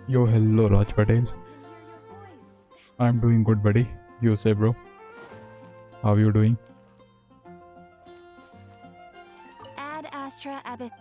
Yo, hello Raj Patel. I'm doing good, buddy. You say, bro. How you doing? Ad Astra Abbott.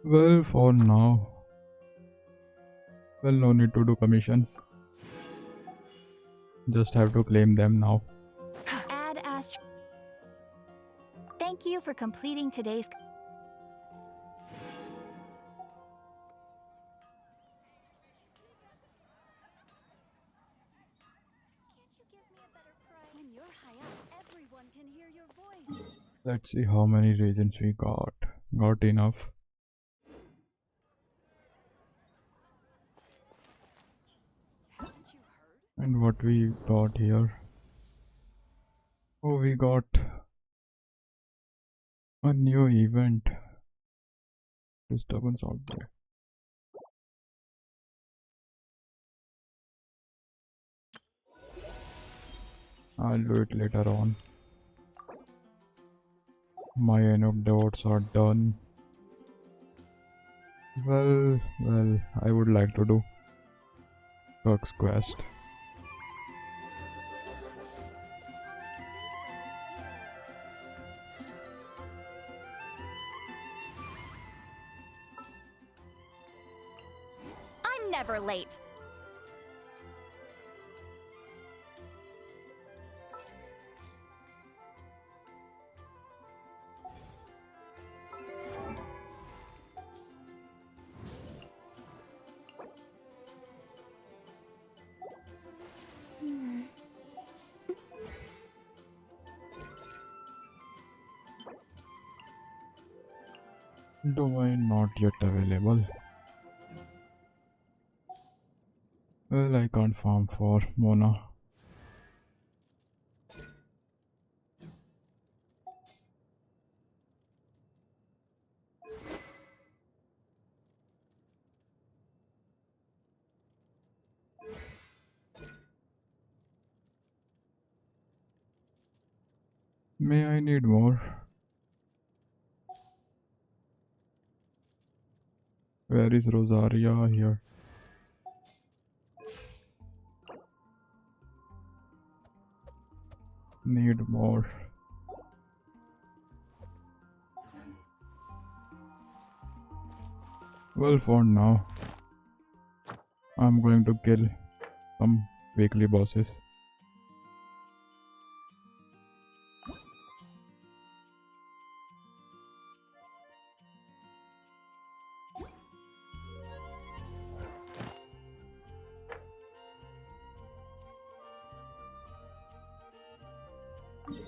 Well, for now. Well, no need to do commissions. Just have to claim them now. Ad Astra. Thank you for completing today's. When you're high up, everyone can hear your voice. Let's see how many regions we got. Got enough. And what we got here? Oh, we got a new event. Disturbance out there. I'll do it later on. My anecdotes are done. Well, I would like to do Skirk's quest. I'm never late. Domain not yet available. Well, I can't farm for Mona. May I need more? Where is Rosaria? Here. Need more. Well, for now, I'm going to kill some weekly bosses.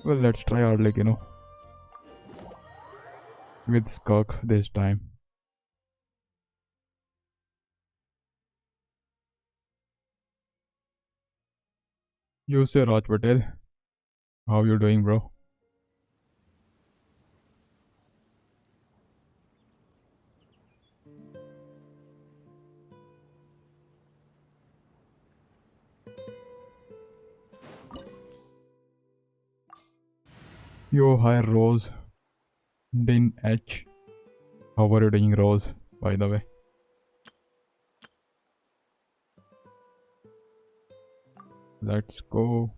Well, let's try Arlecchino with Skirk this time. You say Raj Patel. How you doing, bro? Yo, hi Rose. Din H. How are you doing, Rose, by the way? Let's go.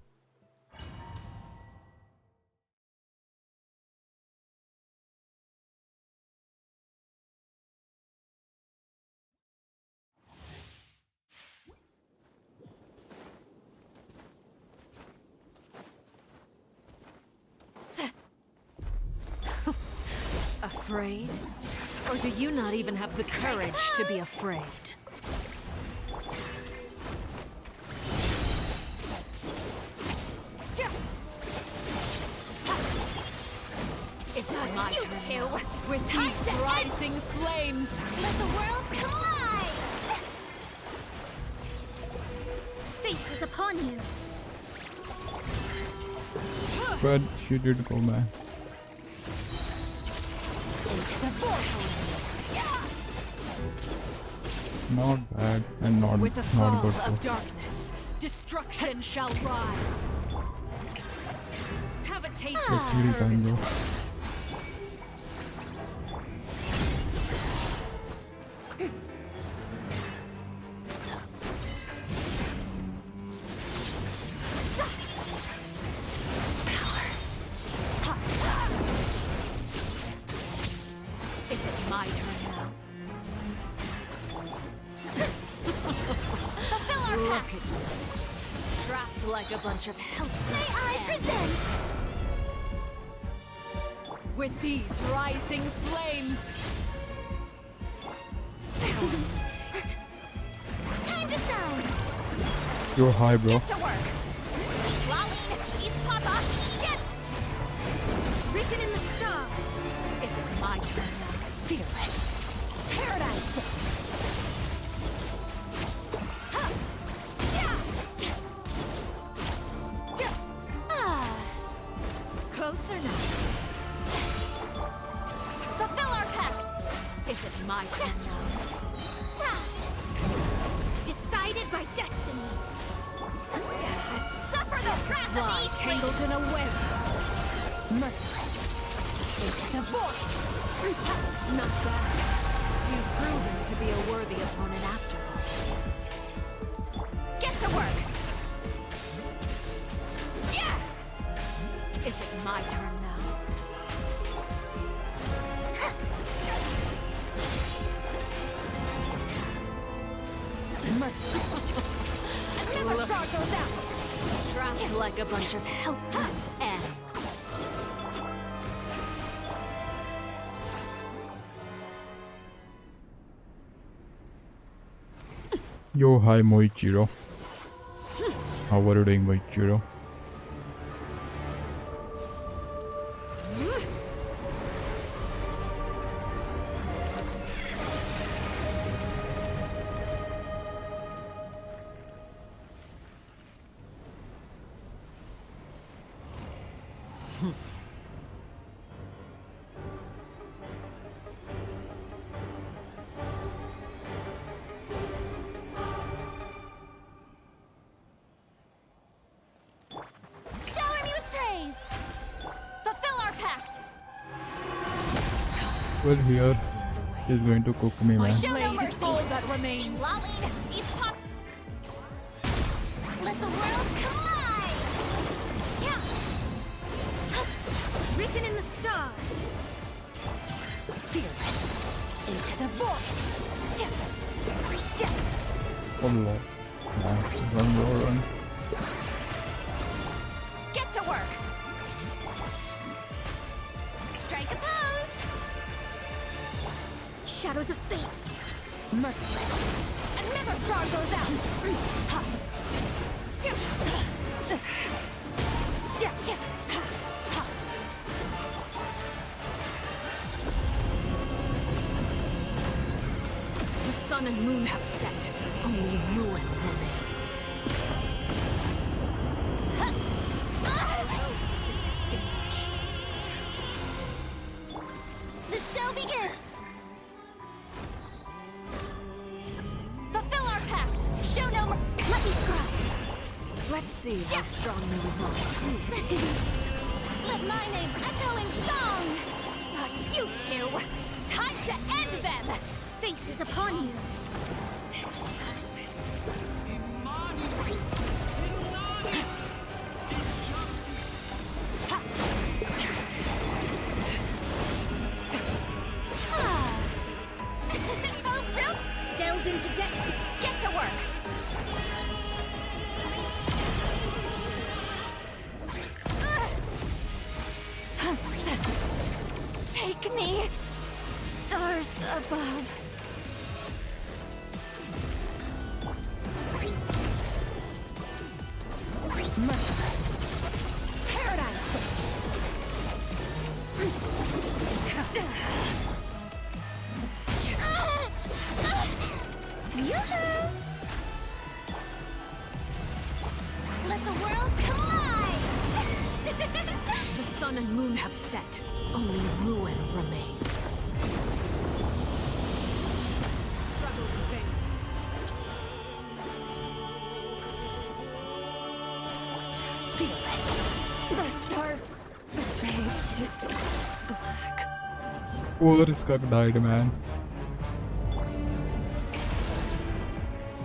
Afraid? Or do you not even have the courage to be afraid? Is it my turn now? With these rising flames? Let the world collide! Fate is upon you. But she did go, man. Into the void. Not bad and not With the not fall good of too. darkness, destruction shall rise. Have a taste Let's of see the time purgatory. though. Is it my turn now? Fulfill our Look pact. at you. Trapped like a bunch of helpless May I ants. present? With these rising flames. Time to shine. You're high, bro. Get to work. Lolling, eat Papa. Get. Written in the stars. Is it my turn now? Fearless. Paradise shift. Ha. Yeah. Ah. Closer now. Fulfill our pact. Is it my turn now? Decided by destiny. Suffer the wrath Fly of each tangled in a web. merciless. Into the void. Not bad. You've proven to be a worthy opponent after all. Get to work. Yeah. Is it my turn now? Merciless. And never Look. start those out. Trapped like a bunch of helpless animals. Yo, hi Moichiro. How are you doing, Moichiro? Shower me with praise. Fulfill our pact. Well, here is going to cook me, My man. Show no blade is mercy. all that remains. Lolling, eat Papa. Let the world collide. Yeah. Written in the stars. Fearless. Into the void. Allah. Nice. Run, bro, run. Get to work. Strike a pose. Shadows of fate. Merciless. And never star goes out. Ha. The sun and moon have set. Only ruin remains. Hope has been extinguished. The show begins. Fulfill our pact. Show no mer- Let me scribe. Let's see how strong the resolve truly is. Let my name echo in song. But you two, time to end them. Fate is upon you. Oh, Brooke! Delve into destiny. Get to work. Take me, stars above. Merciless. Paradise shift. Yoo-hoo! Let the world collide! The sun and moon have set. Only ruin remains. Fearless. The stars fade to black. Poor Skirk died, man.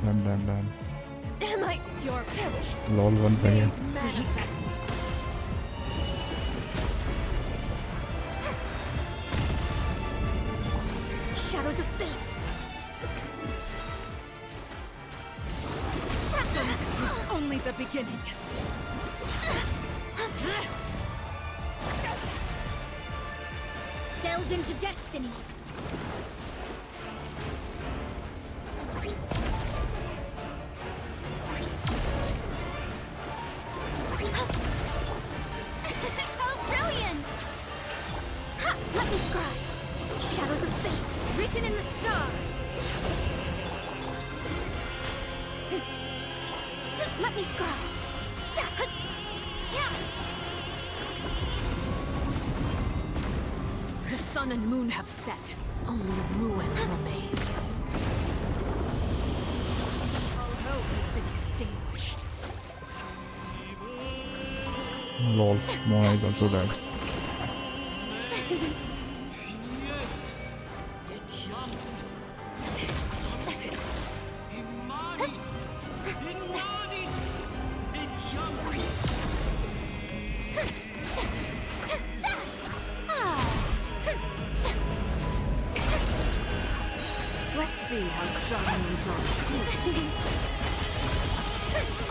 Damn. Am I your touch? Lol, one second. Did manifest. Shadows of fate. Sometimes only the beginning. Delve into destiny. How brilliant! Ha! Let me scribe. Shadows of fate, written in the stars. Let me scribe. Yeah. The sun and moon have set. Only ruin remains. All hope has been extinguished. Lol, Mona is also dead. Let's see how strong you resolve.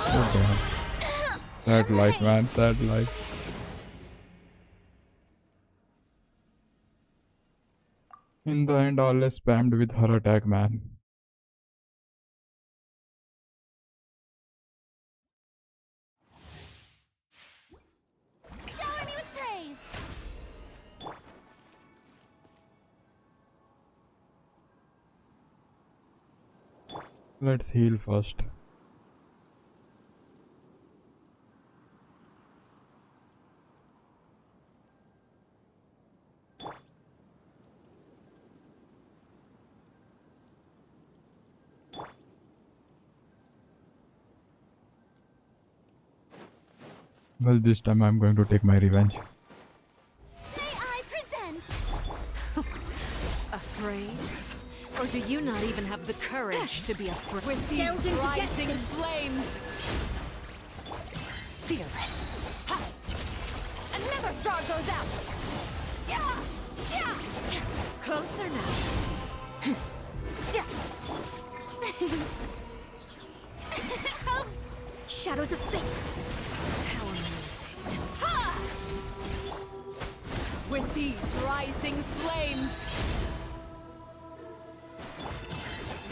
Oh damn. That life, man, that life. In the end, all is spammed with her attack, man. Shower me with praise. Let's heal first. Well, this time I'm going to take my revenge. May I present? Afraid? Or do you not even have the courage to be afraid? With these Delves into rising destiny. flames! Fearless. Ha! Another star goes out. Yeah! Yeah! Closer now. Yeah! Help! Shadows of fate. How amusing. Ha! With these rising flames!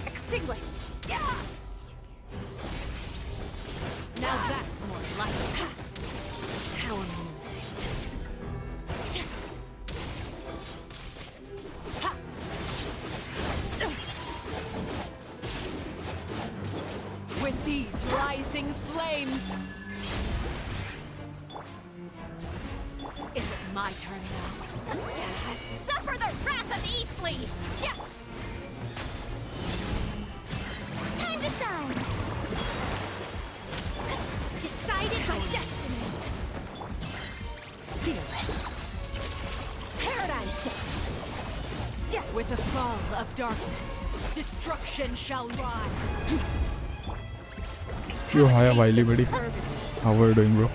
Extinguished. Yeah! Now that's more like it. How amusing. With these rising flames! Is it my turn now? Suffer the wrath of Eastleigh! Yeah! Time to shine! Decided by destiny! Fearless! Paradigm shift! Yeah! With the fall of darkness, destruction shall rise. Yo, hi, Wiley, buddy. How are you doing, bro?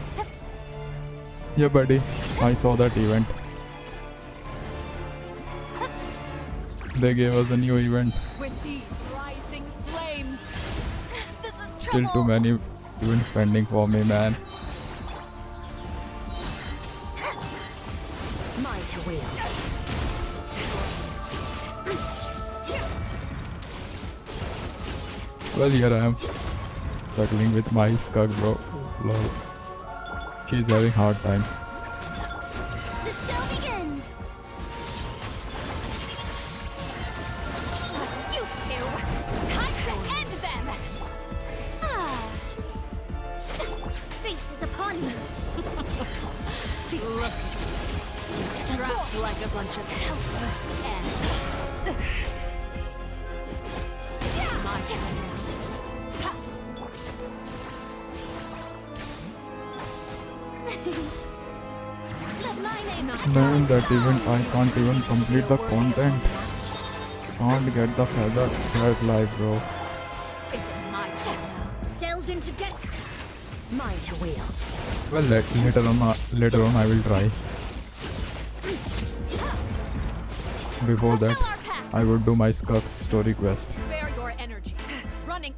Yeah, buddy. I saw that event. They gave us a new event. With these rising flames, This is Still trouble! too many events pending for me, man. Mine to wield. Well, here I am. Struggling with my Skirk, bro. Lol. She's having hard time. The show begins! You two! Time to end them! Ah. Fate is upon you! trapped like a bunch of helpless animals. It's my turn now. Let my name Man, that event I can't even complete the content. Can't get the feather thread live, bro. Is it my turn now? delved into death. Mine to wield. Well, later on I will try. Before that, Fulfill our pact. I would do my Skirk story quest. Spare your energy. Running.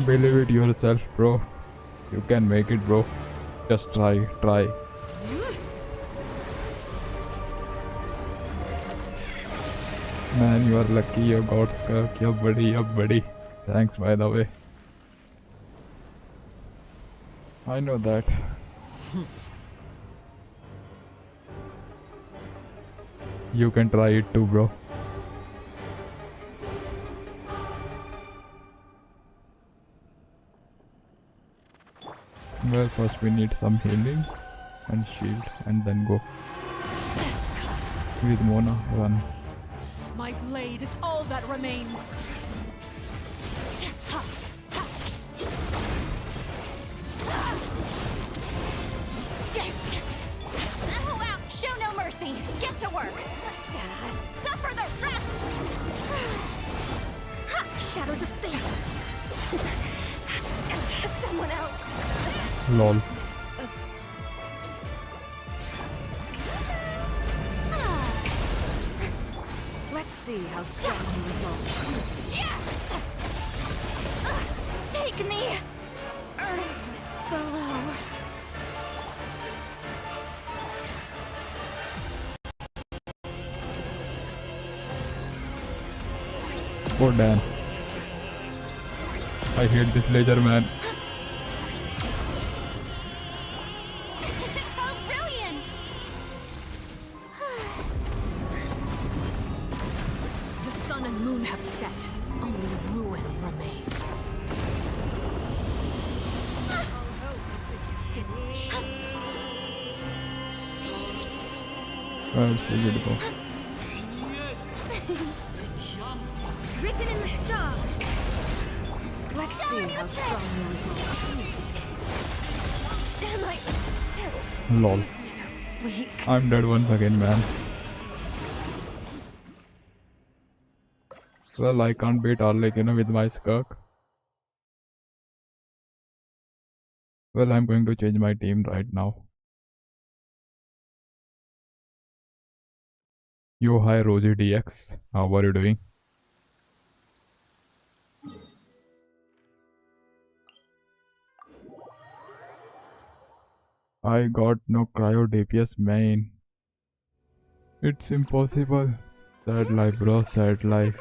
Believe it yourself, bro. You can make it, bro. Just try. Man, you are lucky you got Skirk. Yup, buddy. Thanks, by the way. I know that. You can try it too, bro. Well, first we need some healing and shield, and then go with Mona. Run. My blade is all that remains. Oh, out! Show no mercy! Get to work! Suffer the wrath! Shadows of fate! Someone else! Lol. Let's see how strong you resolve. Yes! Take me! Earth below. Oh damn. I hate this laser, man. How brilliant! The sun and moon have set. Only ruin remains. All hope has been extinguished. That's so beautiful. Written in the stars. Let's see how strong you resolve. Am I still Lol. weak? I'm dead once again, man. Well, I can't beat Arlic, with my Skirk. Well, I'm going to change my team right now. Yo, hi Rosie DX. How are you doing? I got no cryo DPS, main. It's impossible. Sad life, bro, sad life.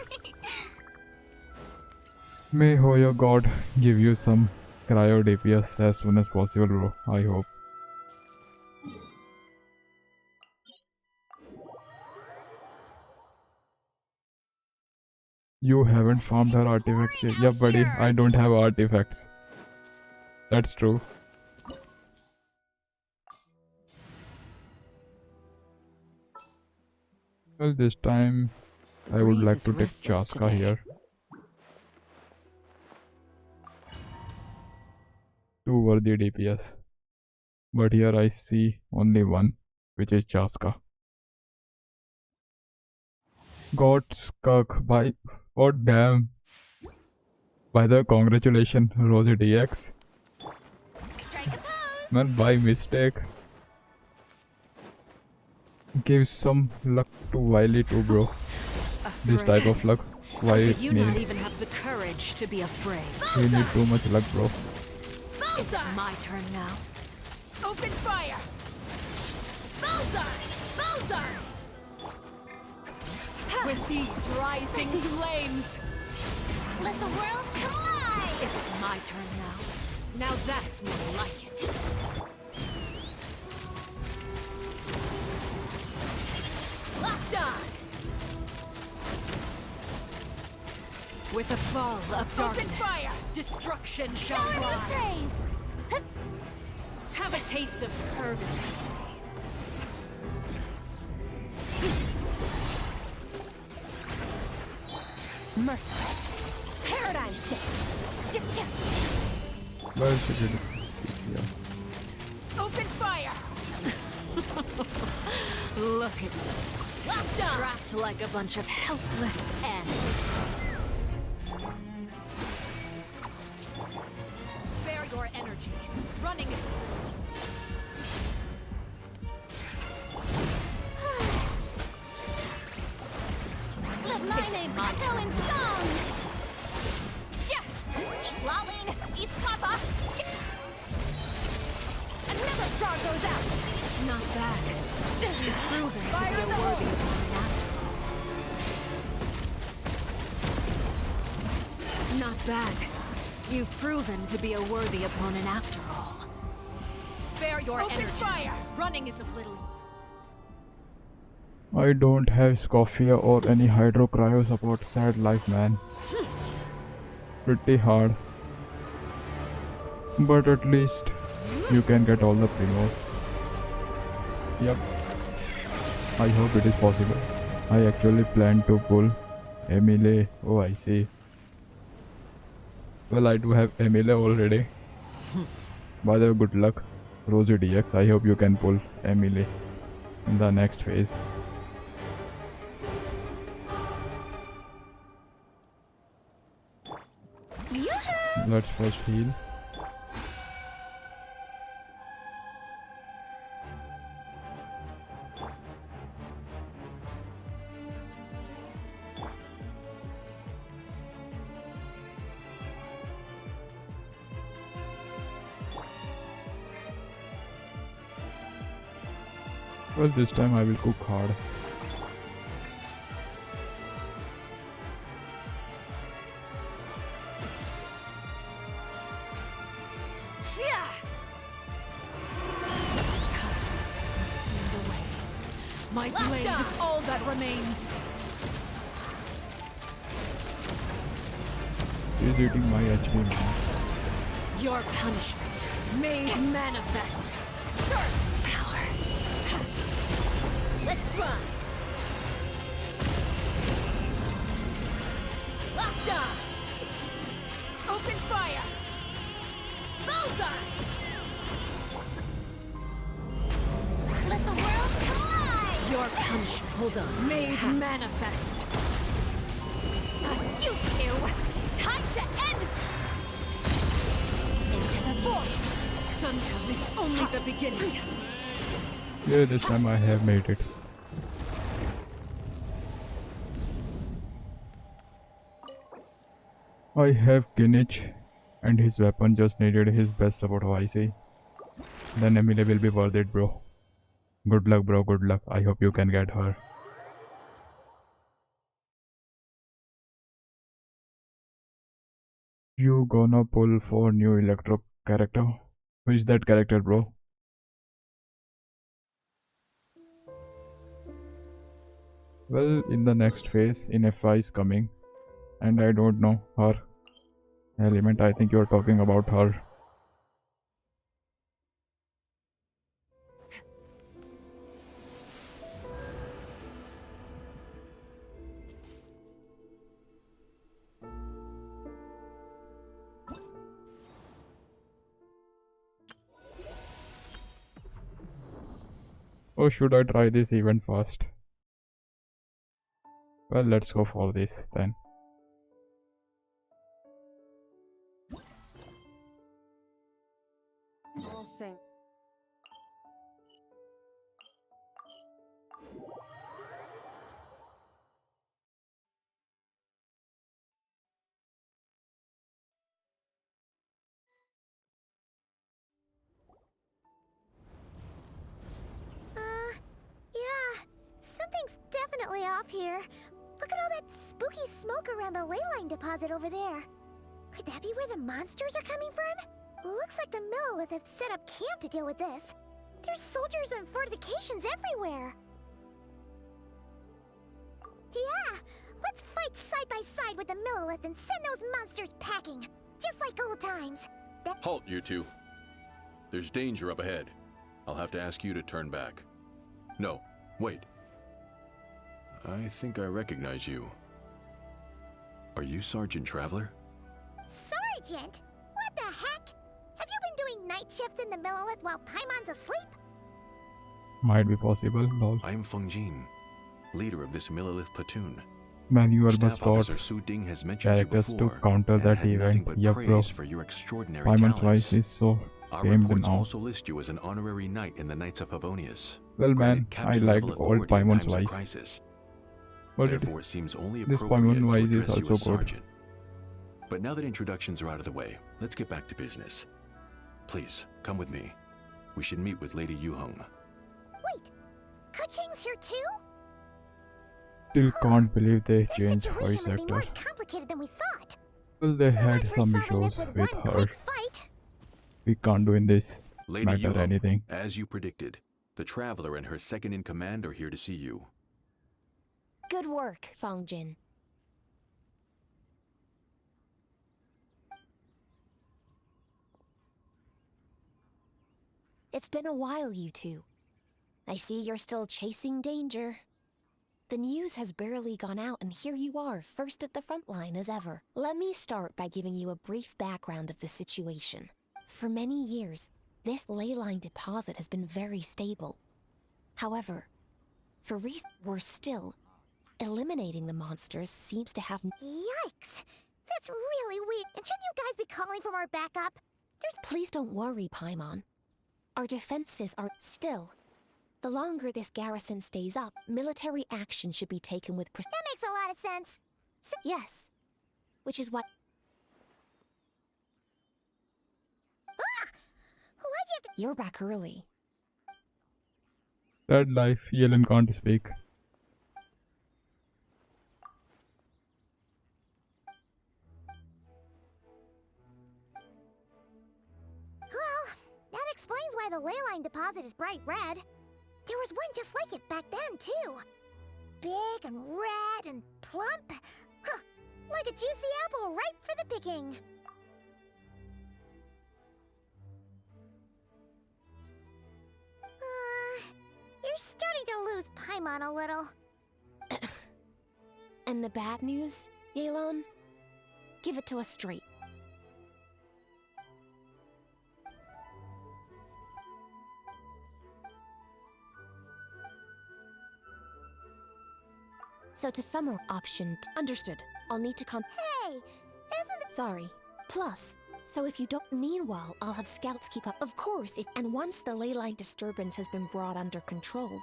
May your god give you some cryo DPS as soon as possible, bro. I hope. You haven't farmed her artifacts yet. Yeah, buddy, I don't have artifacts. That's true. Well, this time I would like to take Chaska here. 2 worthy DPS. But here I see only one, which is Chaska. Got Skirk by... Oh damn. By the way, congratulations, Rosie DX. Strike a pose! Man, by mistake. Gives some luck to Wiley too, bro. This type of luck. Why Do it you not need? even have the courage to be afraid? We need too much luck, bro. Is it my turn now? Open fire! Bullseye! Bullseye! With these rising flames, Let the world come alive! is it my turn now? Now that's more like it. Locked on! With the fall of darkness, fire! destruction shall Shower me with rise. praise! Have a taste of purgatory. Merciless! paradigm shift. Well, she did it. Yeah. Open fire. Look at you. Trapped like a bunch of helpless animals. Spare your energy. Running is Let my name echo in song. Lolling, eat papa. Another star goes out. not bad. You've proven to be a worthy opponent after all. Not bad. You've proven to be a worthy opponent after all. Spare your energy. Fire. Running is of little. I don't have Escoffier or any Hydro Cryo support. Sad life, man. Pretty hard. But at least you can get all the Primos. Yep. I hope it is possible. I actually plan to pull Emile. Oh, I see. Well, I do have Emile already. By the way, good luck, Rosie DX. I hope you can pull Emile in the next phase. Let's first heal. Well, this time I will cook hard. Kindness has been sealed away. My blade is all that remains. He's eating my HP now. Your punishment made manifest. Power. Let's run. Locked on. Open fire. Bullseye. Let the world collide. Your punishment made manifest. You two. Time to end. Into the void. Suntown is only the beginning. Yeah, this time I have made it. I have Kinich, and his weapon just needed his best support of IC. Then Emile will be worth it, bro. Good luck, bro, good luck. I hope you can get her. You gonna pull for new Electro character? Who is that character, bro? Well, in the next phase, in FI is coming, and I don't know her element. I think you're talking about her. Or should I try this event first? Well, let's go for this then. All things. Yeah. Something's definitely off here. Look at all that spooky smoke around the ley line deposit over there. Could that be where the monsters are coming from? Looks like the Millilith have set up camp to deal with this. There's soldiers and fortifications everywhere. Yeah, let's fight side by side with the Millilith and send those monsters packing. Just like old times. Halt, you two. There's danger up ahead. I'll have to ask you to turn back. No, wait. I think I recognize you. Are you Sergeant Traveler? Gent! What the heck? Have you been doing night shifts in the Millelith while Paimon's asleep? Might be possible, lol. I'm Feng Jin, leader of this Millelith platoon. Man, you almost Staff got Officer Su Ding has mentioned you characters to before, counter and that had nothing event. but Yup, bro. praise for your extraordinary Paimon's talents. voice is so Our famed reports now. also list you as an honorary knight in the Knights of Favonius. Well, man, Granted I captain liked level old authority in Paimon's times of voice. crisis. But Therefore, it seems only this appropriate Paimon to voice is address you also as good. sergeant. But now that introductions are out of the way, let's get back to business. Please, come with me. We should meet with Lady Yuheng. Wait, Kuching's here too? Still can't believe they This changed situation voice must be more actor. complicated than we thought. Well, they So had much for some solving issues this with with one her. quick fight. We can't do in this Lady matter Yuheng, anything. as you predicted, the Traveler and her second-in-command are here to see you. Good work, Feng Jin. It's been a while, you two. I see you're still chasing danger. The news has barely gone out, and here you are, first at the front line as ever. Let me start by giving you a brief background of the situation. For many years, this leyline deposit has been very stable. However, for reasons worse still, eliminating the monsters seems to have... Yikes! That's really weak. And shouldn't you guys be calling for more backup? Please don't worry, Paimon. Our defenses are still. The longer this garrison stays up, military action should be taken with That makes a lot of sense. Yes. Which is what... Ah! Why'd you have to... You're back early. Sad life, Yellen can't speak. Well, that explains why the leyline deposit is bright red. There was one just like it back then, too. Big and red and plump. Huh, like a juicy apple ripe for the picking. You're starting to lose Paimon a little. And the bad news, Yelan? Give it to us straight. So to summarize, understood. I'll need to Hey, isn't it... Sorry. Plus, so if you don't... Meanwhile, I'll have scouts keep up. Of course, and once the leyline disturbance has been brought under control,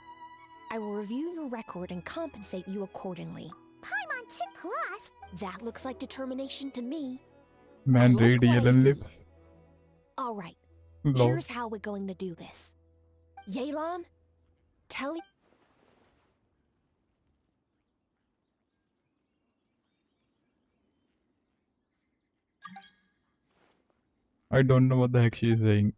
I will review your record and compensate you accordingly. Paimon Chip Plus? That looks like determination to me. Man, I like read what I Yellen see. lips. Alright, Lol. here's how we're going to do this. Yelan, tell you... I don't know what the heck she is saying.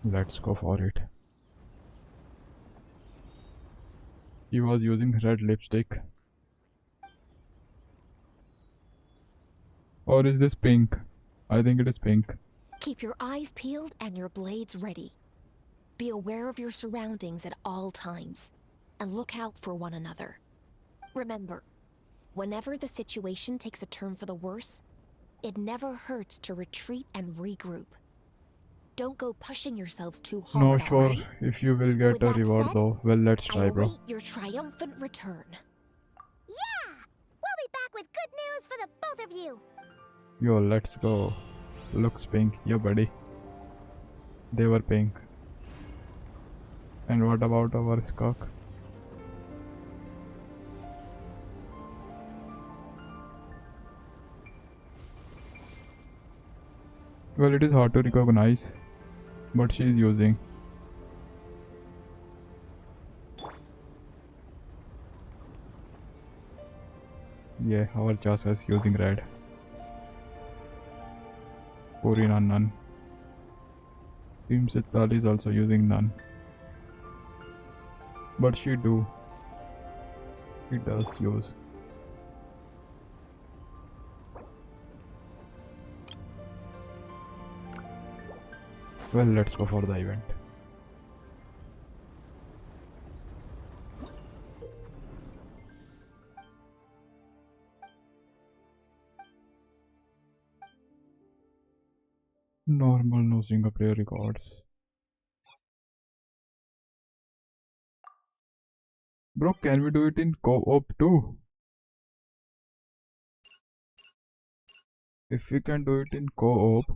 Let's go for it. He was using red lipstick. Or is this pink? I think it is pink. Keep your eyes peeled and your blades ready. Be aware of your surroundings at all times, and look out for one another. Remember, whenever the situation takes a turn for the worse, it never hurts to retreat and regroup. Don't go pushing yourselves too hard, No sure alright? if you will get With a that reward said, though. Well, let's I try, bro. await your triumphant return. Yeah! We'll be back with good news for the both of you. Yo, let's go. Looks pink. Yeah, buddy. They were pink. And what about our Skirk? Well, it is hard to recognize, but she is using. Yeah, our Chasa is using red. Purina none. Team Sital is also using none. But she does use. Well, let's go for the event. Normal, no single player records. Bro, can we do it in co-op too? If we can do it in co-op,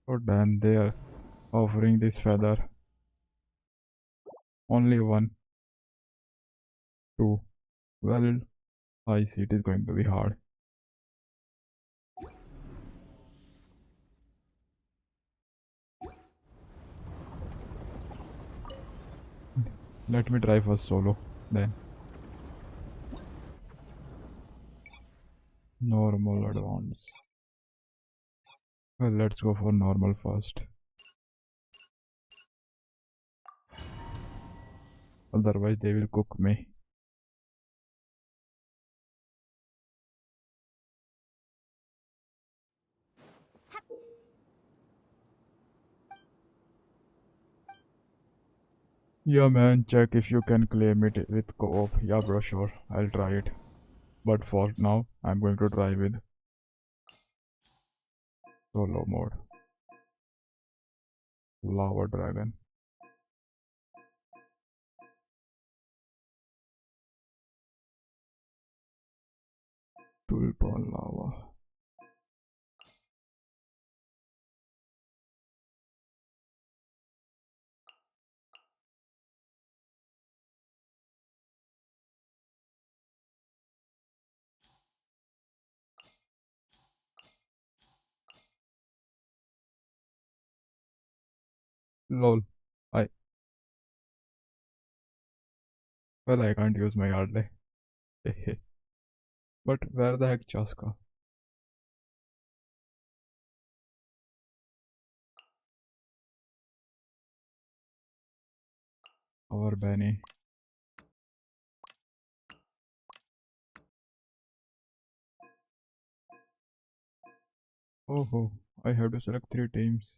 oh damn, they are offering this feather. Only one, two. Well, I see it is going to be hard. Let me try first solo, then normal, advance. Well, let's go for normal first. Otherwise, they will cook me. Yeah man, check if you can claim it with co-op. Yeah bro, sure, I'll try it. But for now, I'm going to try with solo mode. Lava dragon. Tulpa lava. Lol. I well I can't use my Yardley. But where the heck Chaska? Our Benny. Oh, I have to select 3 teams.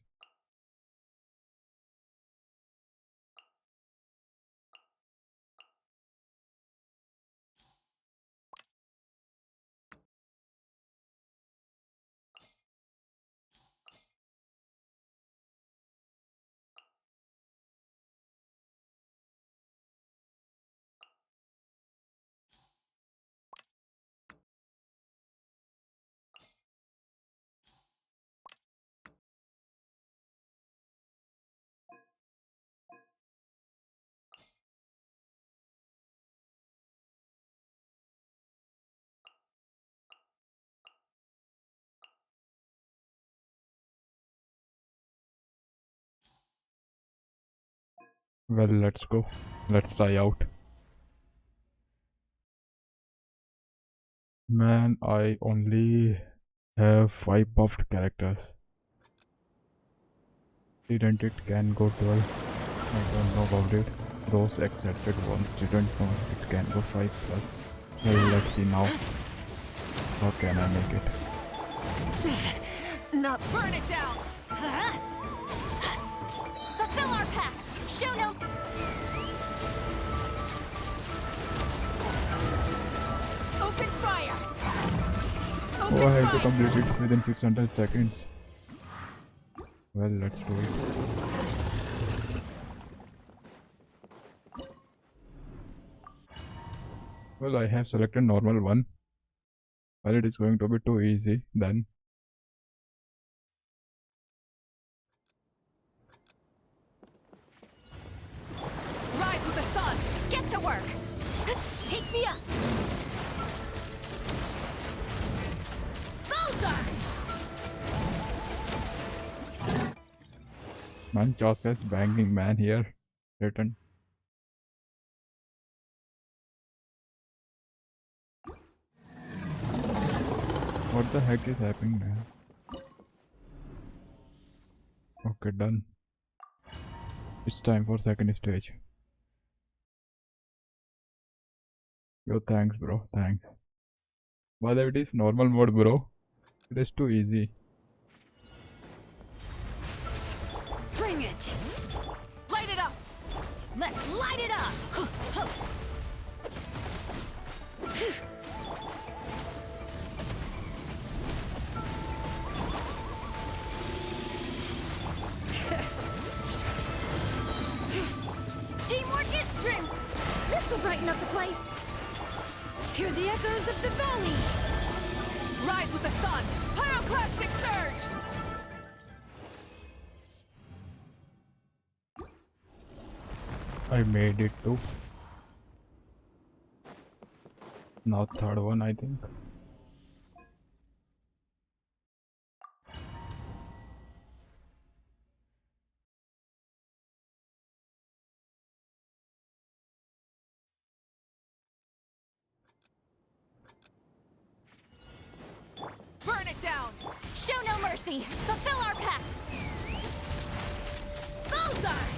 Well, let's go. Let's try out. Man, I only have 5 buffed characters. Didn't it can go 12? I don't know about it. Those accepted ones didn't know it can go 5 plus. Well, let's see now. How can I make it? Not burn it down! Fulfill our pact! Show no... Open fire! Oh, I have to complete it within 600 seconds. Well, let's do it. Well, I have selected normal one. Well, it is going to be too easy then. Rise with the sun! Get to work! Take me up! Bullseye! Man, Chaska is banging man here. Written. What the heck is happening, man? Okay, done. It's time for second stage. Yo, thanks, bro. Thanks. But it is normal mode, bro. It is too easy. Bring it! Light it up! Let's light it up! Teamwork is strength! This'll brighten up the place. Hear the echoes of the valley! Rise with the sun! Pyroclastic surge! I made it too. Now third one, I think. Burn it down! Show no mercy! Fulfill our pact! Bullseye!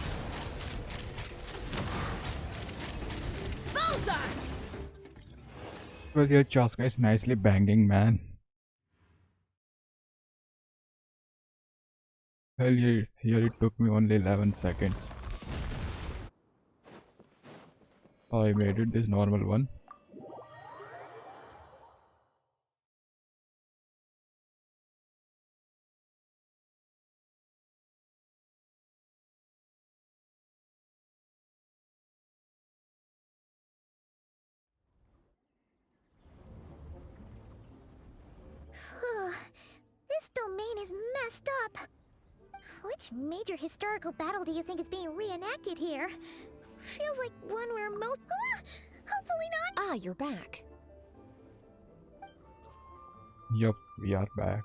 Bullseye! Well, your Chaska is nicely banging, man. Well, here it took me only 11 seconds. Oh, I made it this normal one. This domain is messed up. Which major historical battle do you think is being reenacted here? Feels like one where most... hopefully not. Ah, you're back. Yup, we are back.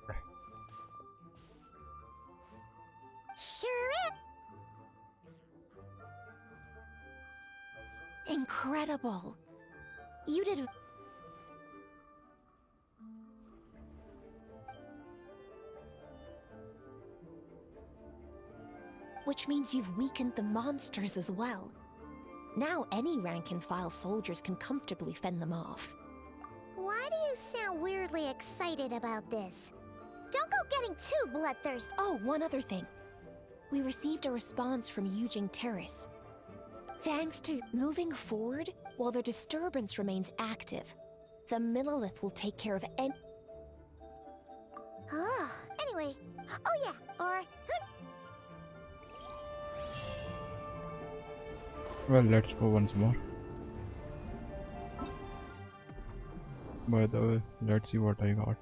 Sure is. Incredible. You did... Which means you've weakened the monsters as well. Now any rank-and-file soldiers can comfortably fend them off. Why do you sound weirdly excited about this? Don't go getting too bloodthirsty. Oh, one other thing. We received a response from Yujing Terrace. Thanks to moving forward, while the disturbance remains active, the Millilith will take care of any... Oh, anyway. Oh yeah, or... Well, let's go once more. By the way, let's see what I got.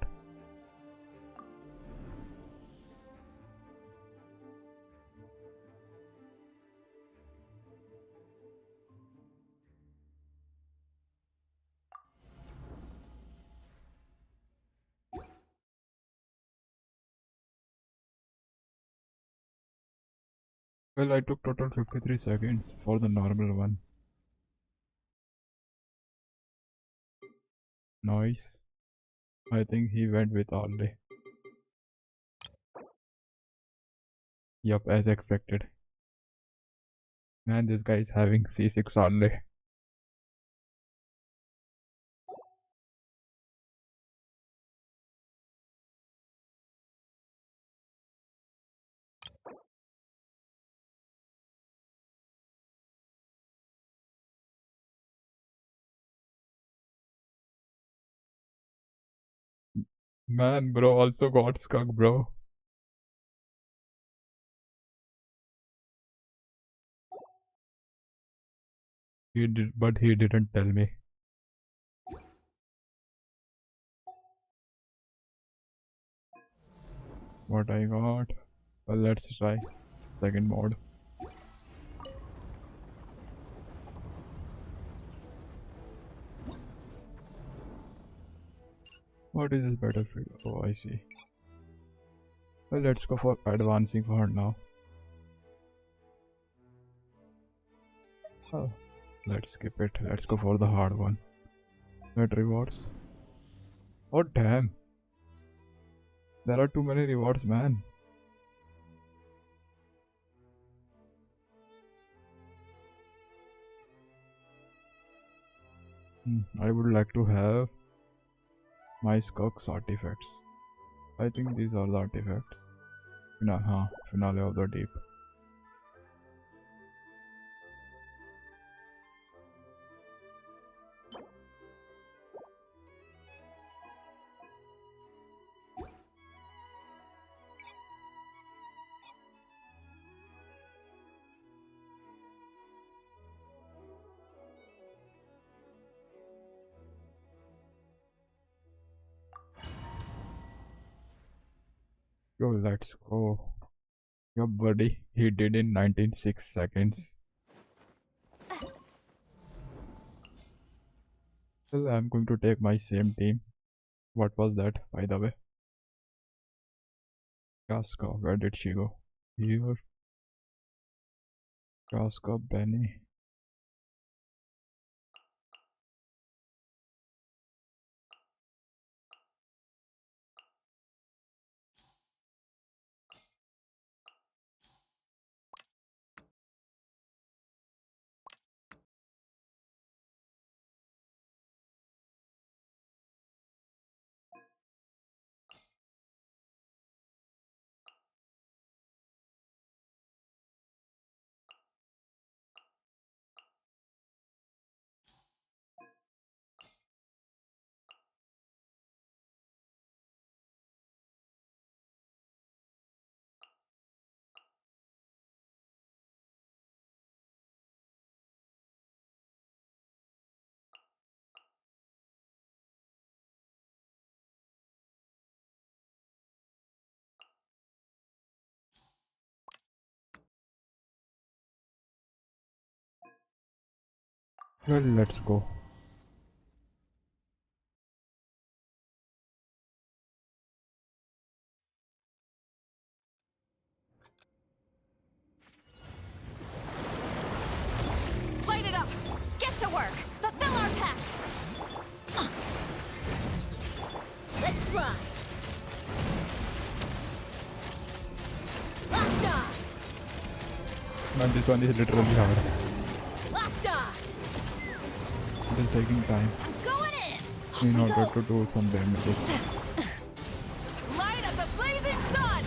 Well, I took total 53 seconds for the normal one. Nice. I think he went with Arley. Yup, as expected. Man, this guy is having C6 Arley. Man, bro also got Skirk, bro. He did, but he didn't tell me. What I got? Well, let's try second mode. What is this battlefield? Oh, I see. Well, let's go for advancing for now. Oh, let's skip it. Let's go for the hard one. That rewards. Oh, damn. There are too many rewards, man. I would like to have my Skirk's artifacts. I think these are the artifacts. Finale of the Deep. Yo, let's go. Your buddy, he did in 19.6 seconds. Well, I'm going to take my same team. What was that, by the way? Casca, where did she go? Here. Casca, Benny. Well, let's go. Light it up! Get to work! Fulfill our pact! Let's run! Locked on! Man, this one is literally hard. Locked on! It is taking time I'm going in! in order to do some damage. Light up the blazing sun!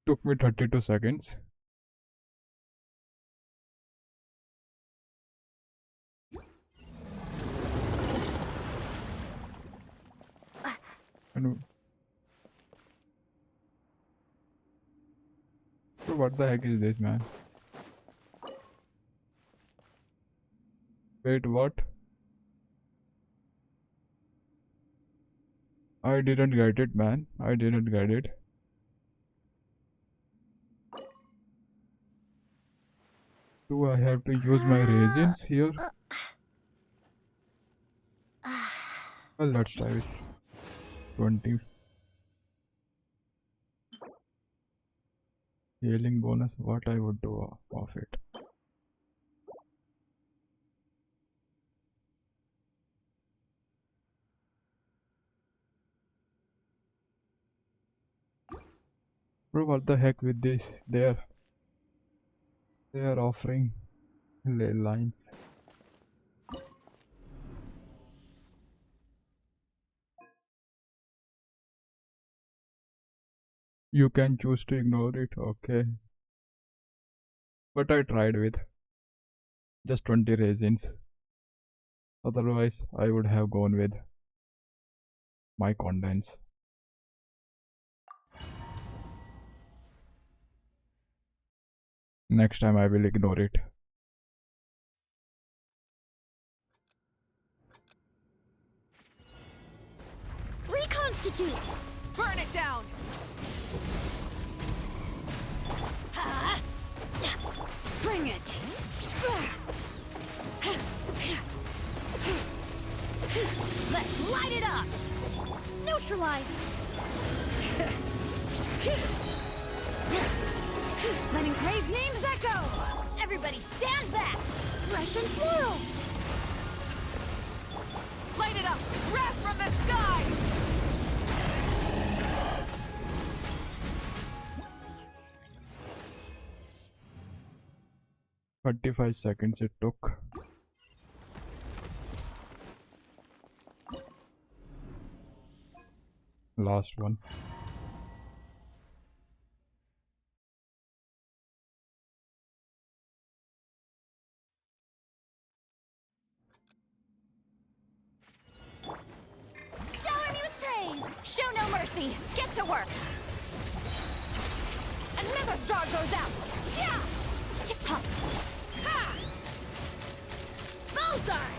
Took me 32 seconds. And so what the heck is this, man? Wait, what? I didn't get it, man. I didn't get it. Do I have to use my raisins here? Well, let's try this. 20 healing bonus. What I would do of it? Bro, what the heck with this? They are offering ley lines. You can choose to ignore it, okay. But I tried with just 20 raisins. Otherwise, I would have gone with my condense. Next time I will ignore it. Reconstitute! Burn it down! Bring it! Let's light it up! Neutralize! Let engraved names echo! Everybody stand back! Russian floral! Light it up! Wrath from the sky! 35 seconds it took. Last one. Shower me with praise! Show no mercy! Get to work! Another star goes out! Yeah! Ha! Ha! Bullseye!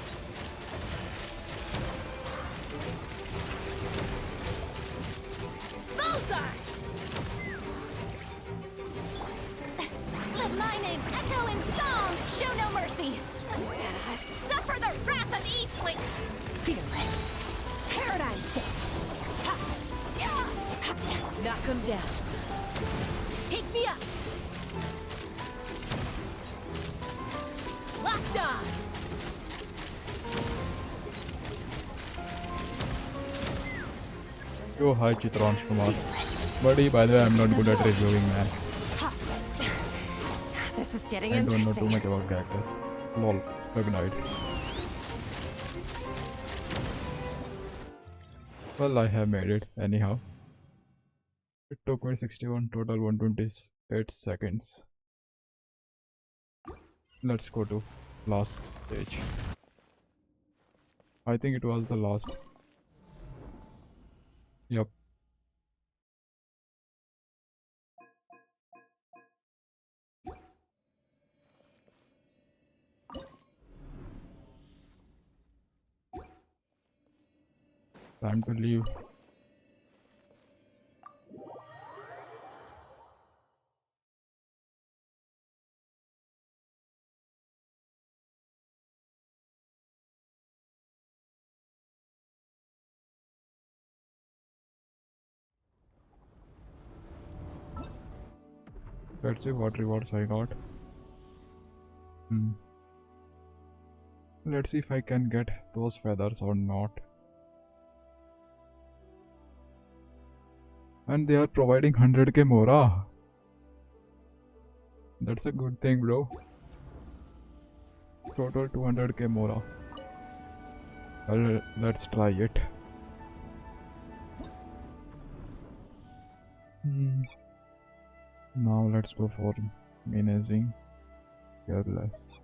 Bullseye! Let my name echo in song! Show no mercy! Suffer the wrath of Eastling! Fearless! Paradigm shift! Ha! Yeah! Knock him down! Take me up! Locked on! Yo, hi Chitran Kumar. Buddy, by the way, I'm not good at reviewing, man. This is getting I don't know interesting. too much about characters. Lol, Stugnoid. Well, I have made it, anyhow. It took me 61, total 128 seconds. Let's go to last stage. I think it was the last. Yep. Time to leave. Let's see what rewards I got. Let's see if I can get those feathers or not. And they are providing 100k Mora. That's a good thing, bro. Total 200k Mora. Well, let's try it. Now let's go for menacing, careless.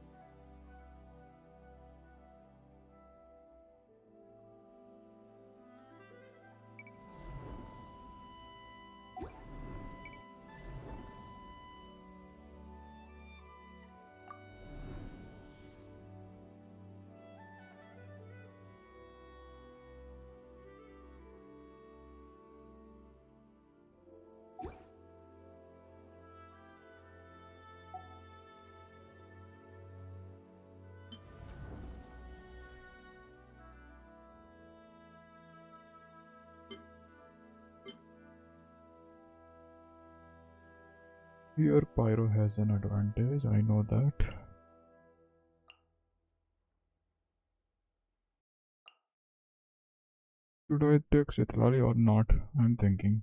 Here Pyro has an advantage, I know that. Should I take Citlali or not? I'm thinking.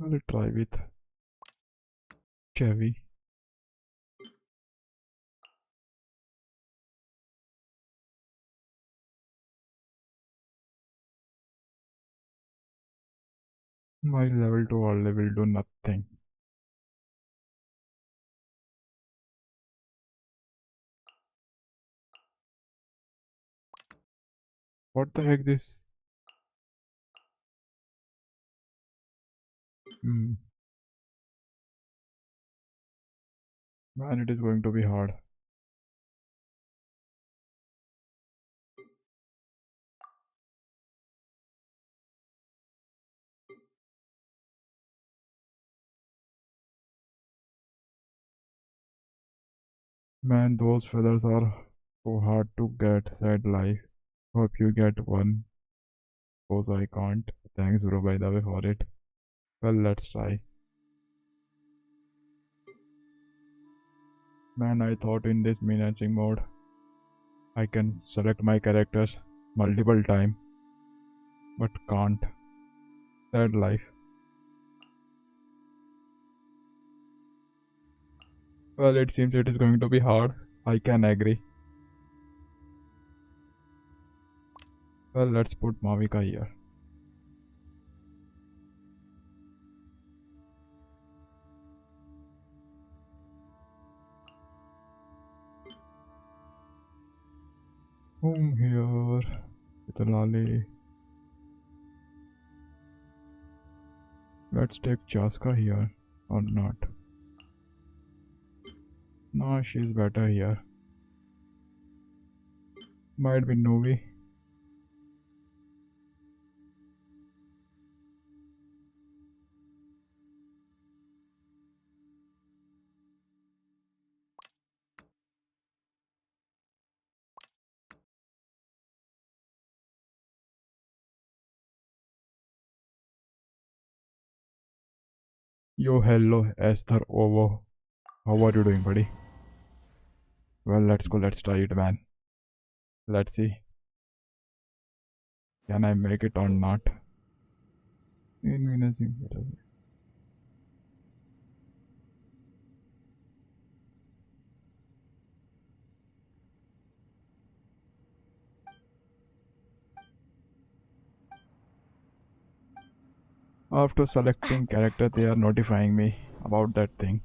I'll try with Chevy. My level 2 only will do nothing. What the heck this? Man, it is going to be hard. Man, those feathers are so hard to get, sad life. Hope you get one. Suppose I can't. Thanks bro by the way for it. Well, let's try. Man, I thought in this menacing mode I can select my characters multiple time, but can't. Sad life. Well, it seems it is going to be hard. I can agree. Well, let's put Mavika here. Whom here? Italali. Let's take Chaska here, or not. No, she's better here. Might be Novi. Yo, hello, Esther Ovo. How are you doing, buddy? Well, let's go, let's try it, man. Let's see. Can I make it or not? After selecting character, they are notifying me about that thing.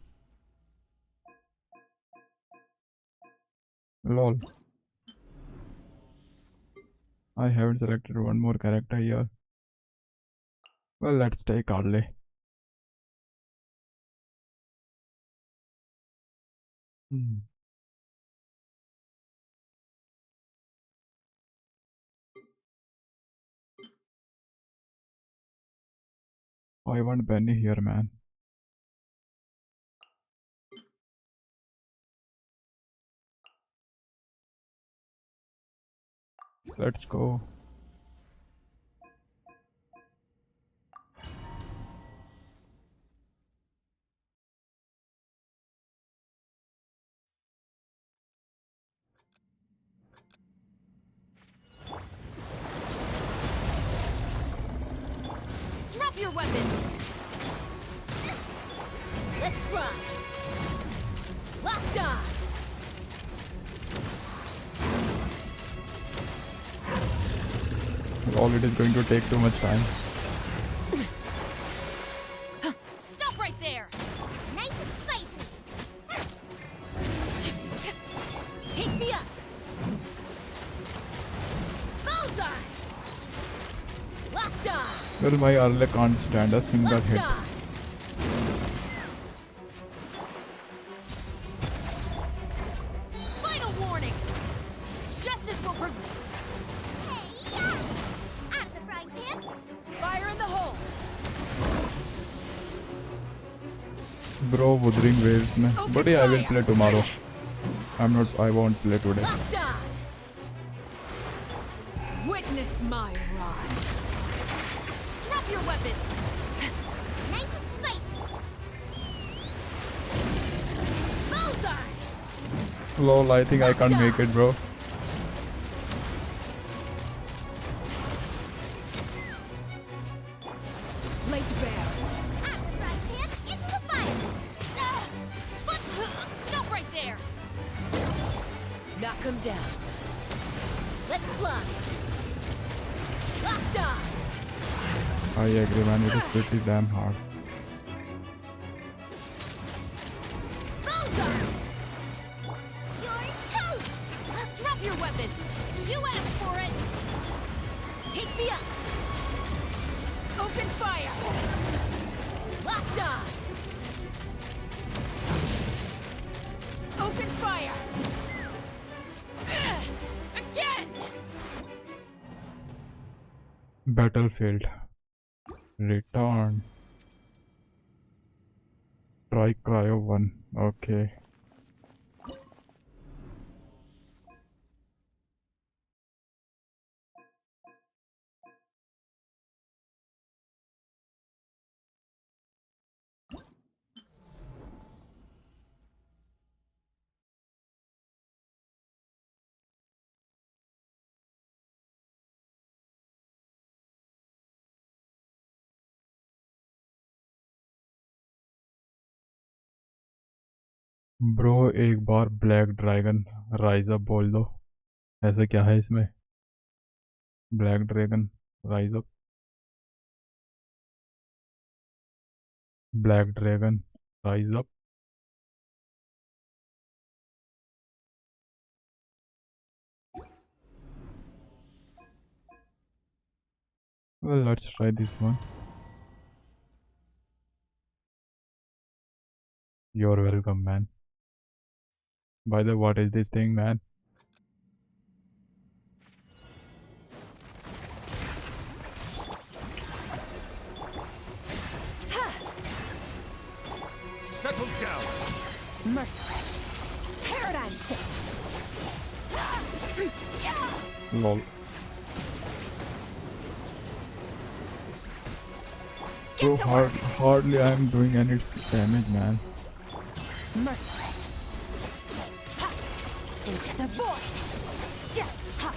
Lol. I haven't selected one more character here. Well, let's take Carly. Hmm. I want Benny here, man. Let's go. Drop your weapons! Let's run! Locked on! All it is going to take too much time. Stop right there! Nice and spicy. Take me up! Bullseye! Locked on! Well, my early can't stand a single Locked hit. on! Final warning! Justice will Hey, yeah! Out of the frying pan. fire in the hole! Bro, Wuthering Waves में. But yeah, I will play tomorrow. I won't play today. Locked on! Witness my rise! Drop your weapons! Nice and spicy. Bullseye! Lol, I think I can't make it, bro. Laid bare! Out of the frying pan, into the fire. Stop right there! Knock him down. Let's fly! Locked on! I agree, man. It is pretty damn hard. Bullseye! You're toast. Drop your weapons! You asked for it! Take me up! Open fire! Locked on! Open fire! Again! Battlefield. Return. Try Cryo 1. Okay. Bro एक बार black dragon rise up बोल दो। ऐसा क्या है इसमें? Black dragon rise up, black dragon rise up. Well, let's try this one. You're welcome, man. By the way, what is this thing, man? Settle down. Merciless. Paradigm shift. Lol. Get So to work. hardly I'm doing any damage, man. Merciless. Ha. Into the void. Yeah. Ha.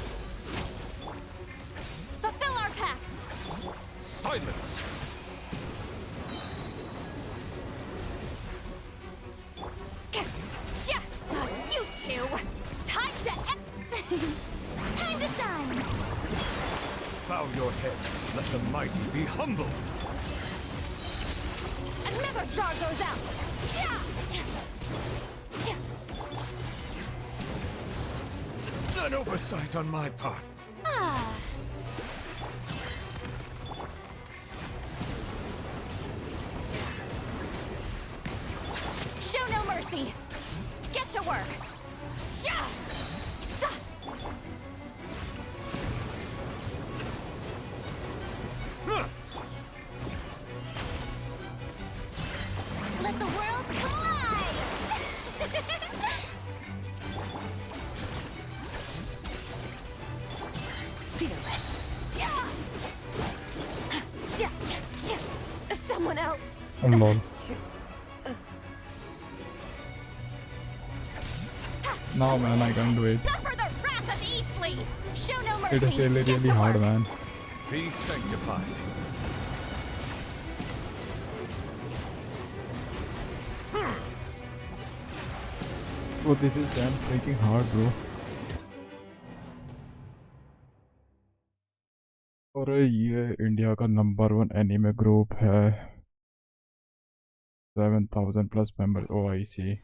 Fulfill our pact. Silence. Sha. You two. Time to time to shine. Bow your head. Let the mighty be humbled. Another star goes out. Yeah. An oversight on my part. Ah. Show no mercy. Get to work. Sha. Sa. Huh. Let the world collide. Fearless. Someone else. Oh, lol. Now, man, I can do it. Suffer the wrath of Easley. Show no mercy. It is really, Get really to hard, work. man. Be sanctified. So this is damn freaking hard, bro. और ये India का number 1 anime group है, 7,000 plus members. Oh I see.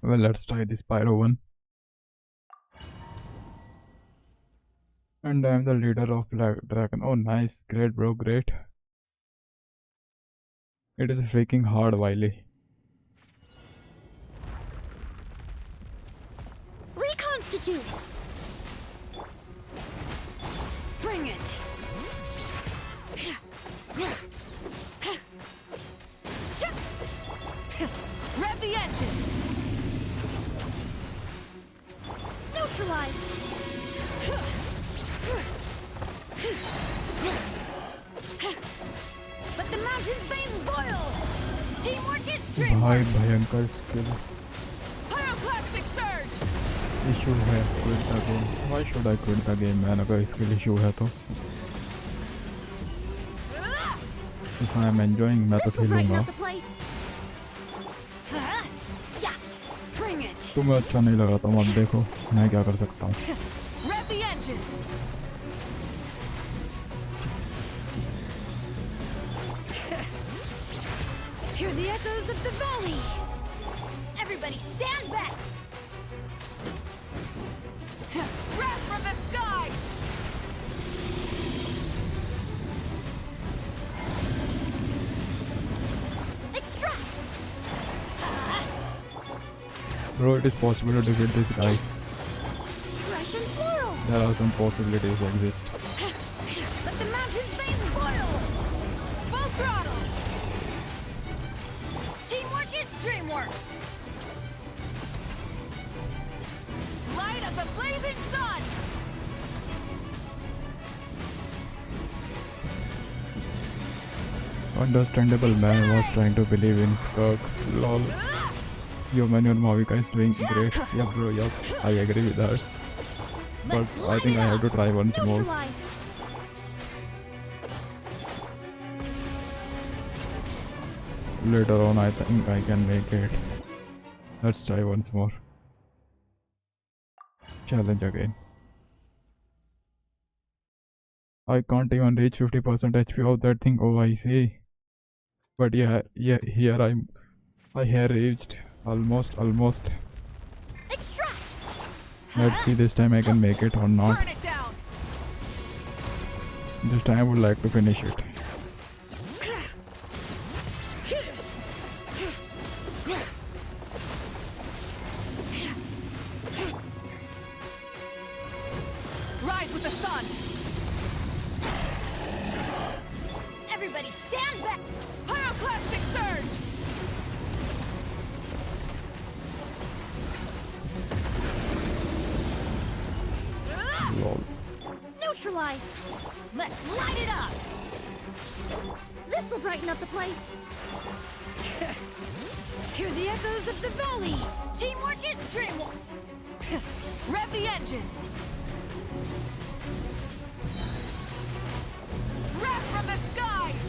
Well, let's try this pyro one. And I'm the leader of Black Dragon. Oh, nice. Great, bro. Great. It is freaking hard, Wiley. Reconstitute. Bring it. Rev the engines. Neutralize. Let the mountain's veins boil. Teamwork is भाई dreamwork. भयंकर skill Pyroclastic surge. Issue है। Quit the game. Why should I quit the game man? अगर skill issue है तो if I am enjoying मैं तो This will brighten खेलूंगा। up the place. Yeah. Bring it. तुम्हें अच्छा नहीं लगा तो अब देखो मैं क्या कर सकता हूँ। Rev the engines. Hear the echoes of the valley. Everybody stand back. Rev from the sky. Extract. Bro, it is possible to defeat this guy. Thresh and floral. There are some possibilities exist. Let the mountain's veins boil. Full throttle. Teamwork is dreamwork. Light of the blazing sun. Understandable, man was trying to believe in Skirk. Lol. Your man, your Mavika is doing great. Yeah, bro, yeah, I agree with that. But I think I have to try once more. Neutralize. Later on, I think I can make it. Let's try once more. Challenge again. I can't even reach 50% HP of that thing. Oh, I see. But yeah, here I have reached almost. Extract! Let's see this time I can make it or not. Burn it down! This time I would like to finish it. Rise with the sun! Everybody stand back! Pyroclastic surge! Lol. Neutralize! Let's light it up! This'll brighten up the place. Hear the echoes of the valley! Teamwork is dreamwork! Rev the engines! Wrath from the skies!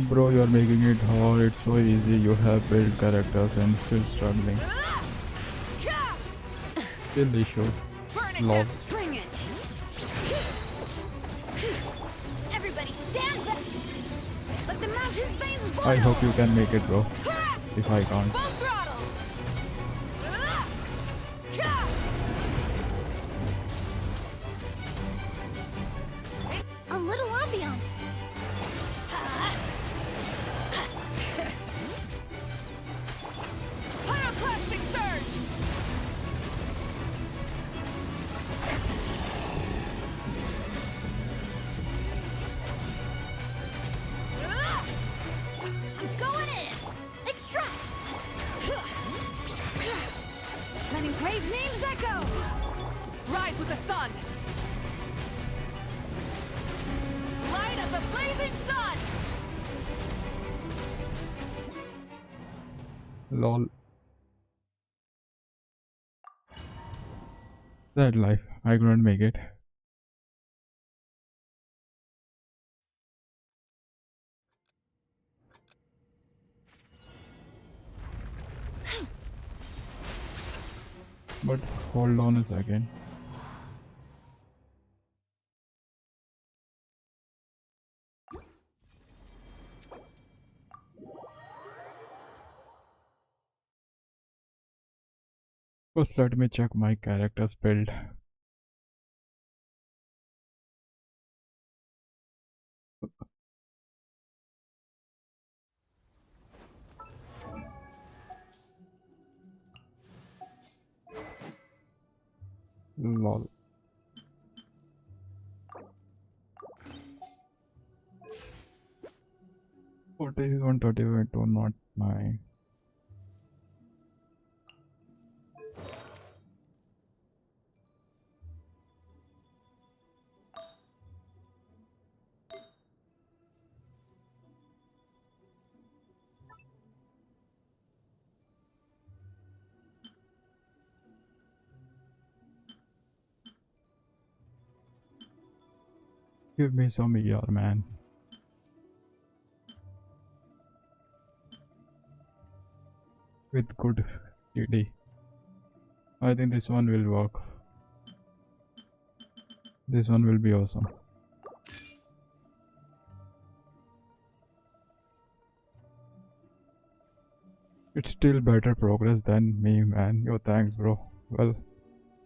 Bro, you're making it hard. It's so easy. You have built characters and still struggling. Still issue. Burn it Lol. down! Bring it! Everybody stand back! Let the mountains veins boil! I hope you can make it, bro. If I can't. Full throttle! A little ambiance. Pyroclastic surge! I'm going in! Extract! Let engraved names echo! Rise with the sun! Light of the blazing sun! Lol. Sad life. I couldn't make it. But hold on a second. First, let me check my character's build. Lol. What is 135 to not 9? Give me some ER, man. With good TD. I think this one will work. This one will be awesome. It's still better progress than me, man. Yo, thanks, bro. Well,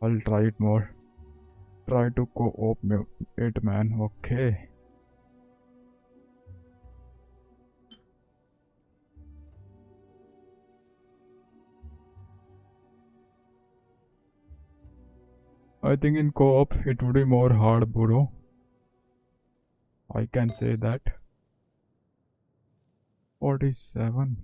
I'll try it more. Try to co-op it, man. Okay. I think in co-op it would be more hard, bro. I can say that. 47.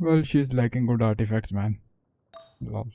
Well, she's lacking good artifacts, man. Lol.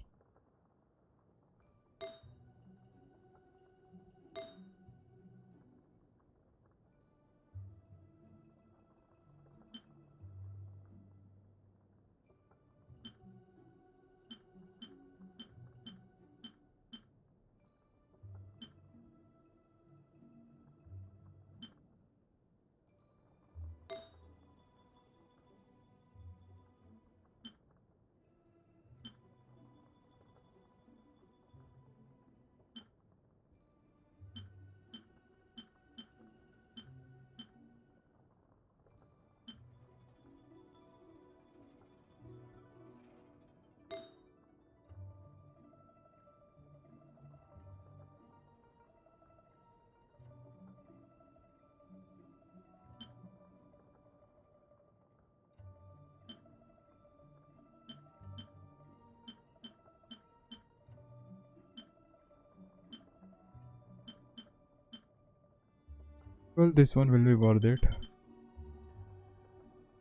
Well, this one will be worth it,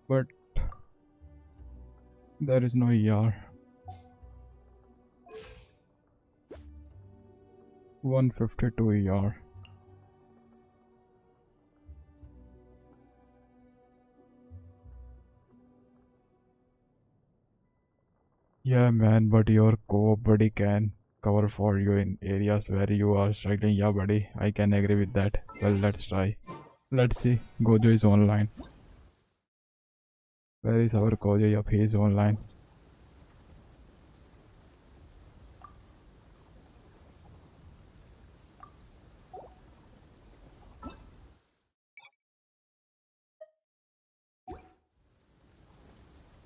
but there is no ER. 152 ER. Yeah, man, but your co-op buddy can cover for you in areas where you are struggling. Yeah, buddy, I can agree with that. Well, let's try. Let's see. Gojo is online. Where is our Gojo? Yup, he is online.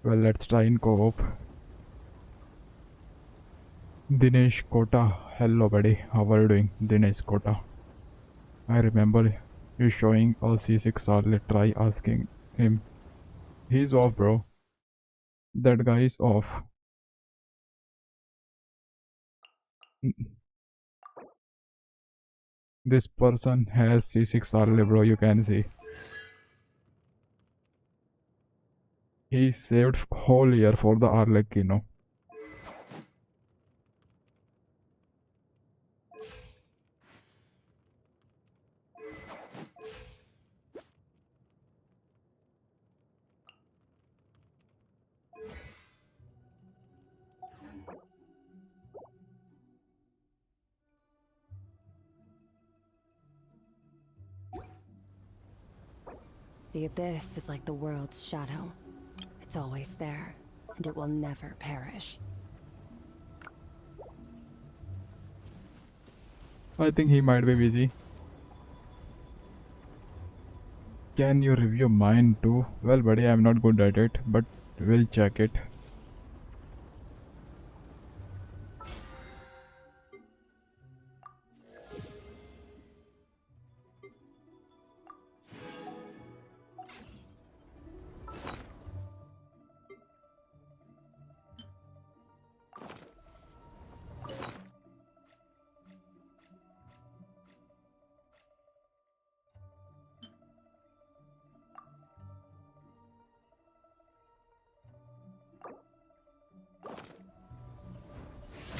Well, let's try in co-op. Dinesh Kota. Hello, buddy. How are you doing? Dinesh Kota. I remember you showing a C6 Let's try asking him. He's off, bro. That guy is off. This person has C6 bro. You can see. He saved whole year for the Arlecchino. The abyss is like the world's shadow. It's always there, and it will never perish. I think he might be busy. Can you review mine too? Well, buddy, I'm not good at it, but we'll check it.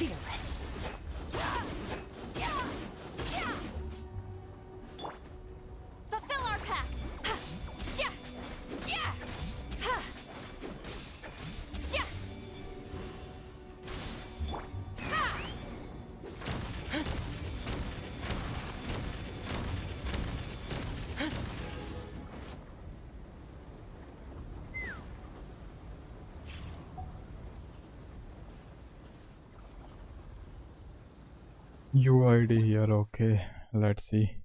Fearless. Fulfill our pact. UID here, okay. Let's see.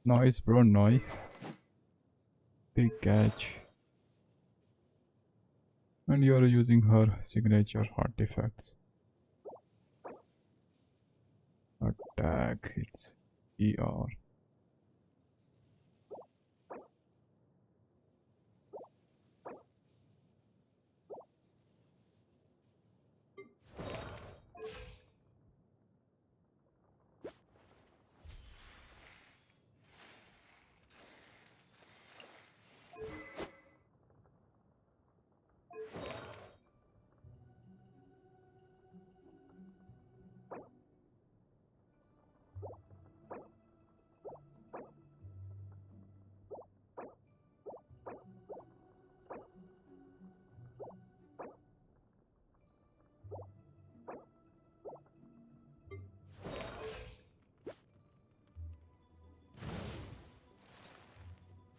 Nice, bro, nice. Big catch. And you're using her signature artifacts. Attack, it's ER.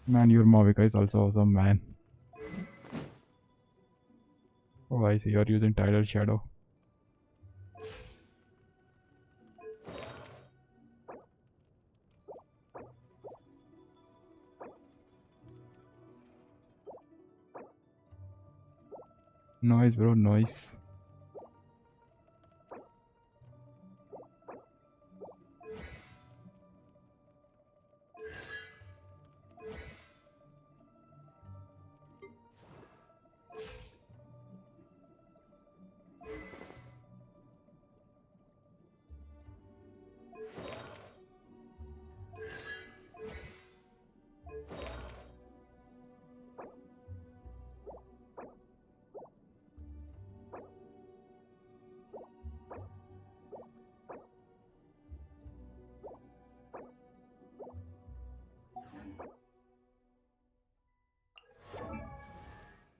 Man, your Mavica is also awesome, man. Oh, I see, you're using Tidal Shadow. Nice, bro, nice.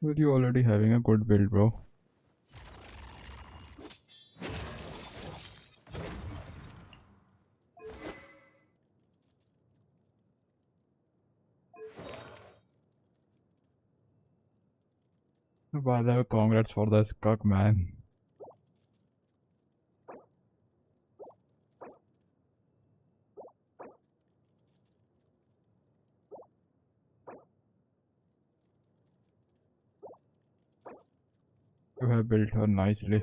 Well, you already having a good build, bro. By the way, congrats for the Skirk, man. You have built her nicely.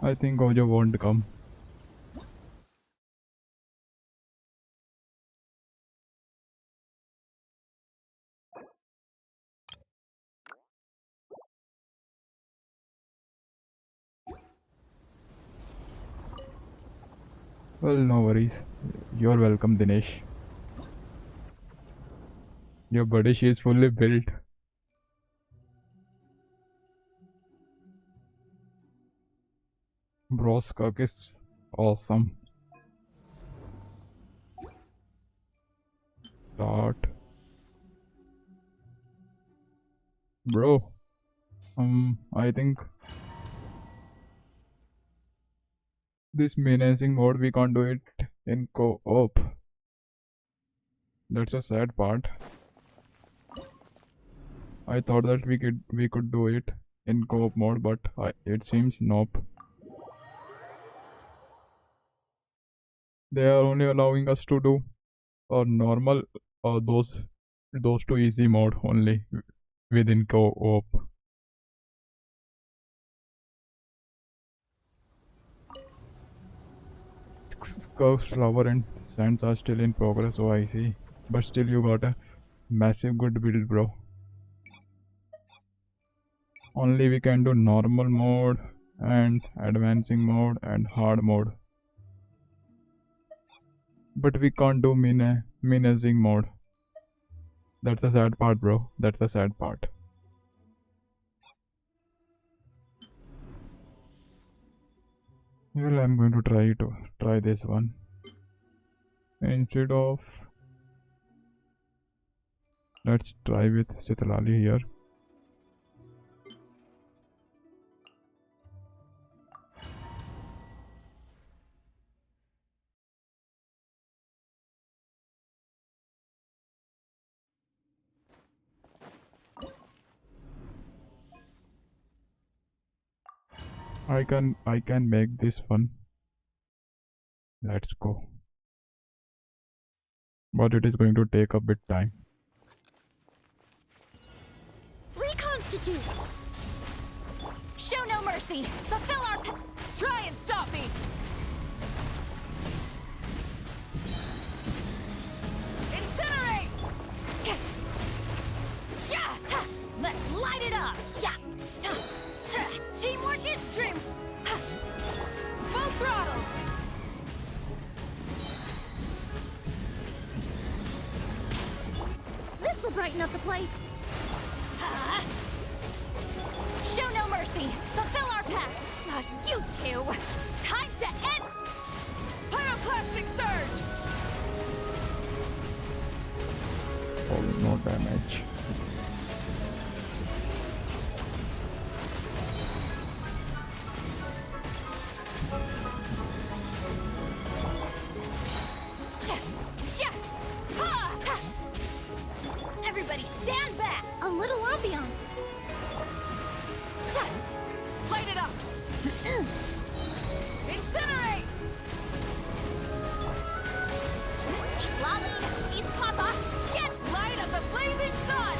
I think Gojo won't come. Well, no worries. You're welcome, Dinesh. Your body, she is fully built. Bro, Skirk is awesome. Start. Bro, I think this menacing mode we can't do it in co-op. That's a sad part. I thought that we could do it in co-op mode, but it seems nope. They are only allowing us to do a normal or those two easy mode only within co-op. Curves, flower and sands are still in progress, oh I see. But still you got a massive good build, bro. Only we can do normal mode and advancing mode and hard mode. But we can't do menacing mode. That's the sad part, bro. That's the sad part. Well, I'm going to try this one. Instead of, let's try with Sitalali here. I can make this fun. Let's go. But it is going to take a bit time. Reconstitute! Show no mercy! Fulfill our try and stop me! Incinerate! Let's light it up! Teamwork is dream! Full throttle! This'll brighten up the place. Show no mercy! Fulfill our pact! You two! Time to end! Pyroclastic surge! Oh, no damage. Everybody stand back! A little ambiance. Light it up! Incinerate! He's lollied! He's Papa! Get light of the blazing sun!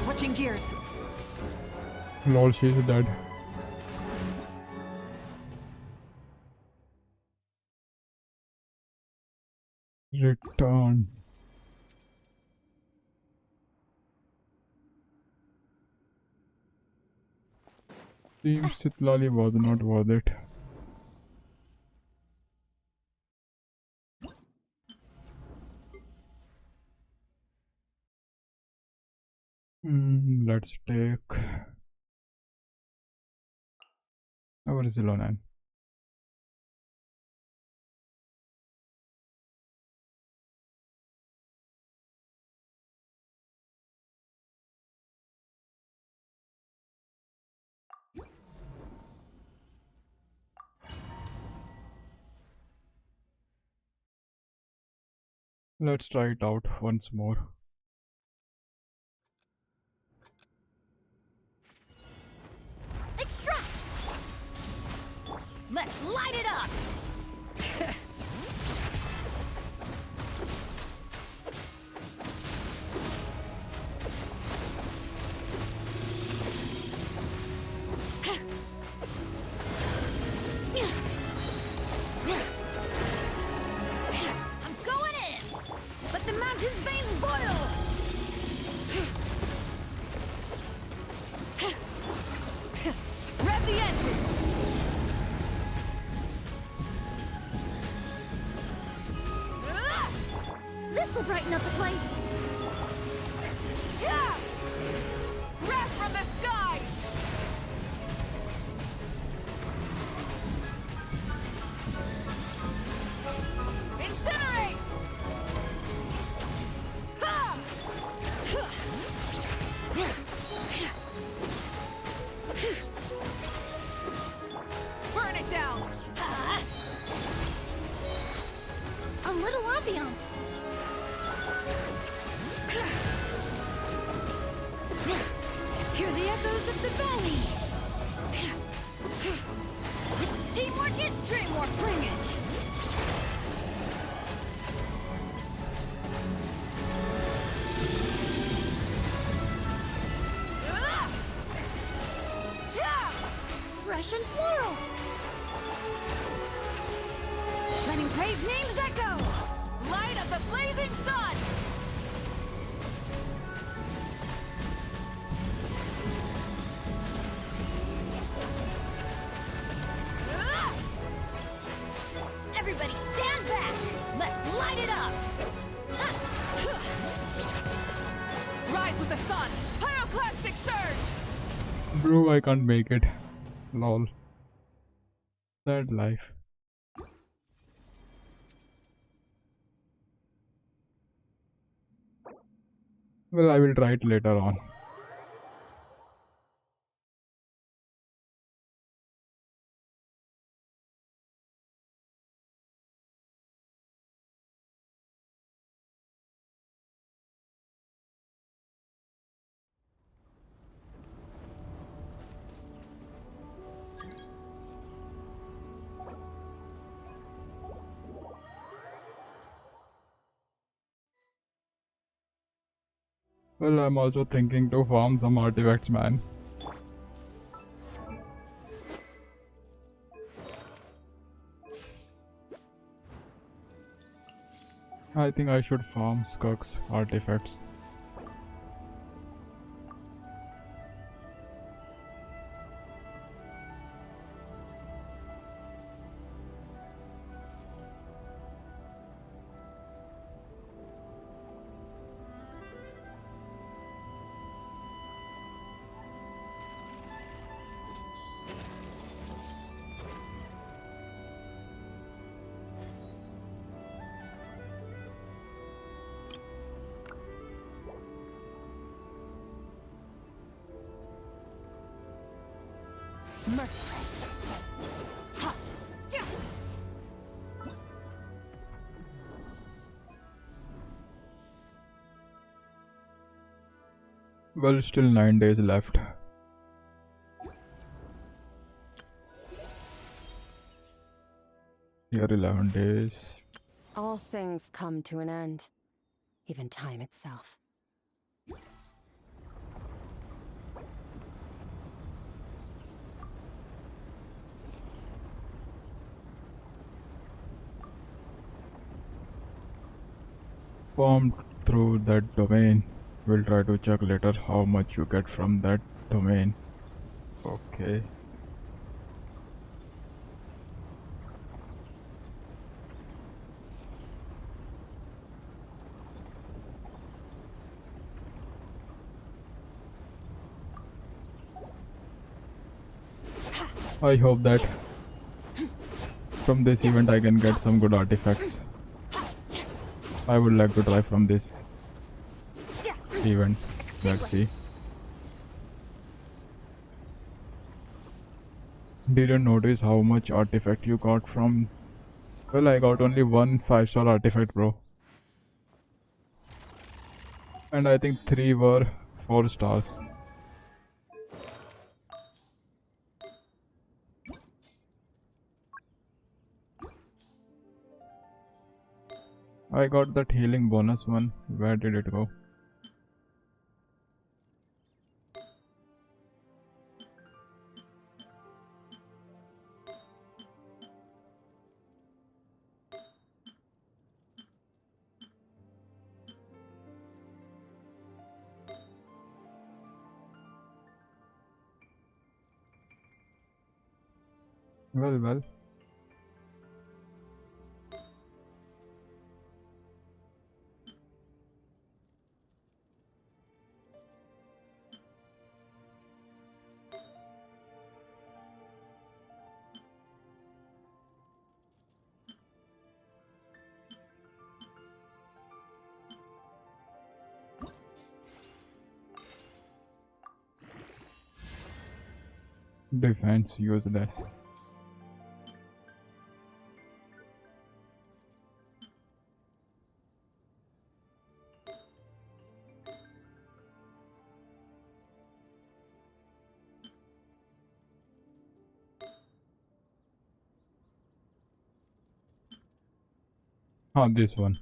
Switching gears. Lol, she's dead. Return. Team Sitlali was not worth it. Let's take our Zilonan. Let's try it out once more. Extract! Let's light it up! I'm going in! Let the mountain's veins boil! Rev the engines! This'll brighten up the place. Yeah! Breath from the sky! Incinerate! Ha! Burn it down! A little ambiance. Hear the echoes of the valley! Teamwork is dreamwork! Bring it! Fresh and floral. Letting brave names echo! Light of the blazing sun! Everybody stand back! Let's light it up! Rise with the sun! Pyroclastic surge! Bro, I can't make it. Lol. Sad life. Well, I will try it later on. Well, I'm also thinking to farm some artifacts, man. I think I should farm Skirk's artifacts. Merciless. Ha! Yeah. Well, still 9 days left. Here 11 days. All things come to an end. Even time itself. Farmed through that domain. We'll try to check later how much you get from that domain. Okay. I hope that from this event I can get some good artifacts. I would like to try from this event. Let's see. Didn't notice how much artifact you got from. Well, I got only one 5-star artifact, bro. And I think 3 were 4 stars. I got that healing bonus one. Where did it go? Well. Defense useless. This one.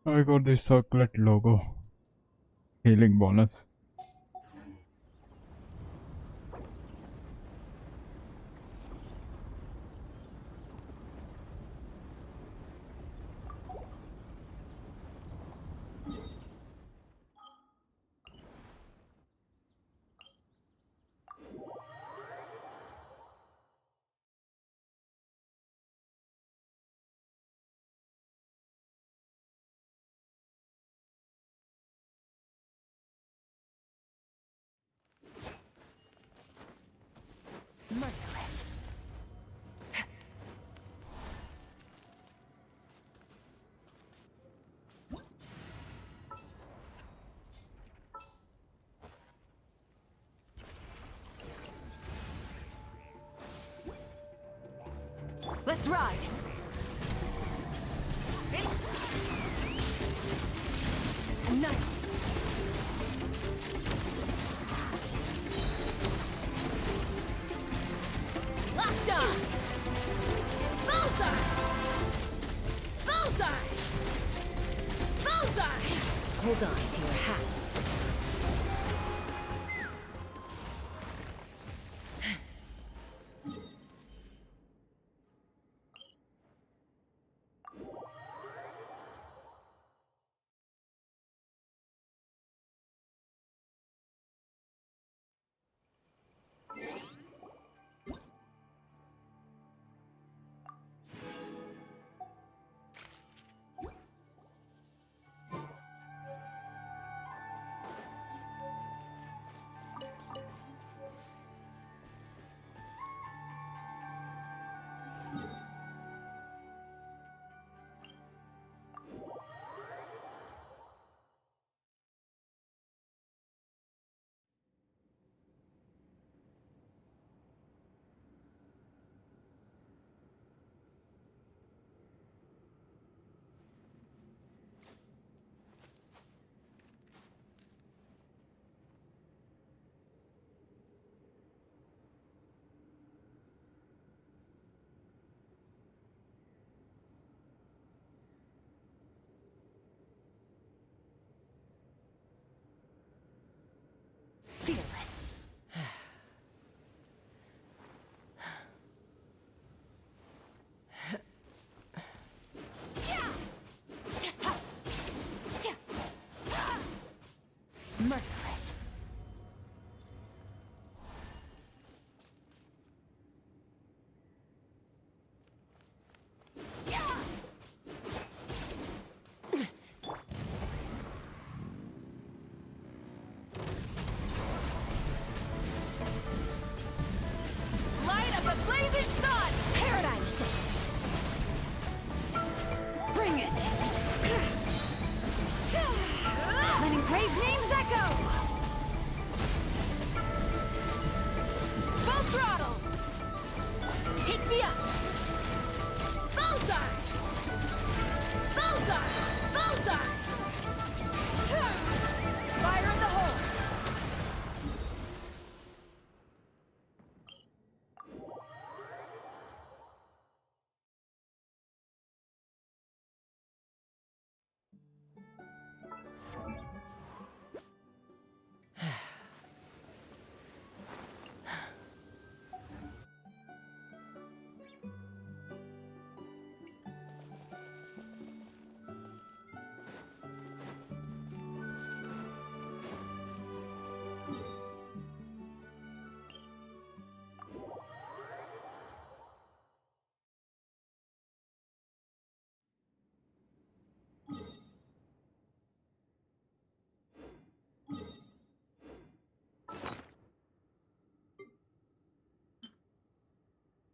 I got this circlet logo. Healing bonus. Merciless. Let's ride. Enough. Locked on. Bullseye. Bullseye. Hold on to your hats. Fearless. Merciless. Light up a blazing sun! Paradigm shift. Bring it! Letting brave names echo! Full throttle! Take me up! Bullseye! Bullseye! Bullseye! Fire in the hole!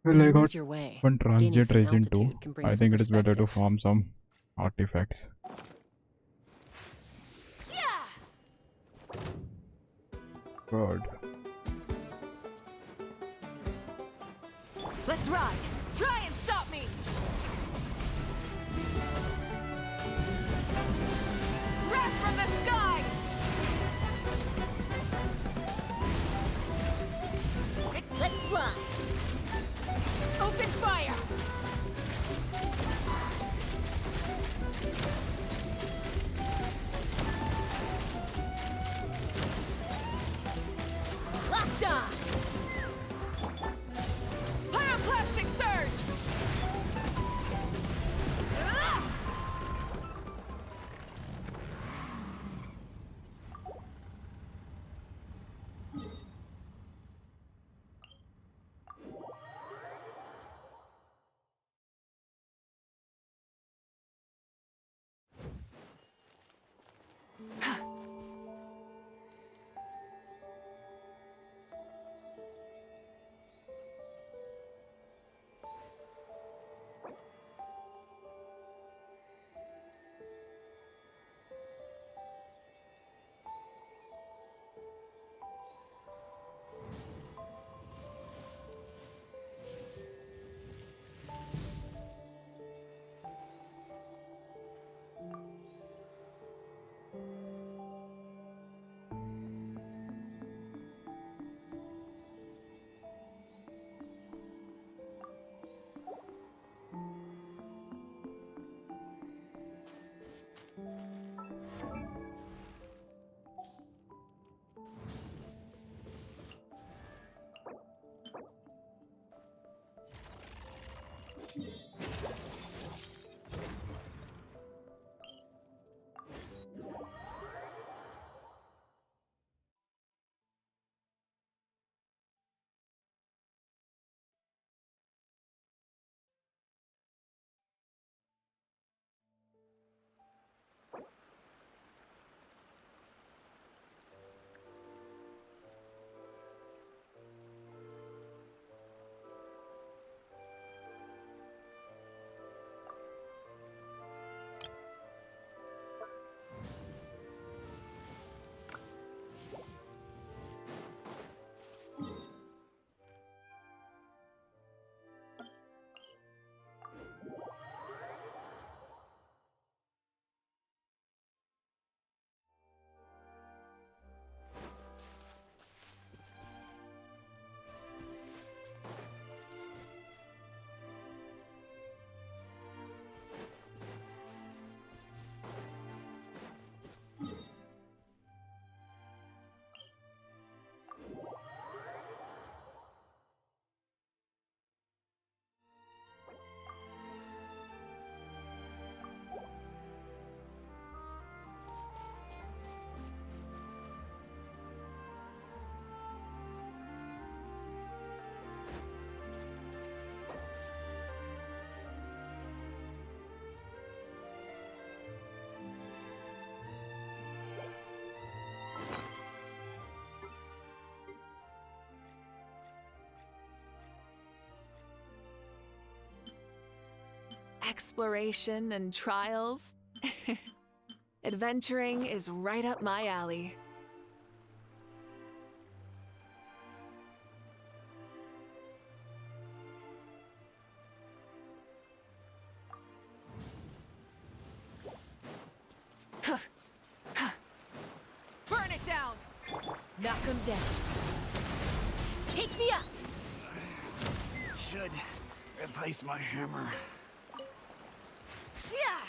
Well, I got Lose your way. one Gaining transit some Ryzen 2. altitude can bring I some think it is better to perspective. farm some artifacts. Yeah! Good. Let's ride! Try and stop me! Wrath from the sky! Let's fly! Open fire! Locked on! Pyroclastic surge! exploration and trials. Adventuring is right up my alley. Burn it down! Knock him down. Take me up! Should replace my hammer. Yeah!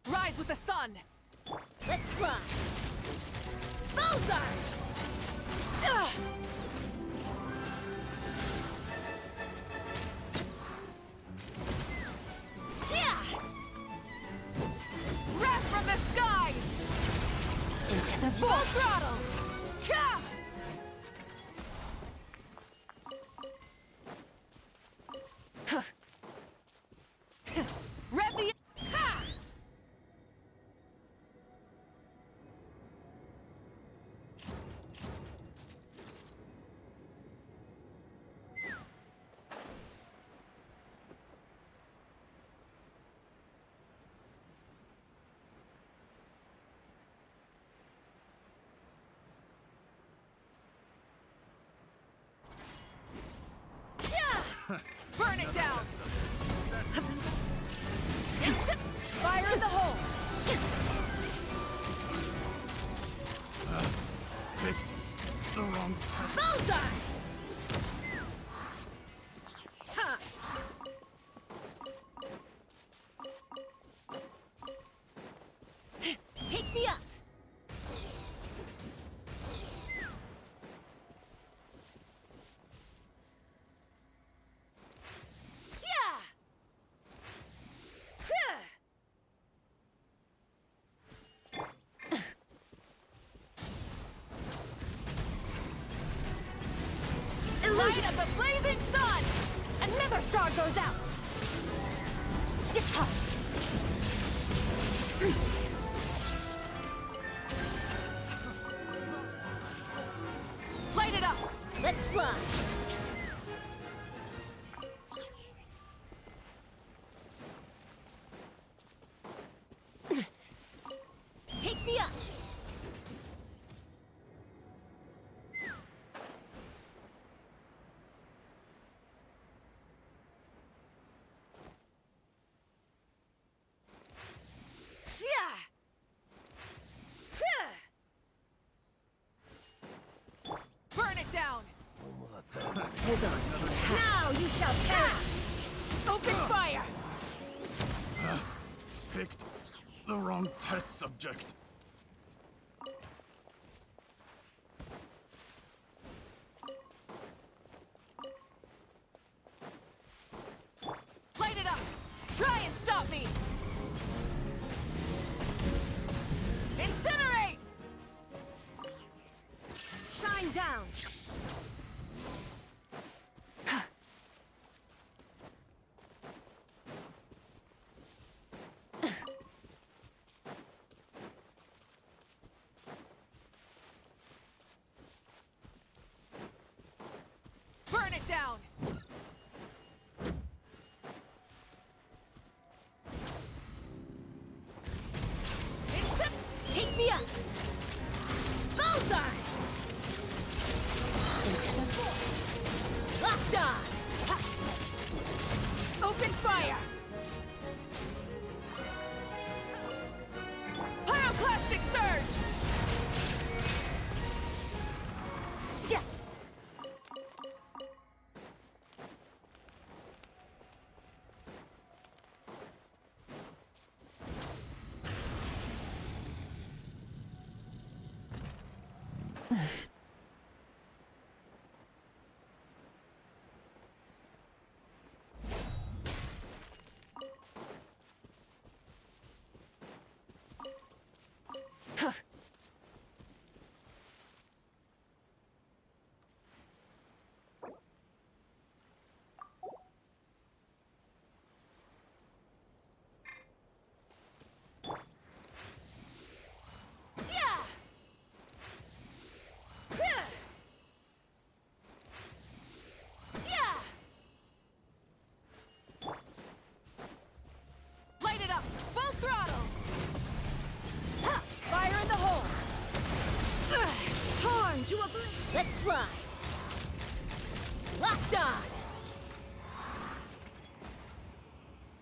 Rise with the sun! Let's run! Bullseye! Ugh. Wrath from the skies! Into the Full throttle! Ka! Rev the... Ha! Burn it down! Fire in the hole! Picked the wrong path. bullseye! Ha! Take me up! Yeah! Illusion of the blazing sun! Another star goes out! Light it up! Let's run! Take me up! Yeah! Burn it down! Hold on to your hat. Now you shall perish! Open fire! Picked the wrong test subject. Light it up! Try and stop me! Incinerate! Shine down! Burn it down! Take me up! Bullseye! Into the void! Locked on! Ha! Open fire! Pyroclastic surge! Yeah. into a Let's fly! Locked on!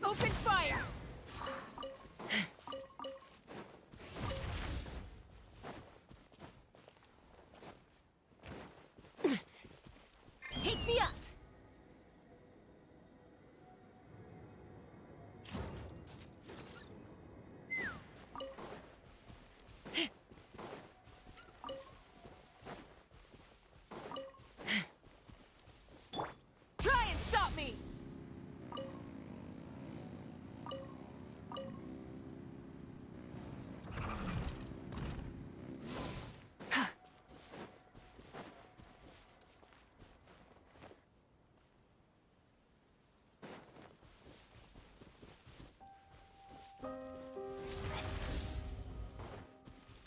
Open fire! Take me up! Try and stop me!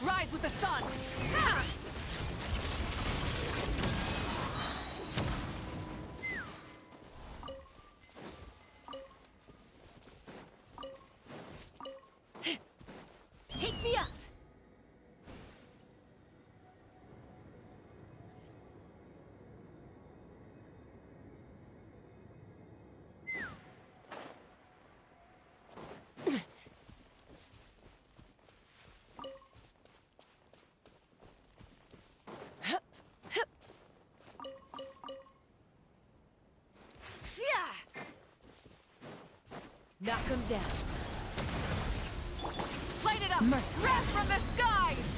Rise with the sun! Ah! Take me up! Knock him down. Light it up! Merciless. Wrath from the skies!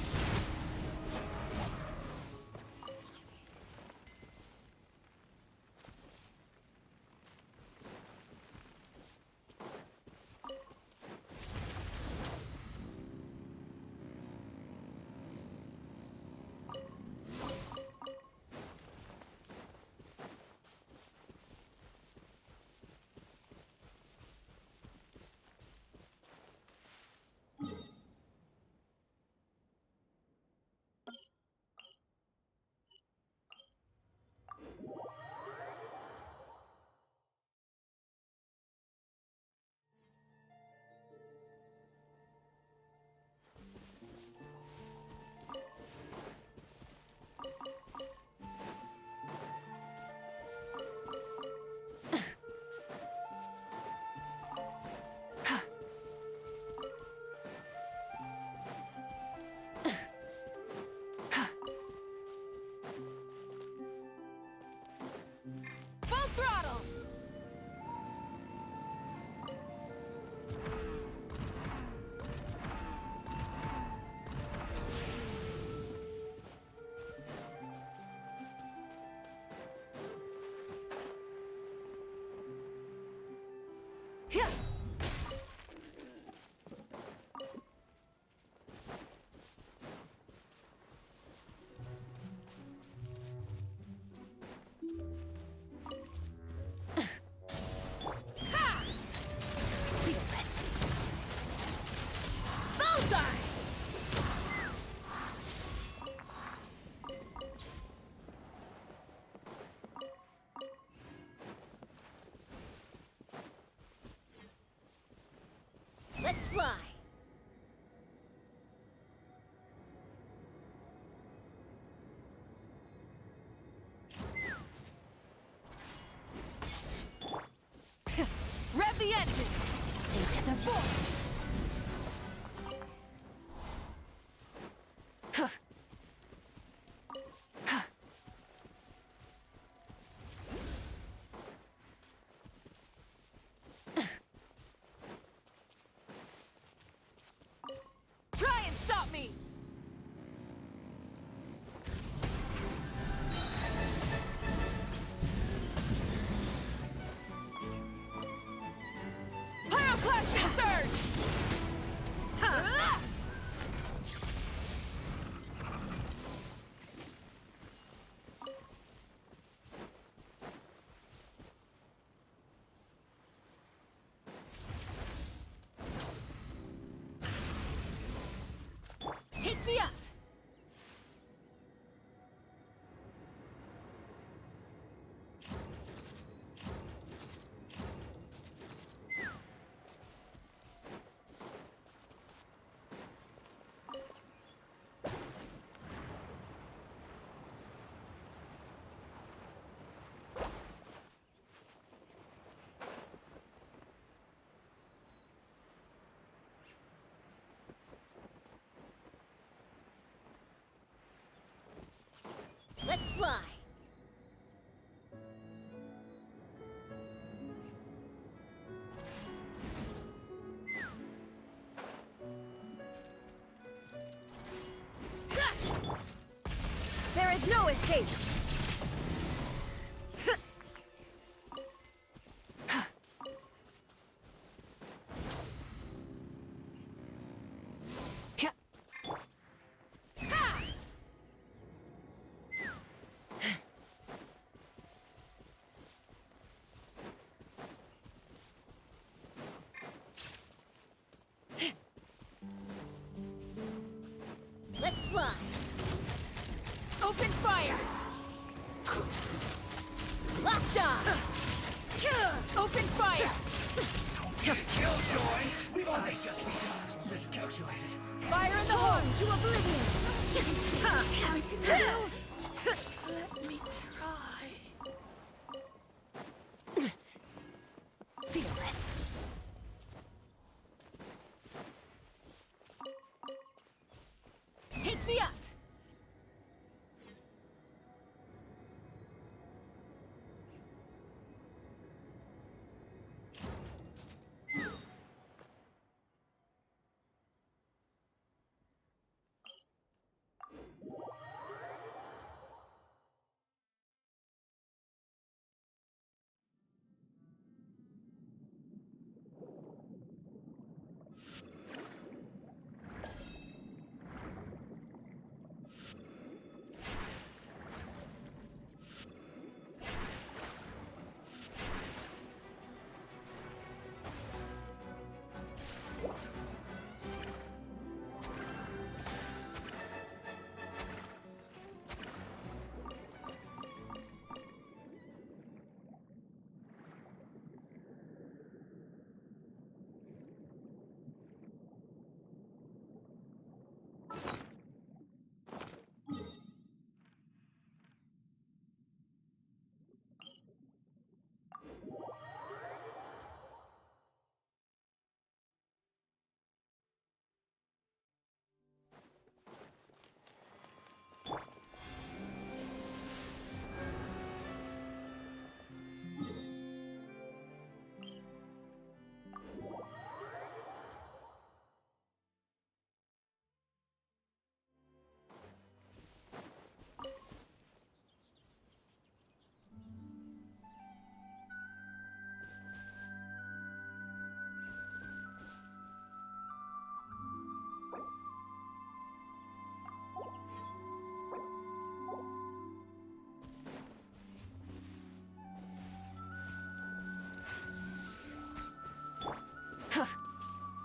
Full throttle! Yeah. Ha! Feel this. Bullseye! Let's fly! Rev the engines! Into the void! Try and stop me! Pyroclastic surge! Huh. fly! There is no escape! Let's fly! Open fire! Locked on! Open fire! Killjoy! We've only just begun. Miscalculated. Fire in the hole to oblivion! Let me try. Fearless. Take me up!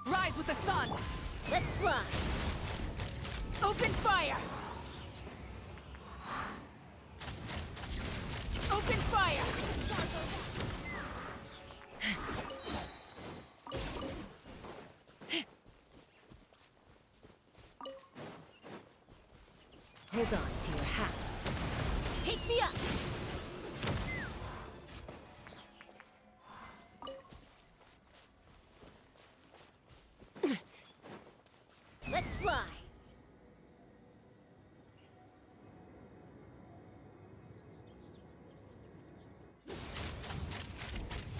Rise with the sun! Let's fly! Open fire! Open fire! Hold on to your hats. Take me up! Let's fly!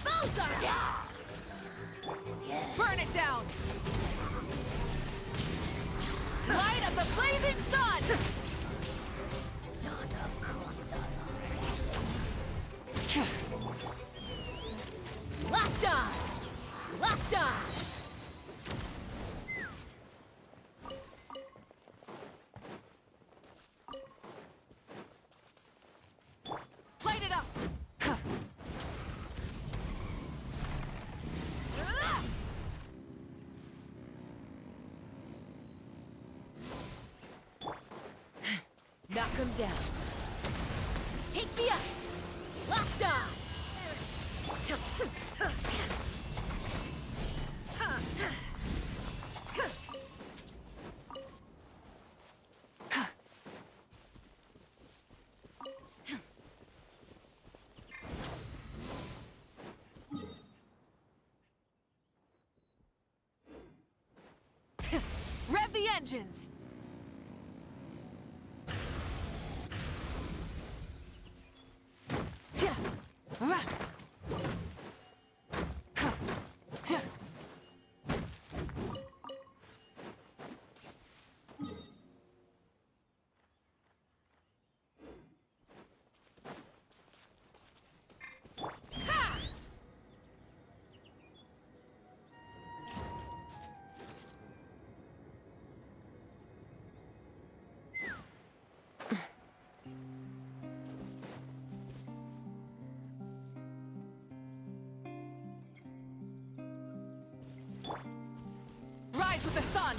Bullseye! Burn it down! Light of the blazing sun! Locked on! Locked on! Light it up! Knock him down. Take me up! Locked on! Rev the engines! Rise with the sun!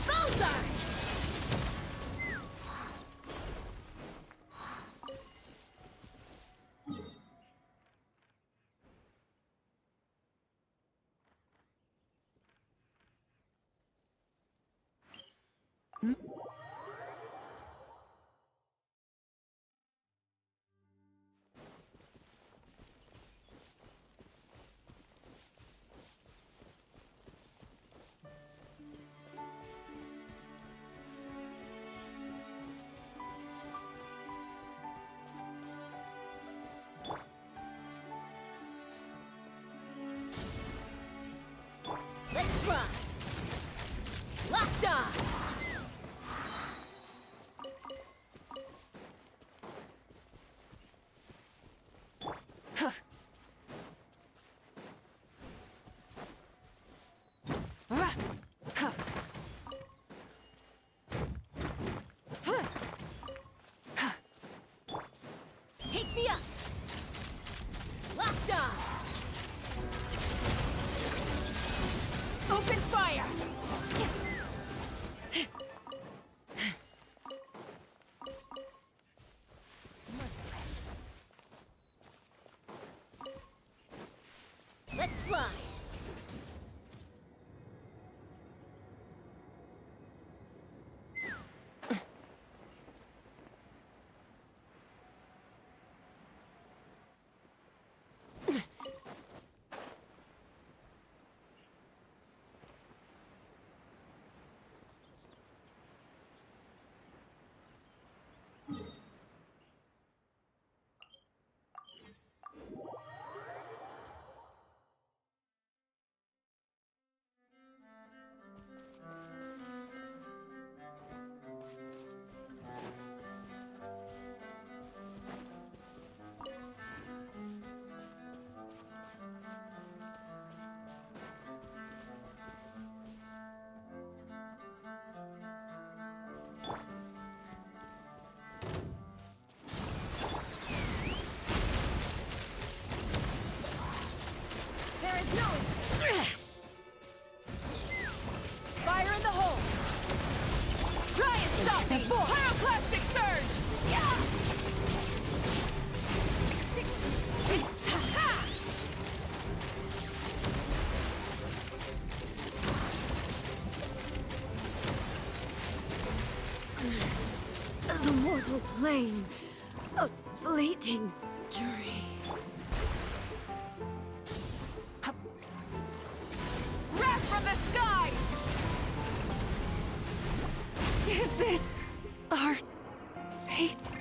Bullseye! Let's run! Locked on! Take me up! Locked on! Open fire! Merciless. Let's fly! There is no fire in the hole! Try and stop me! Pyroclastic surge! The mortal plane, a fleeting dream. Wrath from the sky! Is this our fate?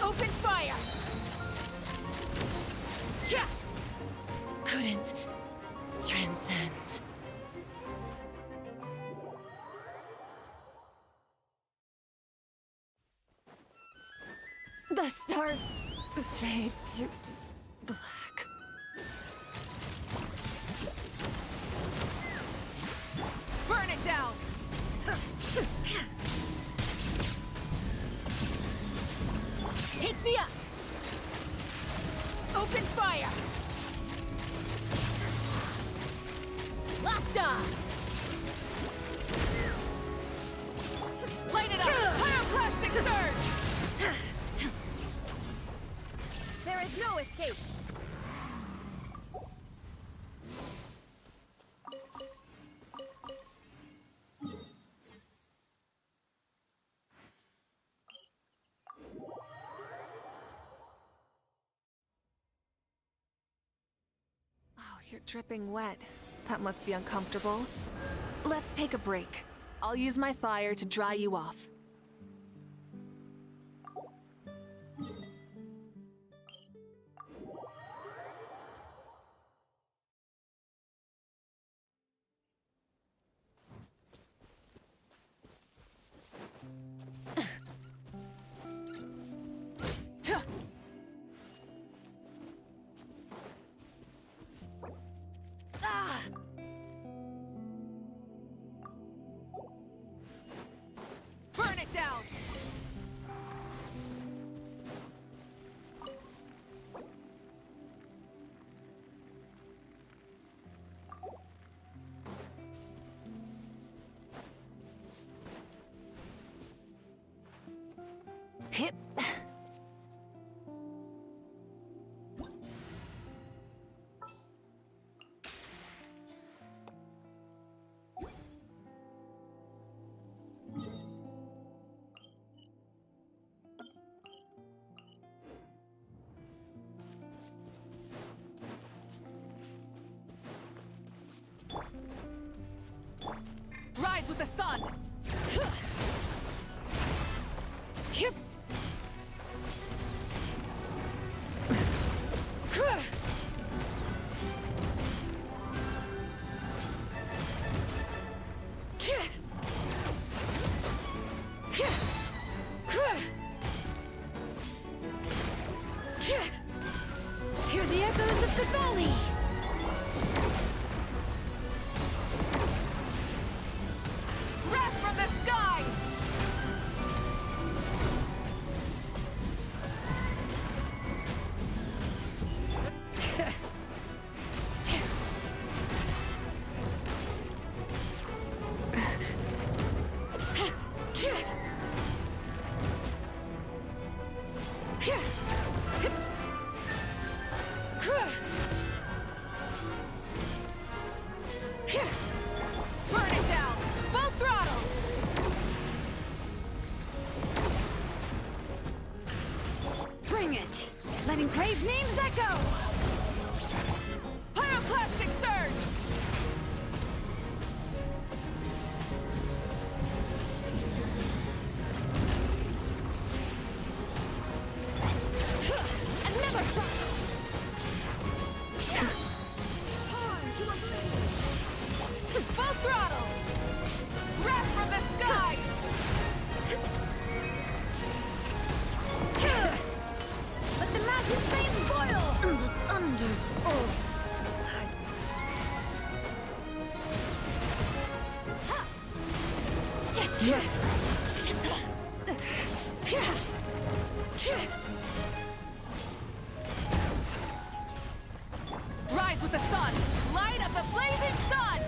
Open fire! Yeah! Couldn't transcend. The stars fade to black. Burn it down! Take me up! Open fire! Locked on! Light it up! Pyroclastic surge! There is no escape! Oh, you're dripping wet. That must be uncomfortable. Let's take a break. I'll use my fire to dry you off. Burn Hip. Rise with the sun! Yep. Hear the echoes of the valley! Wrath from the skies! Burn it down! Full throttle! Bring it! Letting grave names echo! Pyroclastic surge! And never stop! Full throttle! Wrath from the skies! Let the mountain's veins boil! And the thunder pulse! Rise with the sun! Light of the blazing sun!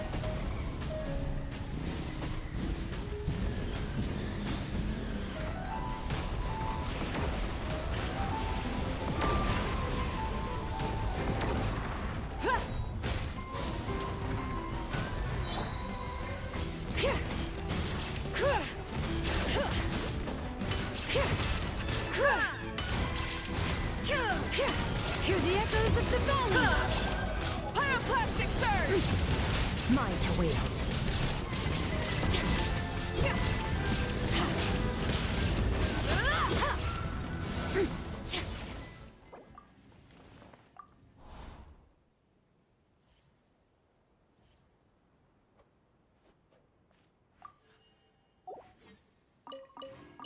Hear the echoes of the valley! Pyroclastic surge! Mine to wield.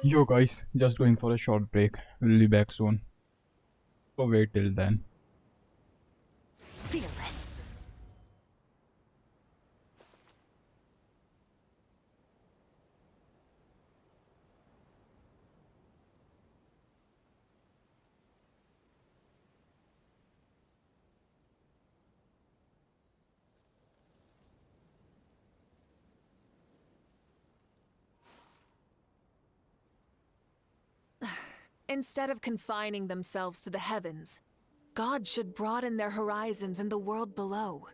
Yo guys, just going for a short break. We'll be back soon. So wait till then. Fearless. Instead of confining themselves to the heavens, God should broaden their horizons in the world below.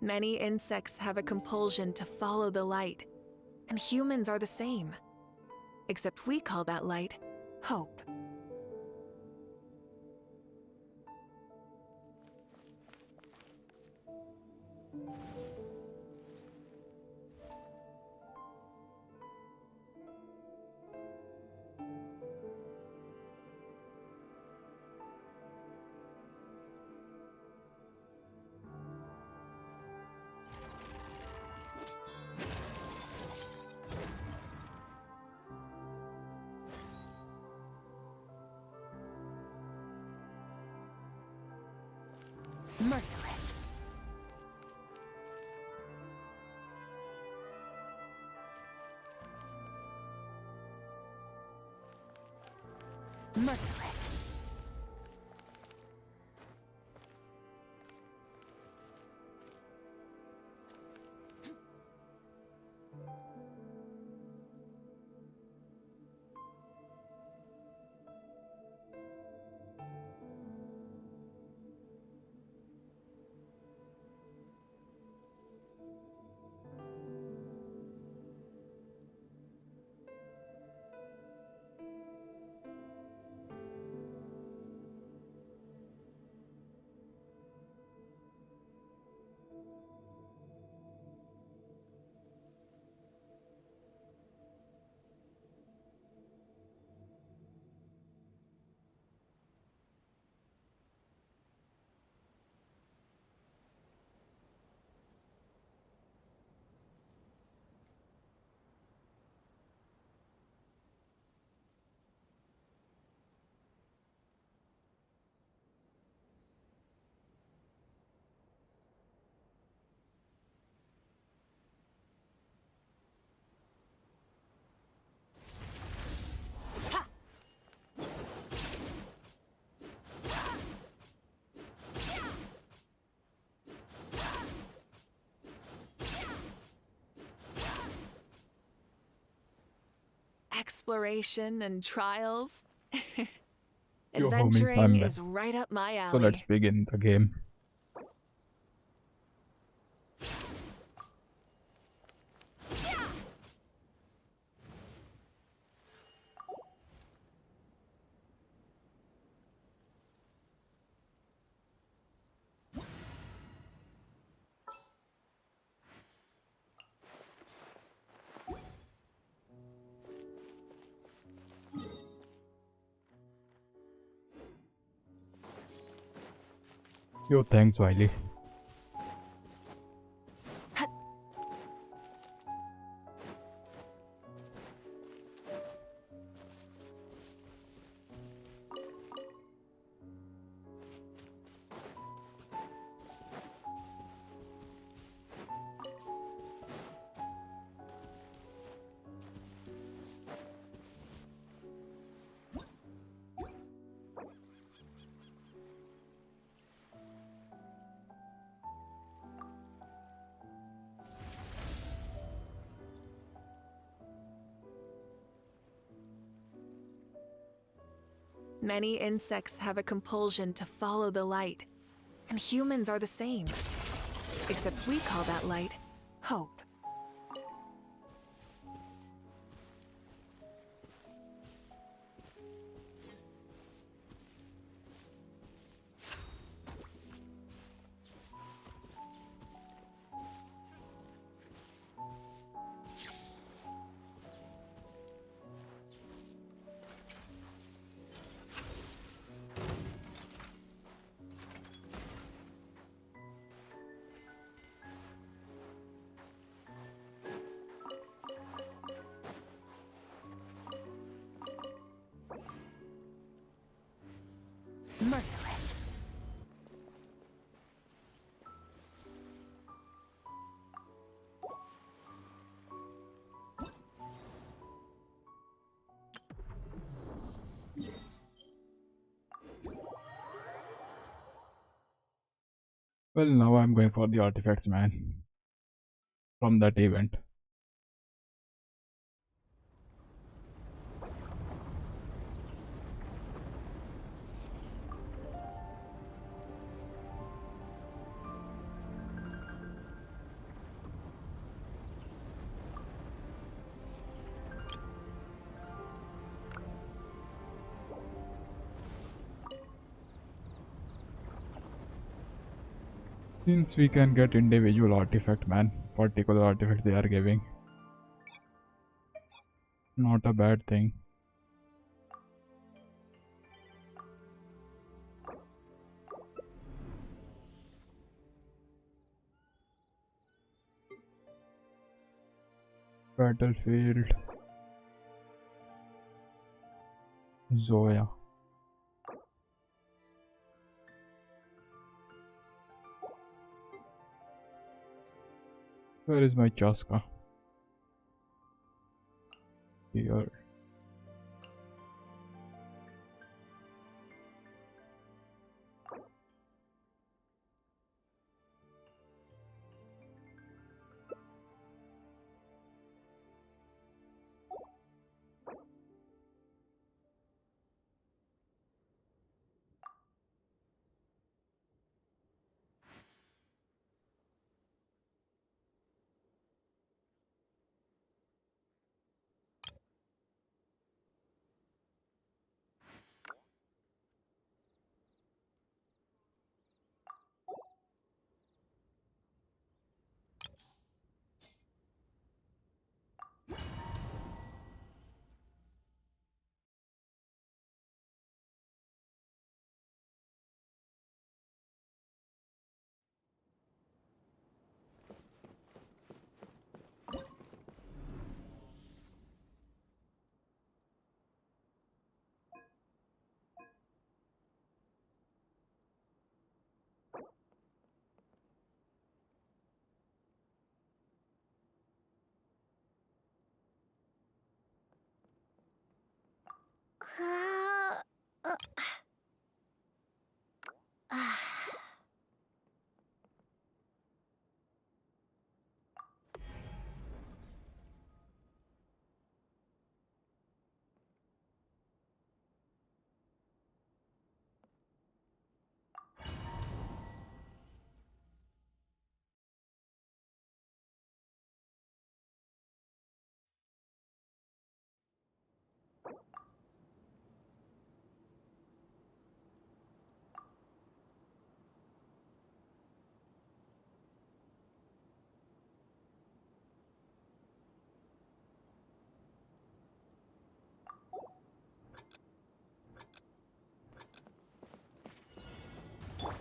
Many insects have a compulsion to follow the light, and humans are the same. Except we call that light hope. Merciless. Merciless. exploration and trials. Yo, homies, I'm Adventuring back. is right up my So let's alley. begin the game. Yo, thanks, Wiley. Many insects have a compulsion to follow the light, and humans are the same. Except we call that light hope. Merciless. Well, now I'm going for the artifacts, man. From that event. Since we can get individual artifact, man. Particular artifact they are giving. Not a bad thing. Battlefield. Zoya. Where is my Chaska? Here.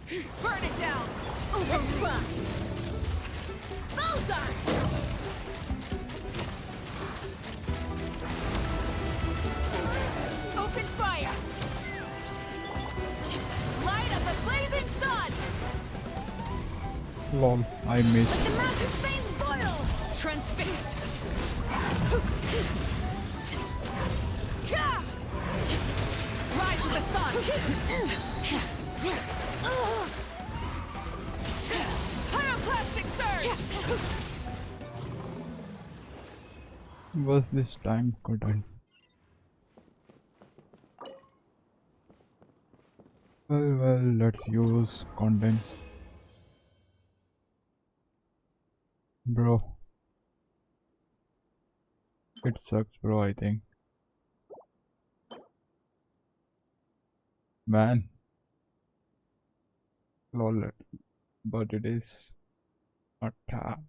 Burn it down! Overrun! Bullseye! Open fire! Light up the blazing sun! Lol, I missed. Let the magic flames boil! Transfixed! Rise with the sun! Pyroclastic surge! Was this time couldn't. Well, let's use condense. Bro. It sucks, bro, I think. Man. Lol. But it is attack.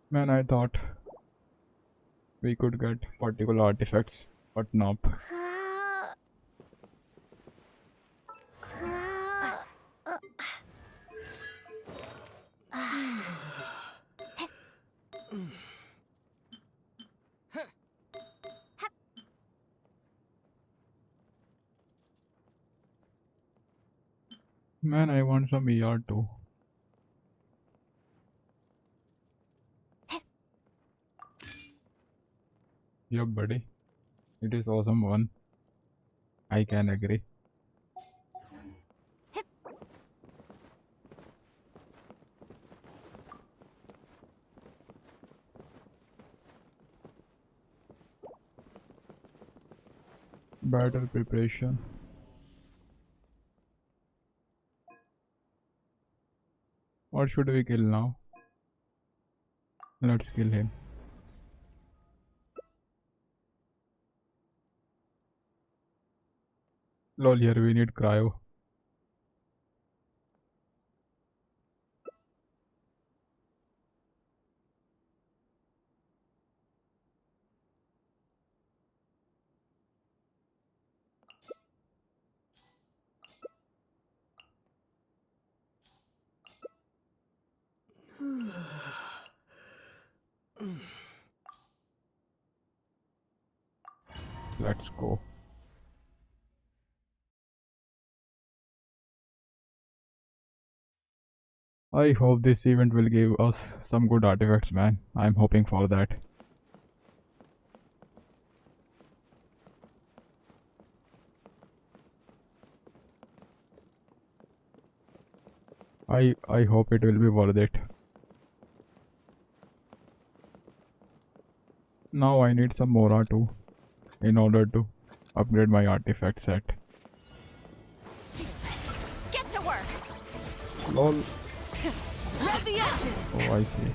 Man, I thought we could get particular artifacts, but nope. Man, I want some ER too. Yup, buddy. It is awesome one. I can agree. Battle preparation. What should we kill now? Let's kill him. Lol, here we need cryo. Let's go. I hope this event will give us some good artifacts, man. I'm hoping for that. I hope it will be worth it. Now I need some Mora too, in order to upgrade my artifact set. Get to work! Lol. Rub the edges! Oh, I see.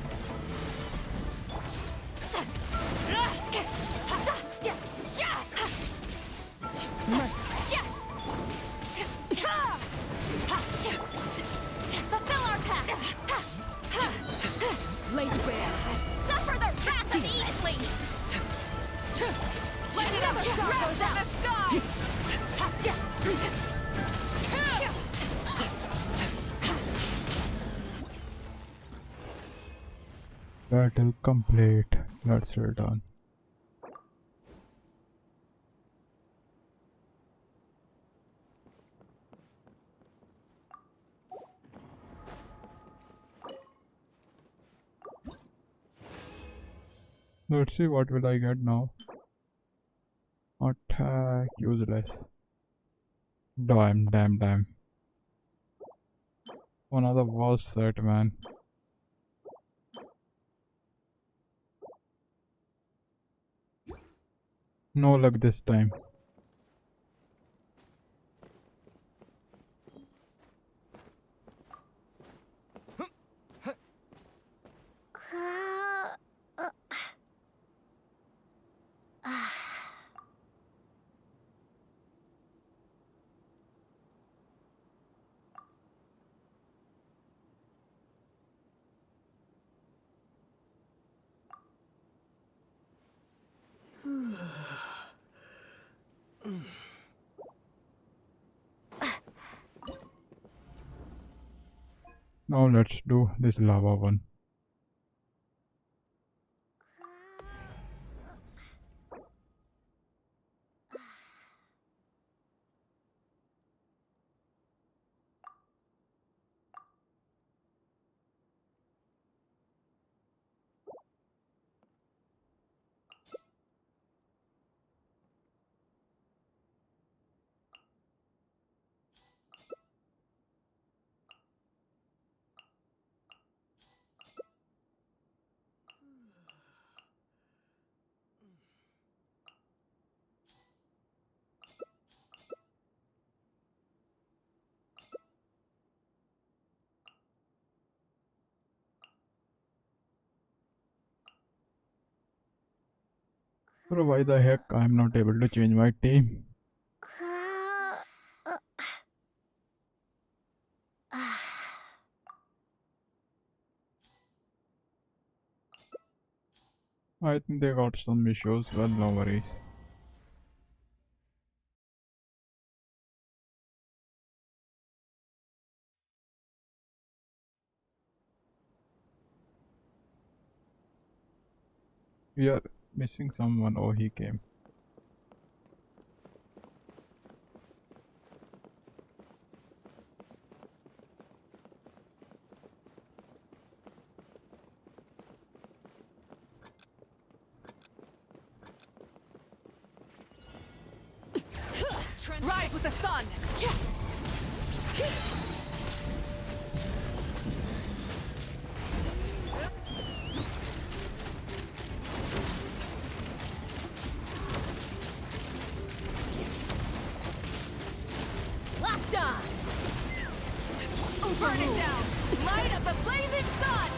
Fulfill our pact! Lay bare! Suffer the wrath of Easley! Let another star goes out the sky! Battle complete. Let's return. Let's see what will I get now. Attack useless. Damn. Another worst set, man. No luck this time. Now let's do this lava one. Bro, why the heck I'm not able to change my team? I think they got some issues. Well, no worries. We are missing someone. Oh, he came. Rise with the sun! Locked on! Burn it down! Light of the blazing sun!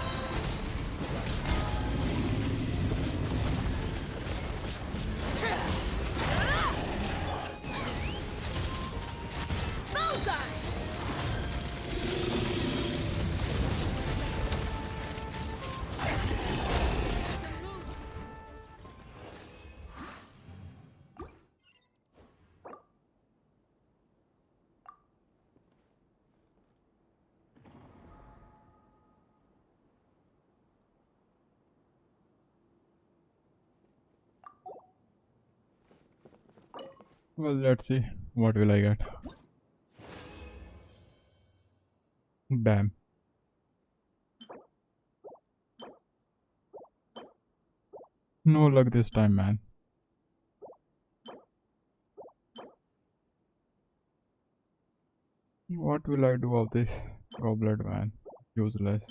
Bullseye! Well, let's see. What will I get? Bam. No luck this time, man. What will I do of this goblet, man? Useless.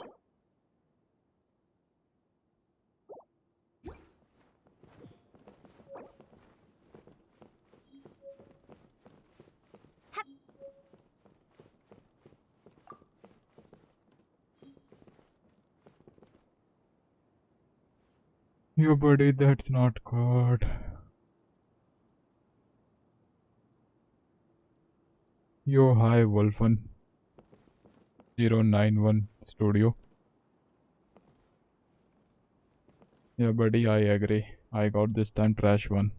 Yo, buddy, that's not good. Yo, hi, Wolfen 091 Studio. Yeah, buddy, I agree. I got this time trash one.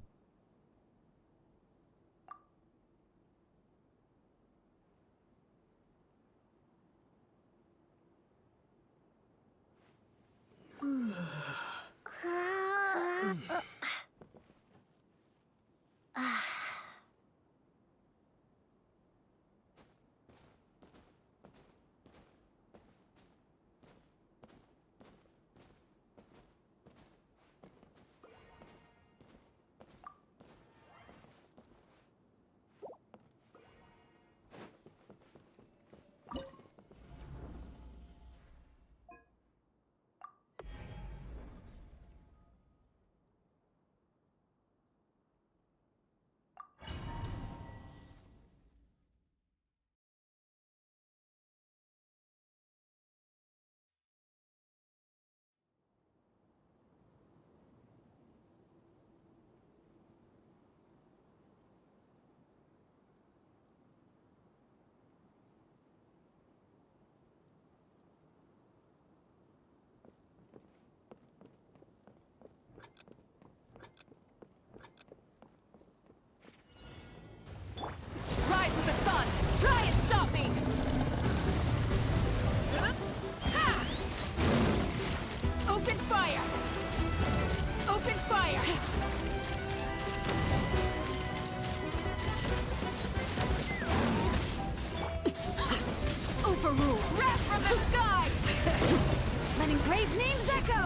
for rule. Wrath from the sky. Letting brave names echo.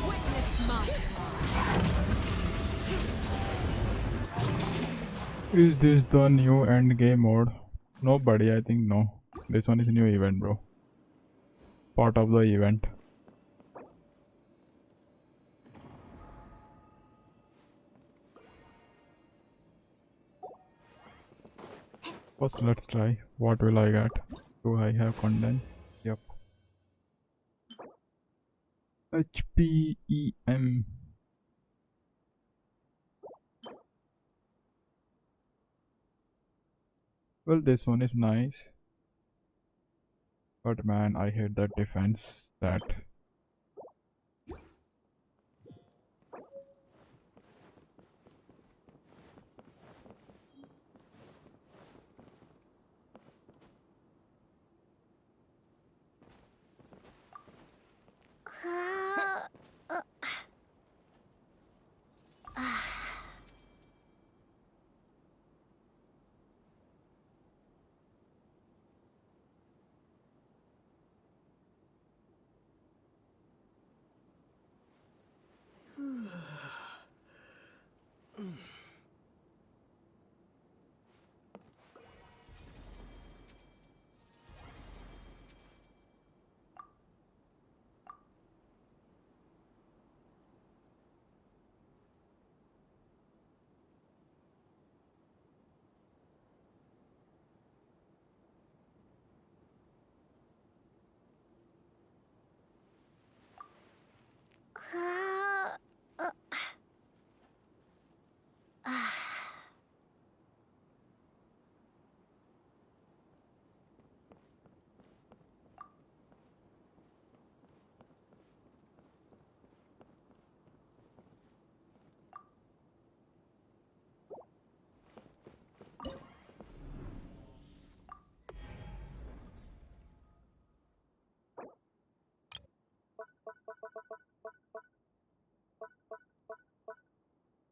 Witness mine. Is this the new end game mode? Nobody, I think no. This one is a new event, bro. Part of the event. First, let's try. What will I get? Do I have condense? Yep. HPEM. Well, this one is nice. But man, I hate that defense stat.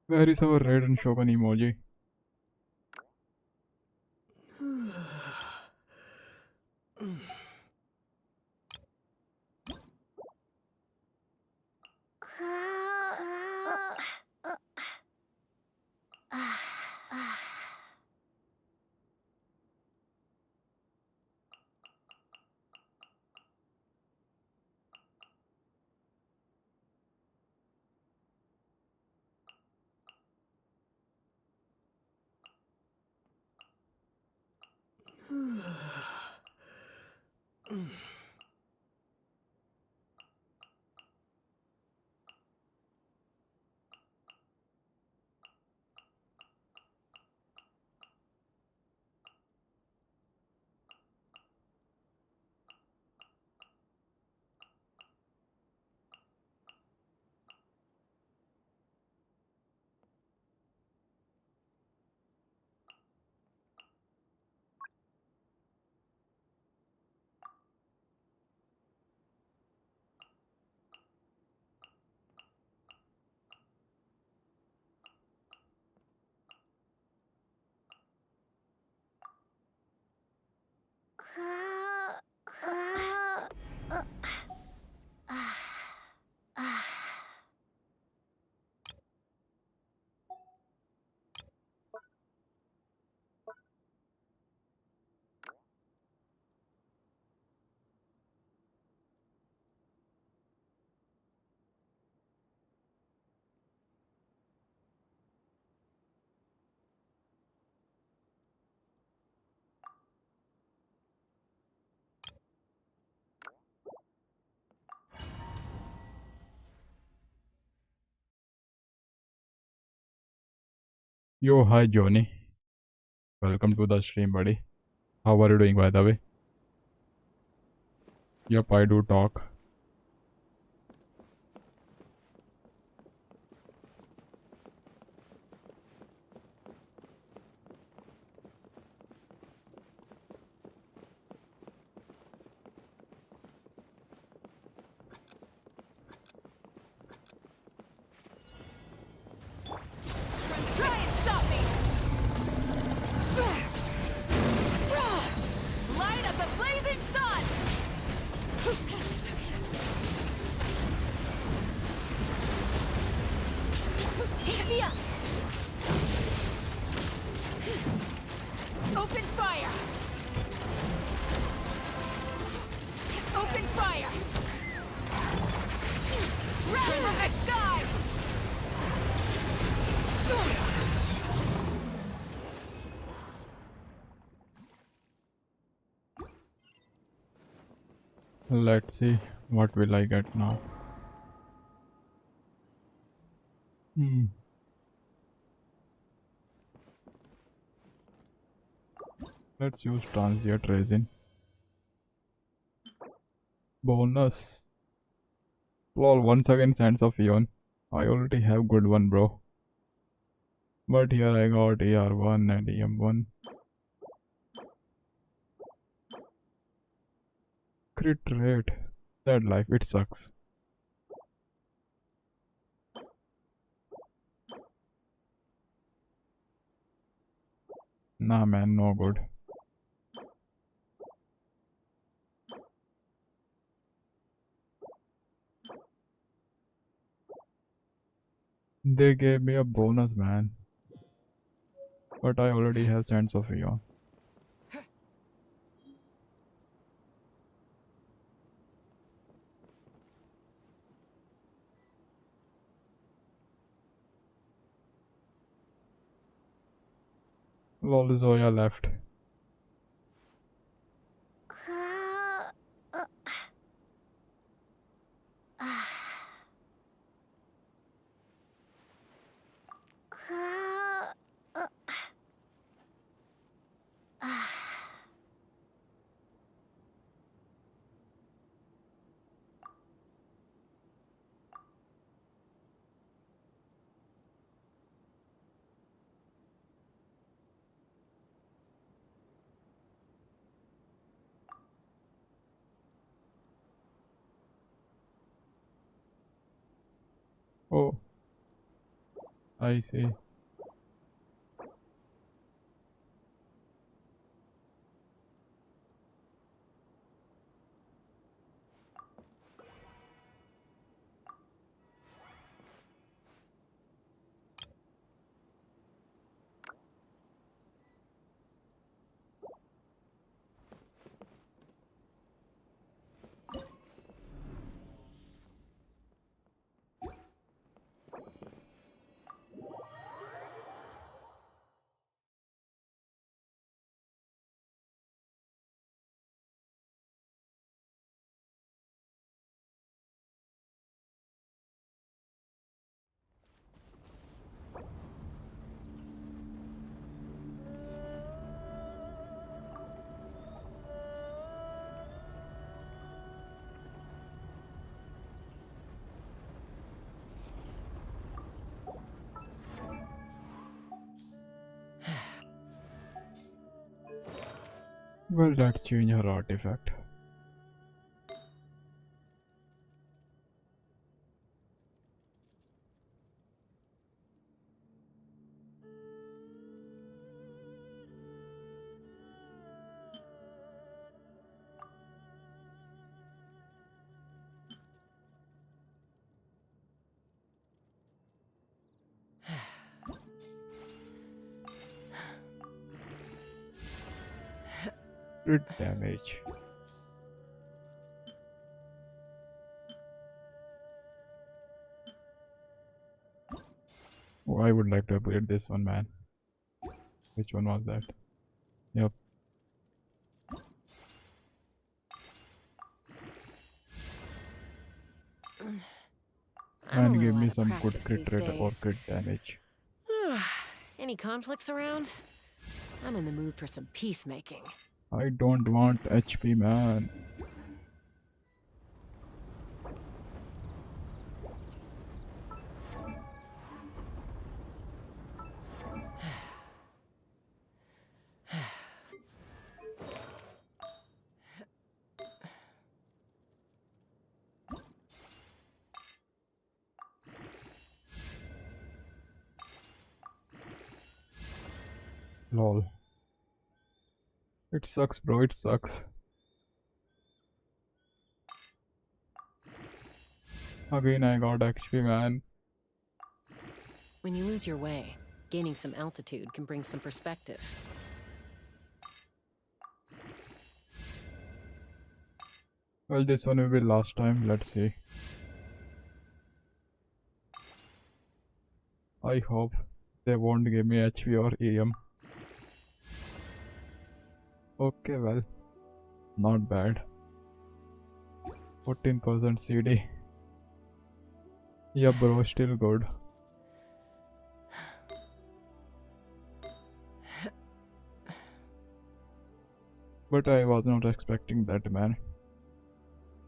Where is our red and shogun emoji? Yo, hi Johnny. Welcome to the stream, buddy. How are you doing, by the way? Yep, I do talk. Try and stop me! Light of the blazing sun! fire! Run to the sky! Let's see what will I get now. Let's use transient resin. Bonus. Lol, once again Sands of Eon. I already have good one, bro. But here I got AR1 and EM1. Crit rate. Sad life, it sucks. Nah man, no good. They gave me a bonus, man. But I already have Sands of Eon. Lol, Zoya left. Oh, I see. Will that change her artifact? Crit damage. Oh, I would like to upgrade this one, man. Which one was that? Yep. And give me some good crit rate or crit damage. Any conflicts around? I'm in the mood for some peacemaking. I don't want HP, man. Lol. It sucks, bro, it sucks. Again, I got XP, man. When you lose your way, gaining some altitude can bring some perspective. Well, this one will be last time. Let's see. I hope they won't give me HP or EM. Okay, well, not bad. 14% CD. Yeah, bro, still good. But I was not expecting that, man.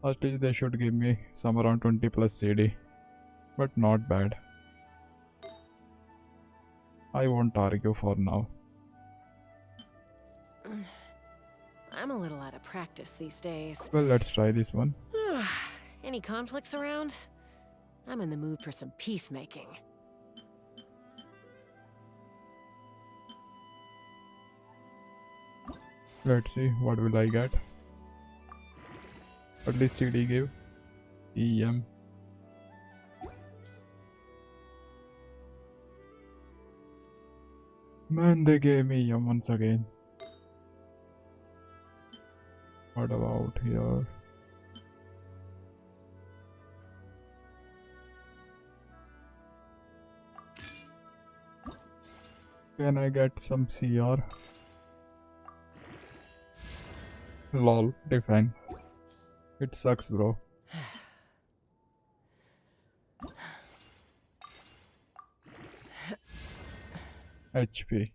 At least they should give me some around 20 plus CD. But not bad. I won't argue for now. I'm a little out of practice these days. Well, let's try this one. Any conflicts around? I'm in the mood for some peacemaking. Let's see, what will I get? At least CD give. EM. Man, they gave me EM once again. What about here? Can I get some CR? Lol, defense. It sucks, bro. HP.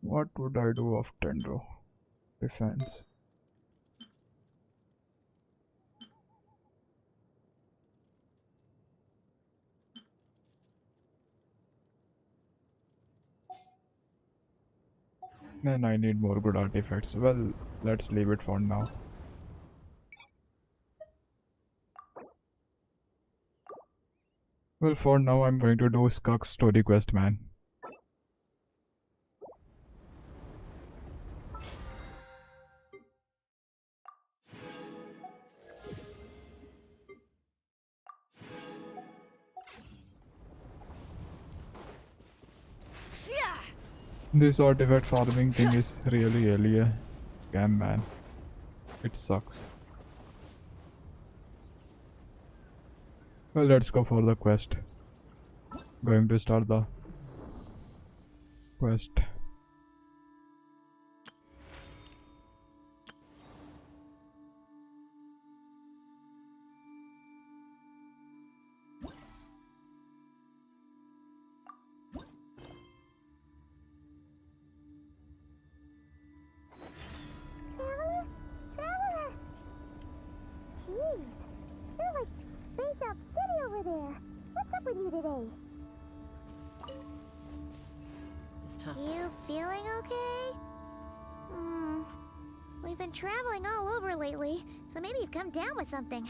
What would I do of Tendro? Defense. Then I need more good artifacts. Well, let's leave it for now. Well, for now I'm going to do Skirk's story quest, man. This artifact farming thing is really a scam, man. It sucks. Well, let's go for the quest. Going to start the quest. Traveler! Jeez, you're like spaced out skinny over there. What's up with you today? It's tough. You feeling okay? We've been traveling all over lately, so maybe you've come down with something.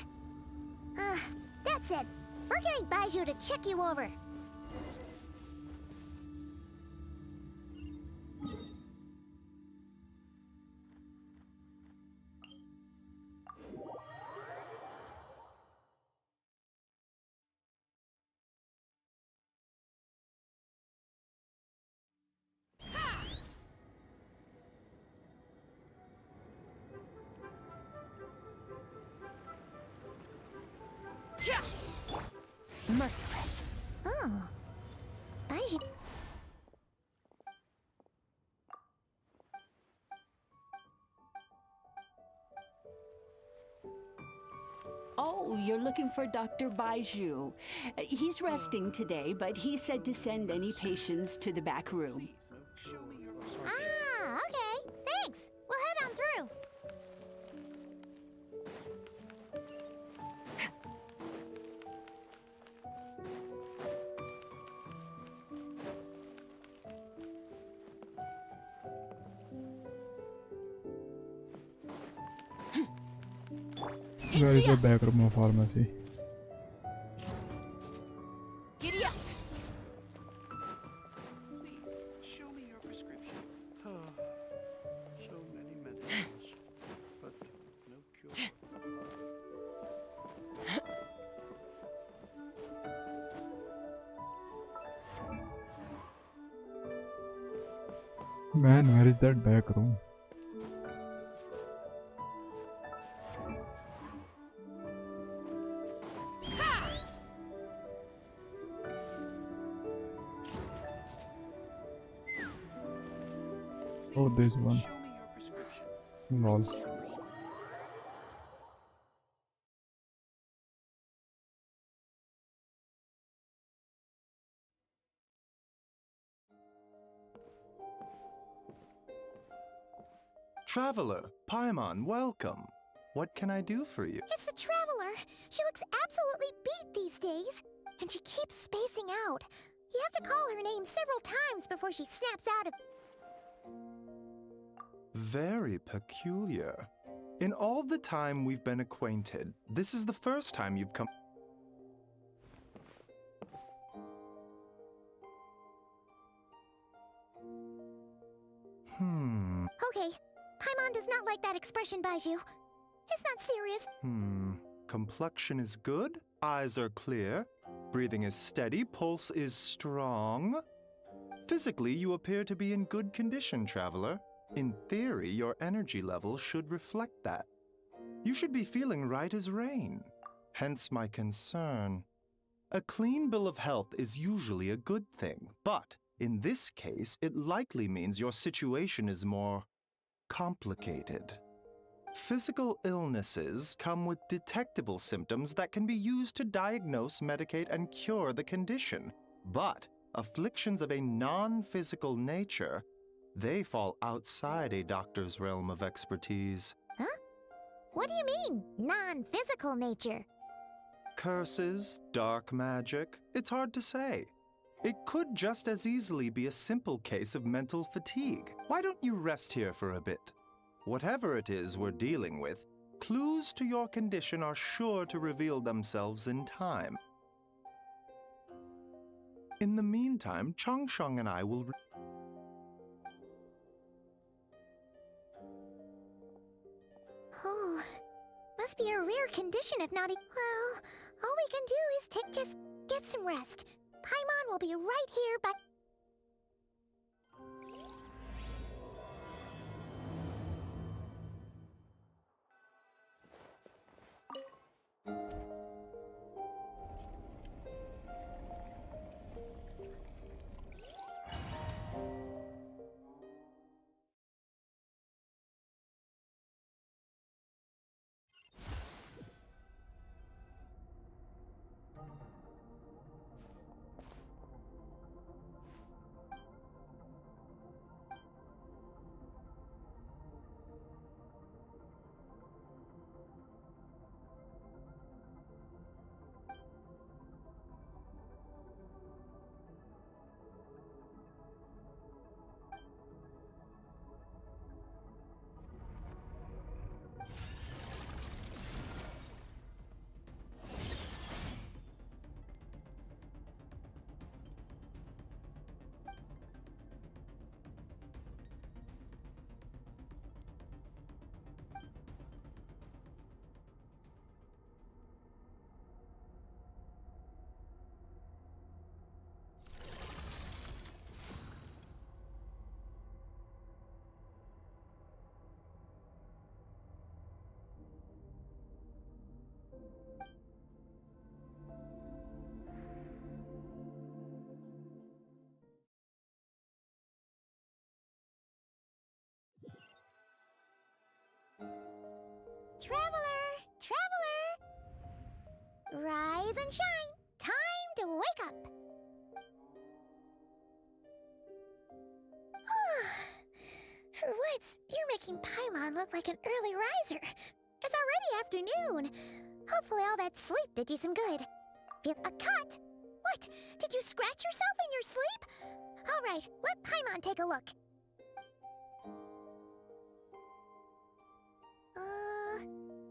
That's it. We're getting Baiju to check you over. Merciless. Oh. Baiju. Oh, you're looking for Dr. Baiju. He's resting today, but he said to send any patients to the back room. Ah, okay. Thanks. We'll head on through. Where is the back room of pharmacy? Giddy up! Please, show me your prescription. So many medicines, but no cure. Man, where is that back room? Oh, this one. Show me your prescription. Lol. Can't read with this. Traveler, Paimon, welcome. What can I do for you? It's the Traveler. She looks absolutely beat these days. And she keeps spacing out. You have to call her name several times before she snaps out of... Very peculiar. In all the time we've been acquainted, this is the first time you've come... Okay, Paimon does not like that expression, Baiju. It's not serious. Complexion is good, eyes are clear, breathing is steady, pulse is strong. Physically, you appear to be in good condition, Traveler. In theory, your energy level should reflect that. You should be feeling right as rain. Hence my concern. A clean bill of health is usually a good thing, but in this case, it likely means your situation is more complicated. Physical illnesses come with detectable symptoms that can be used to diagnose, medicate, and cure the condition. But afflictions of a non-physical nature, they fall outside a doctor's realm of expertise. Huh? What do you mean, non-physical nature? Curses, dark magic, it's hard to say. It could just as easily be a simple case of mental fatigue. Why don't you rest here for a bit? Whatever it is we're dealing with, clues to your condition are sure to reveal themselves in time. In the meantime, Changsheng and I will... Oh, must be a rare condition if not... Well, all we can do is just get some rest. Paimon will be right here by... Traveler! Rise and shine! Time to wake up! For once, you're making Paimon look like an early riser. It's already afternoon. Hopefully all that sleep did you some good. Feel a cut! What? Did you scratch yourself in your sleep? Alright, let Paimon take a look.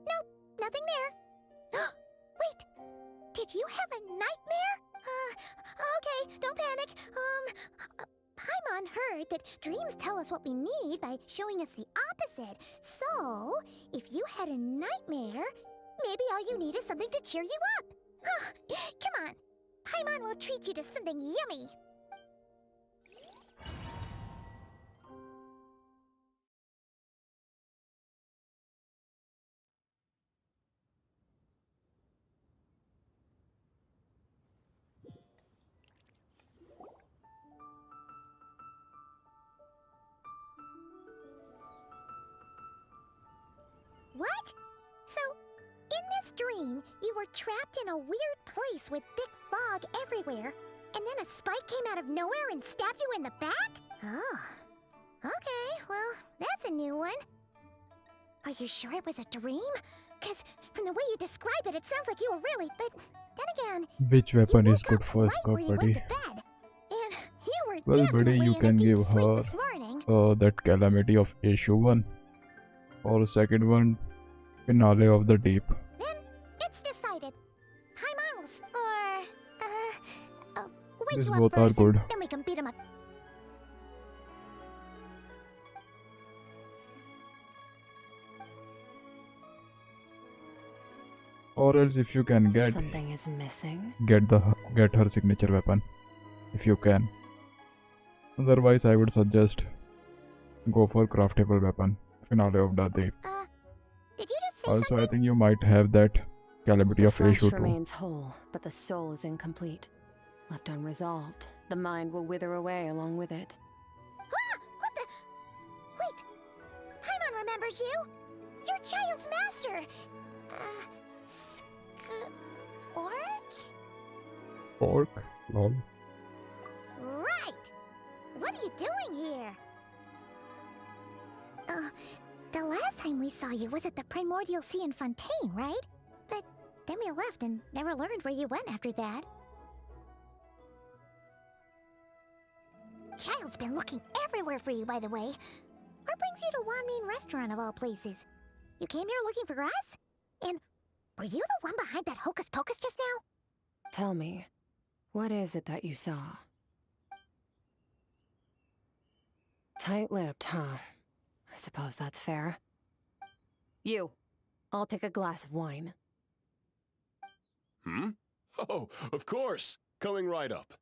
Nope, nothing there. Wait, did you have a nightmare? Okay, don't panic. Paimon heard that dreams tell us what we need by showing us the opposite. So, if you had a nightmare, maybe all you need is something to cheer you up. Come on, Paimon will treat you to something yummy. dream, you were trapped in a weird place with thick fog everywhere, and then a spike came out of nowhere and stabbed you in the back? Oh. Okay, well, that's a new one. Are you sure it was a dream? Because from the way you describe it, it sounds like you were really, but then again, Which weapon is good up for right Skirk, where you went buddy? to bed. And you were Well, buddy, definitely you in a can deep give sleep her this morning. that Calamity of Asia one, or second one, Finale of the Deep. Then it's decided. Hi, Miles. Or, wake These you up both are first, and good. then we can beat him up. Or else, if you can Something is missing. get her signature weapon, if you can. Otherwise, I would suggest go for craftable weapon, Finale of the Deep. Did you just say Also, something? I think you might have that Calamity The of flesh Asia too. remains whole, but the soul is incomplete. Left unresolved, the mind will wither away along with it. Ah! What the? Wait! Paimon remembers you! Your child's master! Pork? Lol. Right! What are you doing here? The last time we saw you was at the Primordial Sea in Fontaine, right? But then we left and never learned where you went after that. Child's been looking everywhere for you, by the way. What brings you to Wanmin Restaurant of all places? You came here looking for us? And were you the one behind that hocus pocus just now? Tell me, what is it that you saw? Tight-lipped, huh? I suppose that's fair. You, I'll take a glass of wine. Hmm? Oh, of course. Coming right up.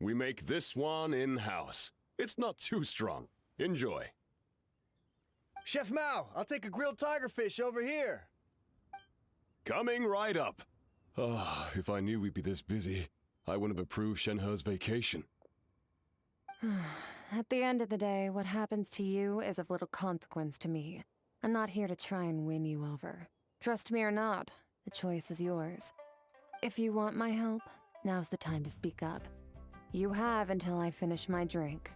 We make this one in-house. It's not too strong. Enjoy. Chef Mao, I'll take a grilled tigerfish over here. Coming right up. Ah, if I knew we'd be this busy, I wouldn't have approved Shenhe's vacation. At the end of the day, what happens to you is of little consequence to me. I'm not here to try and win you over. Trust me or not, the choice is yours. If you want my help, now's the time to speak up. You have until I finish my drink.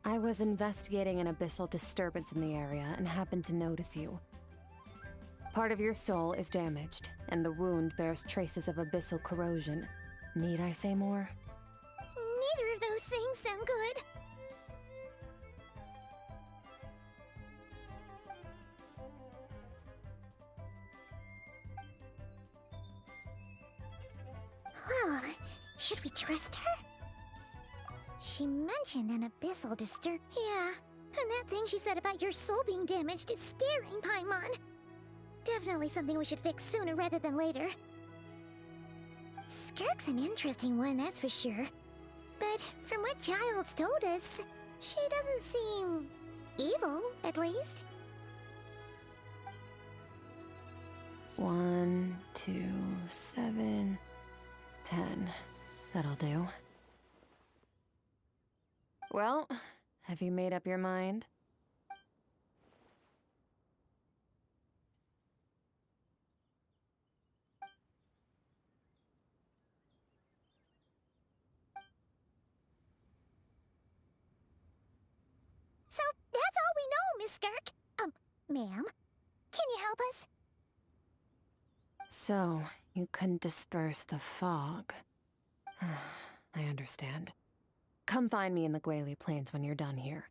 I was investigating an abyssal disturbance in the area and happened to notice you. Part of your soul is damaged, and the wound bears traces of abyssal corrosion. Need I say more? Neither of those things sound good. Well, should we trust her? She mentioned an abyssal disturb. Yeah, and that thing she said about your soul being damaged is scaring, Paimon. Definitely something we should fix sooner rather than later. Skirk's an interesting one, that's for sure. But from what Child's told us, she doesn't seem evil, at least. 1, 2, 7, 10. That'll do. Well, have you made up your mind? So that's all we know, Miss Skirk. Ma'am, can you help us? So, you couldn't disperse the fog. I understand. Come find me in the Guili Plains when you're done here.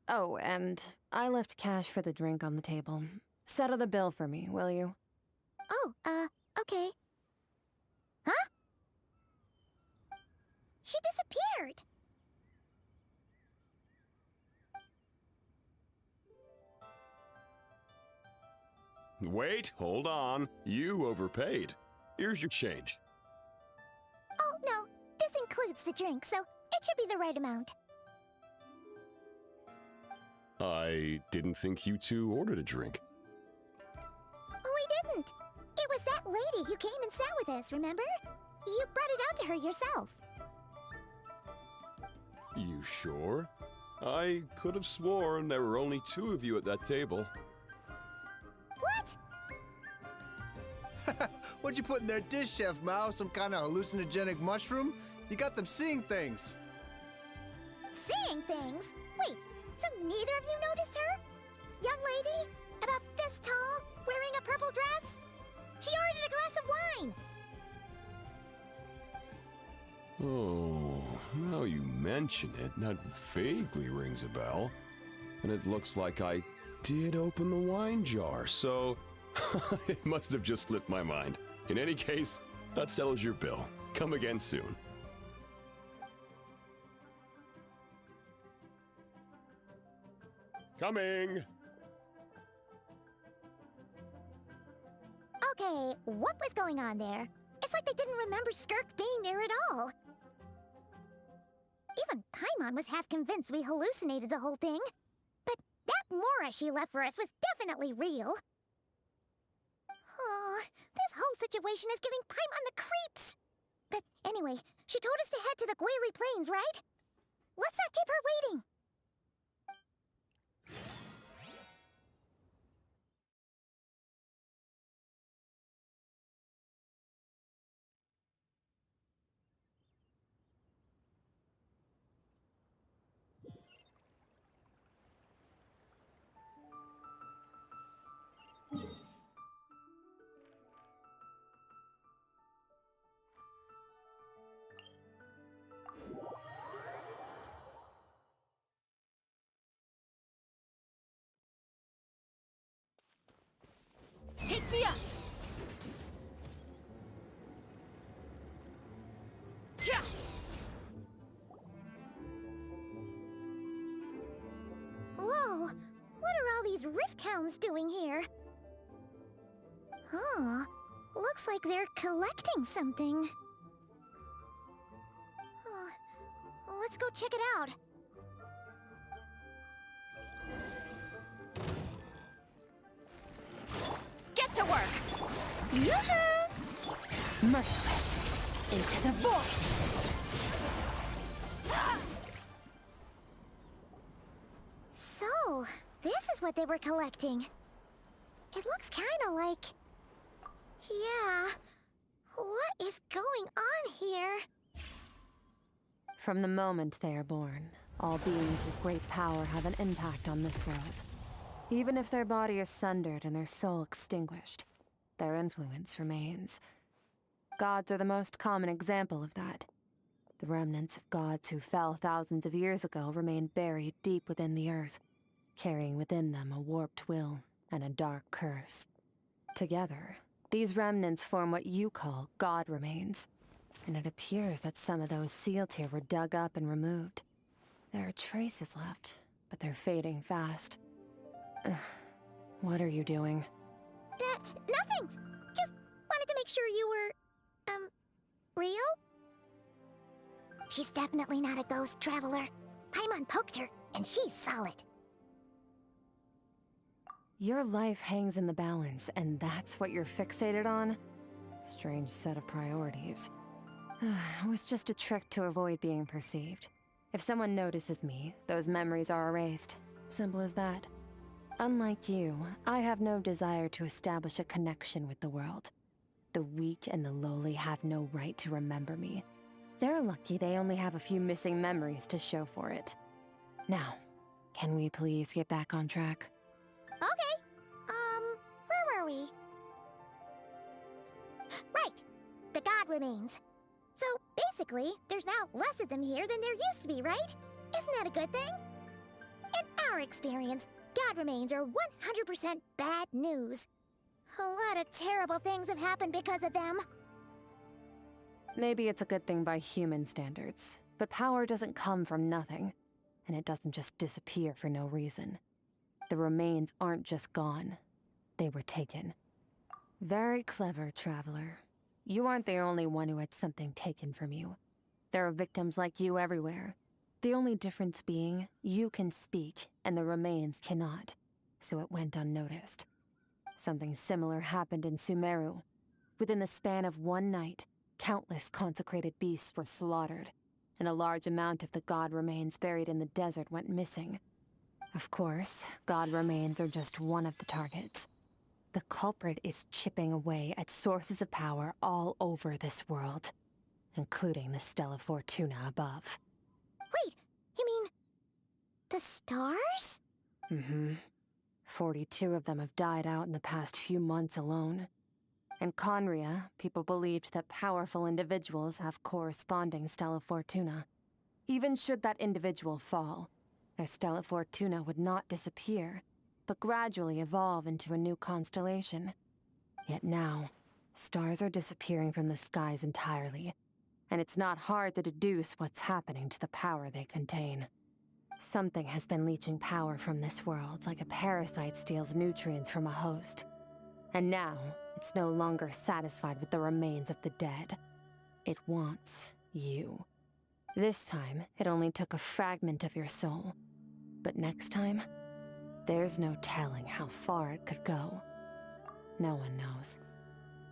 Oh, and I left cash for the drink on the table. Settle the bill for me, will you? Oh, okay. Huh? She disappeared! Wait, hold on. You overpaid. Here's your change. Oh, no. This includes the drink, so it should be the right amount. I didn't think you two ordered a drink. We didn't. It was that lady who came and sat with us, remember? You brought it out to her yourself. You sure? I could have sworn there were only 2 of you at that table. What? What'd you put in their dish, Chef Mao? Some kind of hallucinogenic mushroom? You got them seeing things. Seeing things? Wait, so neither of you noticed her? Young lady? About this tall, wearing a purple dress? She ordered a glass of wine! Oh, now you mention it, that vaguely rings a bell. And it looks like I did open the wine jar, so it must have just slipped my mind. In any case, that settles your bill. Come again soon. Coming! Okay, what was going on there? It's like they didn't remember Skirk being there at all. Even Paimon was half convinced we hallucinated the whole thing. But that Mora she left for us was definitely real. Oh, this whole situation is giving Paimon the creeps. But anyway, she told us to head to the Guili Plains, right? Let's not keep her waiting. Take me up! Yeah. Whoa, what are all these rift hounds doing here? Huh, looks like they're collecting something. Let's go check it out. Get to work! Yoo-hoo! Merciless! Into the void! So, this is what they were collecting. It looks kinda like... Yeah... What is going on here? From the moment they are born, all beings with great power have an impact on this world. Even if their body is sundered and their soul extinguished, their influence remains. Gods are the most common example of that. The remnants of gods who fell thousands of years ago remain buried deep within the earth, carrying within them a warped will and a dark curse. Together, these remnants form what you call god remains, and it appears that some of those sealed here were dug up and removed. There are traces left, but they're fading fast. What are you doing? Nothing! Just wanted to make sure you were, real? She's definitely not a ghost traveler. Paimon poked her, and she's solid. Your life hangs in the balance, and that's what you're fixated on? Strange set of priorities. It was just a trick to avoid being perceived. If someone notices me, those memories are erased. Simple as that. Unlike you, I have no desire to establish a connection with the world. The weak and the lowly have no right to remember me. They're lucky they only have a few missing memories to show for it. Now, can we please get back on track? Okay. Where were we? Right. The god remains. So, basically, there's now less of them here than there used to be, right? Isn't that a good thing? In our experience, god remains are 100% bad news. A lot of terrible things have happened because of them. Maybe it's a good thing by human standards, but power doesn't come from nothing, and it doesn't just disappear for no reason. The remains aren't just gone. They were taken. Very clever, traveler. You aren't the only one who had something taken from you. There are victims like you everywhere. The only difference being, you can speak, and the remains cannot, so it went unnoticed. Something similar happened in Sumeru. Within the span of one night, countless consecrated beasts were slaughtered, and a large amount of the god remains buried in the desert went missing. Of course, god remains are just one of the targets. The culprit is chipping away at sources of power all over this world, including the Stella Fortuna above. Wait, you mean the stars? Mm-hmm. 42 of them have died out in the past few months alone. In Conria, people believed that powerful individuals have corresponding Stella Fortuna. Even should that individual fall, their Stella Fortuna would not disappear, but gradually evolve into a new constellation. Yet now, stars are disappearing from the skies entirely, and it's not hard to deduce what's happening to the power they contain. Something has been leeching power from this world like a parasite steals nutrients from a host. And now, it's no longer satisfied with the remains of the dead. It wants you. This time, it only took a fragment of your soul. But next time, there's no telling how far it could go. No one knows.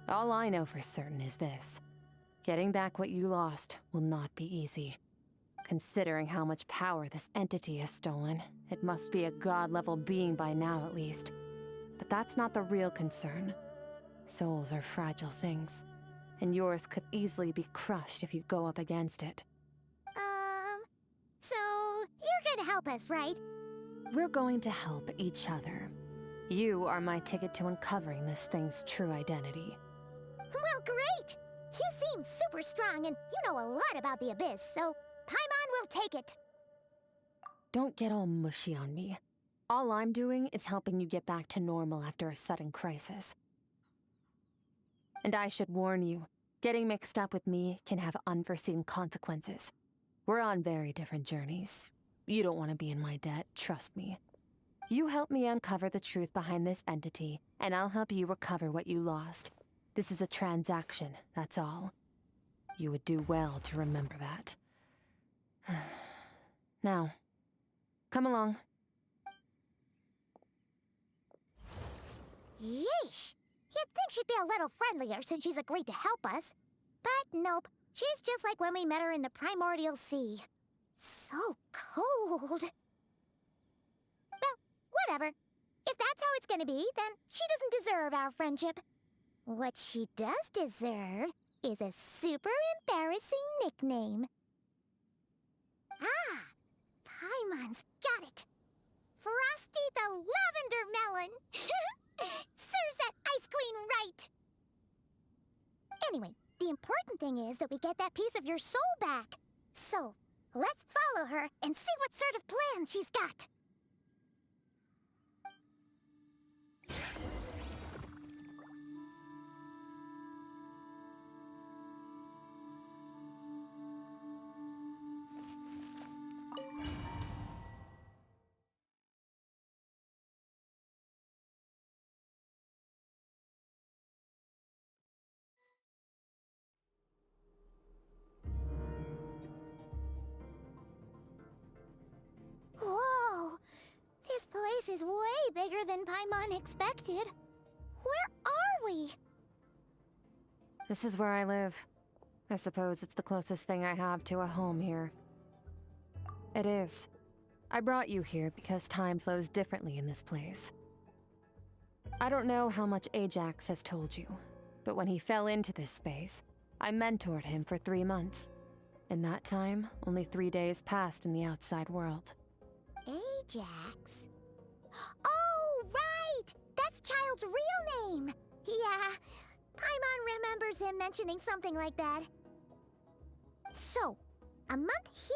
All I know for certain is this. Getting back what you lost will not be easy. Considering how much power this entity has stolen, it must be a god-level being by now at least. But that's not the real concern. Souls are fragile things, and yours could easily be crushed if you go up against it. So you're gonna help us, right? We're going to help each other. You are my ticket to uncovering this thing's true identity. Well, great! You seem super strong, and you know a lot about the Abyss, so Paimon will take it. Don't get all mushy on me. All I'm doing is helping you get back to normal after a sudden crisis. And I should warn you, getting mixed up with me can have unforeseen consequences. We're on very different journeys. You don't want to be in my debt, trust me. You help me uncover the truth behind this entity, and I'll help you recover what you lost. This is a transaction, that's all. You would do well to remember that. Now, come along. Yeesh! You'd think she'd be a little friendlier since she's agreed to help us. But nope, she's just like when we met her in the Primordial Sea. So cold. Well, whatever. If that's how it's gonna be, then she doesn't deserve our friendship. What she does deserve is a super embarrassing nickname. Ah! Paimon's got it. Frosty the Lavender Melon! Serves that Ice Queen right! Anyway, the important thing is that we get that piece of your soul back. So, let's follow her and see what sort of plan she's got. Whoa! This place is way bigger than Paimon expected. Where are we? This is where I live. I suppose it's the closest thing I have to a home here. It is. I brought you here because time flows differently in this place. I don't know how much Ajax has told you, but when he fell into this space, I mentored him for 3 months. In that time, only 3 days passed in the outside world. Ajax? Oh, right! That's Child's real name! Yeah, Paimon remembers him mentioning something like that. So, a month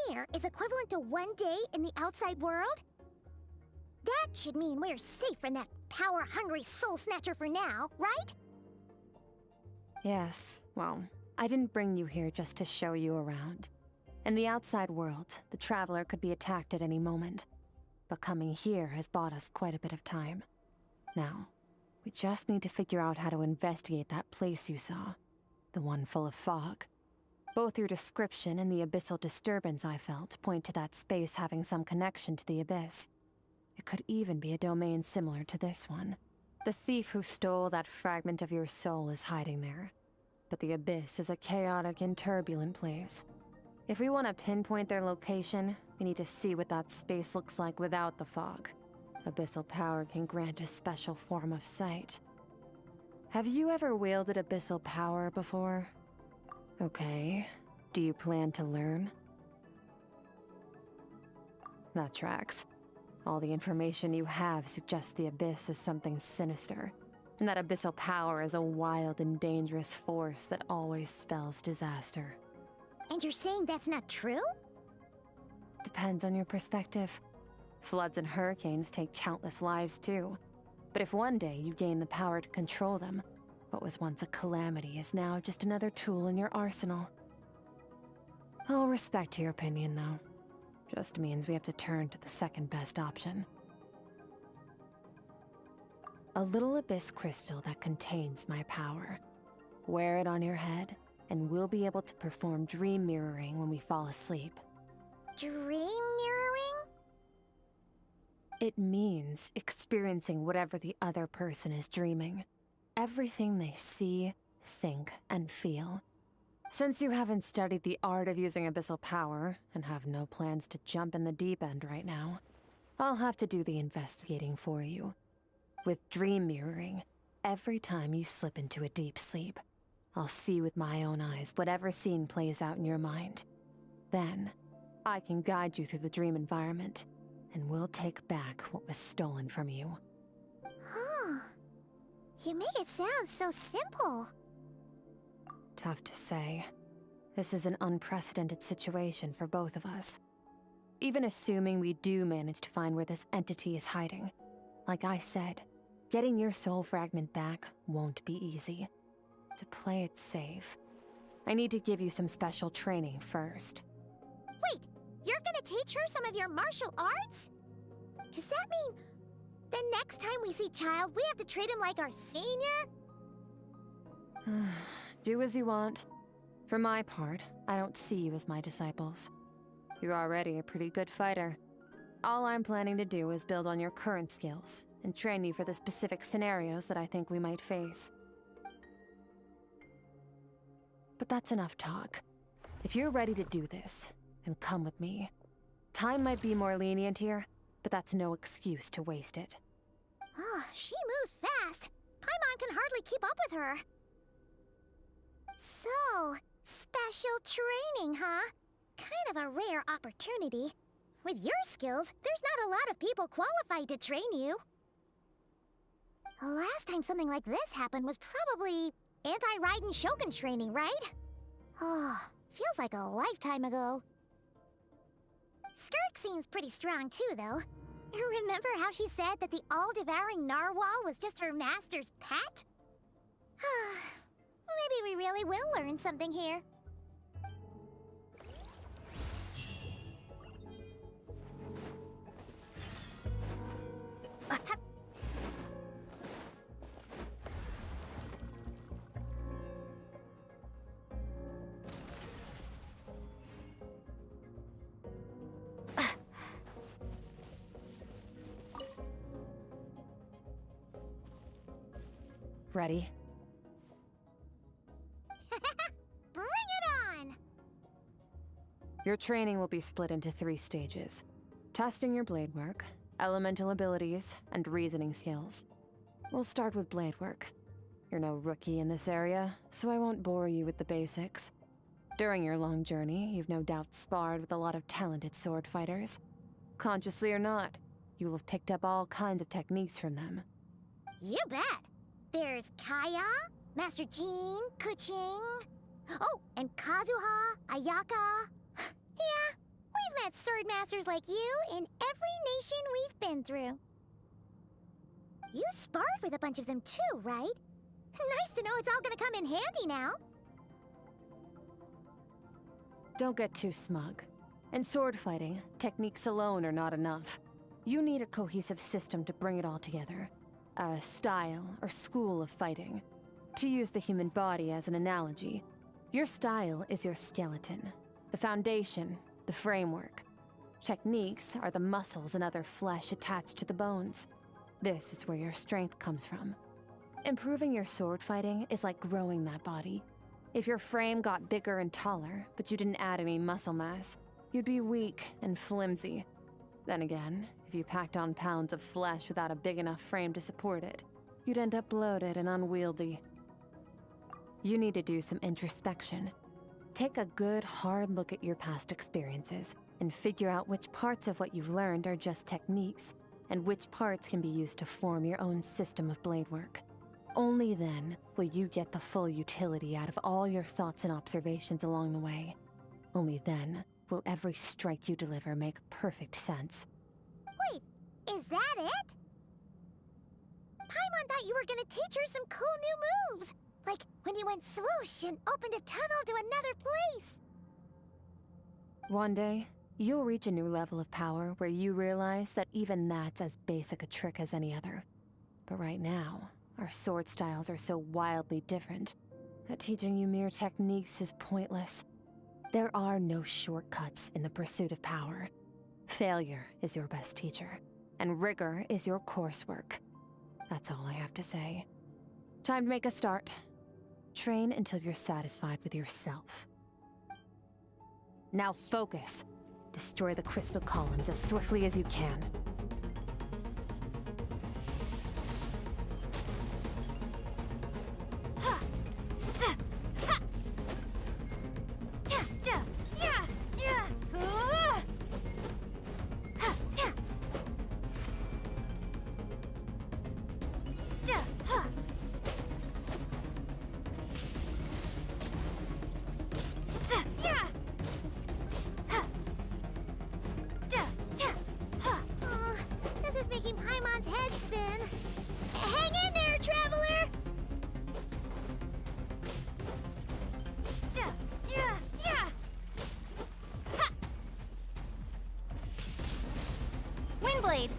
here is equivalent to 1 day in the outside world? That should mean we're safe from that power-hungry soul snatcher for now, right? Yes, well, I didn't bring you here just to show you around. In the outside world, the Traveler could be attacked at any moment. But coming here has bought us quite a bit of time. Now, we just need to figure out how to investigate that place you saw. The one full of fog. Both your description and the abyssal disturbance I felt point to that space having some connection to the Abyss. It could even be a domain similar to this one. The thief who stole that fragment of your soul is hiding there. But the Abyss is a chaotic and turbulent place. If we want to pinpoint their location, we need to see what that space looks like without the fog. Abyssal power can grant a special form of sight. Have you ever wielded abyssal power before? Okay. Do you plan to learn? That tracks. All the information you have suggests the Abyss is something sinister, and that abyssal power is a wild and dangerous force that always spells disaster. And you're saying that's not true? Depends on your perspective. Floods and hurricanes take countless lives too. But if one day you gain the power to control them, what was once a calamity is now just another tool in your arsenal. I'll respect your opinion, though. Just means we have to turn to the second best option. A little abyss crystal that contains my power. Wear it on your head, and we'll be able to perform dream mirroring when we fall asleep. Dream mirroring? It means experiencing whatever the other person is dreaming. Everything they see, think, and feel. Since you haven't studied the art of using abyssal power, and have no plans to jump in the deep end right now, I'll have to do the investigating for you. With dream mirroring, every time you slip into a deep sleep, I'll see with my own eyes whatever scene plays out in your mind. Then, I can guide you through the dream environment, and we'll take back what was stolen from you. Huh. You make it sound so simple. Tough to say. This is an unprecedented situation for both of us. Even assuming we do manage to find where this entity is hiding, like I said, getting your soul fragment back won't be easy. To play it safe, I need to give you some special training first. Wait, you're gonna teach her some of your martial arts? Does that mean the next time we see Child, we have to treat him like our senior? Do as you want. For my part, I don't see you as my disciples. You're already a pretty good fighter. All I'm planning to do is build on your current skills and train you for the specific scenarios that I think we might face. But that's enough talk. If you're ready to do this, then come with me. Time might be more lenient here, but that's no excuse to waste it. Oh, she moves fast. Paimon can hardly keep up with her. So, special training, huh? Kind of a rare opportunity. With your skills, there's not a lot of people qualified to train you. The last time something like this happened was probably anti-Ryzen Shogun training, right? Oh, feels like a lifetime ago. Skirk seems pretty strong too, though. Remember how she said that the all-devouring narwhal was just her master's pet? Maybe we really will learn something here. Ready? Bring it on! Your training will be split into 3 stages. Testing your blade work, elemental abilities, and reasoning skills. We'll start with blade work. You're no rookie in this area, so I won't bore you with the basics. During your long journey, you've no doubt sparred with a lot of talented sword fighters. Consciously or not, you'll have picked up all kinds of techniques from them. You bet! There's Kaya, Master Jean, Kuching... Oh, and Kazuha, Ayaka... Yeah, we've met sword masters like you in every nation we've been through. You sparred with a bunch of them too, right? Nice to know it's all gonna come in handy now. Don't get too smug. In sword fighting, techniques alone are not enough. You need a cohesive system to bring it all together. A style or school of fighting. To use the human body as an analogy, your style is your skeleton, the foundation, the framework. Techniques are the muscles and other flesh attached to the bones. This is where your strength comes from. Improving your sword fighting is like growing that body. If your frame got bigger and taller, but you didn't add any muscle mass, you'd be weak and flimsy. Then again, if you packed on pounds of flesh without a big enough frame to support it, you'd end up bloated and unwieldy. You need to do some introspection. Take a good, hard look at your past experiences and figure out which parts of what you've learned are just techniques, and which parts can be used to form your own system of blade work. Only then will you get the full utility out of all your thoughts and observations along the way. Only then will every strike you deliver make perfect sense. Wait, is that it? Paimon thought you were gonna teach her some cool new moves! Like when you went swoosh and opened a tunnel to another place! One day, you'll reach a new level of power where you realize that even that's as basic a trick as any other. But right now, our sword styles are so wildly different that teaching you mere techniques is pointless. There are no shortcuts in the pursuit of power. Failure is your best teacher, and rigor is your coursework. That's all I have to say. Time to make a start. Train until you're satisfied with yourself. Now focus. Destroy the crystal columns as swiftly as you can. This is making Paimon's head spin. Hang in there, traveler! Windblade!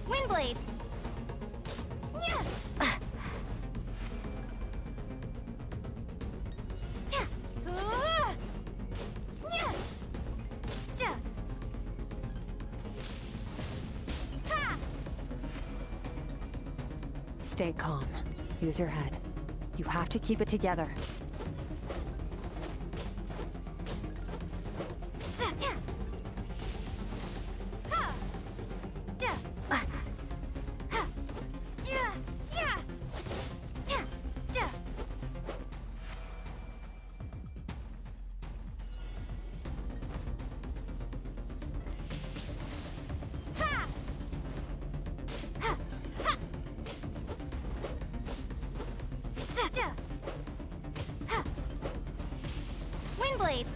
Windblade! Stay calm. Use your head. You have to keep it together. Windblade!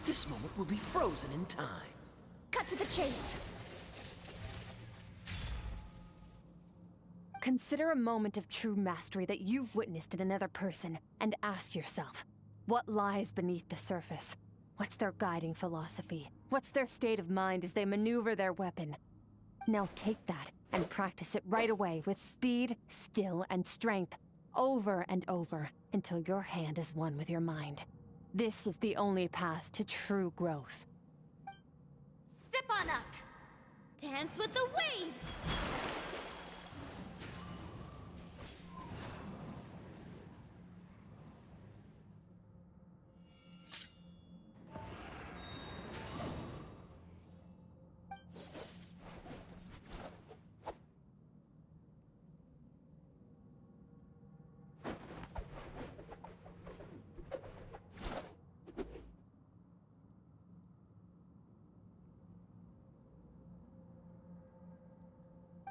This moment will be frozen in time. Cut to the chase. Consider a moment of true mastery that you've witnessed in another person, and ask yourself, what lies beneath the surface? What's their guiding philosophy? What's their state of mind as they maneuver their weapon? Now take that and practice it right away with speed, skill, and strength, over and over, until your hand is one with your mind. This is the only path to true growth. Step on up! Dance with the waves!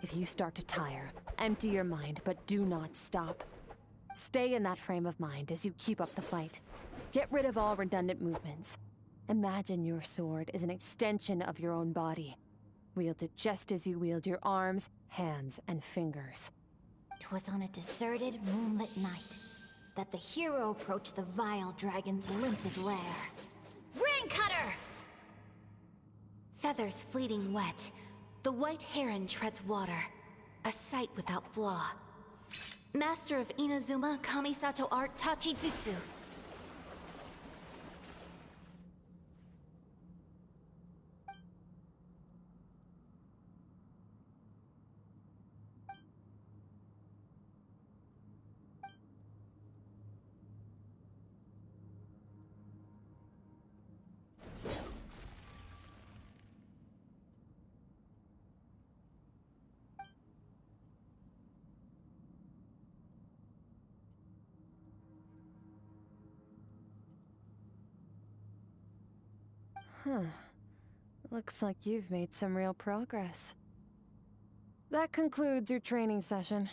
If you start to tire, empty your mind, but do not stop. Stay in that frame of mind as you keep up the fight. Get rid of all redundant movements. Imagine your sword is an extension of your own body. Wield it just as you wield your arms, hands, and fingers. 'Twas on a deserted, moonlit night that the hero approached the vile dragon's limpid lair. Ring Cutter! Feathers fleeting wet, the white heron treads water, a sight without flaw. Master of Inazuma Kamisato art Tachijutsu. Huh. Looks like you've made some real progress. That concludes your training session.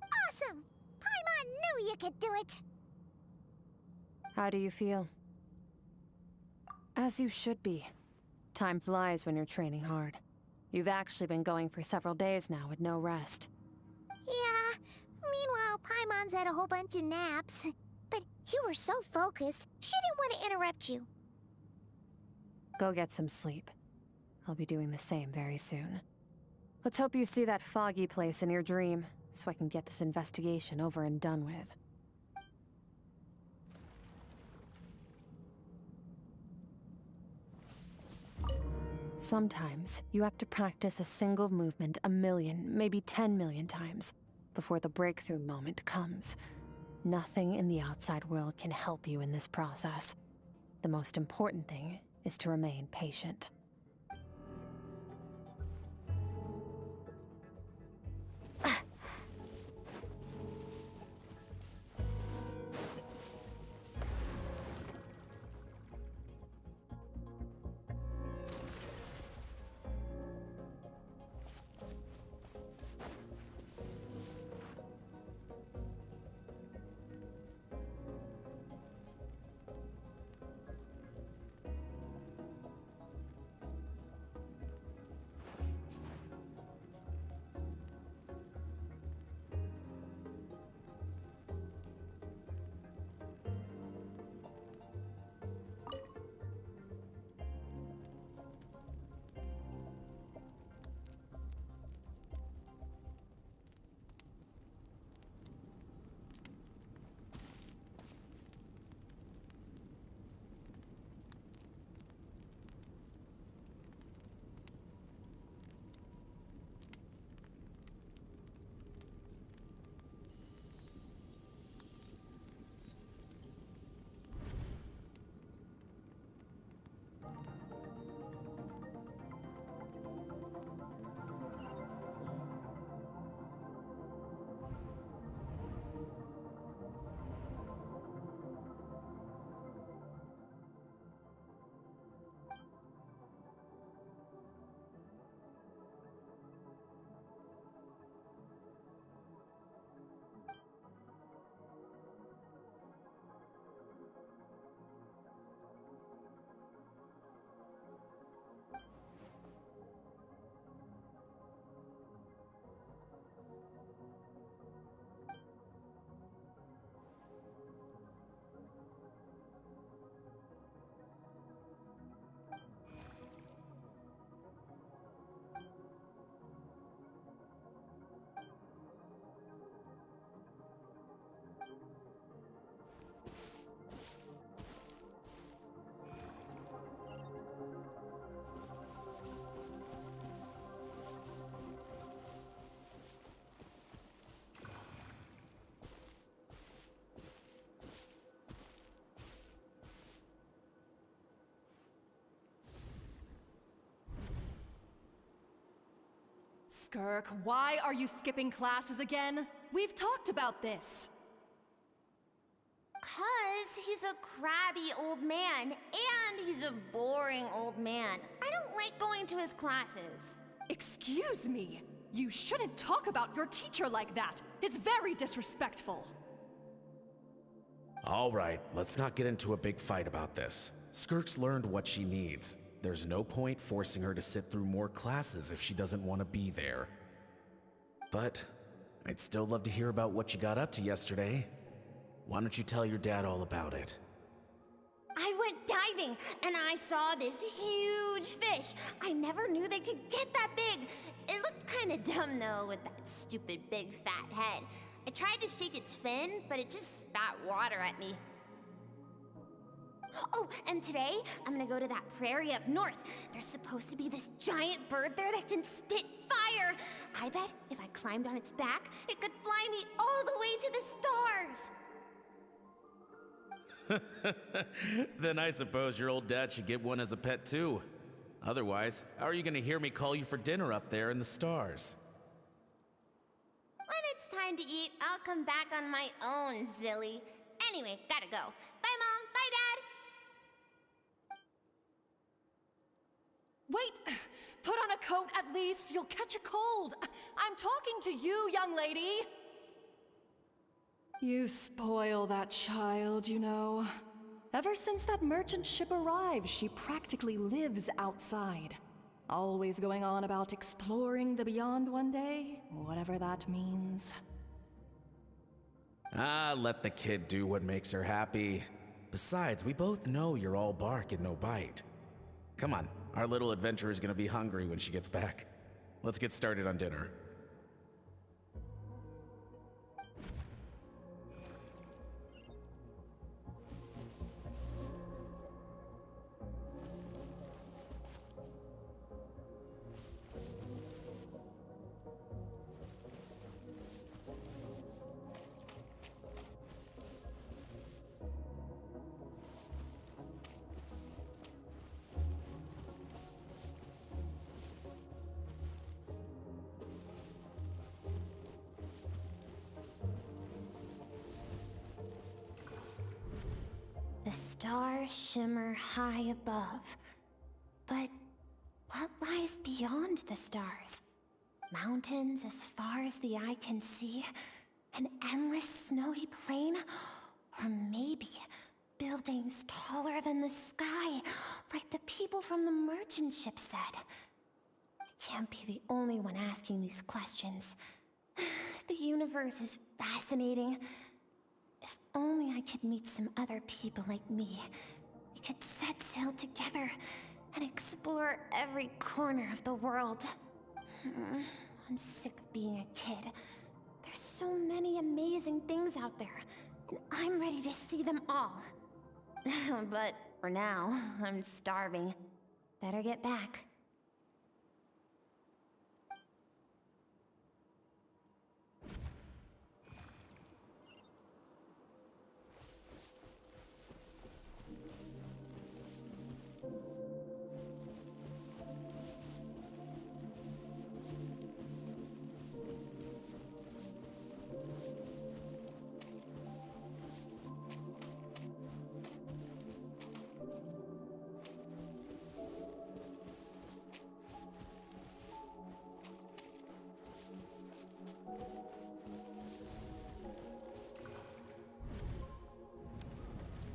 Awesome! Paimon knew you could do it! How do you feel? As you should be. Time flies when you're training hard. You've actually been going for several days now with no rest. Yeah, meanwhile Paimon's had a whole bunch of naps. But you were so focused, she didn't want to interrupt you. Go get some sleep. I'll be doing the same very soon. Let's hope you see that foggy place in your dream, so I can get this investigation over and done with. Sometimes, you have to practice a single movement 1,000,000, maybe 10,000,000 times, before the breakthrough moment comes. Nothing in the outside world can help you in this process. The most important thing is to remain patient. Skirk, why are you skipping classes again? We've talked about this. 'Cause he's a crabby old man, and he's a boring old man. I don't like going to his classes. Excuse me. You shouldn't talk about your teacher like that. It's very disrespectful. All right, let's not get into a big fight about this. Skirk's learned what she needs. There's no point forcing her to sit through more classes if she doesn't want to be there. But I'd still love to hear about what you got up to yesterday. Why don't you tell your dad all about it? I went diving, and I saw this huge fish. I never knew they could get that big. It looked kinda dumb, though, with that stupid big fat head. I tried to shake its fin, but it just spat water at me. Oh, and today, I'm gonna go to that prairie up north. There's supposed to be this giant bird there that can spit fire. I bet if I climbed on its back, it could fly me all the way to the stars. Then I suppose your old dad should get one as a pet too. Otherwise, how are you gonna hear me call you for dinner up there in the stars? When it's time to eat, I'll come back on my own, Zilly. Anyway, gotta go. Bye, Mom. Bye, Dad. Wait! Put on a coat at least. You'll catch a cold. I'm talking to you, young lady. You spoil that child, you know. Ever since that merchant ship arrived, she practically lives outside. Always going on about exploring the beyond one day, whatever that means. Ah, let the kid do what makes her happy. Besides, we both know you're all bark and no bite. Come on, our little adventurer is gonna be hungry when she gets back. Let's get started on dinner. The stars shimmer high above. But what lies beyond the stars? Mountains as far as the eye can see? An endless snowy plain? Or maybe buildings taller than the sky, like the people from the merchant ship said? I can't be the only one asking these questions. The universe is fascinating. If only I could meet some other people like me. We could set sail together and explore every corner of the world. I'm sick of being a kid. There's so many amazing things out there, and I'm ready to see them all. But for now, I'm starving. Better get back.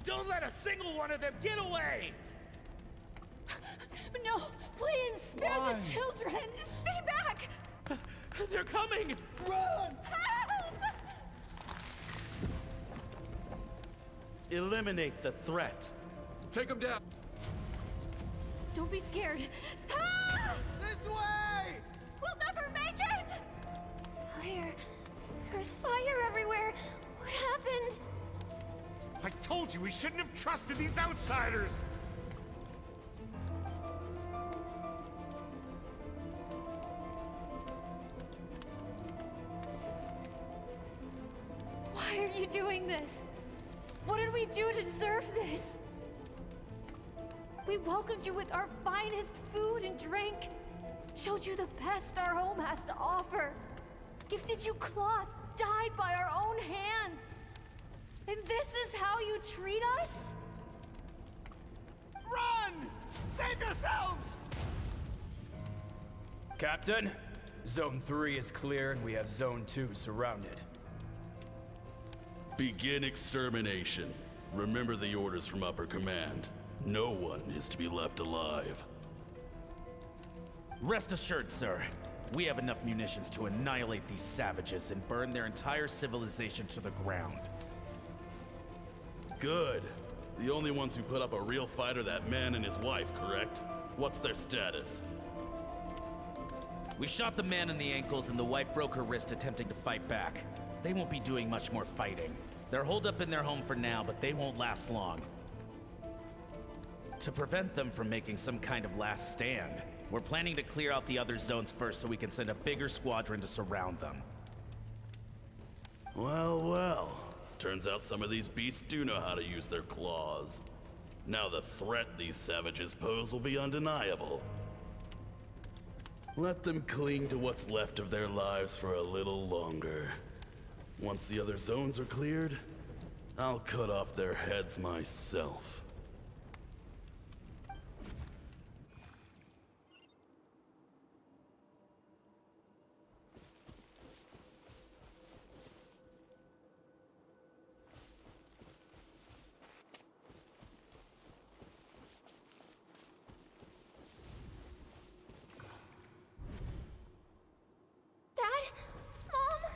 Don't let a single one of them get away! No, please, spare Why? the children! Stay back! They're coming! Run! Help! Eliminate the threat. Take them down. Don't be scared. Ah! This way! We'll never make it! Fire. There's fire everywhere. What happened? I told you we shouldn't have trusted these outsiders! Why are you doing this? What did we do to deserve this? We welcomed you with our finest food and drink. showed you the best our home has to offer, gifted you cloth dyed by our own hands. And this is how you treat us? Run! Save yourselves! Captain, Zone 3 is clear and we have Zone 2 surrounded. Begin extermination. Remember the orders from upper command. No one is to be left alive. Rest assured, sir. We have enough munitions to annihilate these savages and burn their entire civilization to the ground. Good. The only ones who put up a real fight are that man and his wife, correct? What's their status? We shot the man in the ankles and the wife broke her wrist attempting to fight back. They won't be doing much more fighting. They're holed up in their home for now, but they won't last long. To prevent them from making some kind of last stand, we're planning to clear out the other zones first so we can send a bigger squadron to surround them. Well, well. Turns out some of these beasts do know how to use their claws. Now the threat these savages pose will be undeniable. Let them cling to what's left of their lives for a little longer. Once the other zones are cleared, I'll cut off their heads myself. Dad? Mom?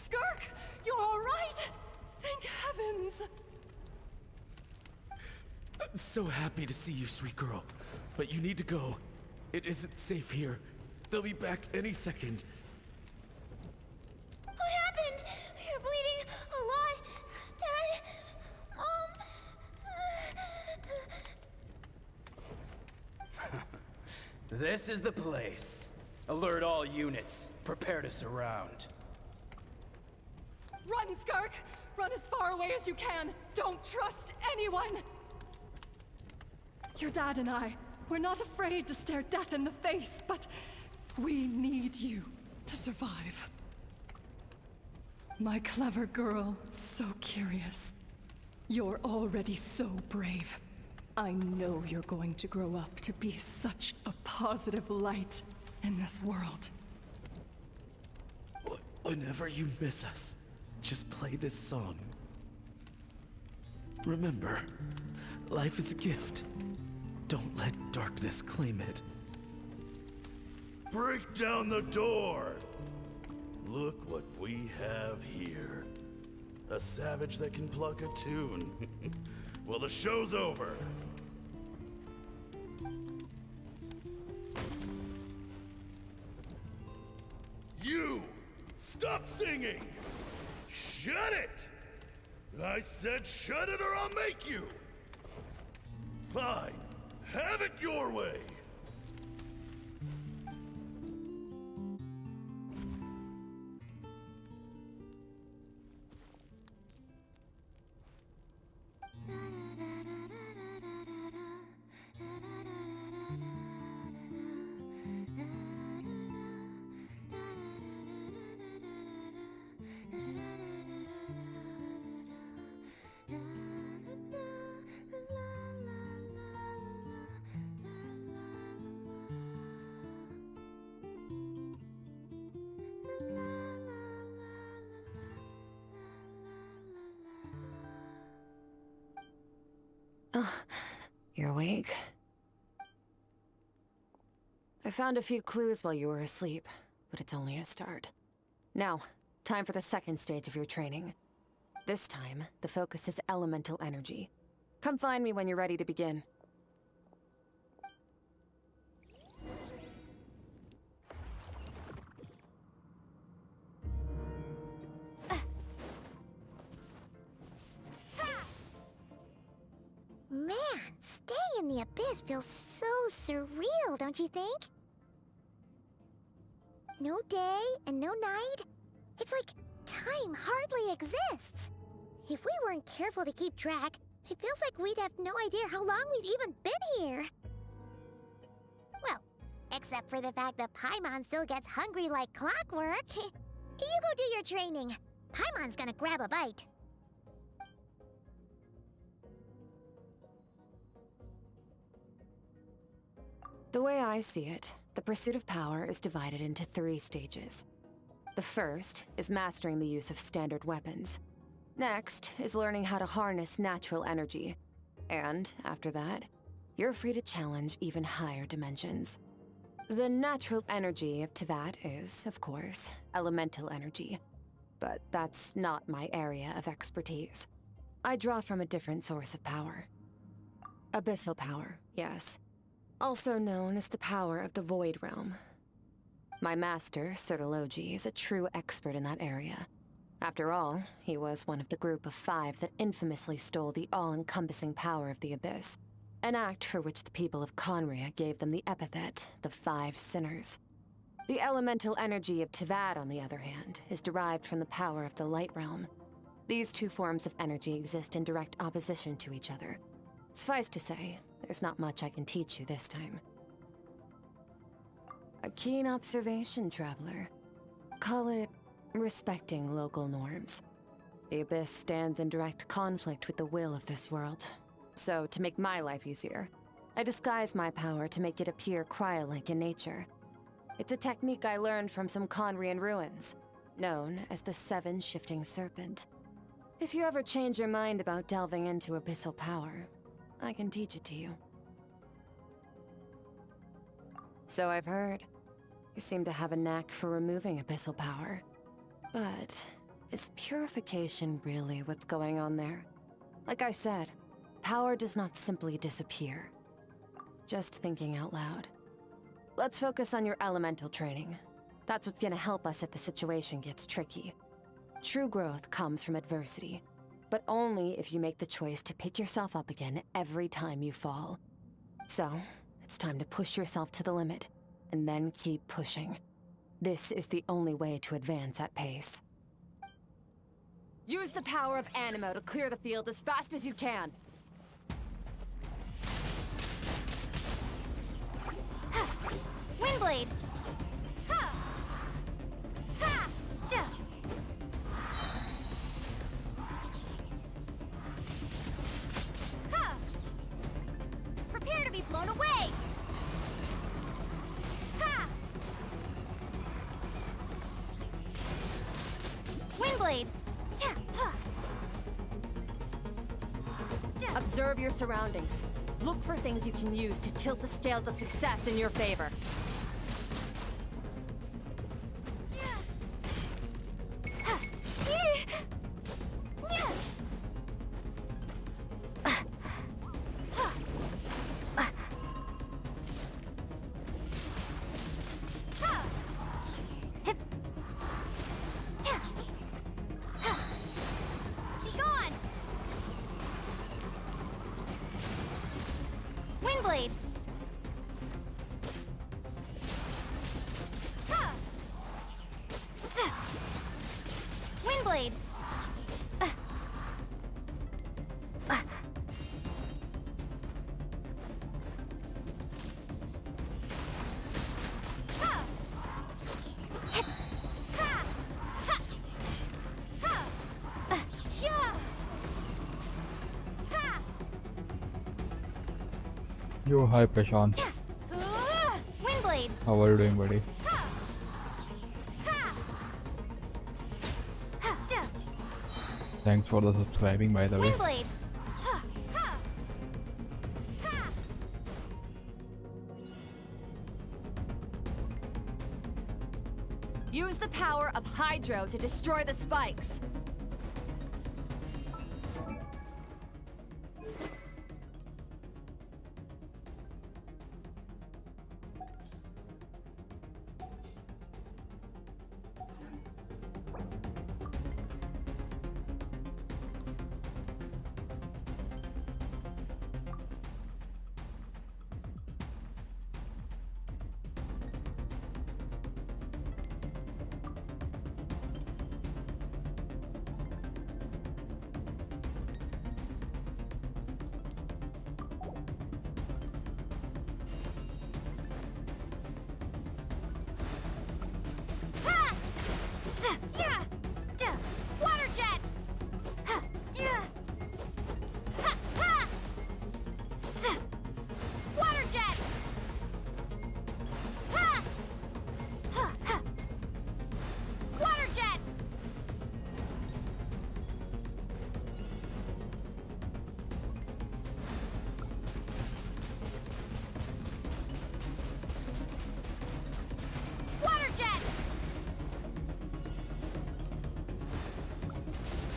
Skirk, you're all right? Thank heavens. I'm so happy to see you, sweet girl. But you need to go. It isn't safe here. They'll be back any second. What happened? You're bleeding a lot. Dad? Mom? This is the place. Alert all units. Prepare to surround. Run, Skirk! Run as far away as you can! Don't trust anyone! Your dad and I, we're not afraid to stare death in the face, but we need you to survive. My clever girl, so curious. You're already so brave. I know you're going to grow up to be such a positive light in this world. Whenever you miss us, just play this song. Remember, life is a gift. Don't let darkness claim it. Break down the door! Look what we have here. A savage that can pluck a tune. Well, the show's over. You! Stop singing! Shut it! I said shut it or I'll make you! Fine. Have it your way! Oh, you're awake? I found a few clues while you were asleep, but it's only a start. Now, time for the second stage of your training. This time, the focus is elemental energy. Come find me when you're ready to begin. Man, staying in the abyss feels so surreal, don't you think? No day and no night. It's like time hardly exists. If we weren't careful to keep track, it feels like we'd have no idea how long we've even been here. Except for the fact that Paimon still gets hungry like clockwork. You go do your training. Paimon's gonna grab a bite. The way I see it, the pursuit of power is divided into 3 stages. The first is mastering the use of standard weapons. Next is learning how to harness natural energy. And after that, you're free to challenge even higher dimensions. The natural energy of Teyvat is, of course, elemental energy. But that's not my area of expertise. I draw from a different source of power. Abyssal power, yes. Also known as the power of the Void Realm. My master, Sertologi, is a true expert in that area. After all, he was one of the group of 5 that infamously stole the all-encompassing power of the Abyss, an act for which the people of Conria gave them the epithet, the 5 Sinners. The elemental energy of Teyvat, on the other hand, is derived from the power of the Light Realm. These 2 forms of energy exist in direct opposition to each other. Suffice to say, there's not much I can teach you this time. A keen observation, traveler. Call it respecting local norms. The Abyss stands in direct conflict with the will of this world. So, to make my life easier, I disguise my power to make it appear cryo-like in nature. It's a technique I learned from some Conrian ruins, known as the 7 Shifting Serpent. If you ever change your mind about delving into abyssal power, I can teach it to you. So I've heard. You seem to have a knack for removing abyssal power. But is purification really what's going on there? Like I said, power does not simply disappear. Just thinking out loud. Let's focus on your elemental training. That's what's gonna help us if the situation gets tricky. True growth comes from adversity, but only if you make the choice to pick yourself up again every time you fall. So, it's time to push yourself to the limit, and then keep pushing. This is the only way to advance at pace. Use the power of Animo to clear the field as fast as you can. Windblade! Ha! Ha! Duh! Ha! Prepare to be blown away! Ha! Windblade! Ta! Ha! Duh! Observe your surroundings. Look for things you can use to tilt the scales of success in your favor. Windblade! Ha! Windblade! Yo, hi Prashant. Windblade! How are you doing, buddy? Thanks for the subscribing, by the way. Windblade! Use the power of Hydro to destroy the spikes.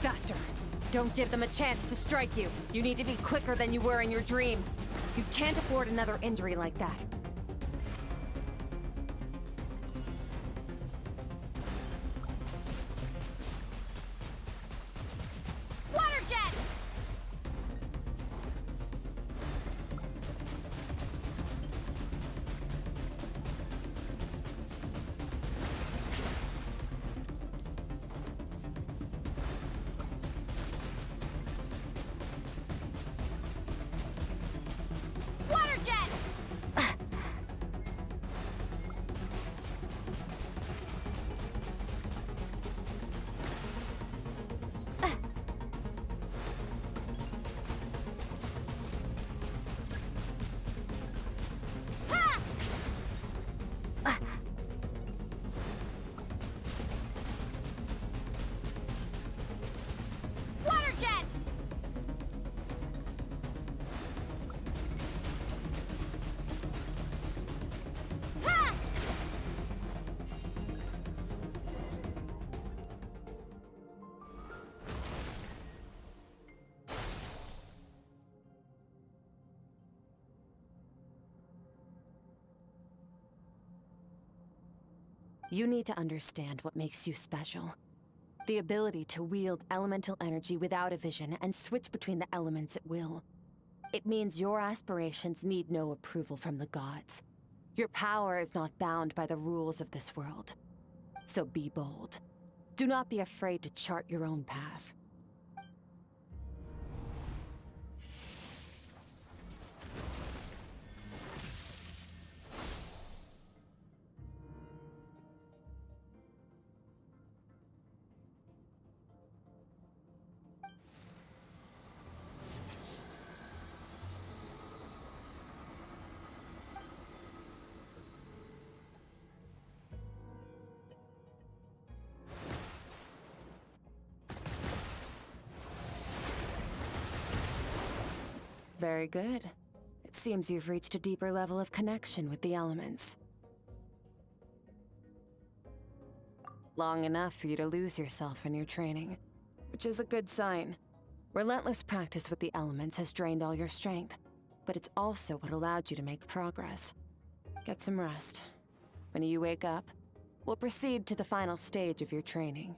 Faster! Don't give them a chance to strike you. You need to be quicker than you were in your dream. You can't afford another injury like that. Water jet! Water jet! Water jet! Ha! You need to understand what makes you special. The ability to wield elemental energy without a vision and switch between the elements at will. It means your aspirations need no approval from the gods. Your power is not bound by the rules of this world. So be bold. Do not be afraid to chart your own path. Very good. It seems you've reached a deeper level of connection with the elements. Long enough for you to lose yourself in your training, which is a good sign. Relentless practice with the elements has drained all your strength, but it's also what allowed you to make progress. Get some rest. When you wake up, we'll proceed to the final stage of your training.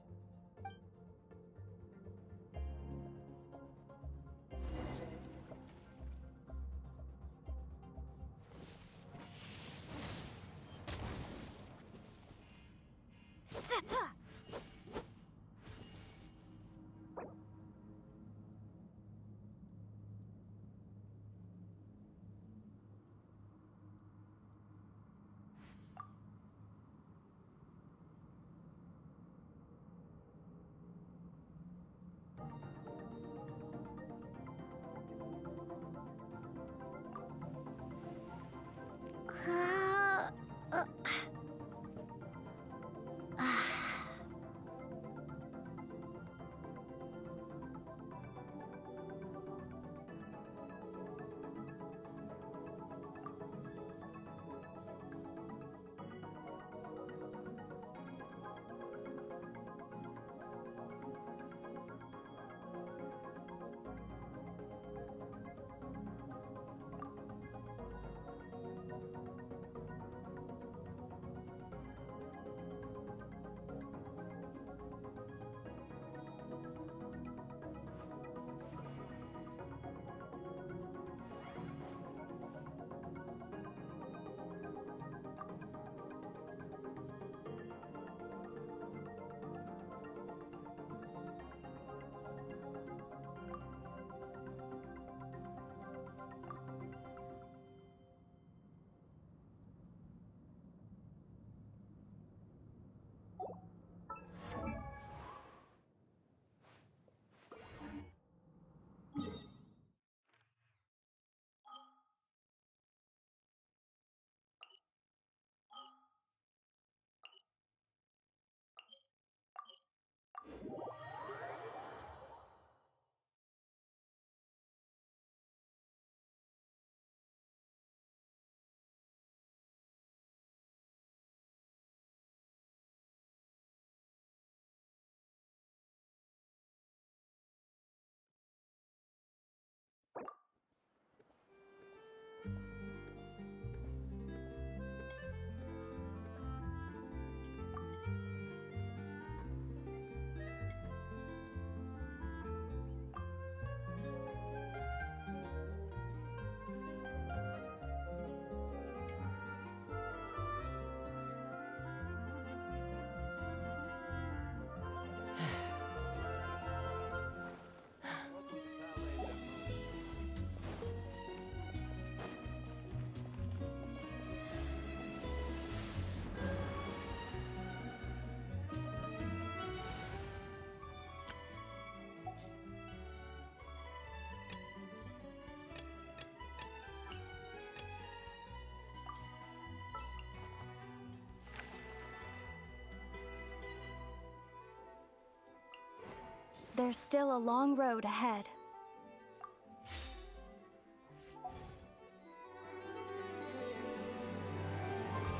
There's still a long road ahead.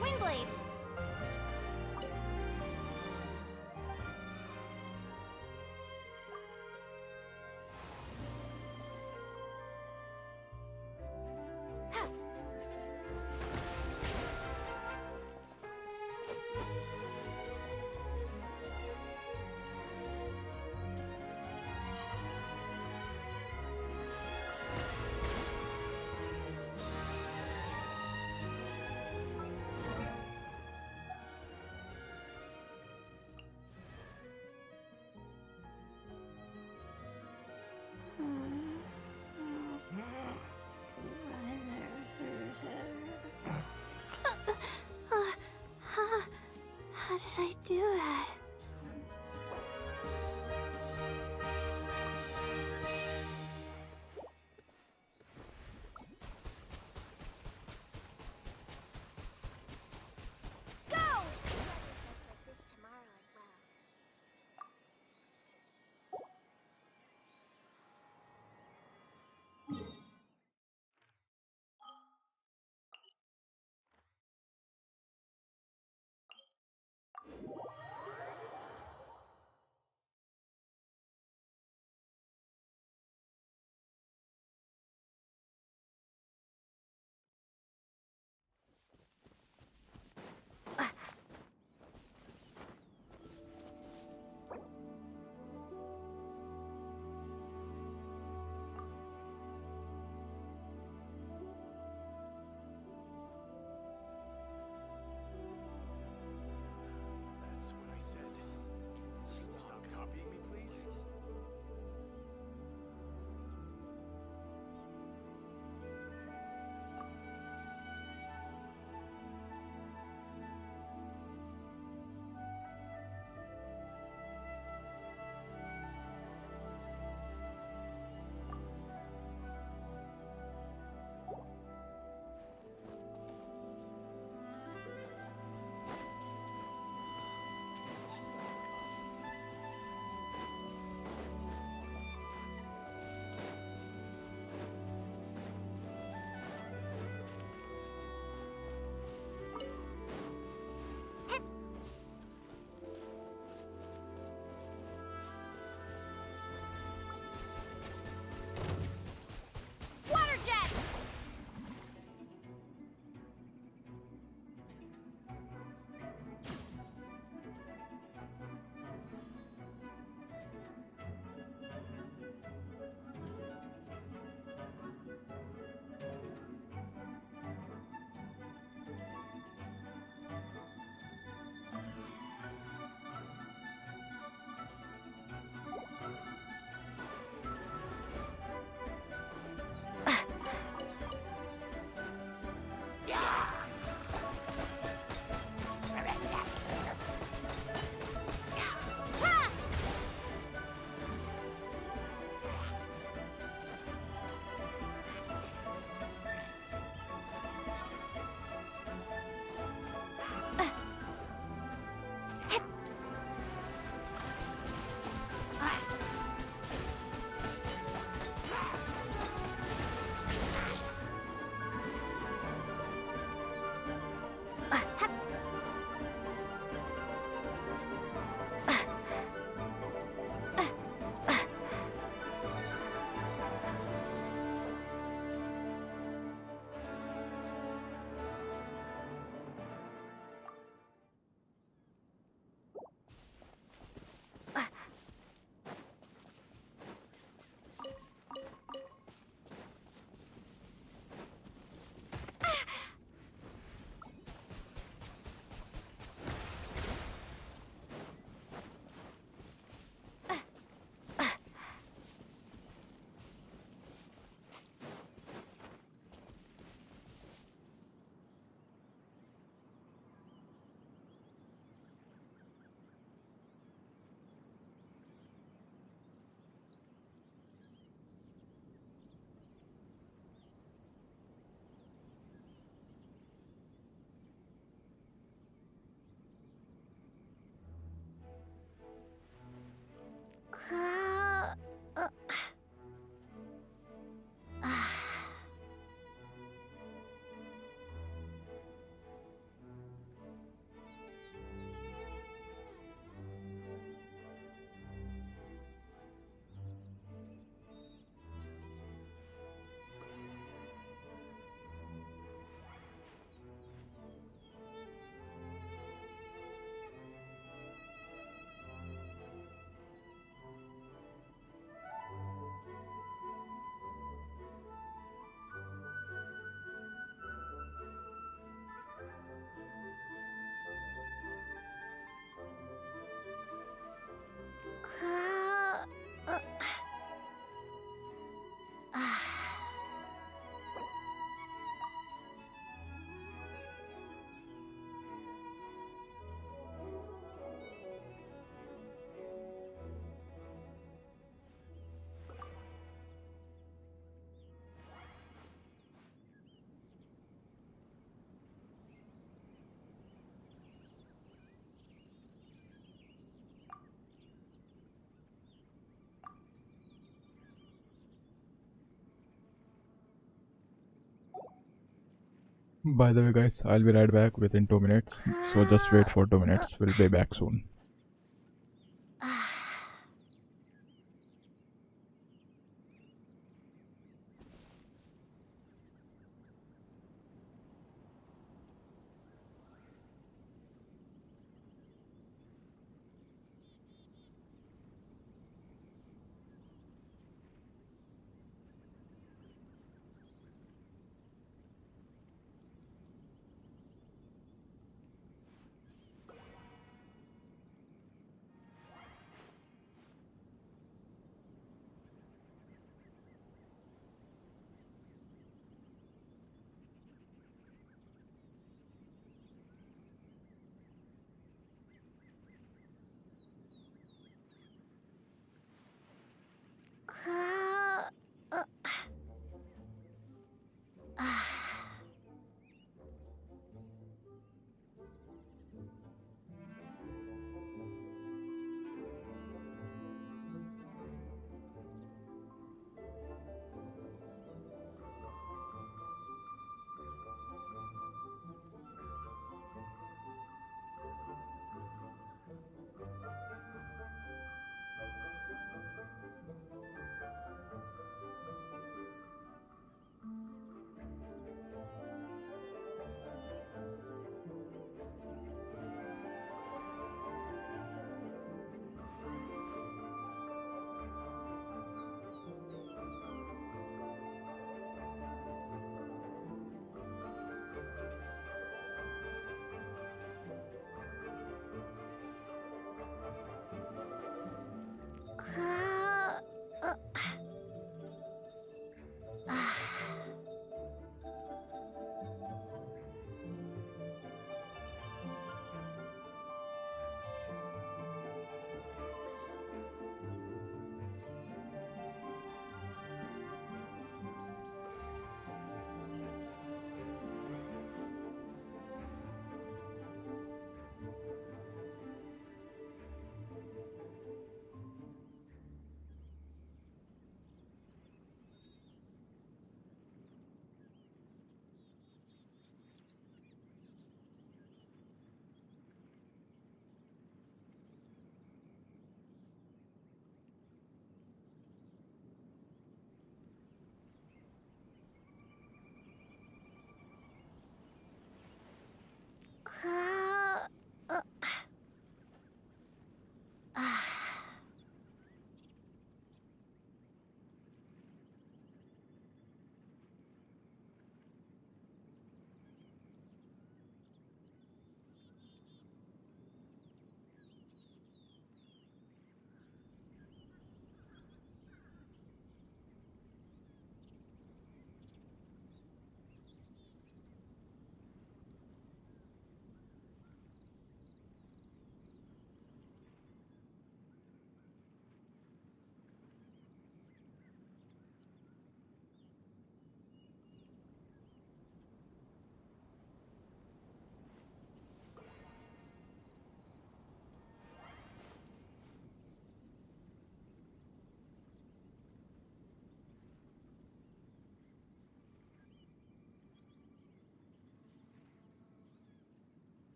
Windblade! How did I do that? By the way, guys, I'll be right back within 2 minutes. So just wait for 2 minutes. We'll be back soon.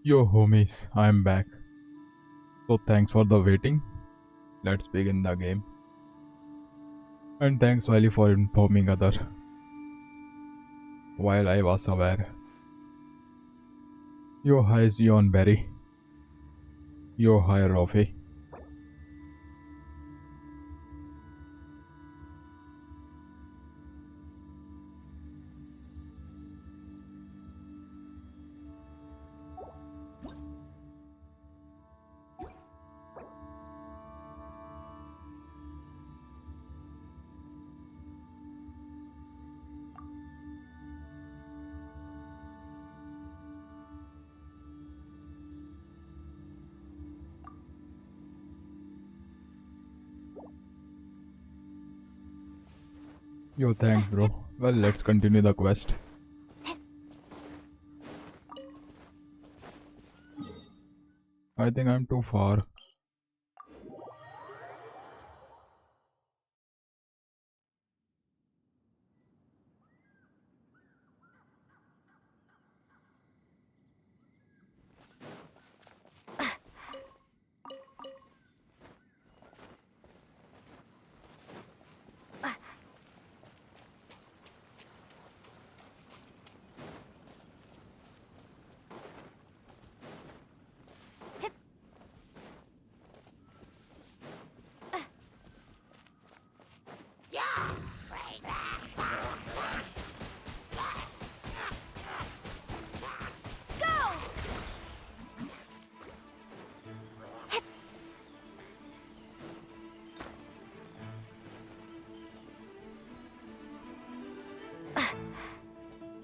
Yo homies, I'm back. So thanks for the waiting. Let's begin the game. And thanks Wally for informing other while I was aware. Yo hi Zion Berry. Yo hi Rofi. Yo thanks bro. Well let's continue the quest. I think I'm too far.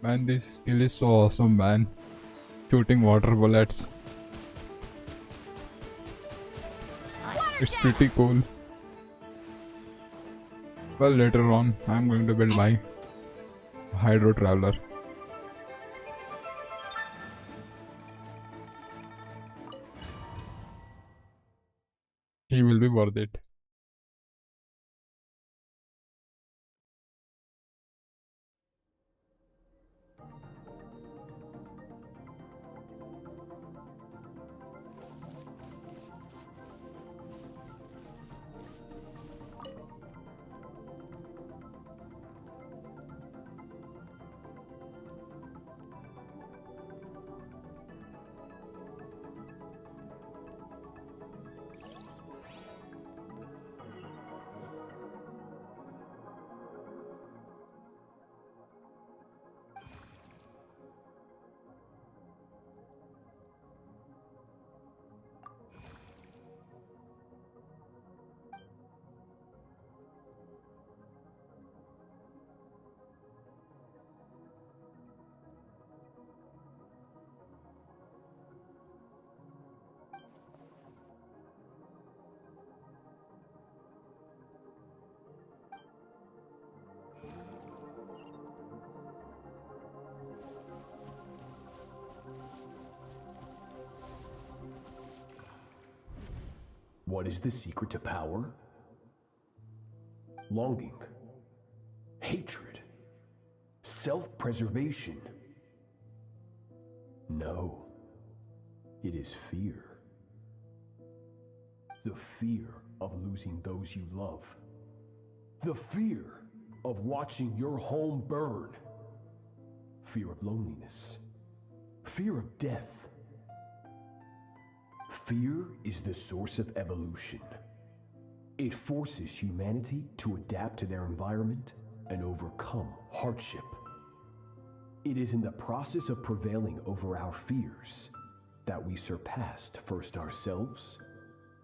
Man, this skill is so awesome, man. Shooting water bullets. It's pretty cool. Well, later on, I'm going to build my Hydro Traveler. He will be worth it. What is the secret to power? Longing, hatred, self-preservation. No, it is fear. The fear of losing those you love. The fear of watching your home burn. Fear of loneliness. Fear of death. Fear is the source of evolution. It forces humanity to adapt to their environment and overcome hardship. It is in the process of prevailing over our fears that we surpassed first ourselves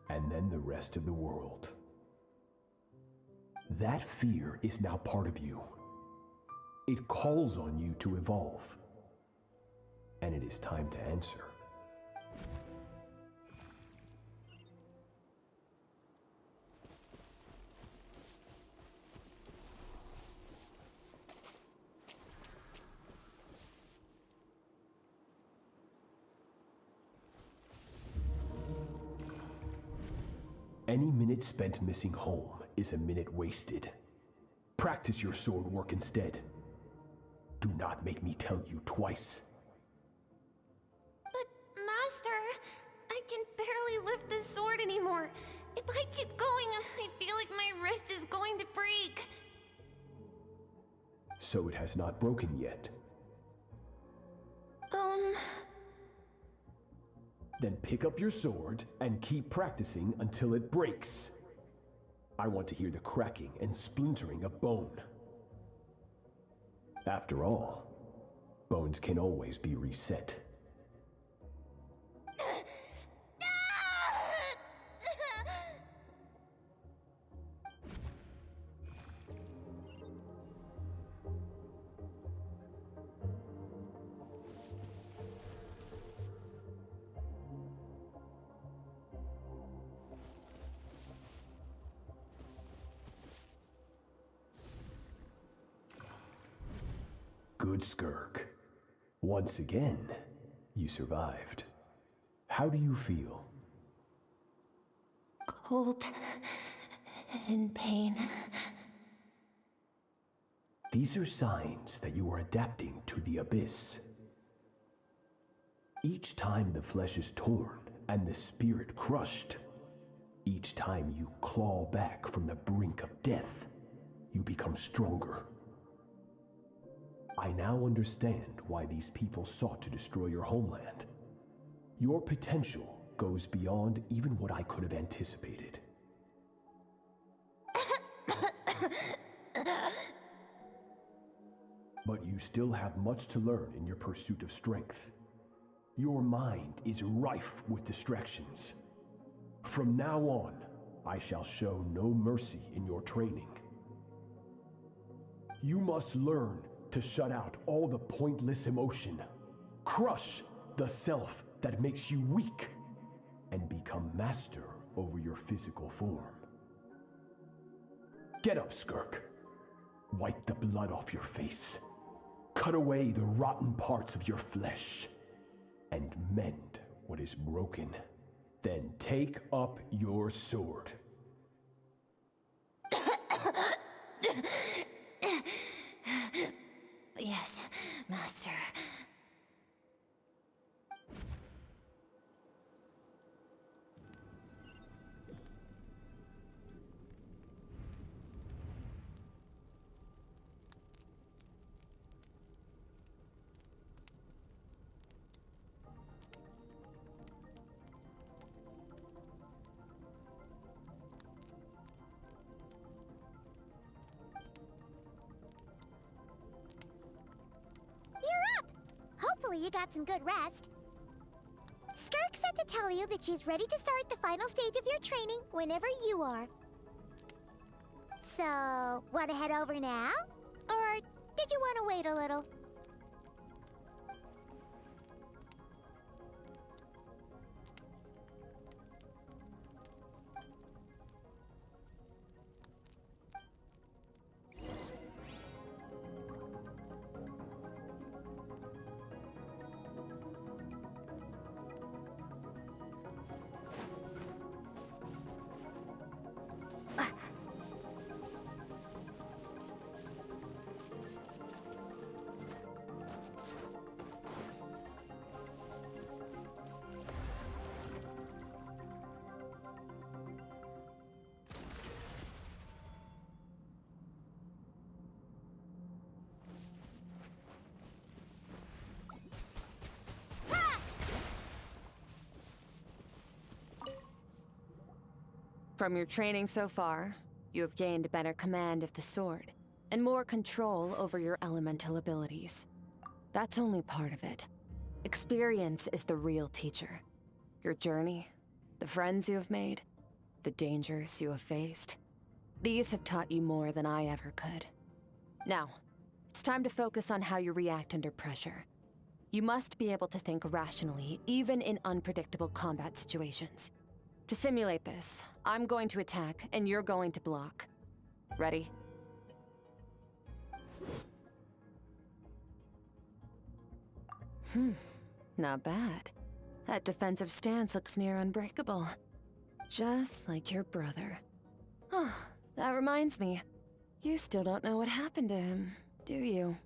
and then the rest of the world. That fear is now part of you. It calls on you to evolve. And it is time to answer. Any minute spent missing home is a minute wasted. Practice your sword work instead. Do not make me tell you twice. But, the sword anymore. If I keep going, I feel like my wrist is going to break. So it has not broken yet. Then pick up your sword and keep practicing until it breaks. I want to hear the cracking and splintering of bone. After all, bones can always be reset. Good, Skirk. Once again, you survived. How do you feel? Cold and pain. These are signs that you are adapting to the abyss. Each time the flesh is torn and the spirit crushed, each time you claw back from the brink of death, you become stronger. I now understand why these people sought to destroy your homeland. Your potential goes beyond even what I could have anticipated. But you still have much to learn in your pursuit of strength. Your mind is rife with distractions. From now on, I shall show no mercy in your training. You must learn to shut out all the pointless emotion, crush the self that makes you weak, and become master over your physical form. Get up, Skirk. Wipe the blood off your face. Cut away the rotten parts of your flesh, and mend what is broken. Then take up your sword. Yes, Master. Hopefully you got some good rest. Skirk said to tell you that she's ready to start the final stage of your training whenever you are. So, want to head over now? Or did you want to wait a little? From your training so far, you have gained better command of the sword, and more control over your elemental abilities. That's only part of it. Experience is the real teacher. Your journey, the friends you have made, the dangers you have faced. These have taught you more than I ever could. Now, it's time to focus on how you react under pressure. You must be able to think rationally, even in unpredictable combat situations. To simulate this, I'm going to attack, and you're going to block. Ready? Not bad. That defensive stance looks near unbreakable. Just like your brother. Oh, that reminds me. You still don't know what happened to him, do you?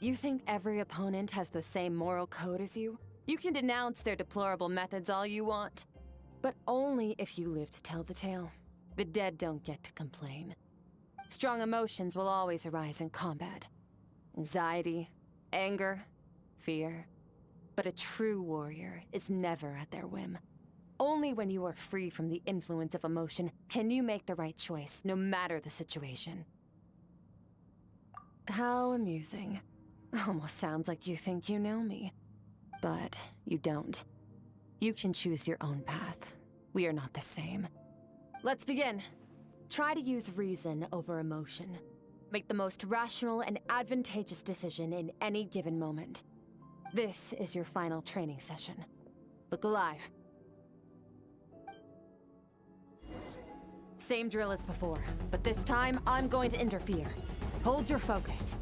You think every opponent has the same moral code as you? You can denounce their deplorable methods all you want, but only if you live to tell the tale. The dead don't get to complain. Strong emotions will always arise in combat. Anxiety, anger, fear. But a true warrior is never at their whim. Only when you are free from the influence of emotion can you make the right choice, no matter the situation. How amusing. Almost sounds like you think you know me. But you don't. You can choose your own path. We are not the same. Let's begin. Try to use reason over emotion. Make the most rational and advantageous decision in any given moment. This is your final training session. Look alive. Same drill as before, but this time I'm going to interfere. Hold your focus.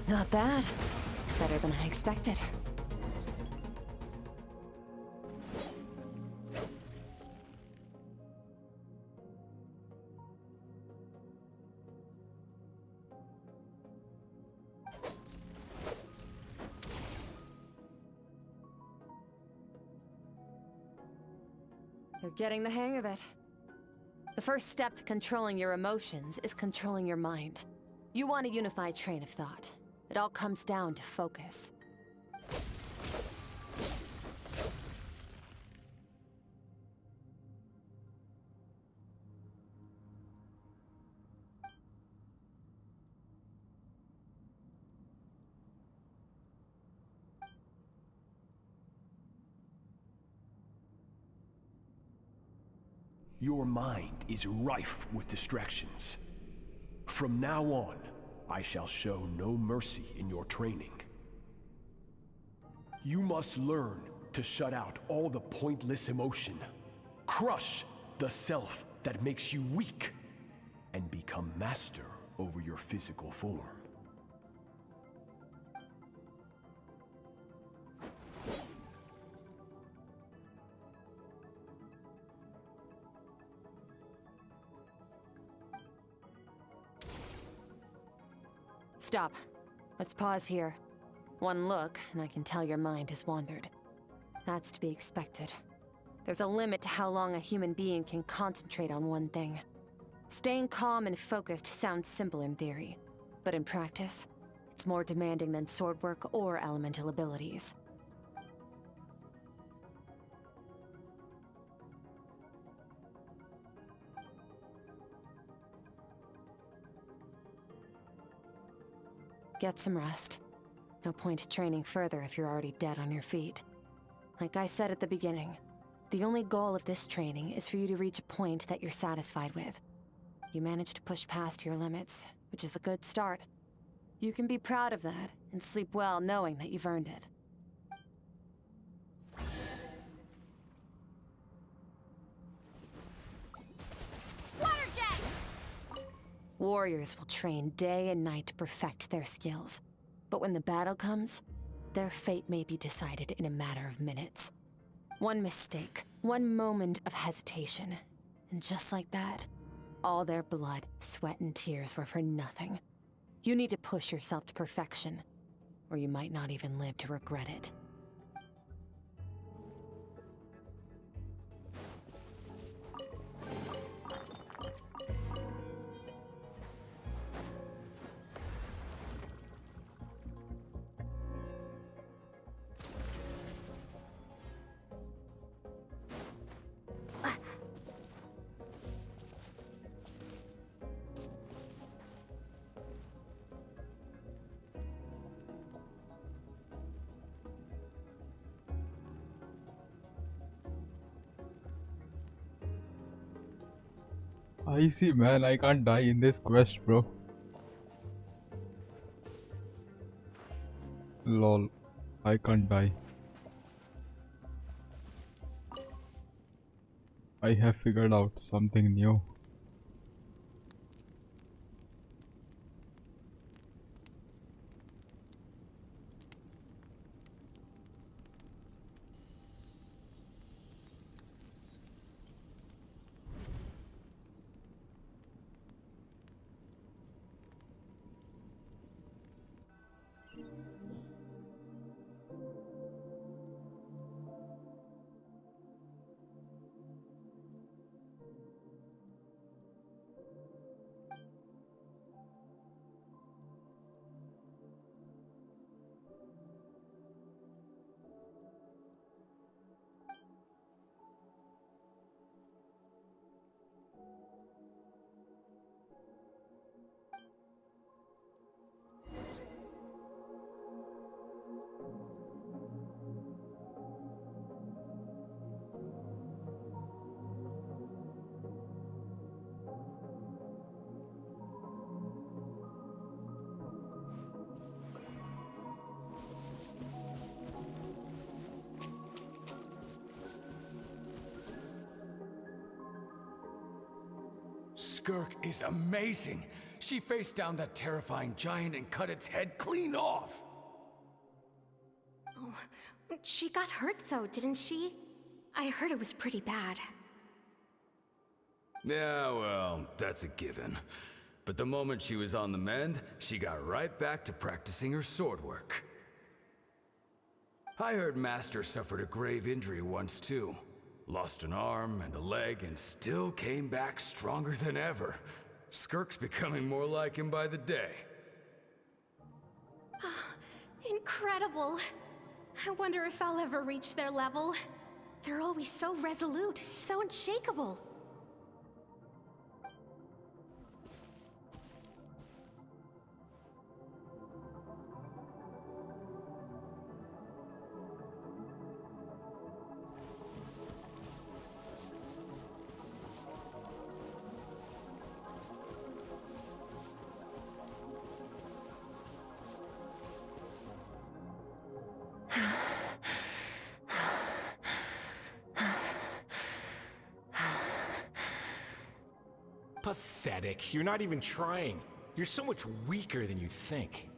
Not bad. Better than I expected. You're getting the hang of it. The first step to controlling your emotions is controlling your mind. You want a unified train of thought. It all comes down to focus. Your mind is rife with distractions. From now on, I shall show no mercy in your training. You must learn to shut out all the pointless emotion, crush the self that makes you weak, and become master over your physical form. Stop. Let's pause here. One look, and I can tell your mind has wandered. That's to be expected. There's a limit to how long a human being can concentrate on one thing. Staying calm and focused sounds simple in theory, but in practice, it's more demanding than sword work or elemental abilities. Get some rest. No point training further if you're already dead on your feet. Like I said at the beginning, the only goal of this training is for you to reach a point that you're satisfied with. You managed to push past your limits, which is a good start. You can be proud of that and sleep well knowing that you've earned it. Water jet! Warriors will train day and night to perfect their skills. But when the battle comes, their fate may be decided in a matter of minutes. One mistake, one moment of hesitation, and just like that, all their blood, sweat, and tears were for nothing. You need to push yourself to perfection, or you might not even live to regret it. I see, man. I can't die in this quest, bro. Lol. I can't die. I have figured out something new. Skirk is amazing. She faced down that terrifying giant and cut its head clean off. Oh, she got hurt though, didn't she? I heard it was pretty bad. Yeah, well, that's a given. But the moment she was on the mend, she got right back to practicing her sword work. I heard Master suffered a grave injury once too. Lost an arm and a leg and still came back stronger than ever. Skirk's becoming more like him by the day. Incredible! I wonder if I'll ever reach their level. They're always so resolute, so unshakable. Pathetic. You're not even trying. You're so much weaker than you think.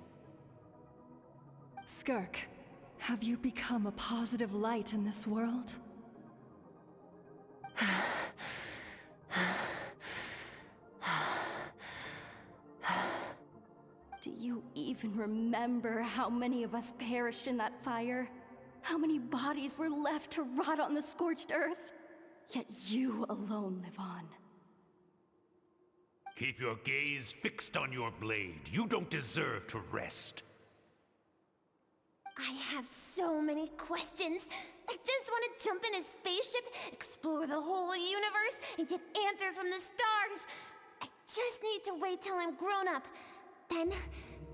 Skirk, have you become a positive light in this world? Do you even remember how many of us perished in that fire? How many bodies were left to rot on the scorched earth? Yet you alone live on. Keep your gaze fixed on your blade. You don't deserve to rest. I have so many questions. I just want to jump in a spaceship, explore the whole universe, and get answers from the stars. I just need to wait till I'm grown up. Then,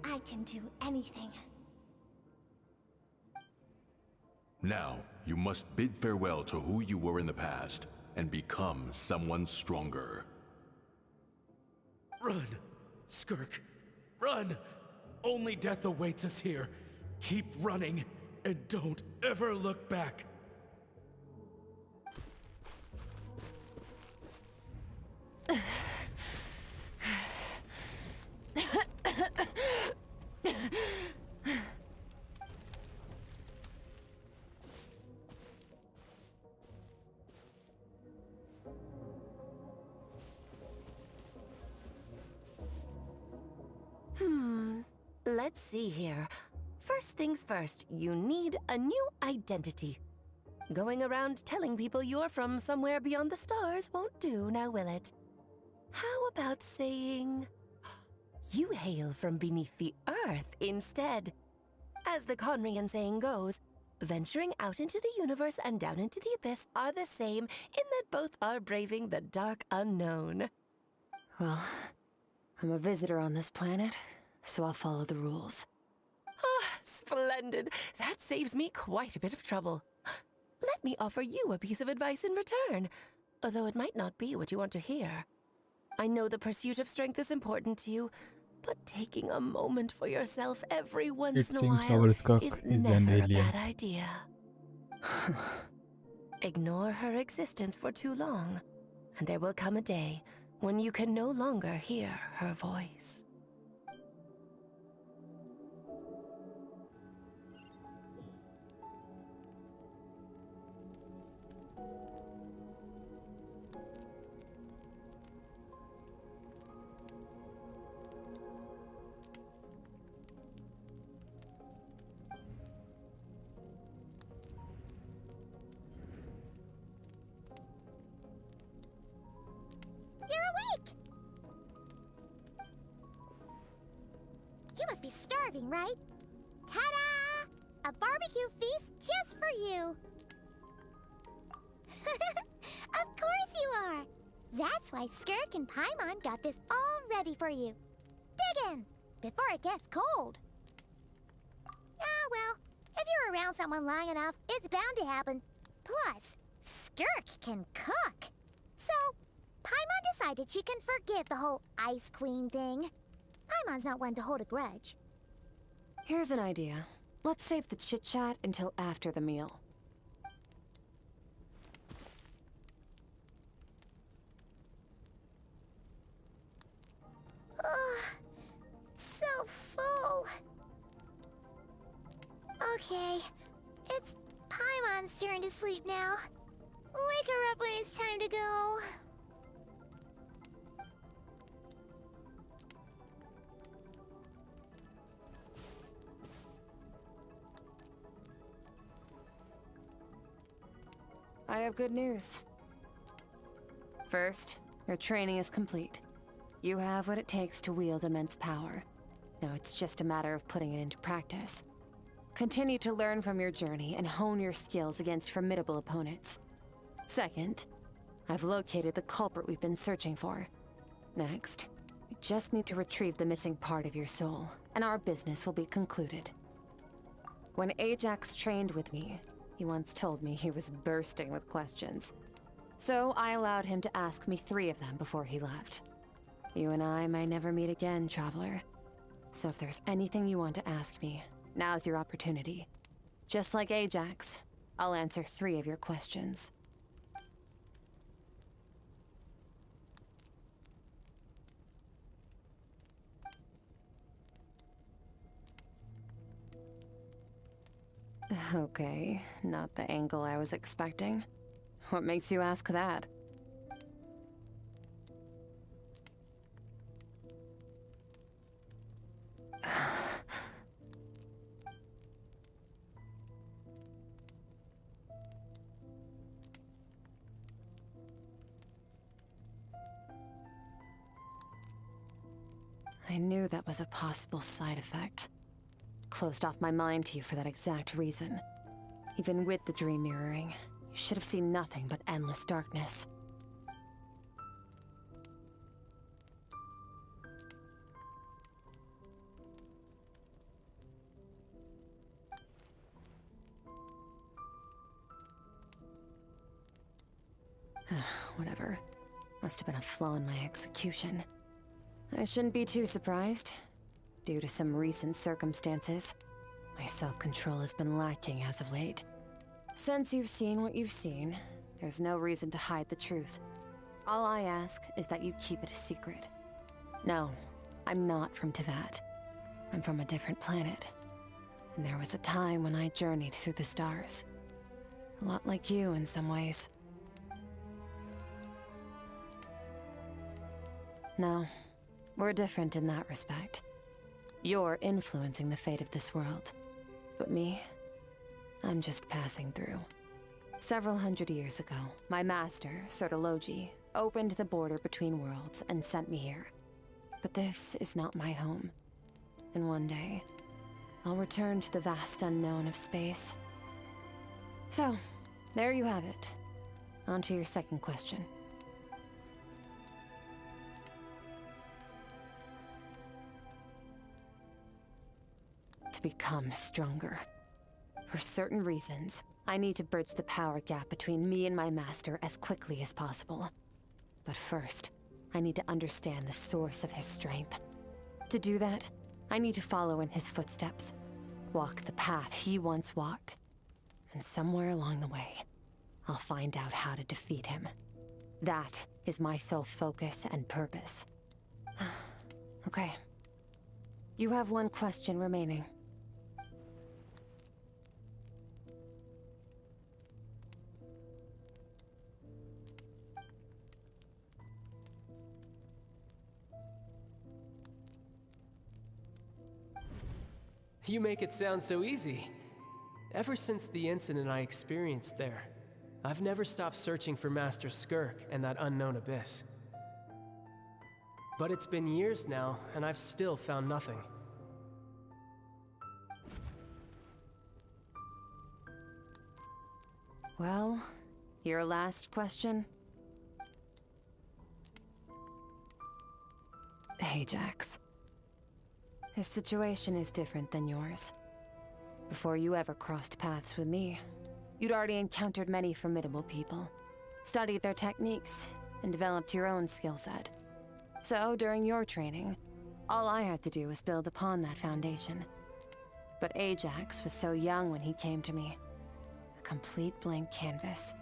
I can do anything. Now, you must bid farewell to who you were in the past and become someone stronger. Run! Skirk! Run! Only death awaits us here. Keep running, and don't ever look back. Let's see here. First things first, you need a new identity. Going around telling people you're from somewhere beyond the stars won't do, now will it? How about saying you hail from beneath the earth instead? As the Conrian saying goes, venturing out into the universe and down into the abyss are the same in that both are braving the dark unknown. Well, I'm a visitor on this planet, so I'll follow the rules. Ah, splendid. That saves me quite a bit of trouble. Let me offer you a piece of advice in return, although it might not be what you want to hear. I know the pursuit of strength is important to you, but taking a moment for yourself every once It in a seems while our Skirk is is an never a alien. bad idea. Ignore her existence for too long, and there will come a day when you can no longer hear her voice. You're awake! You must be starving, right? Ta-da! A barbecue feast just for you! Of course you are! That's why Skirk and Paimon got this all ready for you. Dig in, before it gets cold. Ah, well, if you're around someone long enough, it's bound to happen. Plus, Skirk can cook. So, Paimon decided she can forgive the whole Ice Queen thing. Paimon's not one to hold a grudge. Here's an idea. Let's save the chit-chat until after the meal. Ugh, so full. Okay, it's Paimon's turn to sleep now. Wake her up when it's time to go. I have good news. First, your training is complete. You have what it takes to wield immense power. Now it's just a matter of putting it into practice. Continue to learn from your journey and hone your skills against formidable opponents. Second, I've located the culprit we've been searching for. Next, we just need to retrieve the missing part of your soul, and our business will be concluded. When Ajax trained with me, he once told me he was bursting with questions. So I allowed him to ask me 3 of them before he left. You and I may never meet again, Traveler. So if there's anything you want to ask me, now's your opportunity. Just like Ajax, I'll answer 3 of your questions. Okay, not the angle I was expecting. What makes you ask that? knew that was a possible side effect. Closed off my mind to you for that exact reason. Even with the dream mirroring, you should have seen nothing but endless darkness. Whatever. Must have been a flaw in my execution. I shouldn't be too surprised. Due to some recent circumstances, my self-control has been lacking as of late. Since you've seen what you've seen, there's no reason to hide the truth. All I ask is that you keep it a secret. No, I'm not from Teyvat. I'm from a different planet. And there was a time when I journeyed through the stars. A lot like you in some ways. No, we're different in that respect. You're influencing the fate of this world. But me, I'm just passing through. Several hundred years ago, my master, Sertologi, opened the border between worlds and sent me here. But this is not my home. And one day, I'll return to the vast unknown of space. So, there you have it. On to your second question. To become stronger. For certain reasons, I need to bridge the power gap between me and my master as quickly as possible. But first, I need to understand the source of his strength. To do that, I need to follow in his footsteps, walk the path he once walked. And somewhere along the way, I'll find out how to defeat him. That is my sole focus and purpose. Okay. You have one question remaining. You make it sound so easy. Ever since the incident I experienced there, I've never stopped searching for Master Skirk and that unknown abyss. But it's been years now, and I've still found nothing. Well, your last question? Ajax. His situation is different than yours. Before you ever crossed paths with me, you'd already encountered many formidable people, studied their techniques, and developed your own skill set. So, during your training, all I had to do was build upon that foundation. But Ajax was so young when he came to me. A complete blank canvas.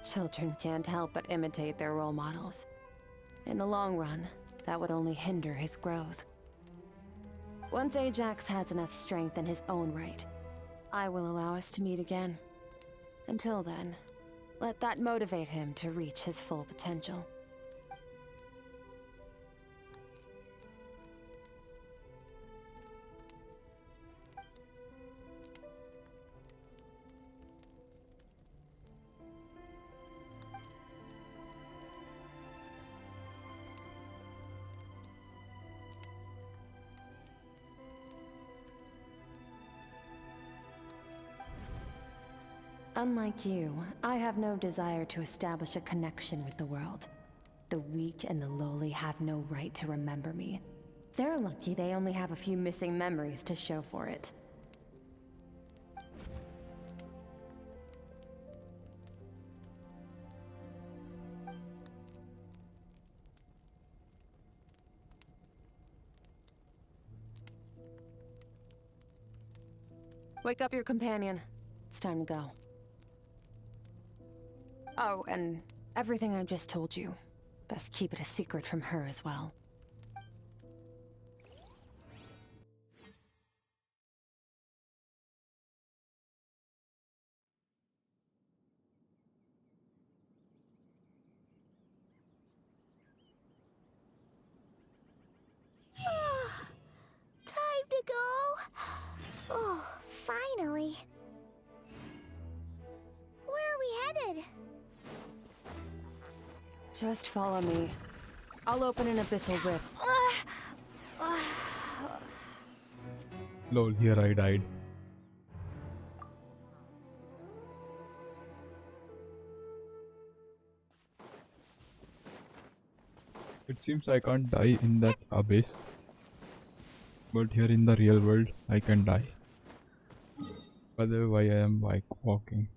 Children can't help but imitate their role models. In the long run, that would only hinder his growth. Once Ajax has enough strength in his own right, I will allow us to meet again. Until then, let that motivate him to reach his full potential. Unlike you, I have no desire to establish a connection with the world. The weak and the lowly have no right to remember me. They're lucky they only have a few missing memories to show for it. Wake up your companion. It's time to go. Oh, and everything I just told you, best keep it a secret from her as well. Time to go. Oh, finally. Where are we headed? Just follow me. I'll open an abyssal rift. Lol, here I died. It seems I can't die in that abyss, but here in the real world I can die. Otherwise I am like walking.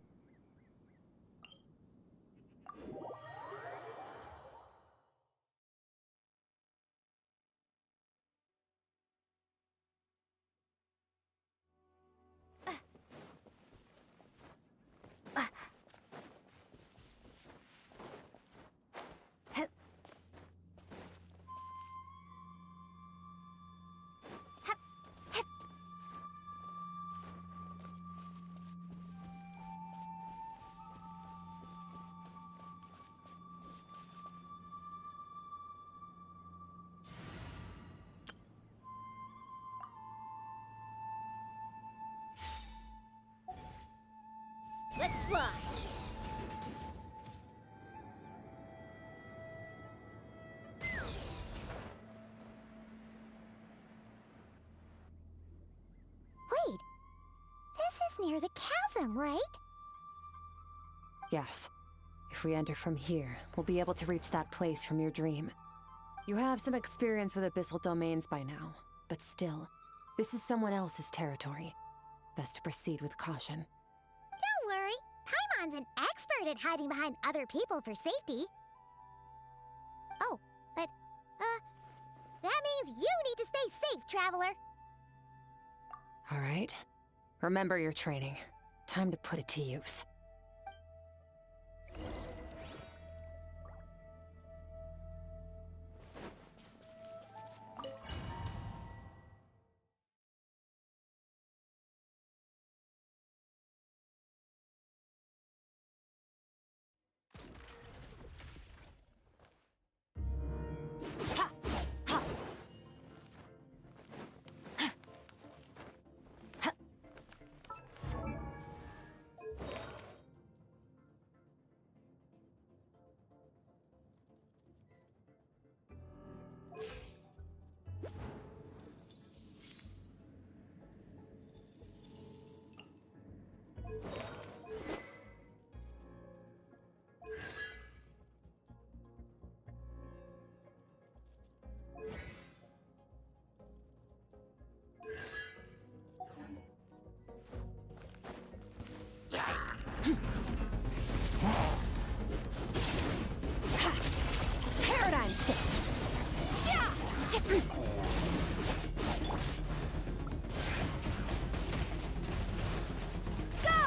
Let's fly. Wait, this is near the chasm, right? Yes. If we enter from here, we'll be able to reach that place from your dream. You have some experience with abyssal domains by now, but still, this is someone else's territory. Best to proceed with caution. Don't worry, Paimon's an expert at hiding behind other people for safety. Oh, but, that means you need to stay safe, traveler. All right. Remember your training. Time to put it to use. Paradigm shift! Go!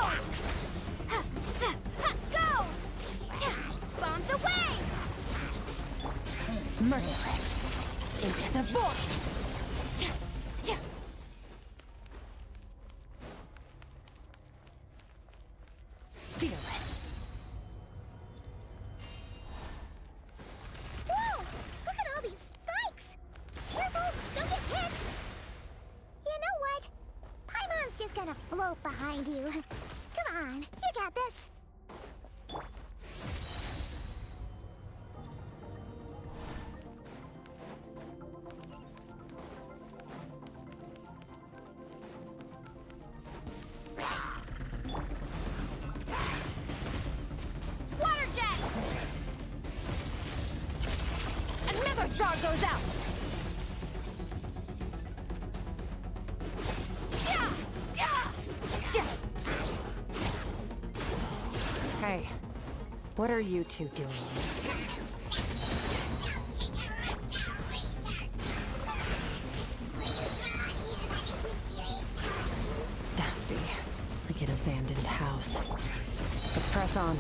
Go! Bombs away! Merciless. Into the void! Fearless. Whoa! Look at all these spikes! Careful, don't get hit! You know what? Paimon's just gonna float behind you. Come on, you got this. Water jet! Another star goes out! Hey, what are you two doing? Dusty, like an abandoned house. Let's press on.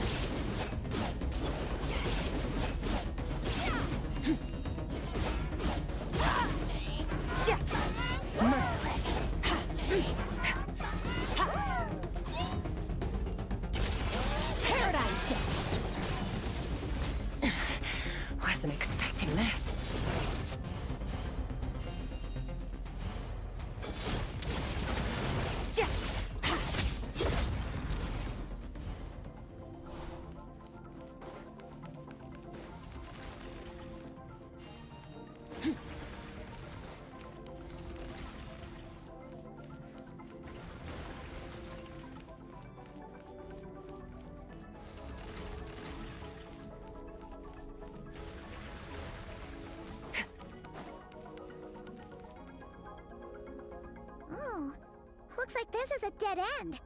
Merciless. Paradigm shift! Wasn't expecting this. Looks like this is a dead end.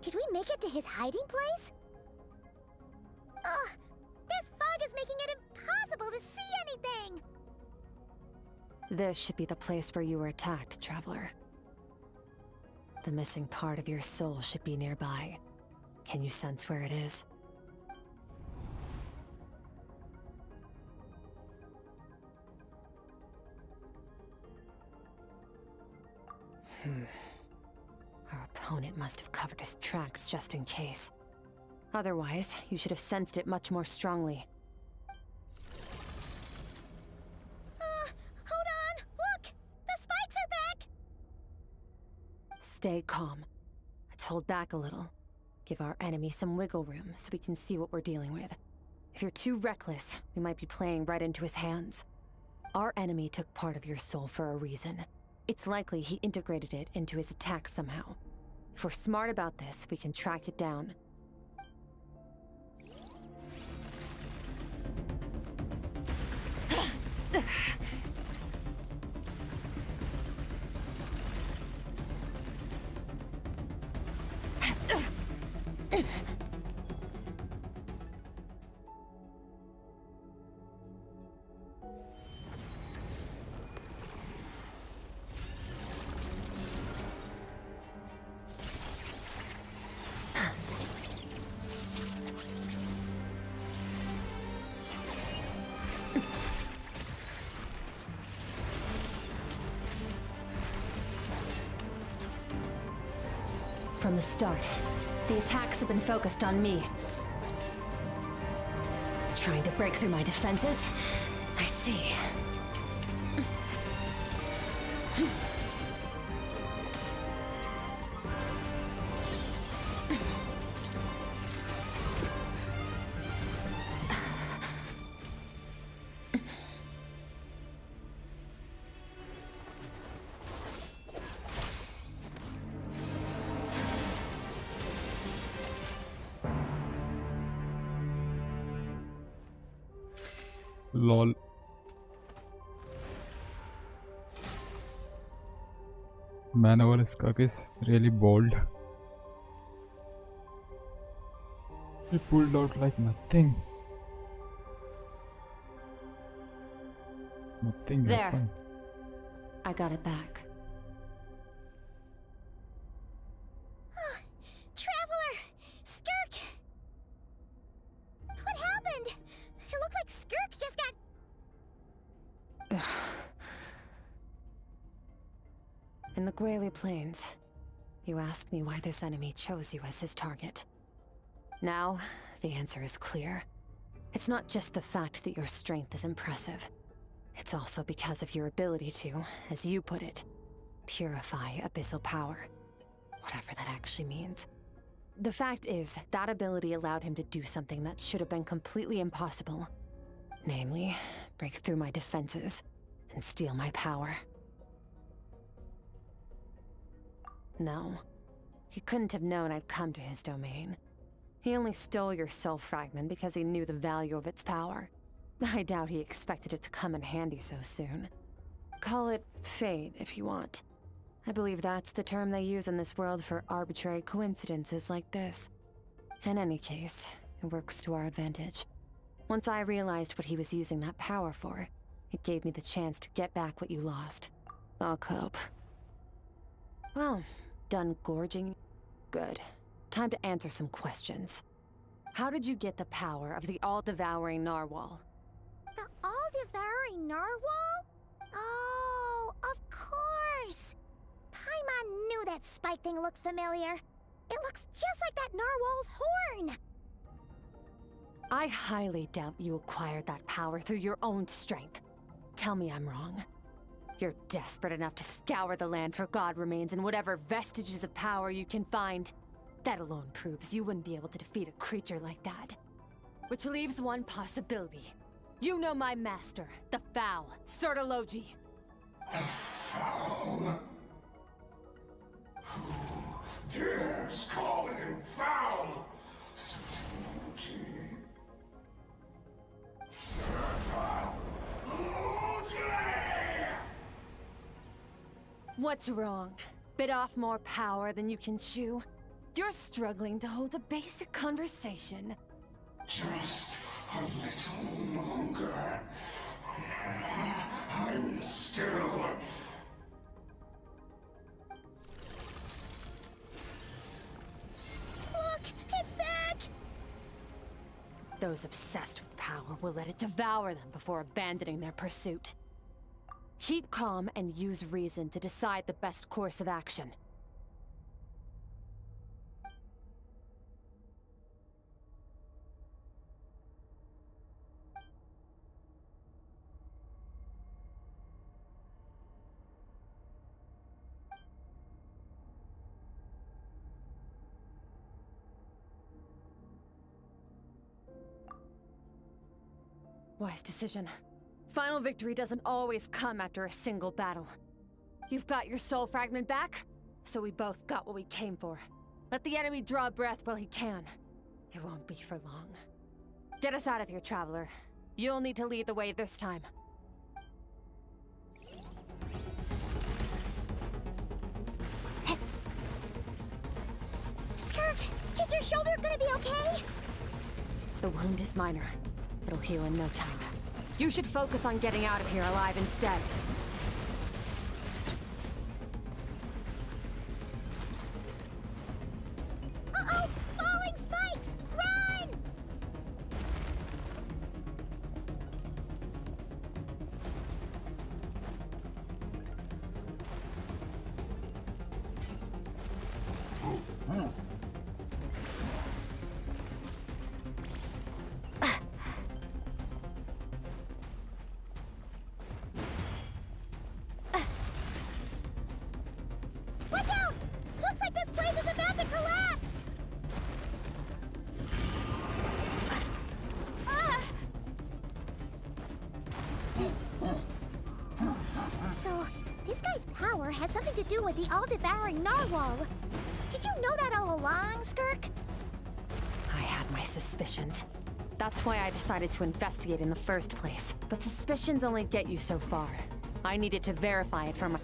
Did we make it to his hiding place? Ugh! This fog is making it impossible to see anything! This should be the place where you were attacked, Traveler. The missing part of your soul should be nearby. Can you sense where it is? Our opponent must have covered his tracks just in case. Otherwise, you should have sensed it much more strongly. Hold on! Look! The spikes are back! Stay calm. Let's hold back a little. Give our enemy some wiggle room so we can see what we're dealing with. If you're too reckless, we might be playing right into his hands. Our enemy took part of your soul for a reason. It's likely he integrated it into his attack somehow. If we're smart about this, we can track it down. From the start, the attacks have been focused on me. Trying to break through my defenses? I see. Lol. Man, our Skirk is really bold. He pulled out like nothing. Nothing There. happened. I got it back. Traveler! Skirk! What happened? It looked like Skirk just got... In the Guili Plains, you asked me why this enemy chose you as his target. Now, the answer is clear. It's not just the fact that your strength is impressive. It's also because of your ability to, as you put it, purify abyssal power. Whatever that actually means. The fact is, that ability allowed him to do something that should have been completely impossible. Namely, break through my defenses and steal my power. No, he couldn't have known I'd come to his domain. He only stole your soul fragment because he knew the value of its power. I doubt he expected it to come in handy so soon. Call it fate if you want. I believe that's the term they use in this world for arbitrary coincidences like this. In any case, it works to our advantage. Once I realized what he was using that power for, it gave me the chance to get back what you lost. I'll cope. Well, done gorging? Good. Time to answer some questions. How did you get the power of the all-devouring narwhal? The all-devouring narwhal? Oh, of course! Paimon knew that spike thing looked familiar. It looks just like that narwhal's horn! I highly doubt you acquired that power through your own strength. Tell me I'm wrong. You're desperate enough to scour the land for god remains and whatever vestiges of power you can find. That alone proves you wouldn't be able to defeat a creature like that. Which leaves one possibility. You know my master, the Foul, Sertologi. The Foul? Who dares call him Foul? What's wrong? bit off more power than you can chew? You're struggling to hold a basic conversation. Just a little longer. I'm still... Look! It's back! Those obsessed with power will let it devour them before abandoning their pursuit. Keep calm and use reason to decide the best course of action. Wise decision. Final victory doesn't always come after a single battle. You've got your soul fragment back, so we both got what we came for. Let the enemy draw breath while he can. It won't be for long. Get us out of here, Traveler. You'll need to lead the way this time. Skirk, is your shoulder gonna be okay? The wound is minor. It'll heal in no time. You should focus on getting out of here alive instead. Uh-oh! Falling spikes! Run! Watch out! Looks like this place is about to collapse! So, this guy's power has something to do with the all-devouring narwhal. Did you know that all along, Skirk? I had my suspicions. That's why I decided to investigate in the first place. But suspicions only get you so far. I needed to verify it for my...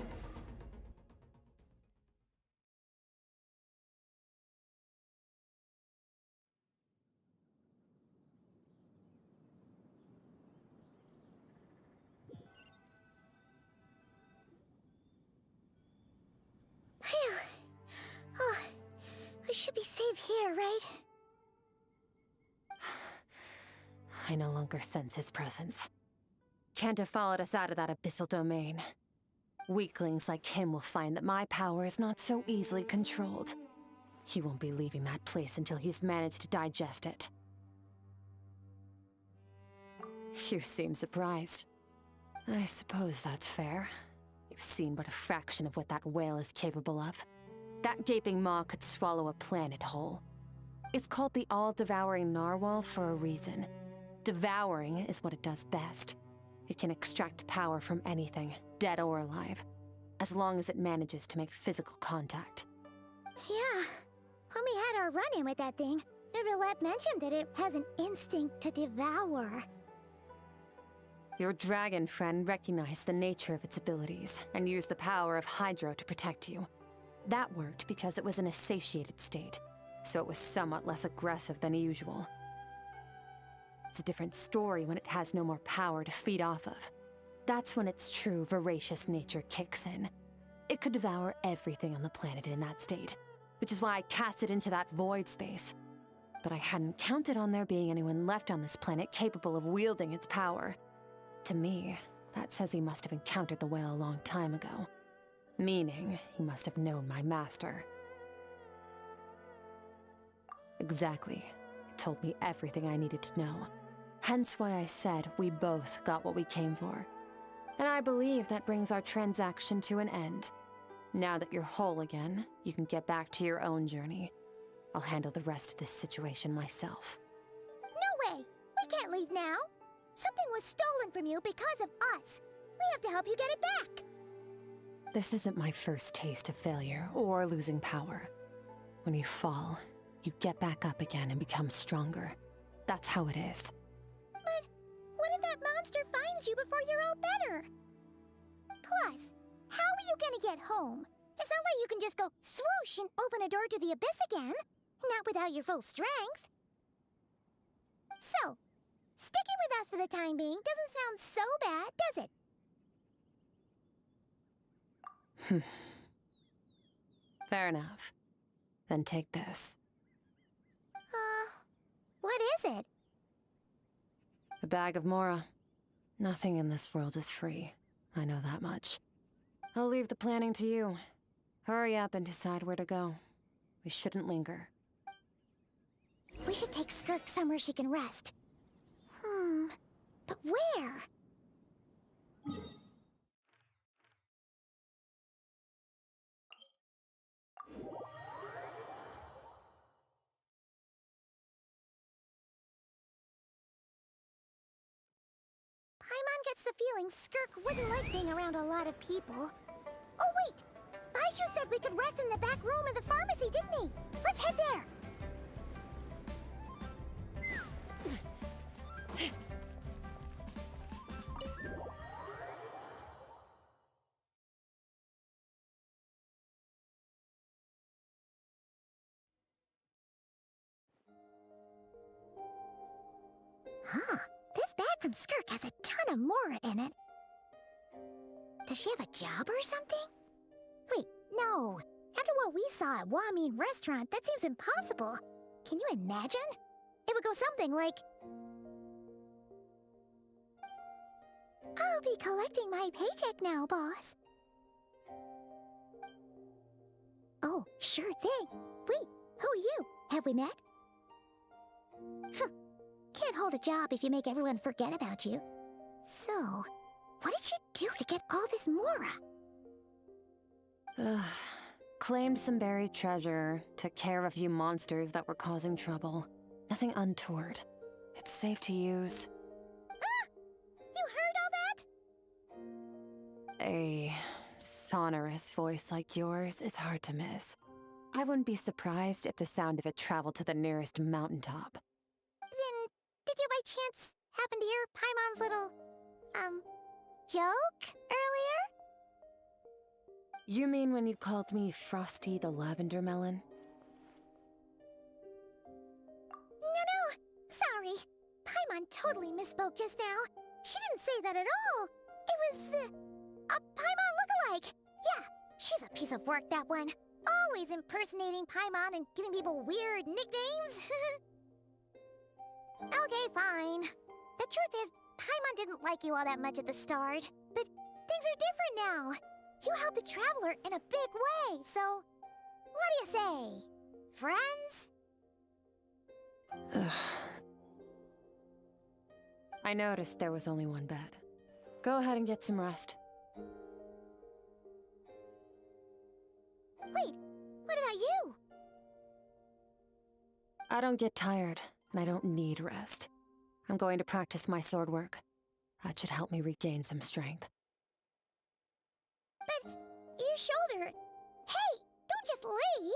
Phew. Oh, we should be safe here, right? I no longer sense his presence. Can't have followed us out of that abyssal domain. Weaklings like him will find that my power is not so easily controlled. He won't be leaving that place until he's managed to digest it. You seem surprised. I suppose that's fair. You've seen but a fraction of what that whale is capable of. That gaping maw could swallow a planet whole. It's called the all-devouring narwhal for a reason. Devouring is what it does best. It can extract power from anything, dead or alive, as long as it manages to make physical contact. Yeah. When we had our run-in with that thing, Neverlet mentioned that it has an instinct to devour. Your dragon friend recognized the nature of its abilities and used the power of Hydro to protect you. That worked because it was in a satiated state, so it was somewhat less aggressive than usual. It's a different story when it has no more power to feed off of. That's when its true voracious nature kicks in. It could devour everything on the planet in that state, which is why I cast it into that void space. But I hadn't counted on there being anyone left on this planet capable of wielding its power. To me, that says he must have encountered the whale a long time ago. Meaning, he must have known my master. Exactly. It told me everything I needed to know. Hence why I said we both got what we came for. And I believe that brings our transaction to an end. Now that you're whole again, you can get back to your own journey. I'll handle the rest of this situation myself. No way! We can't leave now! Something was stolen from you because of us! We have to help you get it back! This isn't my first taste of failure or losing power. When you fall, you get back up again and become stronger. That's how it is. But what if that monster finds you before you're all better? Plus, how are you gonna get home? It's not like you can just go swoosh and open a door to the abyss again. Not without your full strength. So, sticking with us for the time being doesn't sound so bad, does it? Fair enough. Then take this. What is it? The bag of Mora. Nothing in this world is free. I know that much. I'll leave the planning to you. Hurry up and decide where to go. We shouldn't linger. We should take Skirk somewhere she can rest. But where? Paimon gets the feeling Skirk wouldn't like being around a lot of people. Oh wait! Baishu said we could rest in the back room of the pharmacy, didn't he? Let's head there! Huh. This bag from Skirk has a ton of Mora in it. Does she have a job or something? Wait, no. After what we saw at Wamin Restaurant, that seems impossible. Can you imagine? It would go something like... I'll be collecting my paycheck now, boss. Oh, sure thing. Wait, who are you? Have we met? Huh. Can't hold a job if you make everyone forget about you. So, what did you do to get all this Mora? Claimed some buried treasure, took care of a few monsters that were causing trouble. Nothing untoward. It's safe to use. Ah! You heard all that? A sonorous voice like yours is hard to miss. I wouldn't be surprised if the sound of it traveled to the nearest mountaintop. Then, did you by chance happen to hear Paimon's little, joke earlier? You mean when you called me Frosty the Lavender Melon? No. Sorry. Paimon totally misspoke just now. She didn't say that at all. It was, a Paimon lookalike. Yeah, she's a piece of work, that one. Always impersonating Paimon and giving people weird nicknames. Okay, fine. The truth is, Paimon didn't like you all that much at the start. But things are different now. You helped the Traveler in a big way, so... What do you say? Friends? Ugh. I noticed there was only one bed. Go ahead and get some rest. Wait, what about you? I don't get tired, and I don't need rest. I'm going to practice my sword work. That should help me regain some strength. But your shoulder... Hey, don't just leave!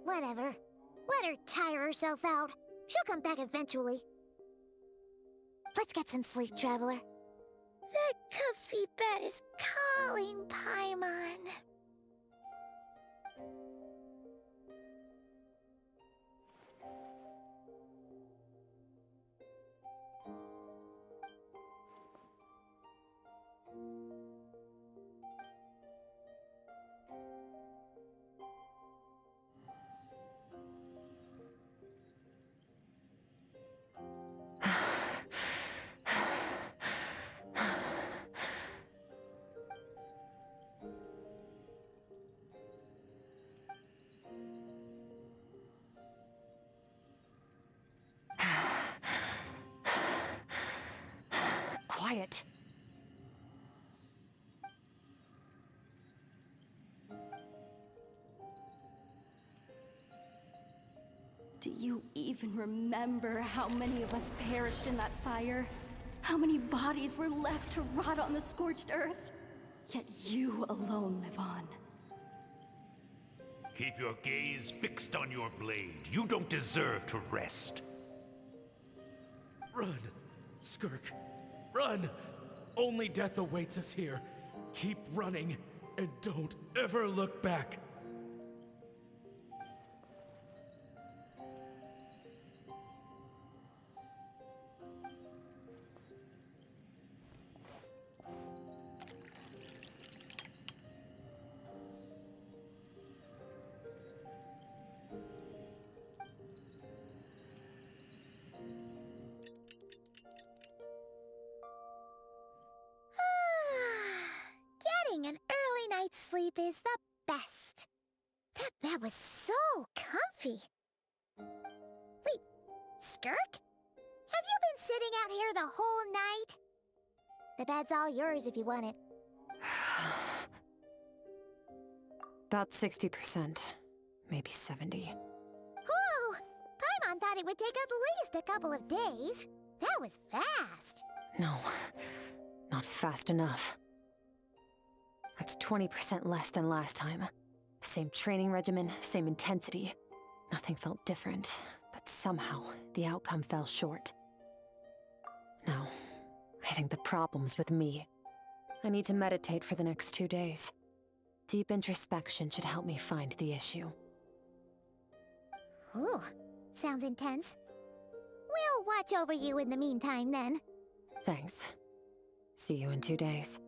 Whatever. Let her tire herself out. She'll come back eventually. Let's get some sleep, Traveler. That comfy bed is calling, Paimon. Quiet. Do you even remember how many of us perished in that fire? How many bodies were left to rot on the scorched earth? Yet you alone live on. Keep your gaze fixed on your blade. You don't deserve to rest. Run, Skirk. Run! Only death awaits us here. keep running, and don't ever look back. Getting an early night's sleep is the best. That bed was so comfy. Wait, Skirk? Have you been sitting out here the whole night? The bed's all yours if you want it. About 60%. Maybe 70. Whoa! Paimon thought it would take at least a couple of days. That was fast. No, not fast enough. That's 20% less than last time. Same training regimen, same intensity. Nothing felt different, but somehow the outcome fell short. No, I think the problem's with me. I need to meditate for the next 2 days. Deep introspection should help me find the issue. Ooh, sounds intense. We'll watch over you in the meantime, then. Thanks. See you in 2 days.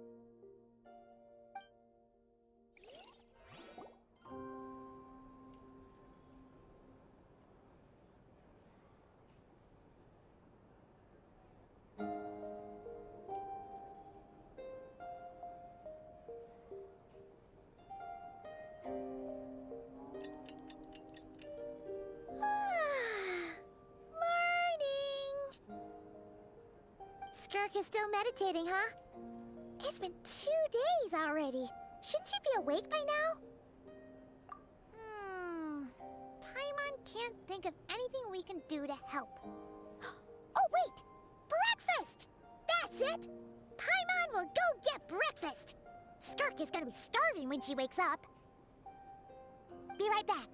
Skirk is still meditating, huh? It's been 2 days already. Shouldn't she be awake by now? Paimon can't think of anything we can do to help. Oh, wait! Breakfast! That's it! Paimon will go get breakfast! Skirk is gonna be starving when she wakes up. Be right back.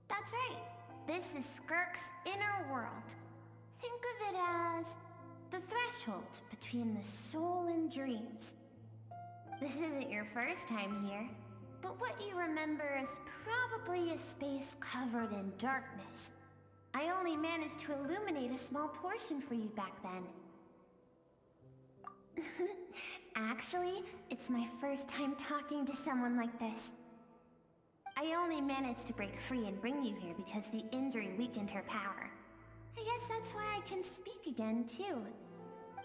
That's right. This is Skirk's inner world. Think of it as the threshold between the soul and dreams. This isn't your first time here, but what you remember is probably a space covered in darkness. I only managed to illuminate a small portion for you back then. Actually, it's my first time talking to someone like this. I only managed to break free and bring you here because the injury weakened her power. I guess that's why I can speak again, too.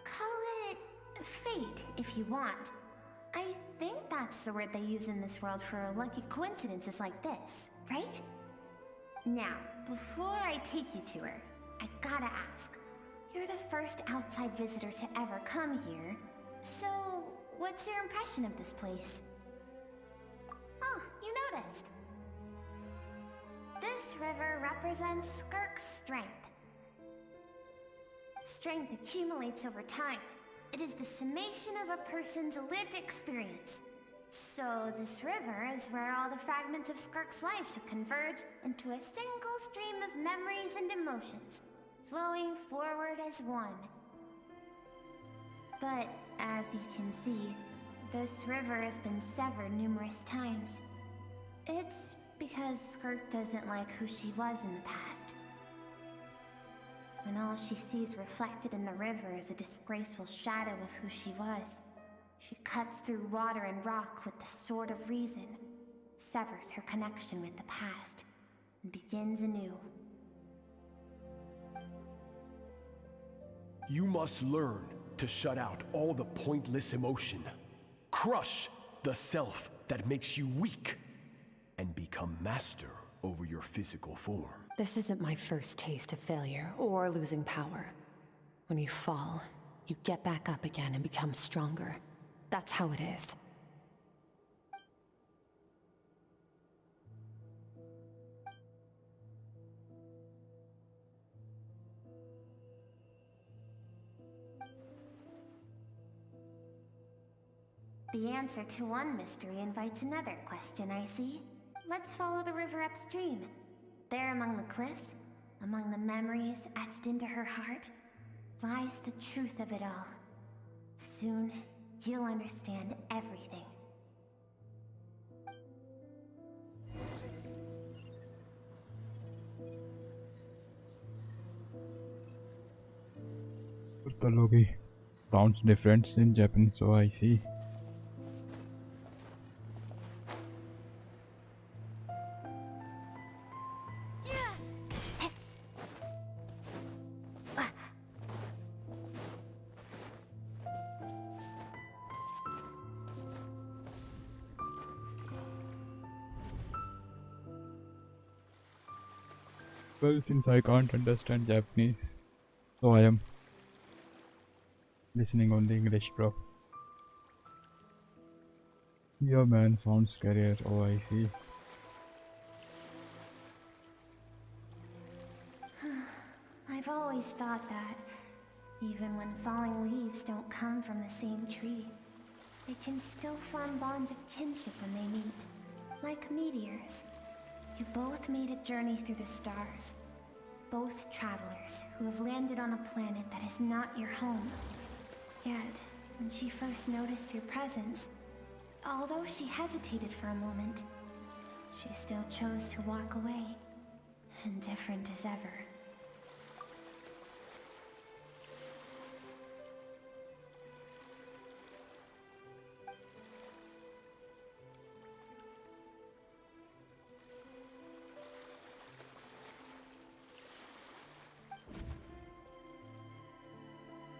Call it fate, if you want. I think that's the word they use in this world for lucky coincidences like this, right? Now, before I take you to her, I gotta ask. You're the first outside visitor to ever come here, so what's your impression of this place? Oh, you noticed. This river represents Skirk's strength. Strength accumulates over time. It is the summation of a person's lived experience. So this river is where all the fragments of Skirk's life should converge into a single stream of memories and emotions, flowing forward as one. But as you can see, this river has been severed numerous times. It's because Skirk doesn't like who she was in the past. When all she sees reflected in the river is a disgraceful shadow of who she was, she cuts through water and rock with the sword of reason, severs her connection with the past, and begins anew. You must learn to shut out all the pointless emotion. Crush the self that makes you weak, and become master over your physical form. This isn't my first taste of failure or losing power. When you fall, you get back up again and become stronger. That's how it is. The answer to one mystery invites another question, I see. Let's follow the river upstream. There among the cliffs, among the memories etched into her heart, lies the truth of it all. Soon, you'll understand everything. The lobby sounds different in Japan, so I see. Well, since I can't understand Japanese, so I am listening on the English, bro. Yeah, man, sounds scary. Oh, I see. I've always thought that, even when falling leaves don't come from the same tree, they can still form bonds of kinship when they meet, like meteors. You both made a journey through the stars. Both travelers who have landed on a planet that is not your home. Yet, when she first noticed your presence, although she hesitated for a moment, she still chose to walk away, indifferent as ever.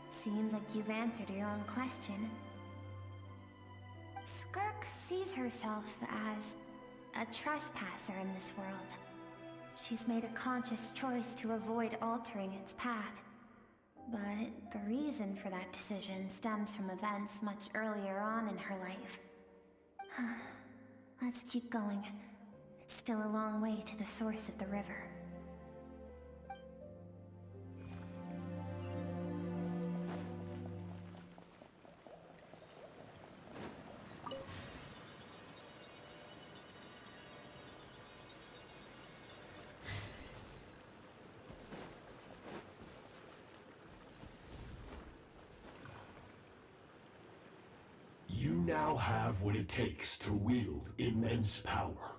Seems like you've answered your own question. Skirk sees herself as a trespasser in this world. She's made a conscious choice to avoid altering its path. But the reason for that decision stems from events much earlier on in her life. Let's keep going. It's still a long way to the source of the river. Now have what it takes to wield immense power.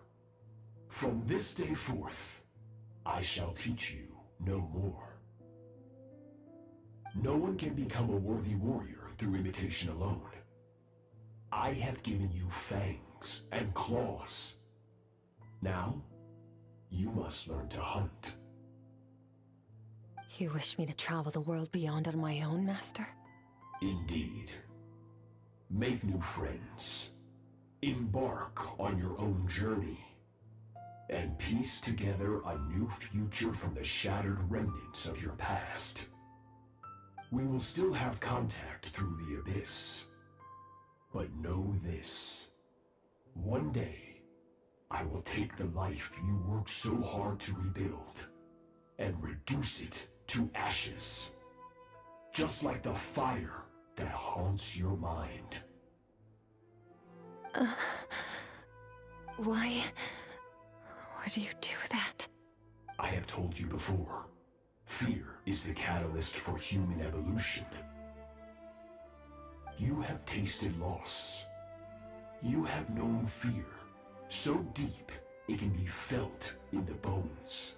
From this day forth, I shall teach you no more. No one can become a worthy warrior through imitation alone. I have given you fangs and claws. Now, you must learn to hunt. You wish me to travel the world beyond on my own, Master? Indeed. Make new friends, embark on your own journey, and piece together a new future from the shattered remnants of your past. We will still have contact through the abyss, but know this. One day, I will take the life you worked so hard to rebuild, and reduce it to ashes, just like the fire that haunts your mind. Why do you do that? I have told you before, fear is the catalyst for human evolution. You have tasted loss. You have known fear, so deep it can be felt in the bones.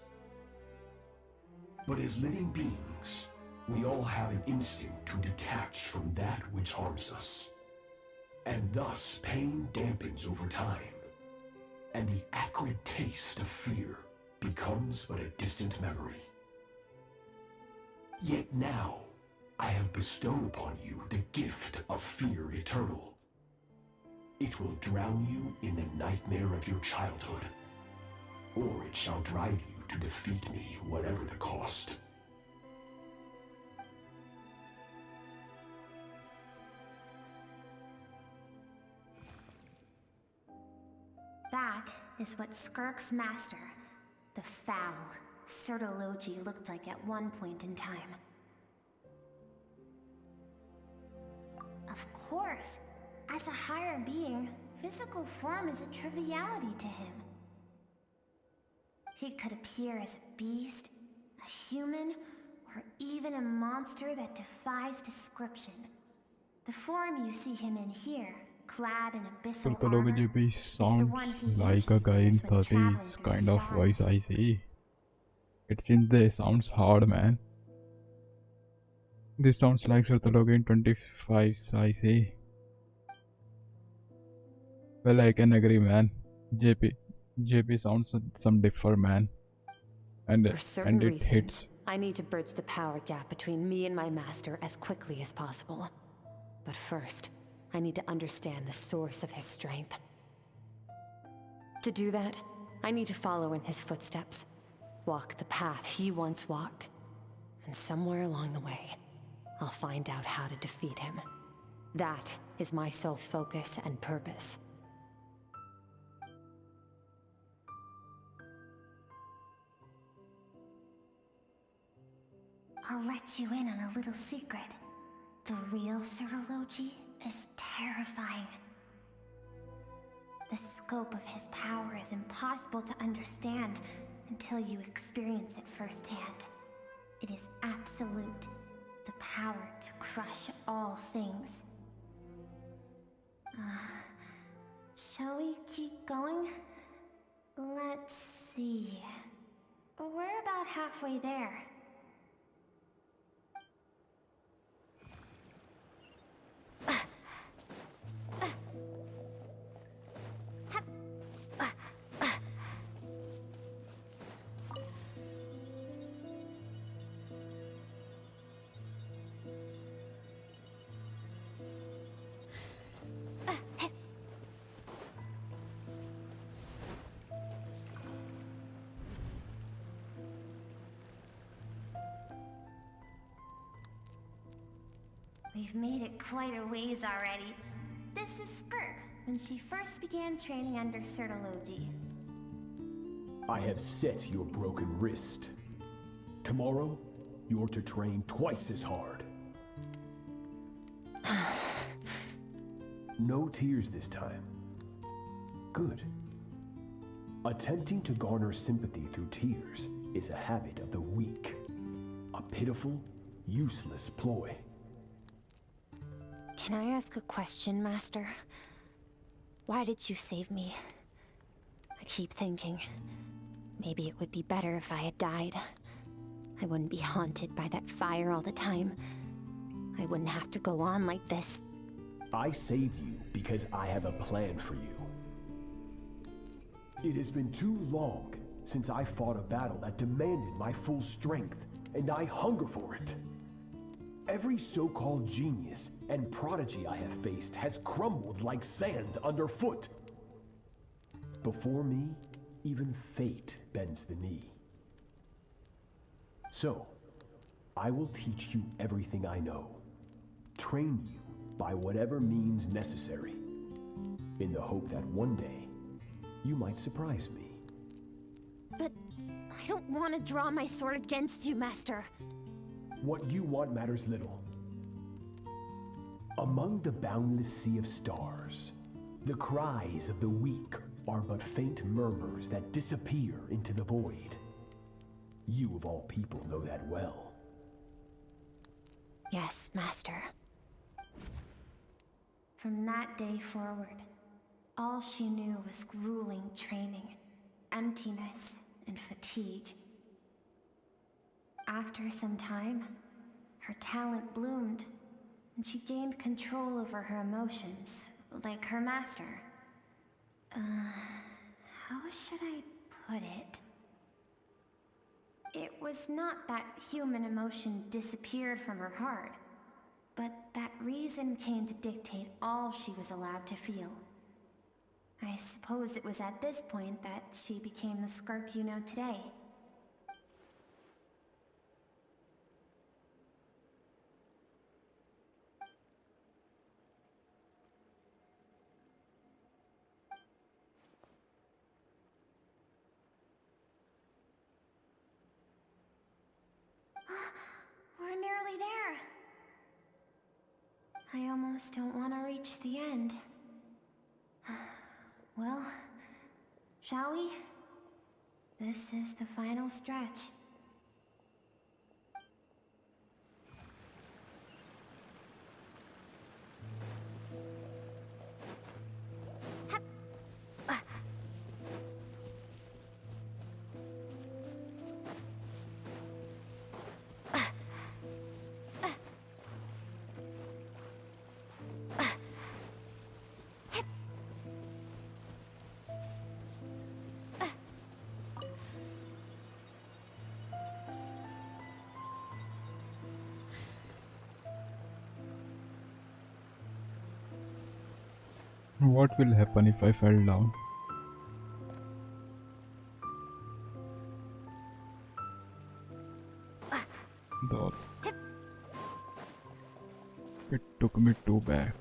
But as living beings, we all have an instinct to detach from that which harms us. And thus, pain dampens over time. and the acrid taste of fear becomes but a distant memory. Yet now, I have bestowed upon you the gift of fear eternal. It will drown you in the nightmare of your childhood, or it shall drive you to defeat me, whatever the cost. That is what Skirk's master, the foul Sertologi, looked like at one point in time. Of course, as a higher being, physical form is a triviality to him. He could appear as a beast, a human, or even a monster that defies description. The form you see him in here, clad in abyssal armor, Sertologi is the one sounds he like a usually guy in wears when traveling 30s through kind the of voice stars. I see. It seems sounds hard, man. This sounds like Sertologi in 25s I see. Well, I can agree, man. JP sounds some differ, man. For certain And it reasons, hits. I need to bridge the power gap between me and my master as quickly as possible. But first, I need to understand the source of his strength. To do that, I need to follow in his footsteps, walk the path he once walked, and somewhere along the way, I'll find out how to defeat him. That is my sole focus and purpose. I'll let you in on a little secret. The real Sertologi is terrifying. The scope of his power is impossible to understand until you experience it firsthand. It is absolute, the power to crush all things. Shall we keep going? Let's see. We're about halfway there. We've made it quite a ways already. This is Skirk, when she first began training under Sertologi. I have set your broken wrist. Tomorrow, you're to train twice as hard. No tears this time. Good. Attempting to garner sympathy through tears is a habit of the weak. A pitiful, useless ploy. Can I ask a question, Master? Why did you save me? I keep thinking, maybe it would be better if I had died. I wouldn't be haunted by that fire all the time. I wouldn't have to go on like this. I saved you because I have a plan for you. It has been too long since I fought a battle that demanded my full strength, and I hunger for it. Every so-called genius and prodigy I have faced has crumbled like sand underfoot. Before me, even fate bends the knee. So, I will teach you everything I know. Train you by whatever means necessary, in the hope that one day, you might surprise me. But I don't want to draw my sword against you, Master. What you want matters little. Among the boundless sea of stars, the cries of the weak are but faint murmurs that disappear into the void. You of all people know that well. Yes, Master. From that day forward, all she knew was grueling training, emptiness, and fatigue. After some time, her talent bloomed, and she gained control over her emotions, like her master. How should I put it? It was not that human emotion disappeared from her heart, but that reason came to dictate all she was allowed to feel. I suppose it was at this point that she became the Skirk you know today. We're nearly there. I almost don't want to reach the end. Well, shall we? This is the final stretch. What will happen if I fell down? Though it took me two back.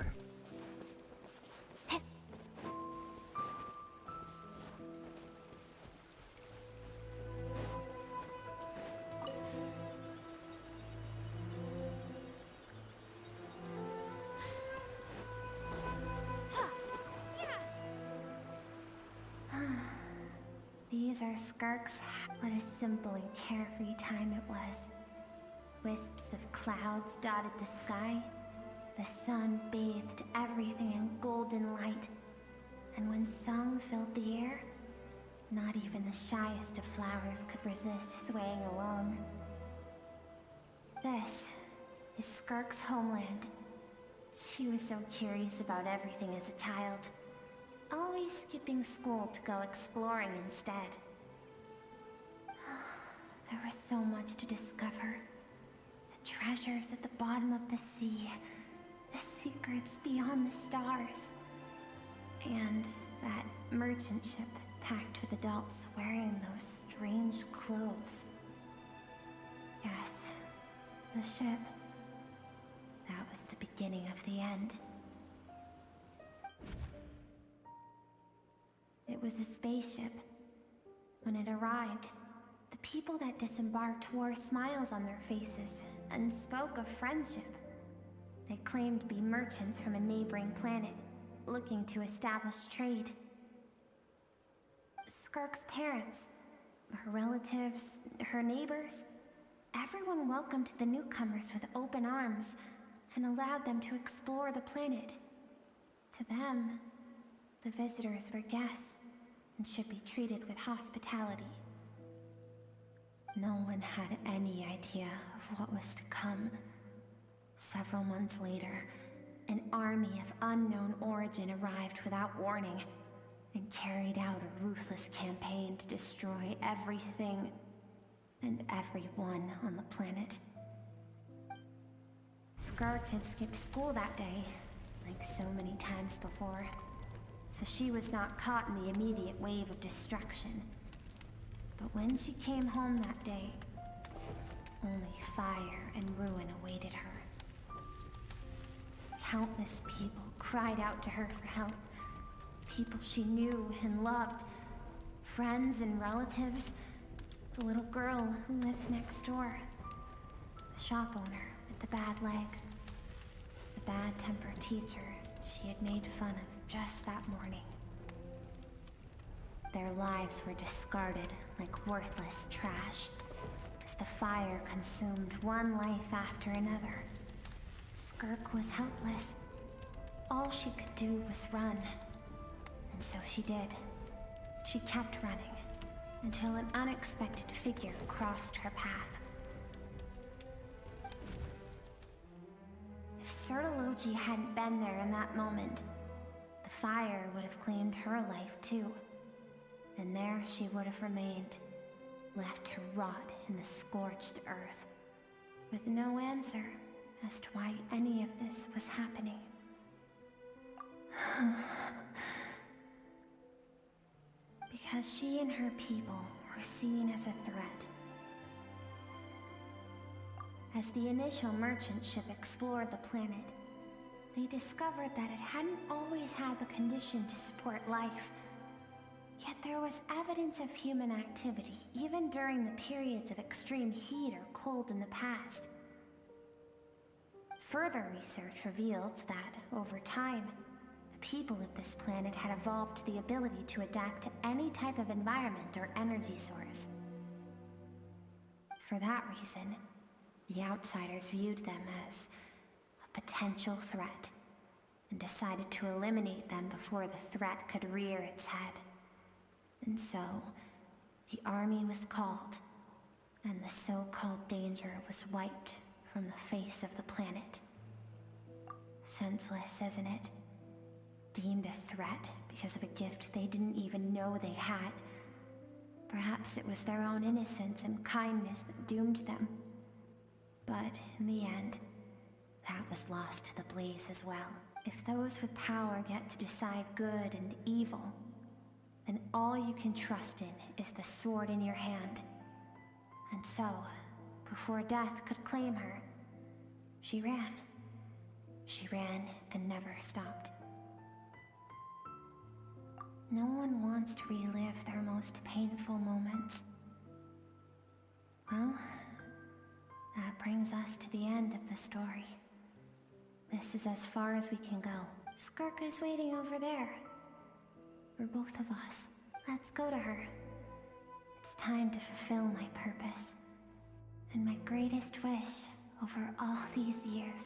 These are Skirks. What a simple and carefree time it was. Wisps of clouds dotted the sky. The sun bathed everything in golden light. And when song filled the air, not even the shyest of flowers could resist swaying along. This is Skirk's homeland. She was so curious about everything as a child, always skipping school to go exploring instead. There was so much to discover. The treasures at the bottom of the sea, the secrets beyond the stars, and that merchant ship packed with adults wearing those strange clothes. Yes, the ship. That was the beginning of the end. It was a spaceship. When it arrived, the people that disembarked wore smiles on their faces and spoke of friendship. They claimed to be merchants from a neighboring planet, looking to establish trade. Skirk's parents, her relatives, her neighbors, everyone welcomed the newcomers with open arms and allowed them to explore the planet. To them, the visitors were guests and should be treated with hospitality. No one had any idea of what was to come. Several months later, an army of unknown origin arrived without warning and carried out a ruthless campaign to destroy everything and everyone on the planet. Skirk had skipped school that day, like so many times before, so she was not caught in the immediate wave of destruction. But when she came home that day, only fire and ruin awaited her. Countless people cried out to her for help. People she knew and loved. Friends and relatives. The little girl who lived next door. The shop owner with the bad leg. The bad-tempered teacher she had made fun of just that morning. Their lives were discarded like worthless trash as the fire consumed one life after another. Skirk was helpless. All she could do was run. And so she did. She kept running until an unexpected figure crossed her path. If Sertology hadn't been there in that moment, the fire would have claimed her life too. and there she would have remained, left to rot in the scorched earth, with no answer as to why any of this was happening. Because she and her people were seen as a threat. As the initial merchant ship explored the planet, they discovered that it hadn't always had the condition to support life. Yet there was evidence of human activity, even during the periods of extreme heat or cold in the past. Further research revealed that, over time, the people of this planet had evolved the ability to adapt to any type of environment or energy source. For that reason, the outsiders viewed them as a potential threat, and decided to eliminate them before the threat could rear its head. And so, the army was called, and the so-called danger was wiped from the face of the planet. Senseless, isn't it? Deemed a threat because of a gift they didn't even know they had. Perhaps it was their own innocence and kindness that doomed them. But in the end, that was lost to the blaze as well. If those with power get to decide good and evil, then all you can trust in is the sword in your hand. And so, before death could claim her, she ran. She ran and never stopped. No one wants to relive their most painful moments. Well, that brings us to the end of the story. This is as far as we can go. Skirk is waiting over there. For both of us. Let's go to her. It's time to fulfill my purpose. And my greatest wish over all these years.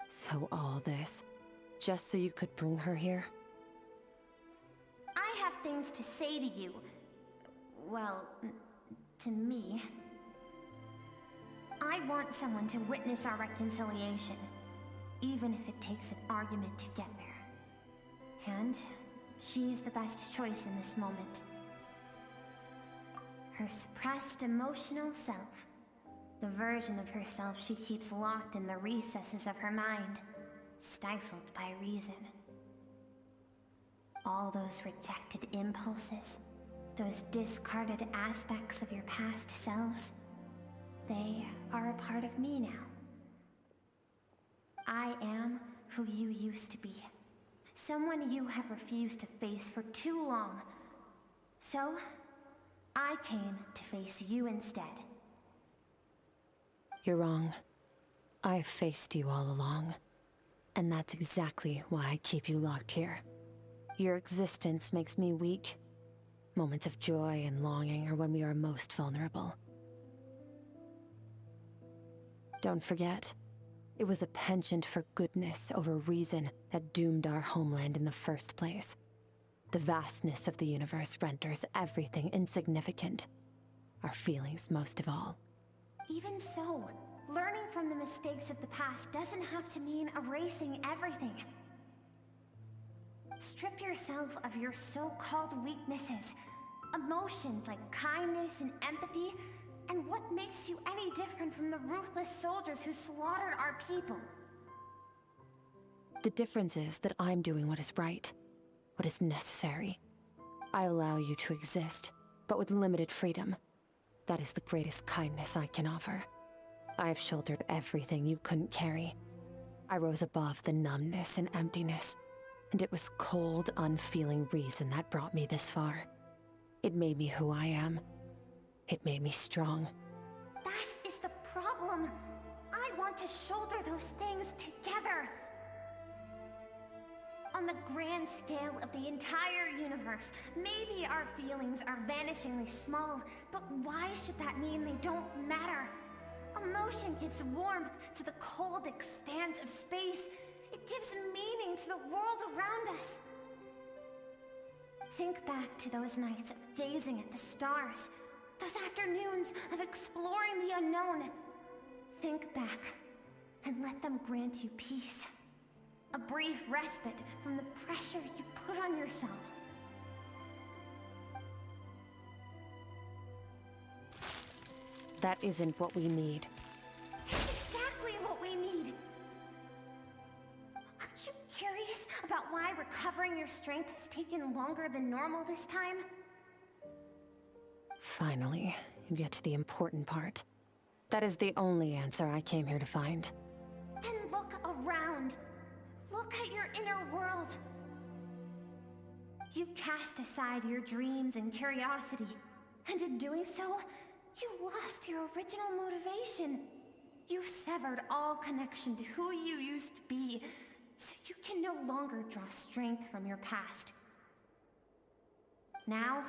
So all this, just so you could bring her here? I have things to say to you. Well, to me. I want someone to witness our reconciliation, even if it takes an argument to get there. And she is the best choice in this moment. Her suppressed emotional self. The version of herself she keeps locked in the recesses of her mind, stifled by reason. All those rejected impulses, those discarded aspects of your past selves, they are a part of me now. I am who you used to be. Someone you have refused to face for too long. So, I came to face you instead. You're wrong. I've faced you all along. And that's exactly why I keep you locked here. Your existence makes me weak. Moments of joy and longing are when we are most vulnerable. Don't forget, it was a penchant for goodness over reason that doomed our homeland in the first place. The vastness of the universe renders everything insignificant. Our feelings most of all. Even so, learning from the mistakes of the past doesn't have to mean erasing everything. Strip yourself of your so-called weaknesses, emotions like kindness and empathy, and what makes you any different from the ruthless soldiers who slaughtered our people? The difference is that I'm doing what is right, what is necessary. I allow you to exist, but with limited freedom. That is the greatest kindness I can offer. I have shouldered everything you couldn't carry. I rose above the numbness and emptiness, and it was cold, unfeeling reason that brought me this far. It made me who I am. It made me strong. That is the problem. I want to shoulder those things together. On the grand scale of the entire universe, maybe our feelings are vanishingly small, but why should that mean they don't matter? Emotion gives warmth to the cold expanse of space. It gives meaning to the world around us. Think back to those nights of gazing at the stars, those afternoons of exploring the unknown. Think back and let them grant you peace. A brief respite from the pressure you put on yourself. That isn't what we need. It's exactly what we need! Aren't you curious about why recovering your strength has taken longer than normal this time? Finally, you get to the important part. That is the only answer I came here to find. Then look around. Look at your inner world. You cast aside your dreams and curiosity, and in doing so, you lost your original motivation. You severed all connection to who you used to be, so you can no longer draw strength from your past. Now,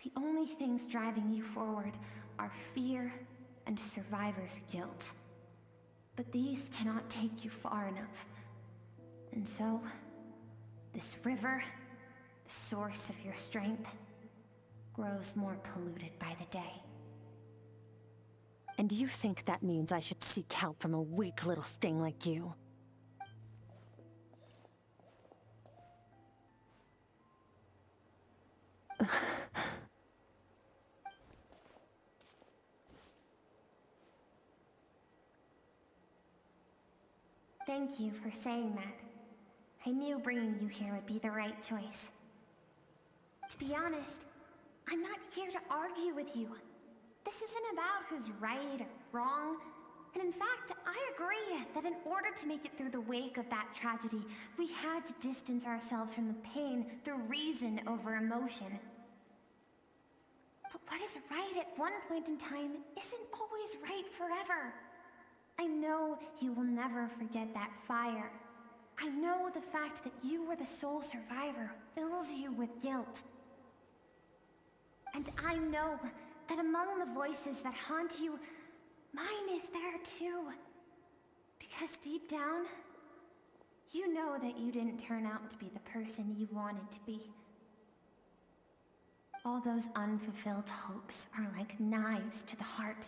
the only things driving you forward are fear and survivor's guilt. But these cannot take you far enough. And so, this river, the source of your strength, grows more polluted by the day. And you think that means I should seek help from a weak little thing like you? Thank you for saying that. I knew bringing you here would be the right choice. To be honest, I'm not here to argue with you. This isn't about who's right or wrong. And in fact, I agree that in order to make it through the wake of that tragedy, we had to distance ourselves from the pain through reason over emotion. But what is right at one point in time isn't always right forever. I know you will never forget that fire. I know the fact that you were the sole survivor fills you with guilt. And I know that among the voices that haunt you, mine is there too. Because deep down, you know that you didn't turn out to be the person you wanted to be. All those unfulfilled hopes are like knives to the heart.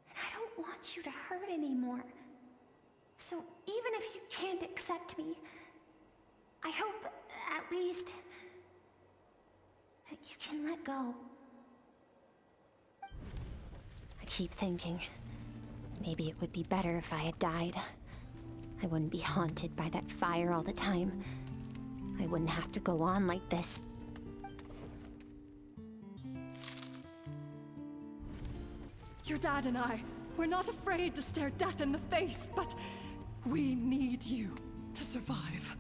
And I don't want you to hurt anymore. So even if you can't accept me, I hope, at least, that you can let go. I keep thinking, maybe it would be better if I had died. I wouldn't be haunted by that fire all the time. I wouldn't have to go on like this. Your dad and I, we're not afraid to stare death in the face, but we need you to survive.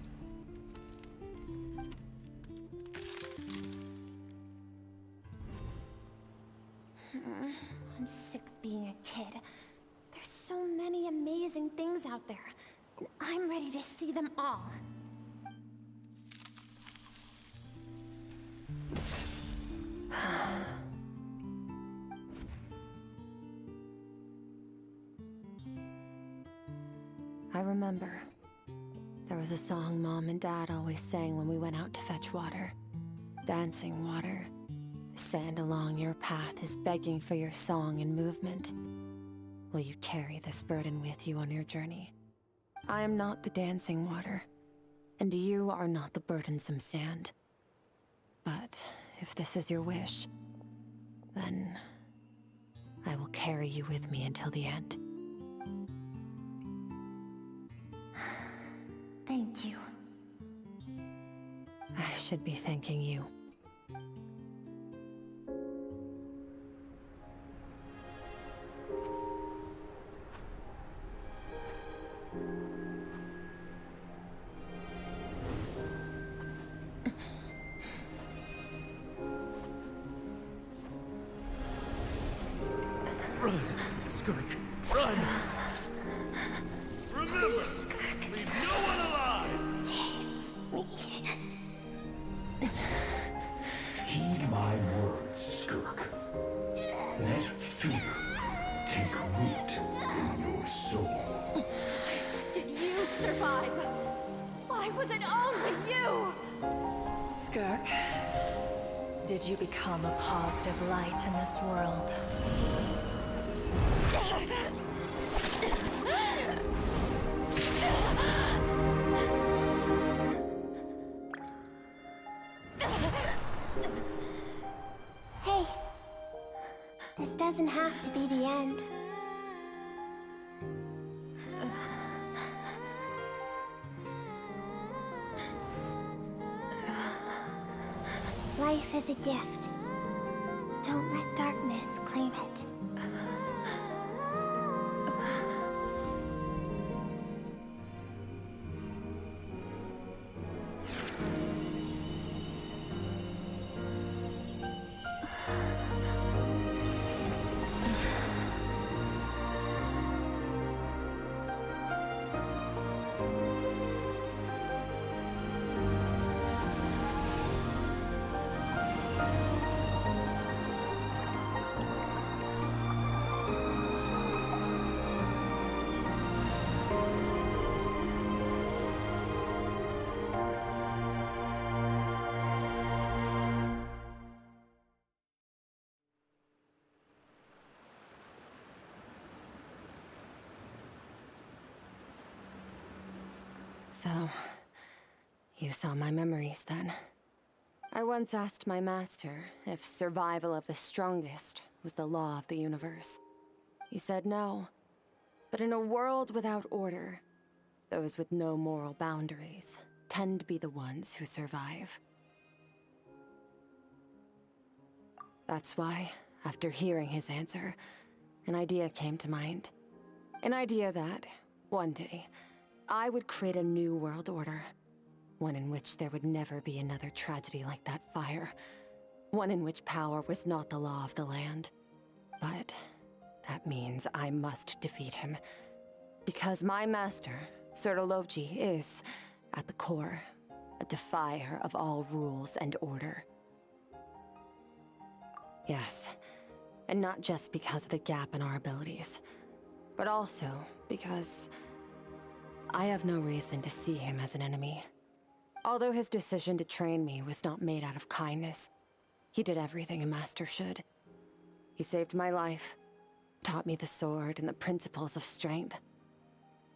I'm sick of being a kid. There's so many amazing things out there, and I'm ready to see them all. I remember. There was a song Mom and Dad always sang when we went out to fetch water. Dancing water. The sand along your path is begging for your song and movement. Will you carry this burden with you on your journey? I am not the dancing water, and you are not the burdensome sand. But if this is your wish, then I will carry you with me until the end. Thank you. I should be thanking you. Run, Skirk, run! Remember, leave no one alive! Did you become a positive light in this world? Hey, this doesn't have to be the end. Life is a gift. Don't let darkness claim it. So, you saw my memories then. I once asked my master if survival of the strongest was the law of the universe. He said no. But in a world without order, those with no moral boundaries tend to be the ones who survive. That's why, after hearing his answer, an idea came to mind. An idea that, one day, I would create a new world order. One in which there would never be another tragedy like that fire. One in which power was not the law of the land. But that means I must defeat him. Because my master, Sertologi, is, at the core, a defier of all rules and order. Yes, and not just because of the gap in our abilities, but also because I have no reason to see him as an enemy. Although his decision to train me was not made out of kindness, he did everything a master should. He saved my life, taught me the sword and the principles of strength.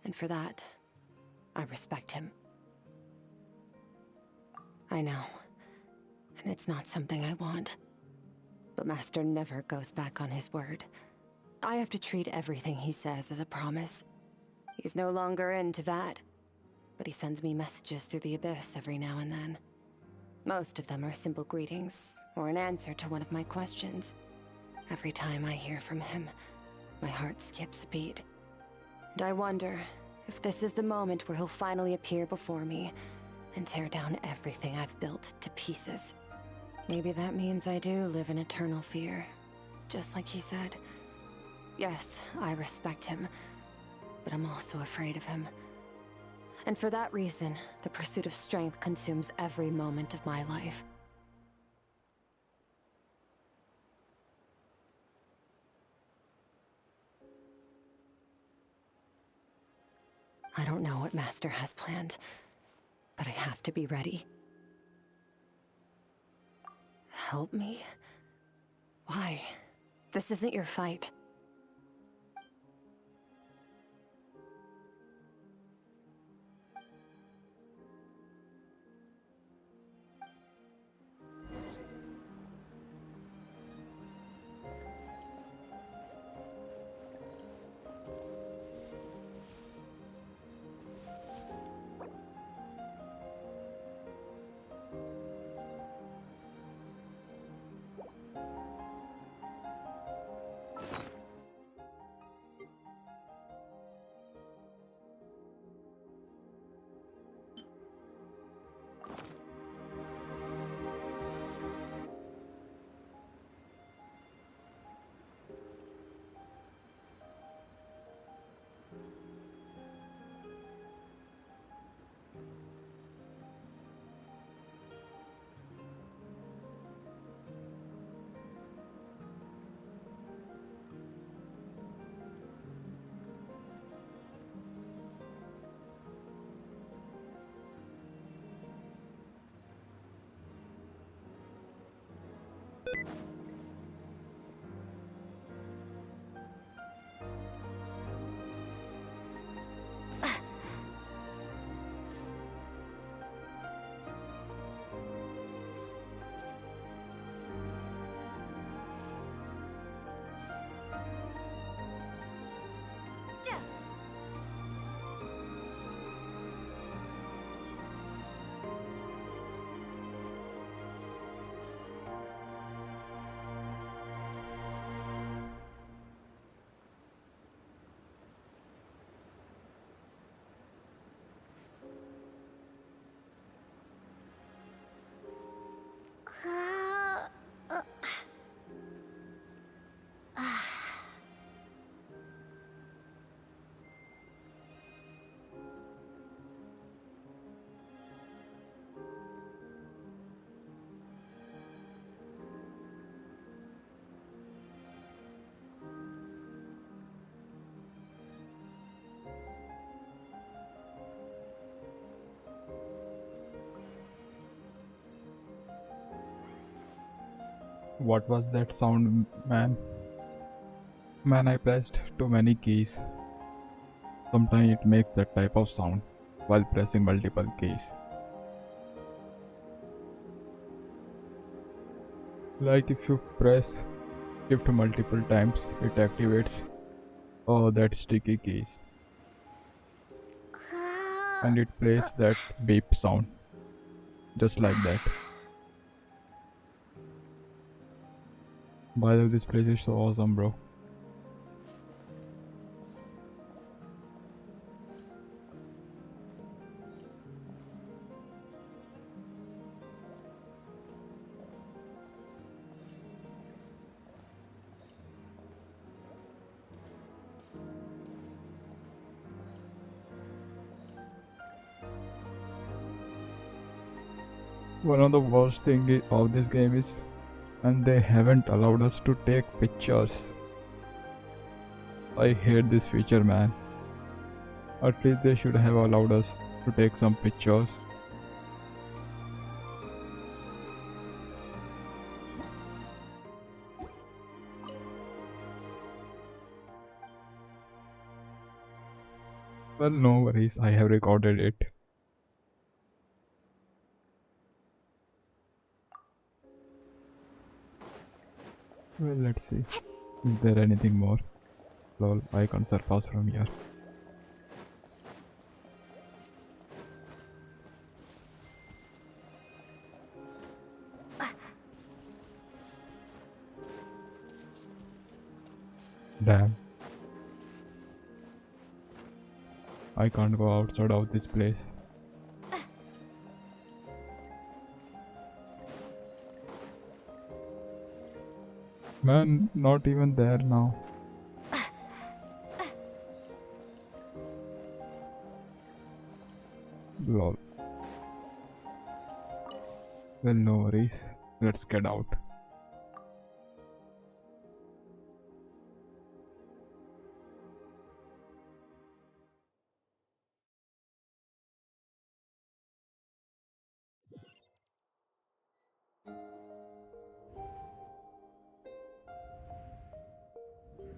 And for that, I respect him. I know, and it's not something I want. But Master never goes back on his word. I have to treat everything he says as a promise. He's no longer into that, but he sends me messages through the abyss every now and then. Most of them are simple greetings, or an answer to one of my questions. Every time I hear from him, my heart skips a beat. And I wonder if this is the moment where he'll finally appear before me and tear down everything I've built to pieces. Maybe that means I do live in eternal fear, just like he said. Yes, I respect him, but I'm also afraid of him. And for that reason, the pursuit of strength consumes every moment of my life. I don't know what Master has planned, but I have to be ready. Help me? Why? This isn't your fight. What was that sound, man? Man, I pressed too many keys. Sometimes it makes that type of sound while pressing multiple keys. Like if you press shift multiple times, it activates that sticky keys. And it plays that beep sound. Just like that. By the way, this place is so awesome, bro. One of the worst thing of this game is, and they haven't allowed us to take pictures. I hate this feature, man. At least they should have allowed us to take some pictures. Well, no worries, I have recorded it. Well, let's see. Is there anything more? Lol, I can't surpass from here. Damn. I can't go outside of this place. Man, not even there now. Lol. Well, no worries. Let's get out.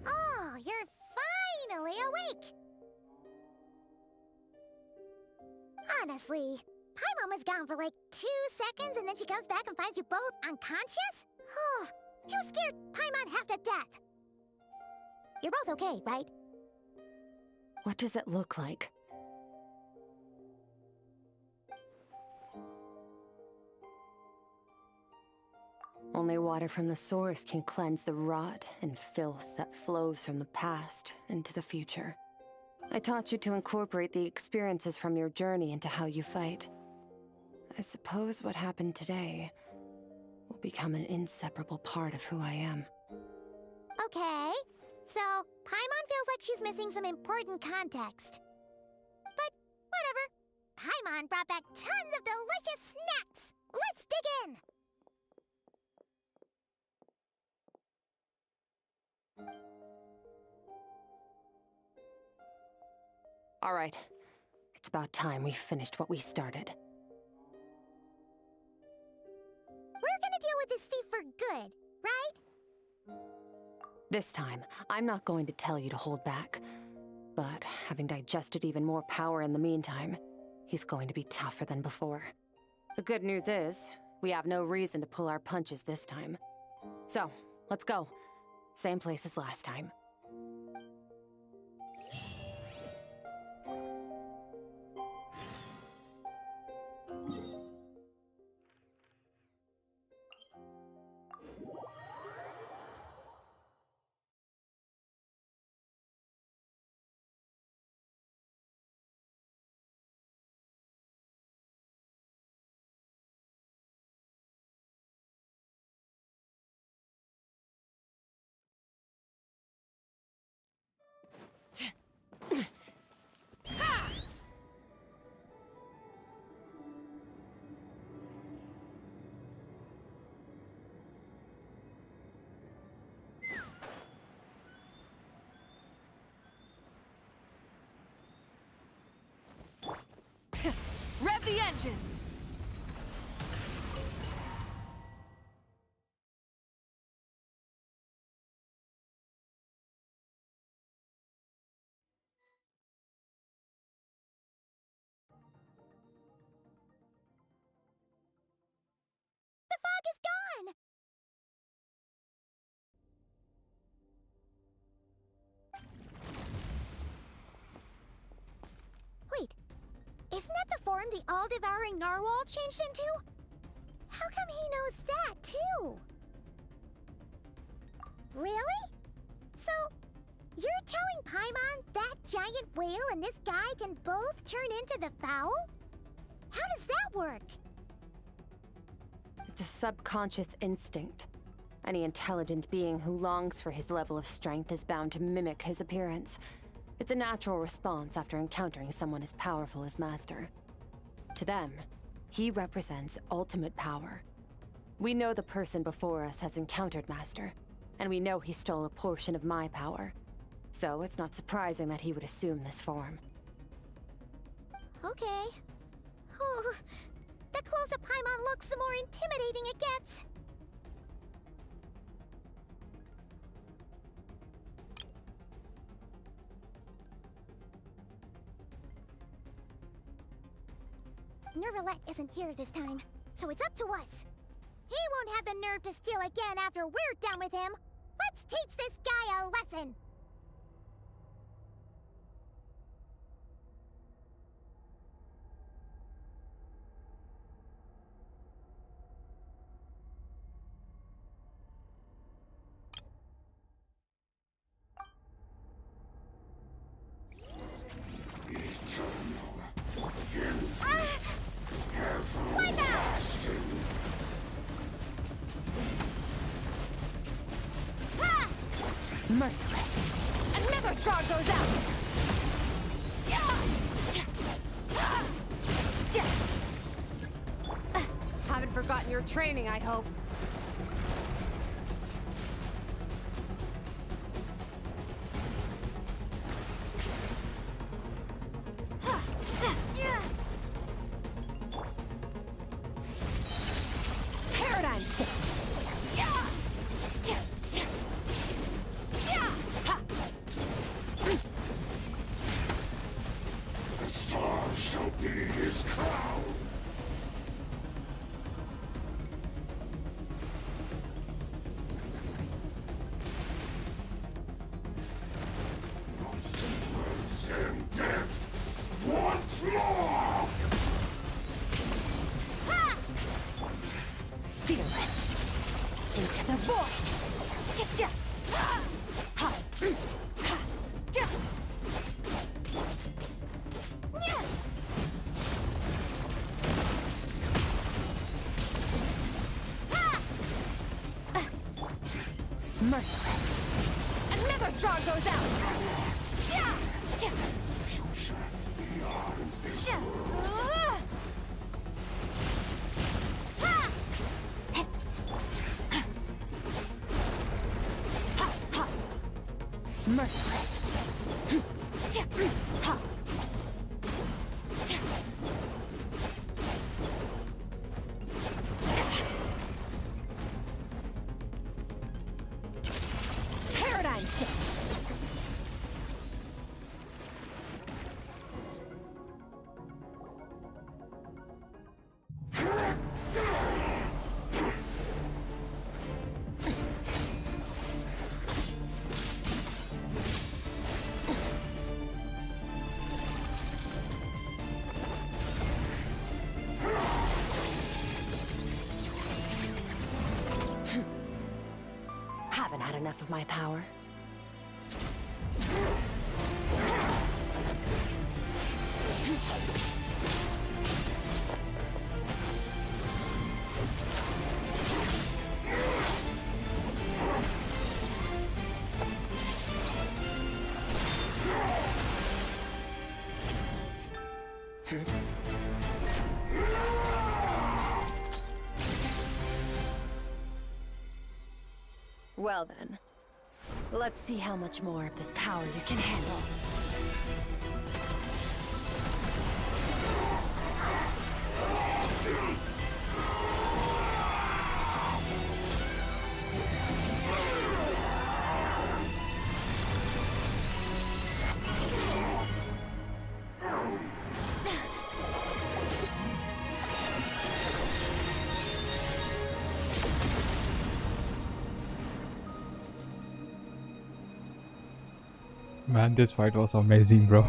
Oh, you're finally awake! Honestly, Paimon was gone for like 2 seconds and then she comes back and finds you both unconscious? Oh, you scared Paimon half to death! You're both okay, right? What does it look like? Only water from the source can cleanse the rot and filth that flows from the past into the future. I taught you to incorporate the experiences from your journey into how you fight. I suppose what happened today will become an inseparable part of who I am. Okay, so Paimon feels like she's missing some important context. But whatever. Paimon brought back tons of delicious snacks! Let's dig in! All right, it's about time we finished what we started. We're gonna deal with this thief for good, right? This time, I'm not going to tell you to hold back. But having digested even more power in the meantime, he's going to be tougher than before. The good news is, we have no reason to pull our punches this time. So, let's go. Same place as last time. Rev the engines! on? Wait, isn't that the form the all-devouring narwhal changed into? How come he knows that, too? Really? So, you're telling Paimon that giant whale and this guy can both turn into the fowl? How does that work? It's a subconscious instinct. Any intelligent being who longs for his level of strength is bound to mimic his appearance. It's a natural response after encountering someone as powerful as Master. To them, he represents ultimate power. We know the person before us has encountered Master, and we know he stole a portion of my power. So it's not surprising that he would assume this form. Okay. Oh, the closer Paimon looks, the more intimidating it gets. Nervalette isn't here this time, so it's up to us. He won't have the nerve to steal again after we're done with him. Let's teach this guy a lesson! Merciless. Another star goes out! Haven't forgotten your training, I hope. Paradigm shift! The star shall be his crown. And death once more! Fearless. Into the void. Merciless. Another star goes out. Beyond this world. Merciless. Paradigm shift. Haven't had enough of my power. Well then, let's see how much more of this power you can handle. Man, this fight was amazing, bro.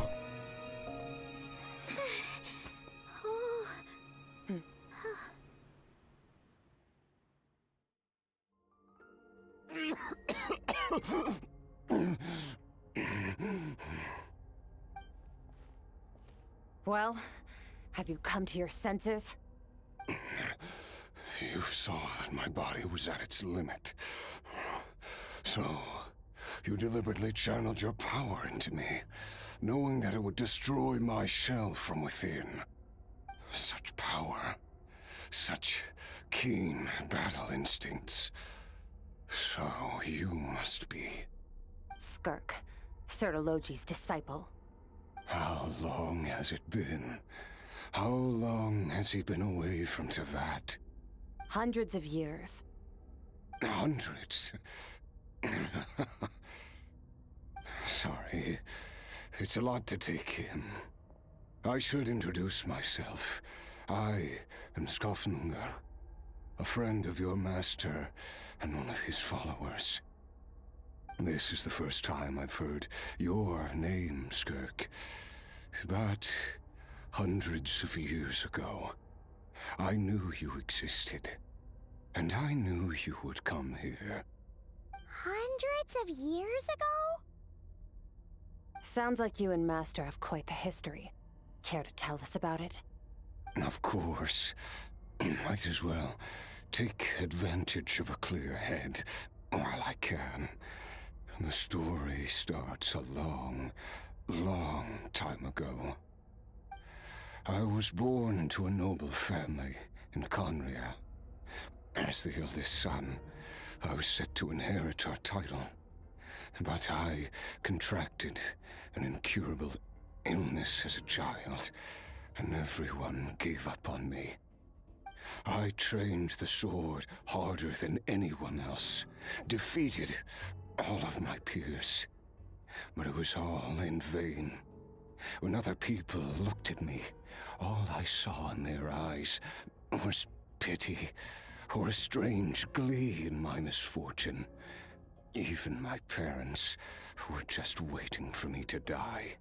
Well, have you come to your senses? You saw that my body was at its limit. So, you deliberately channeled your power into me, knowing that it would destroy my shell from within. Such power. Such keen battle instincts. So, you must be... Skirk, Sertologi's disciple. How long has it been? How long has he been away from Tevat? Hundreds of years. Hundreds? Sorry. It's a lot to take in. I should introduce myself. I am Skirk, a friend of your master and one of his followers. This is the first time I've heard your name, Skirk. But hundreds of years ago, I knew you existed. And I knew you would come here. Hundreds of years ago? Sounds like you and Master have quite the history. Care to tell us about it? Of course. Might as well take advantage of a clear head while I can. The story starts a long, long time ago. I was born into a noble family in Conria. As the eldest son, I was set to inherit our title. But I contracted an incurable illness as a child, and everyone gave up on me. I trained the sword harder than anyone else, defeated all of my peers. But it was all in vain. When other people looked at me, all I saw in their eyes was pity, or a strange glee in my misfortune. Even my parents were just waiting for me to die.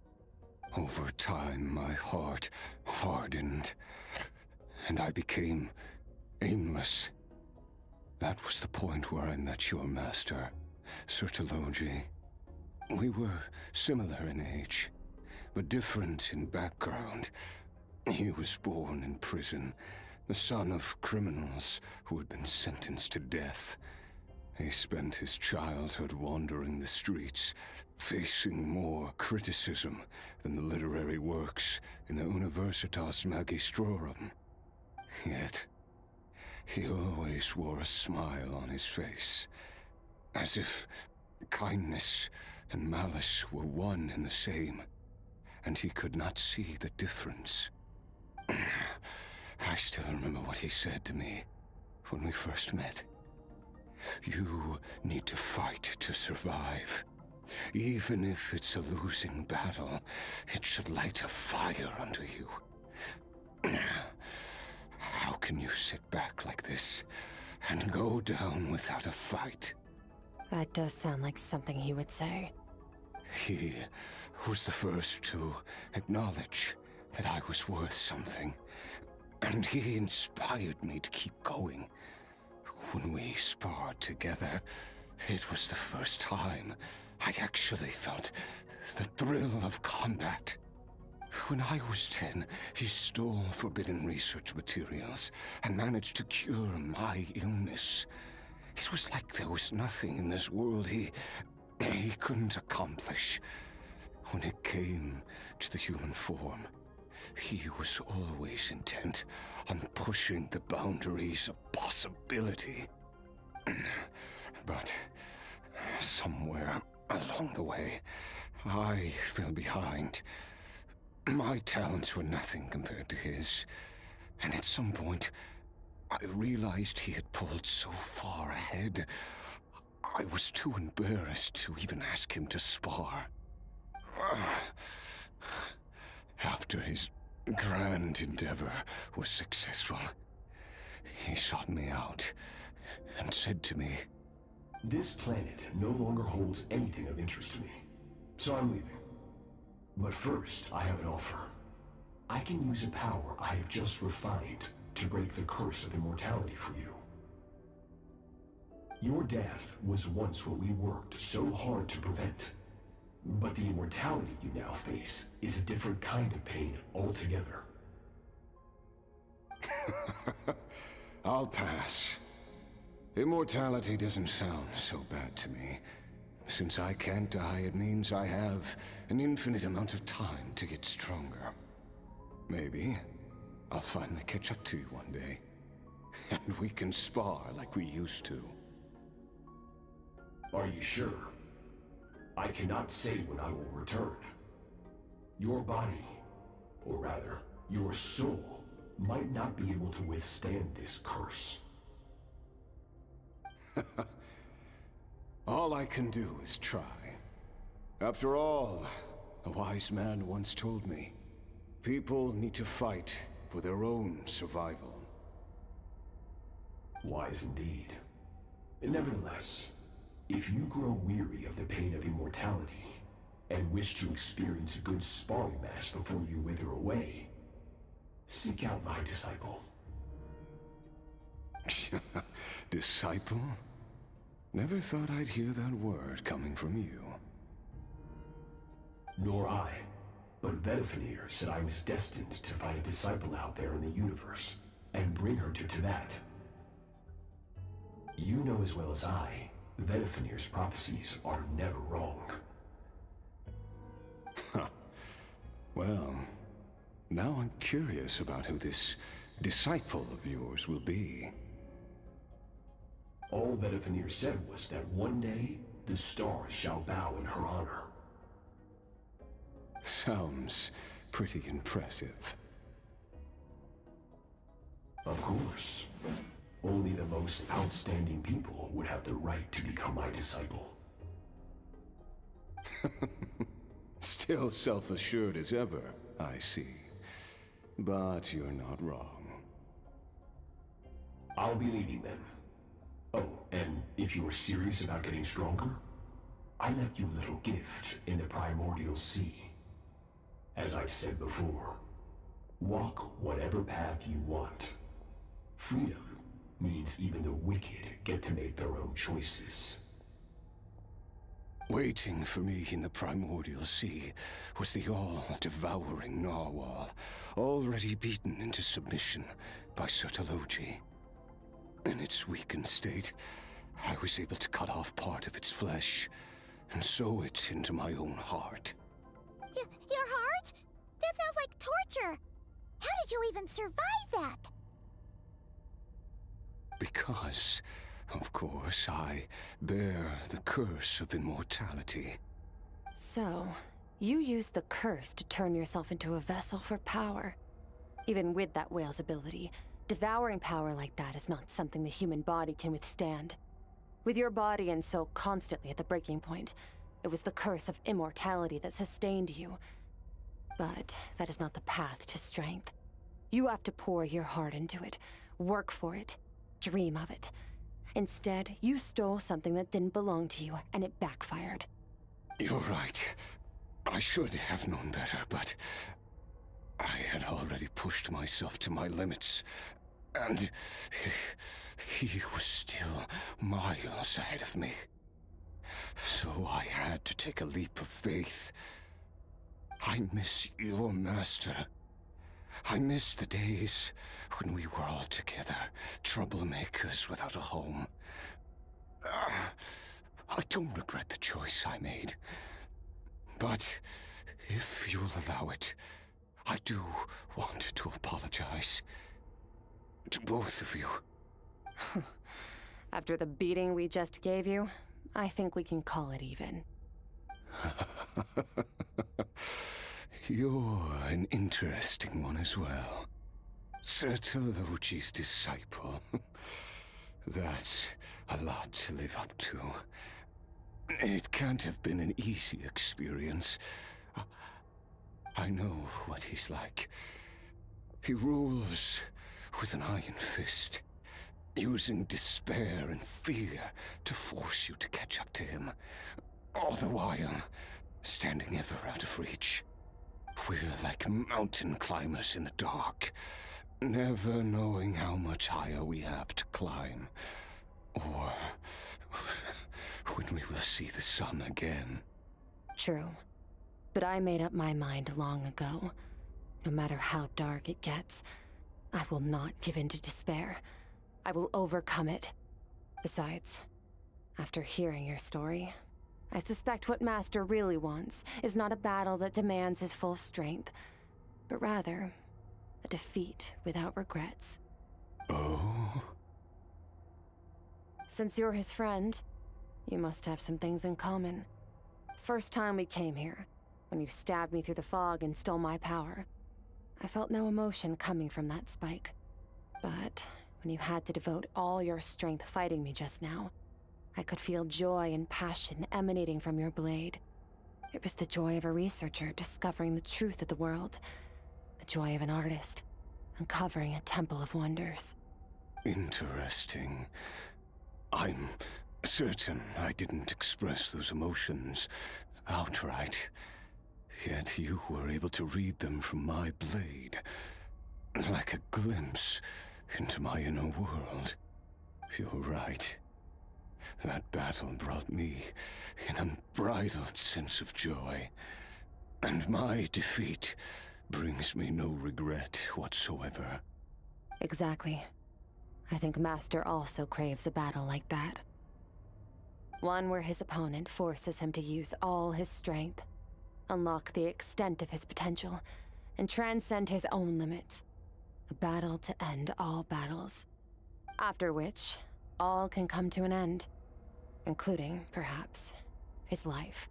Over time, my heart hardened, and I became aimless. That was the point where I met your master, Sertologi. We were similar in age, but different in background. He was born in prison, the son of criminals who had been sentenced to death. He spent his childhood wandering the streets, facing more criticism than the literary works in the Universitas Magistrorum. Yet, he always wore a smile on his face, as if kindness and malice were one and the same, and he could not see the difference. I still remember what he said to me when we first met. You need to fight to survive. Even if it's a losing battle, it should light a fire under you. How can you sit back like this and go down without a fight? That does sound like something he would say. He was the first to acknowledge that I was worth something, and he inspired me to keep going. When we sparred together, it was the first time I'd actually felt the thrill of combat. When I was 10, he stole forbidden research materials and managed to cure my illness. It was like there was nothing in this world he couldn't accomplish. When it came to the human form, he was always intent on pushing the boundaries of possibility. But somewhere along the way, I fell behind. My talents were nothing compared to his, and at some point, I realized he had pulled so far ahead, I was too embarrassed to even ask him to spar. After his grand endeavor was successful, he sought me out and said to me, "This planet no longer holds anything of interest to me. So I'm leaving. But first, I have an offer. I can use a power I have just refined to break the curse of immortality for you. Your death was once what we worked so hard to prevent. But the immortality you now face is a different kind of pain altogether. I'll pass. Immortality doesn't sound so bad to me. Since I can't die, it means I have an infinite amount of time to get stronger. Maybe I'll finally catch up to you one day. And we can spar like we used to. Are you sure? I cannot say when I will return. Your body, or rather, your soul, might not be able to withstand this curse. All I can do is try. After all, a wise man once told me, people need to fight for their own survival. Wise indeed. Nevertheless, if you grow weary of the pain of immortality, and wish to experience a good sparring match before you wither away, seek out my disciple. Disciple? Never thought I'd hear that word coming from you. Nor I. But Vedifenir said I was destined to find a disciple out there in the universe, and bring her to Tibet. You know as well as I, Vedifenir's prophecies are never wrong. Well, now I'm curious about who this disciple of yours will be. All Vedifenir said was that one day, the stars shall bow in her honor. Sounds pretty impressive. Of course. Only the most outstanding people would have the right to become my disciple. Still self-assured as ever, I see. But you're not wrong. I'll be leaving then. Oh, and if you are serious about getting stronger, I left you a little gift in the primordial sea. As I've said before, walk whatever path you want. Freedom means even the wicked get to make their own choices. Waiting for me in the primordial sea was the all-devouring narwhal, already beaten into submission by Sertologi. In its weakened state, I was able to cut off part of its flesh and sew it into my own heart. Your heart? That sounds like torture! How did you even survive that? Because, of course, I bear the curse of immortality. So, you used the curse to turn yourself into a vessel for power. Even with that whale's ability, devouring power like that is not something the human body can withstand. With your body and soul constantly at the breaking point, it was the curse of immortality that sustained you. But that is not the path to strength. You have to pour your heart into it, work for it, dream of it. Instead, you stole something that didn't belong to you, and it backfired. You're right. I should have known better, but I had already pushed myself to my limits, and he was still miles ahead of me. So I had to take a leap of faith. I miss your master. I miss the days when we were all together, troublemakers without a home. I don't regret the choice I made. But if you'll allow it, I do want to apologize. To both of you. After the beating we just gave you, I think we can call it even. You're an interesting one as well. Sertologi's disciple. That's a lot to live up to. It can't have been an easy experience. I know what he's like. He rules with an iron fist, using despair and fear to force you to catch up to him. All the while, standing ever out of reach. We're like mountain climbers in the dark, never knowing how much higher we have to climb, or when we will see the sun again. True. But I made up my mind long ago. No matter how dark it gets, I will not give in to despair. I will overcome it. Besides, after hearing your story, I suspect what Master really wants is not a battle that demands his full strength, but rather a defeat without regrets. Oh? Since you're his friend, you must have some things in common. First time we came here, when you stabbed me through the fog and stole my power, I felt no emotion coming from that spike. But when you had to devote all your strength fighting me just now, I could feel joy and passion emanating from your blade. It was the joy of a researcher discovering the truth of the world, the joy of an artist uncovering a temple of wonders. Interesting. I'm certain I didn't express those emotions outright. Yet you were able to read them from my blade, like a glimpse into my inner world. You're right. That battle brought me an unbridled sense of joy, and my defeat brings me no regret whatsoever. Exactly. I think Master also craves a battle like that. One where his opponent forces him to use all his strength, unlock the extent of his potential, and transcend his own limits. A battle to end all battles. After which, all can come to an end, including, perhaps, his life.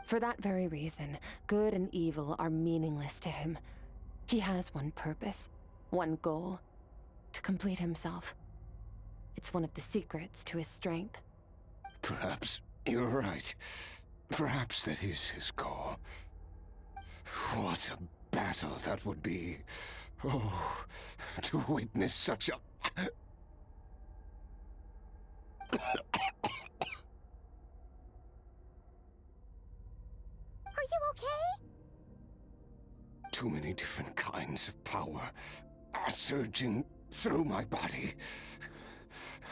For that very reason, good and evil are meaningless to him. He has one purpose, one goal: to complete himself. It's one of the secrets to his strength. Perhaps you're right. Perhaps that is his call. What a battle that would be. Oh, to witness such a... Are you okay? Too many different kinds of power are surging through my body.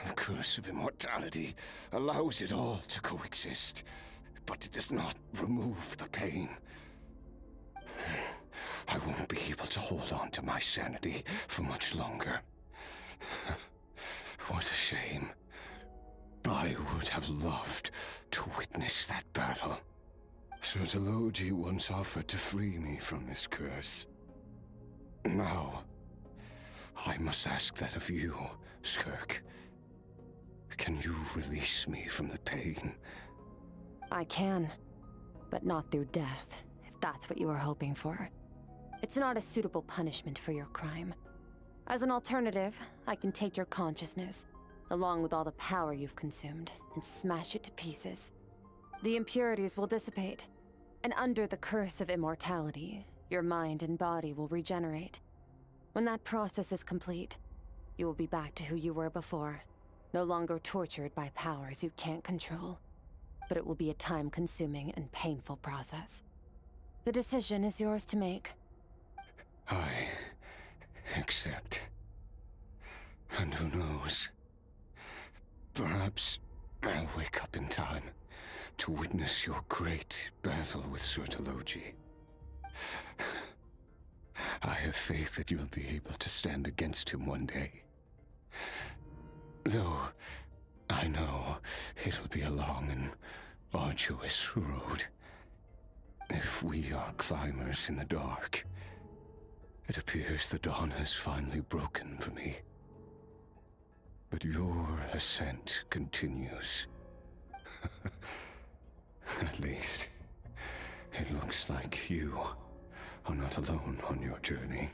The curse of immortality allows it all to coexist, but it does not remove the pain. I won't be able to hold on to my sanity for much longer. What a shame. I would have loved to witness that battle. Sertologi once offered to free me from this curse. Now, I must ask that of you, Skirk. Can you release me from the pain? I can, but not through death, if that's what you are hoping for. It's not a suitable punishment for your crime. As an alternative, I can take your consciousness, along with all the power you've consumed, and smash it to pieces. The impurities will dissipate, and under the curse of immortality, your mind and body will regenerate. When that process is complete, you will be back to who you were before, no longer tortured by powers you can't control. But it will be a time-consuming and painful process. The decision is yours to make. I accept. And who knows? Perhaps I'll wake up in time to witness your great battle with Sertologi. I have faith that you'll be able to stand against him one day. Though I know it'll be a long and arduous road. If we are climbers in the dark, it appears the dawn has finally broken for me. But your ascent continues. At least, it looks like you are not alone on your journey.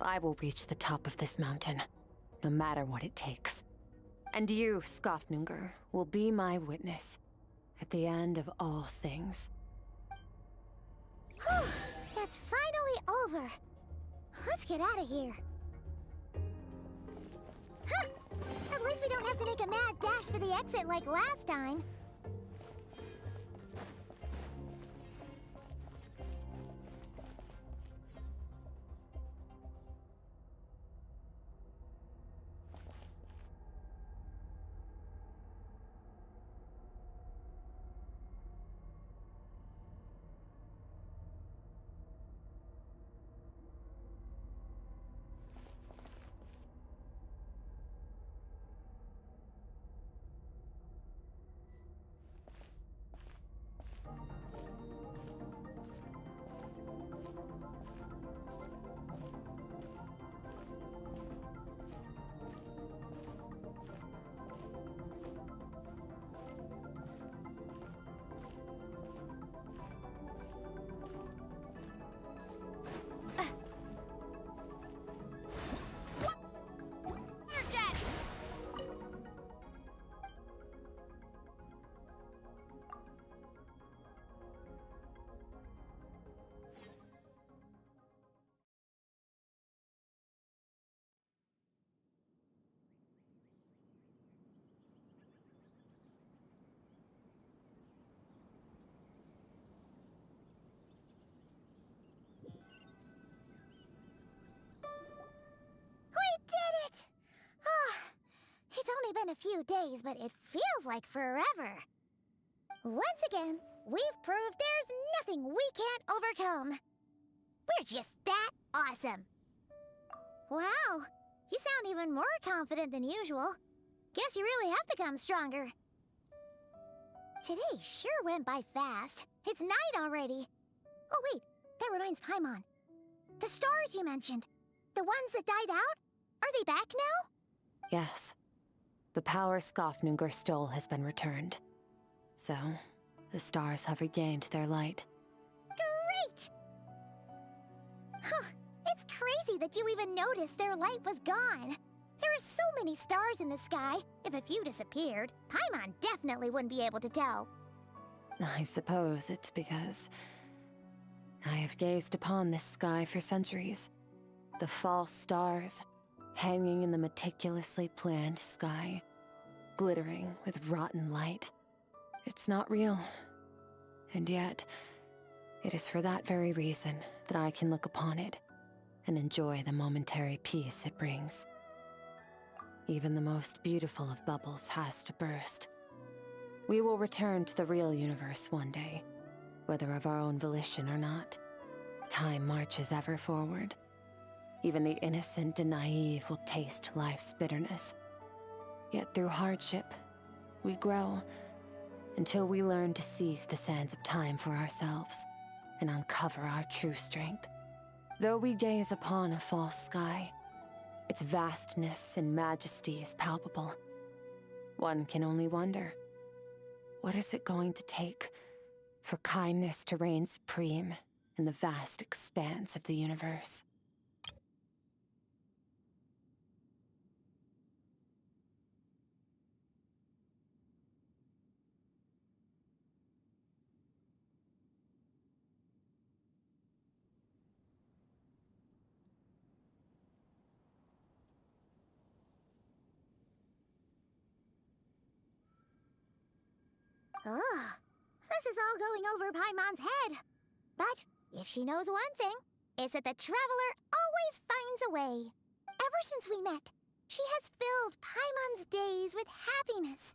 I will reach the top of this mountain, no matter what it takes. And you, Skofnunger, will be my witness at the end of all things. Whew, that's finally over. Let's get out of here. Huh! At least we don't have to make a mad dash for the exit like last time. only been a few days, but it feels like forever. Once again, we've proved there's nothing we can't overcome. We're just that awesome. Wow, you sound even more confident than usual. Guess you really have become stronger. Today sure went by fast. It's night already. Oh wait, that reminds Paimon. The stars you mentioned, the ones that died out, are they back now? Yes. The power Skirk stole has been returned. So, the stars have regained their light. Great! Huh, it's crazy that you even noticed their light was gone. There are so many stars in the sky. If a few disappeared, Paimon definitely wouldn't be able to tell. I suppose it's because I have gazed upon this sky for centuries. The false stars, hanging in the meticulously planned sky, glittering with rotten light. It's not real. And yet, it is for that very reason that I can look upon it and enjoy the momentary peace it brings. Even the most beautiful of bubbles has to burst. We will return to the real universe one day, whether of our own volition or not. Time marches ever forward. Even the innocent and naive will taste life's bitterness. Yet through hardship, we grow until we learn to seize the sands of time for ourselves and uncover our true strength. Though we gaze upon a false sky, its vastness and majesty is palpable. One can only wonder, what is it going to take for kindness to reign supreme in the vast expanse of the universe? Ugh, this is all going over Paimon's head. But if she knows one thing, it's that the Traveler always finds a way. Ever since we met, she has filled Paimon's days with happiness.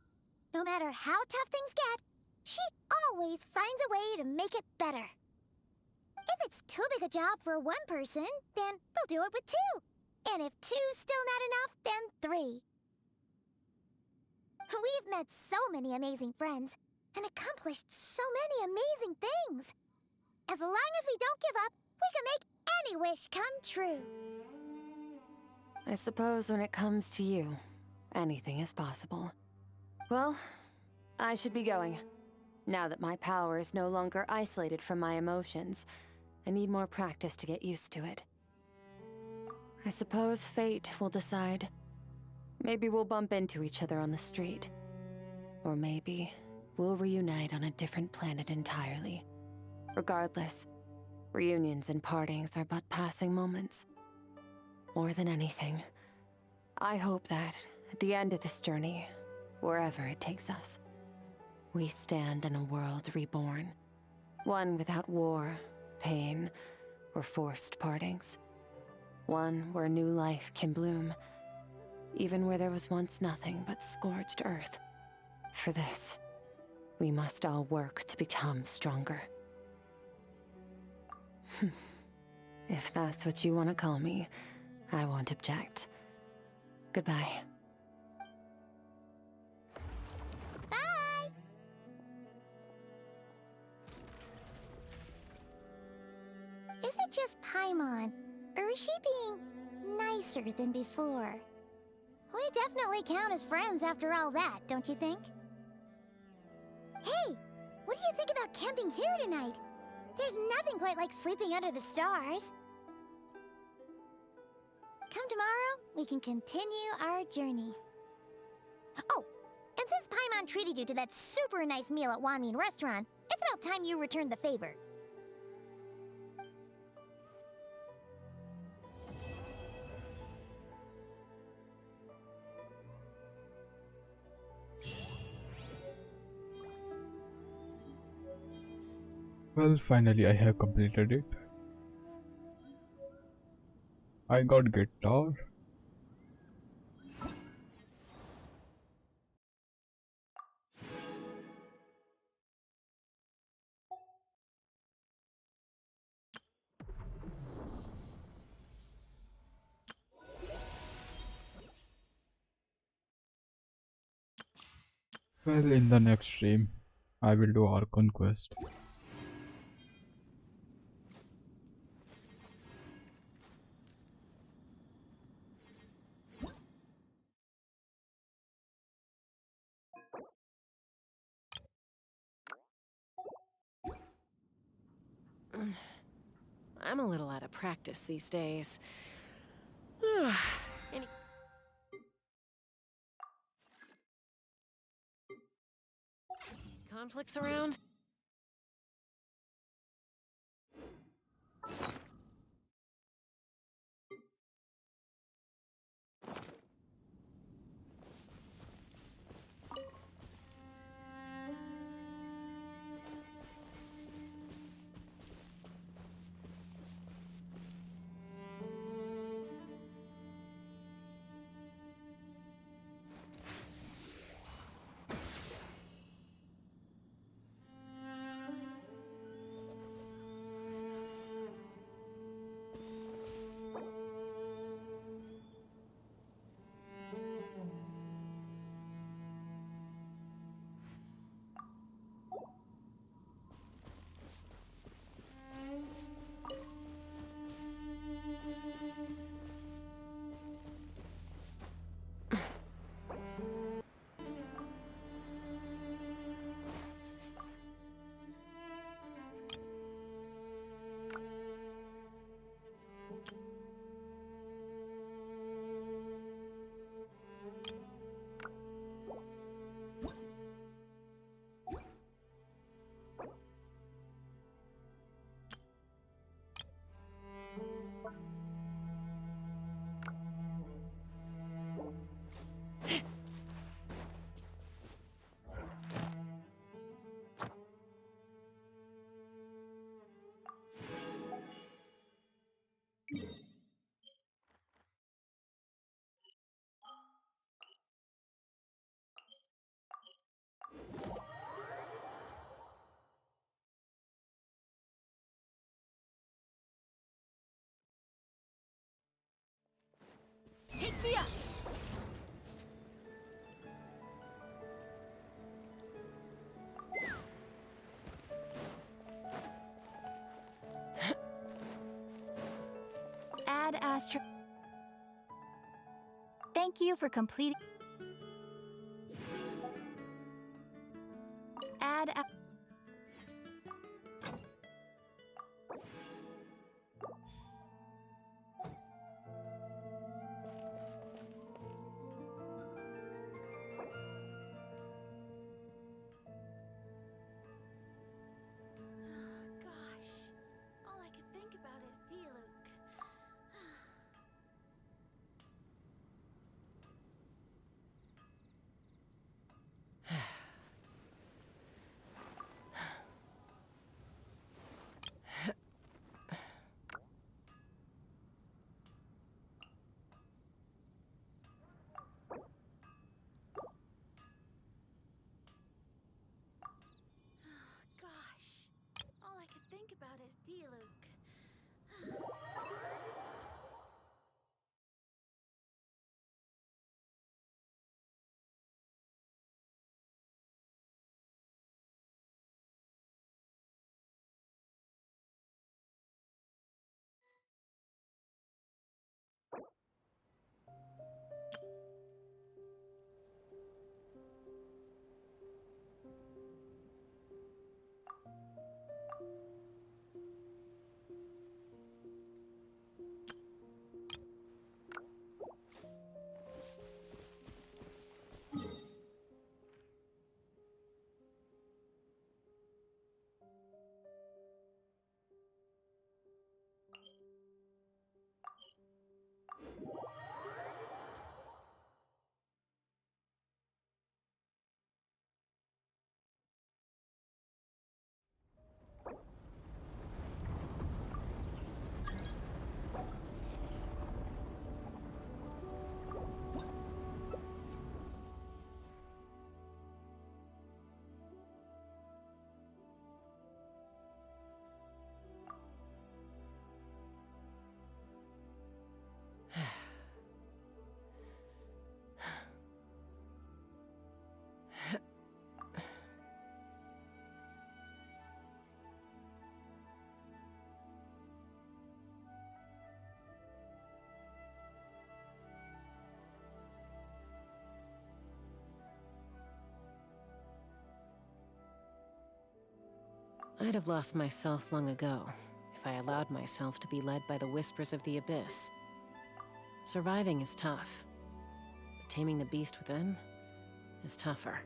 No matter how tough things get, she always finds a way to make it better. If it's too big a job for one person, then we'll do it with two. And if two's still not enough, then three. We've met so many amazing friends and accomplished so many amazing things. As long as we don't give up, we can make any wish come true. I suppose when it comes to you, anything is possible. Well, I should be going. Now that my power is no longer isolated from my emotions, I need more practice to get used to it. I suppose fate will decide. Maybe we'll bump into each other on the street. Or maybe we'll reunite on a different planet entirely. Regardless, reunions and partings are but passing moments. More than anything, I hope that at the end of this journey, wherever it takes us, we stand in a world reborn. One without war, pain, or forced partings. One where new life can bloom, even where there was once nothing but scorched earth. For this, we must all work to become stronger. If that's what you want to call me, I won't object. Goodbye. Bye! Is it just Paimon, or is she being nicer than before? We definitely count as friends after all that, don't you think? Hey, what do you think about camping here tonight? There's nothing quite like sleeping under the stars. Come tomorrow, we can continue our journey. Oh, and since Paimon treated you to that super nice meal at Wanmin Restaurant, it's about time you returned the favor. Well, finally I have completed it. I got guitar. Well, in the next stream, I will do Archon quest. I'm a little out of practice these days. Any conflicts around? Take me up! Add Astro. Thank you for completing. Add. Gosh, all I could think about is Diluc. Gosh, all I could think about is Diluc. I'd have lost myself long ago if I allowed myself to be led by the whispers of the abyss. Surviving is tough, but taming the beast within is tougher.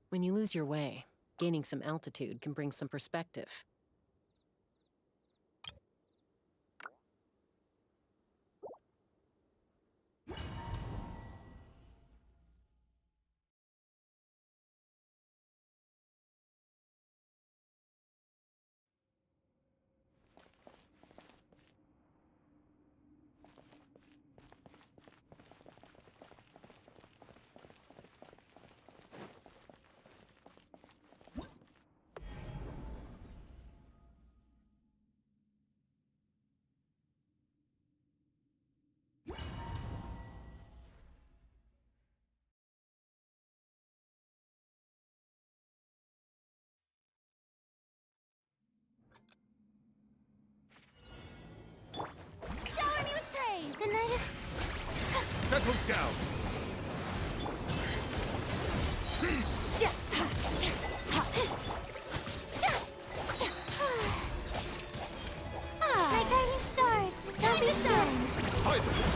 When you lose your way, gaining some altitude can bring some perspective. Shower me with praise! The night is... Settle down! My guiding stars! Time to shine! Silence!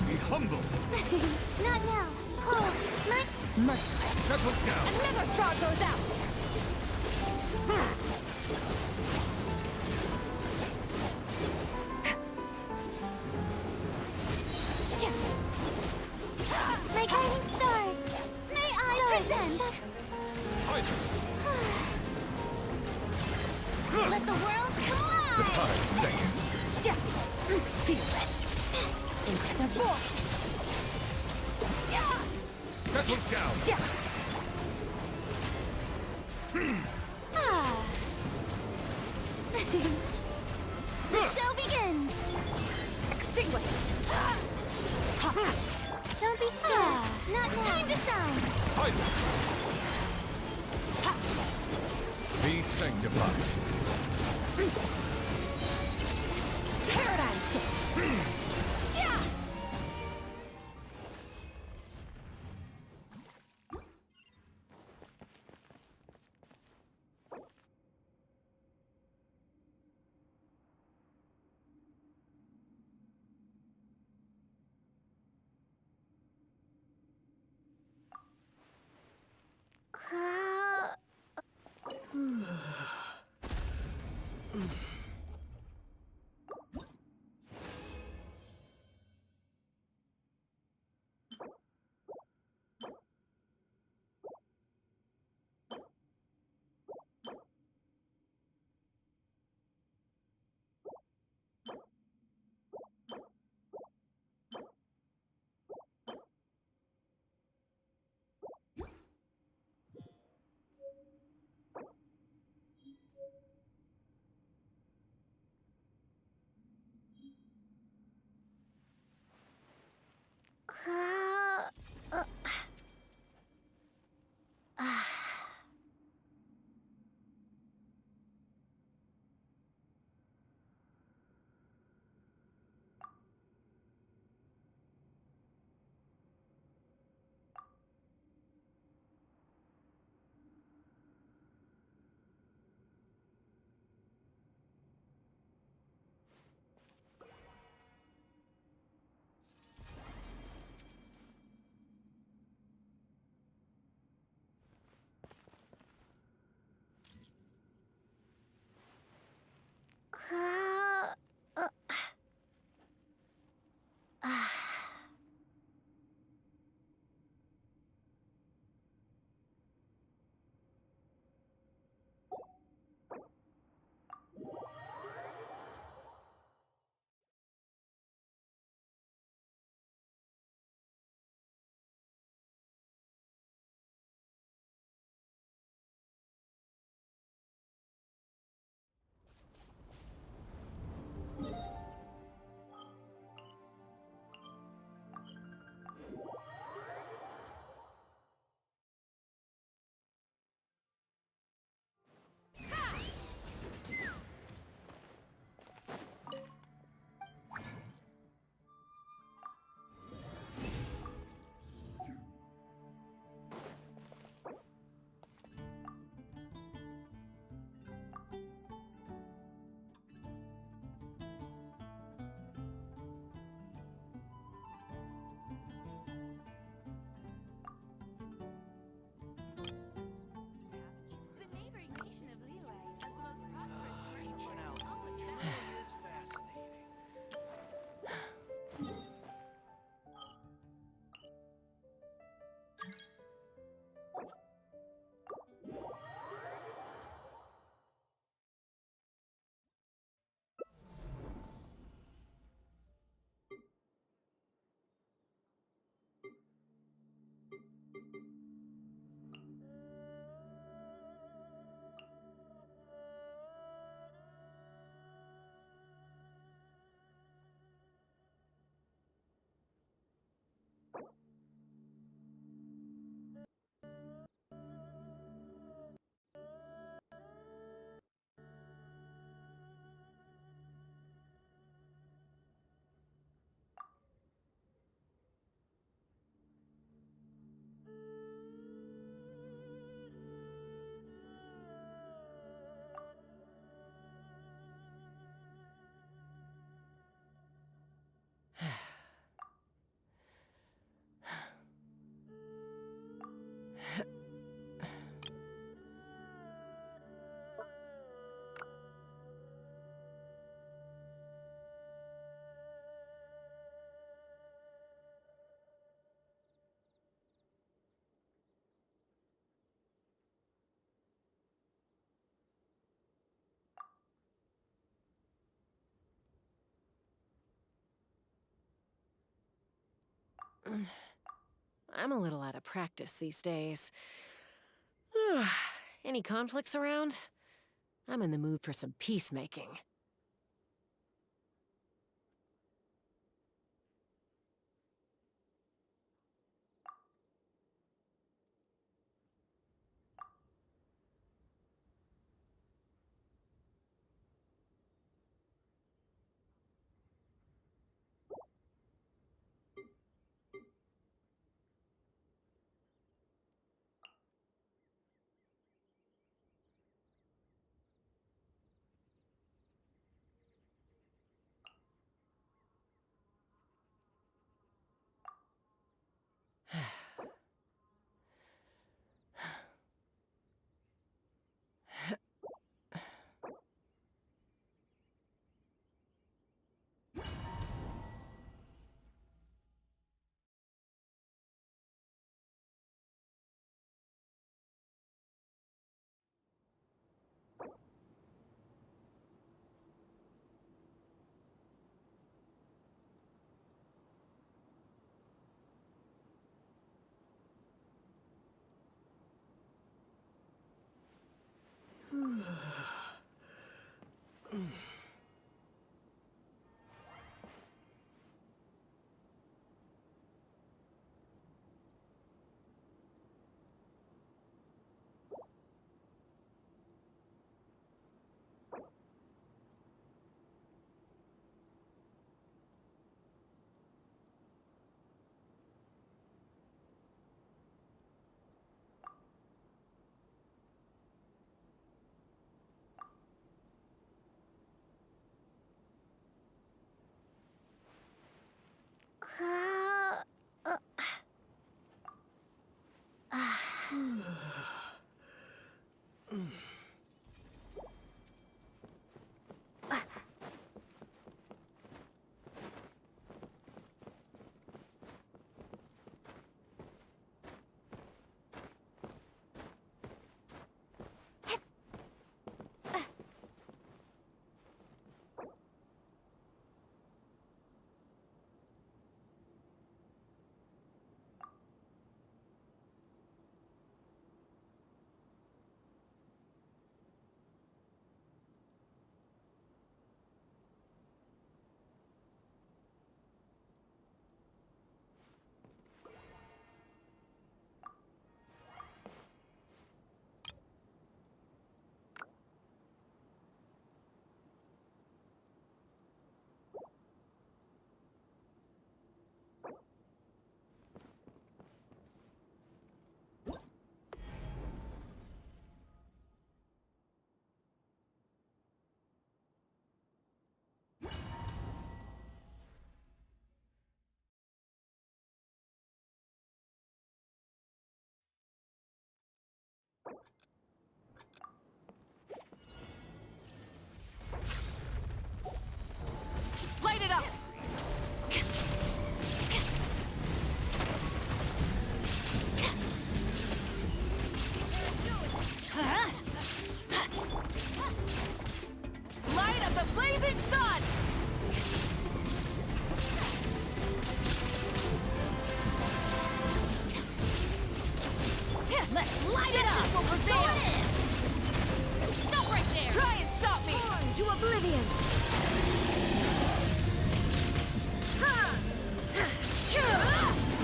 Be humble! Not now! Cold! Merciless. Settle down! Another star goes out! My guiding stars! May I present? Silence! Let the world collide! The tides beckon. Fearless. Into the void. Settle down! The show begins! Extinguished. Don't be scared! Not now! Time to shine! Silence! Be sanctified. Paradigm shift. I'm a little out of practice these days. Any conflicts around? I'm in the mood for some peacemaking. Light it up! Light of the blazing sun! Let's light it up! Will prevail! Stop right there! Try and stop me! To oblivion!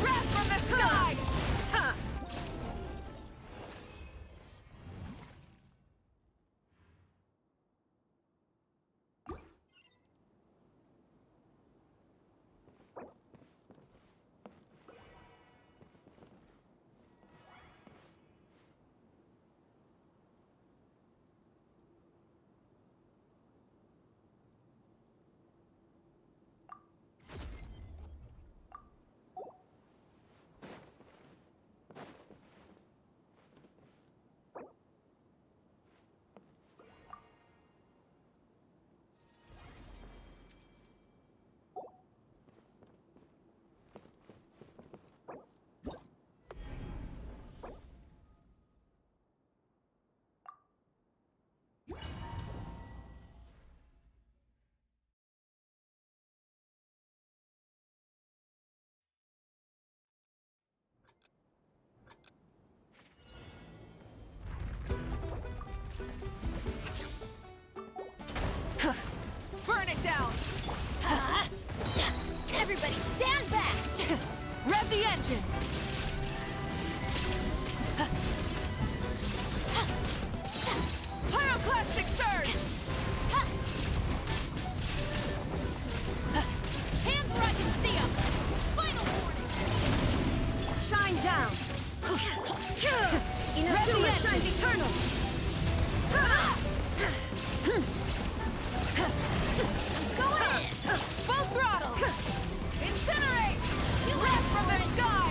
Wrath from the sky! Primogems! Pyroclastic surge! Hands where I can see them! Final warning! Shine down! Inazuma shines eternal! Go ahead! Full throttle! Incinerate! Blast from the sky!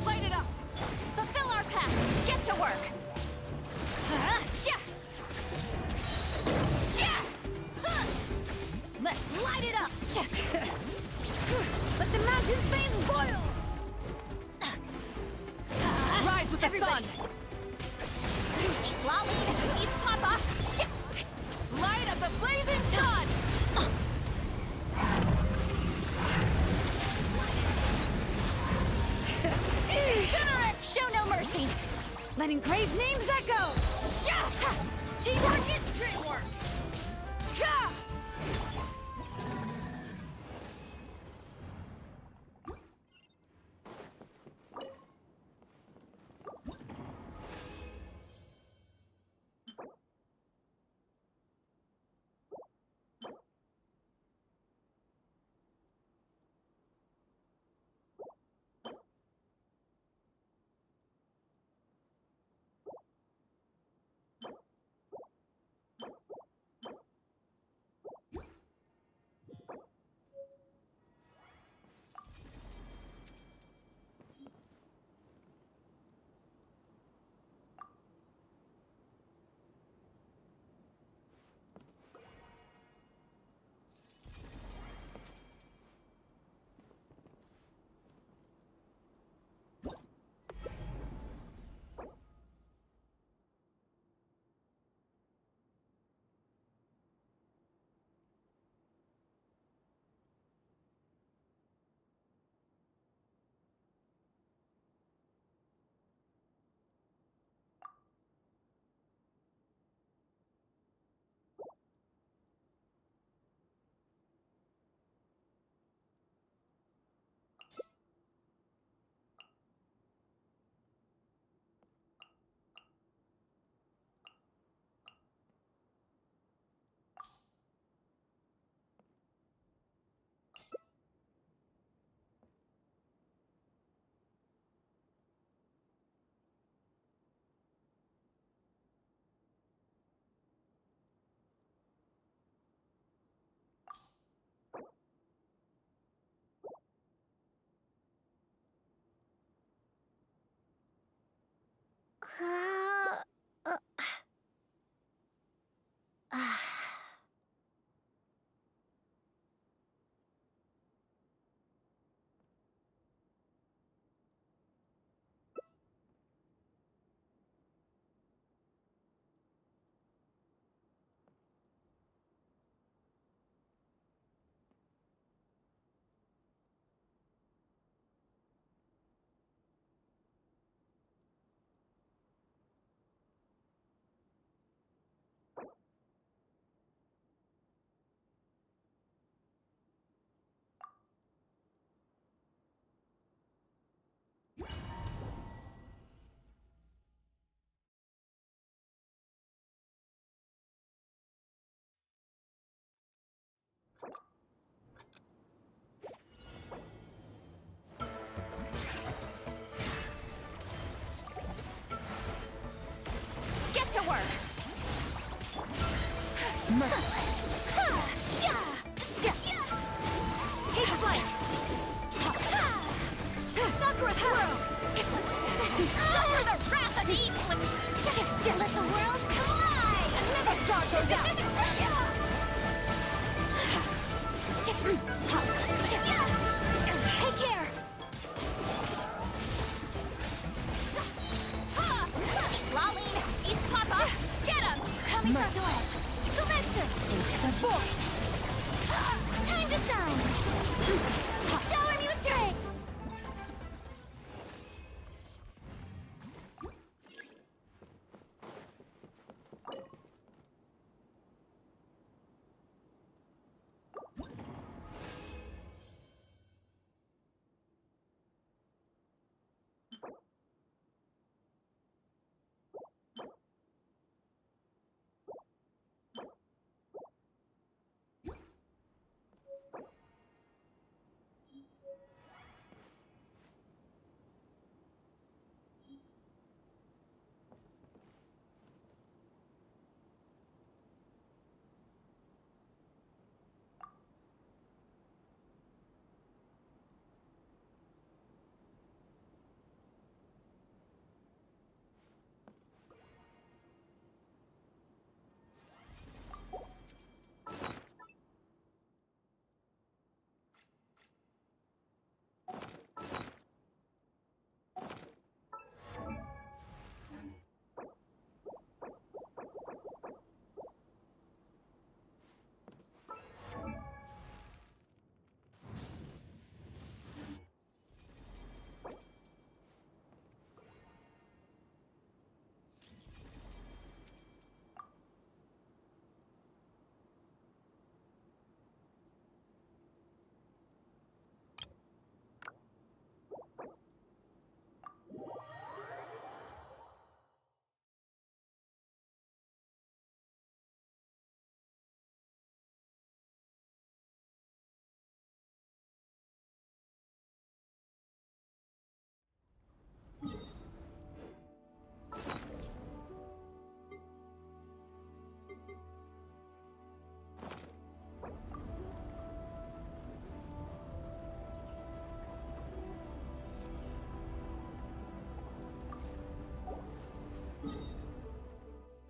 Light it up! Fulfill our path! Get to work! Let's light it up! Let the mountain's veins boil! Rise with the sun! Eat lolly, eat papa! Light up the blazing sun! Incinerate! Show no mercy! Let engraved names echo! Teamwork is dreamwork! Merciless. Take flight. Sakura swirl. Suffer the wrath of evil. Let the world collide. Another star goes out. Take care. Laline, East Papa, get him! Merciless! Silencer! Into the void! Time to shine! Shower me with grace!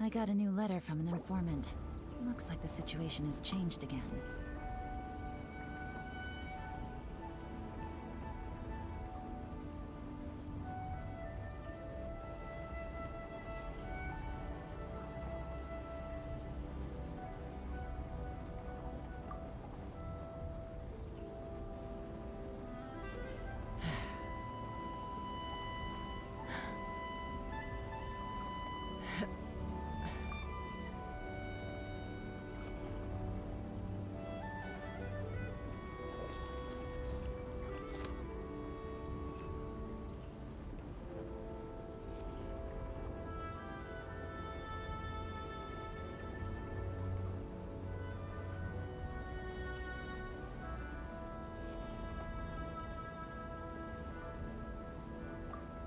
I got a new letter from an informant. Looks like the situation has changed again.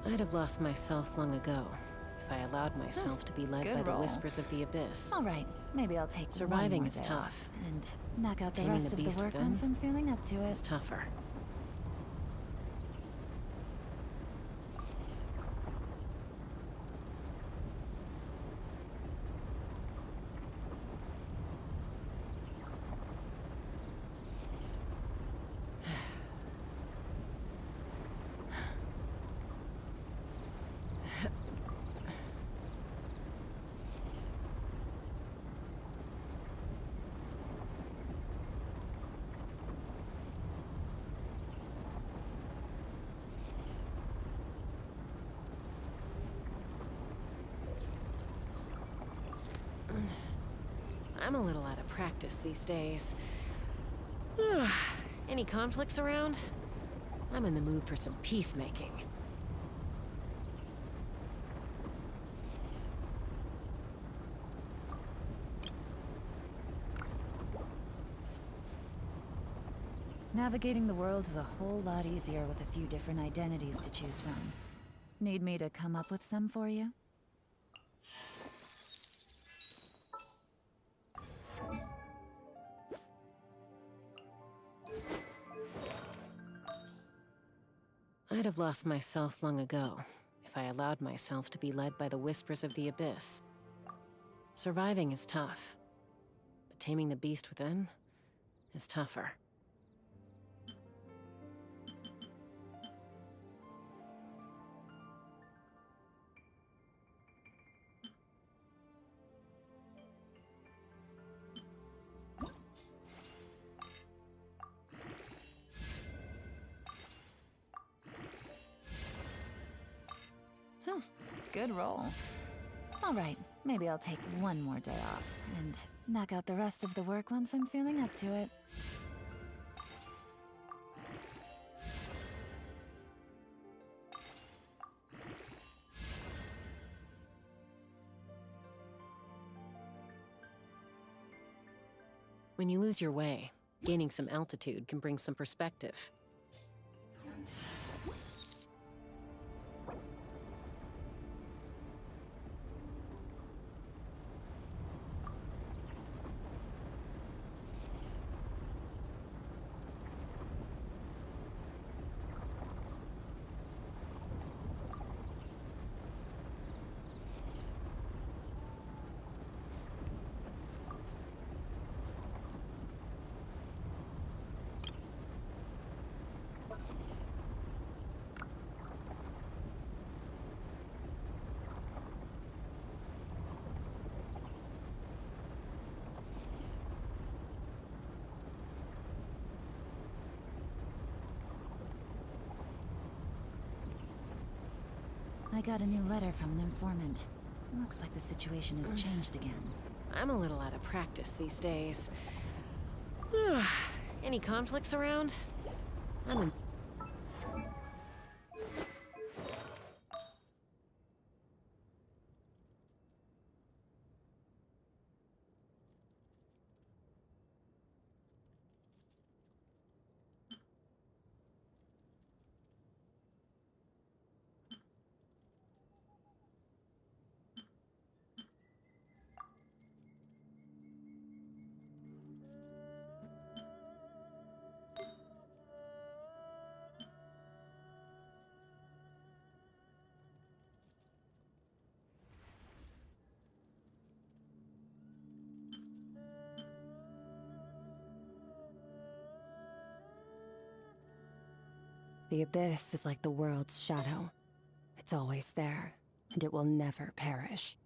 I'd have lost myself long ago if I allowed myself to be led by the whispers of the abyss. All right, maybe I'll take Surviving one more is day tough. off and knock out the Taming rest the of beast the work within once I'm feeling up to it. It's tougher. I'm a little out of practice these days. Any conflicts around? I'm in the mood for some peacemaking. Navigating the world is a whole lot easier with a few different identities to choose from. Need me to come up with some for you? I'd have lost myself long ago if I allowed myself to be led by the whispers of the abyss. Surviving is tough, but taming the beast within is tougher. Good roll. Alright, maybe I'll take one more day off, and knock out the rest of the work once I'm feeling up to it. When you lose your way, gaining some altitude can bring some perspective. I got a new letter from an informant. Looks like the situation has changed again. I'm a little out of practice these days. Any conflicts around? I'm in. The abyss is like the world's shadow. It's always there, and it will never perish.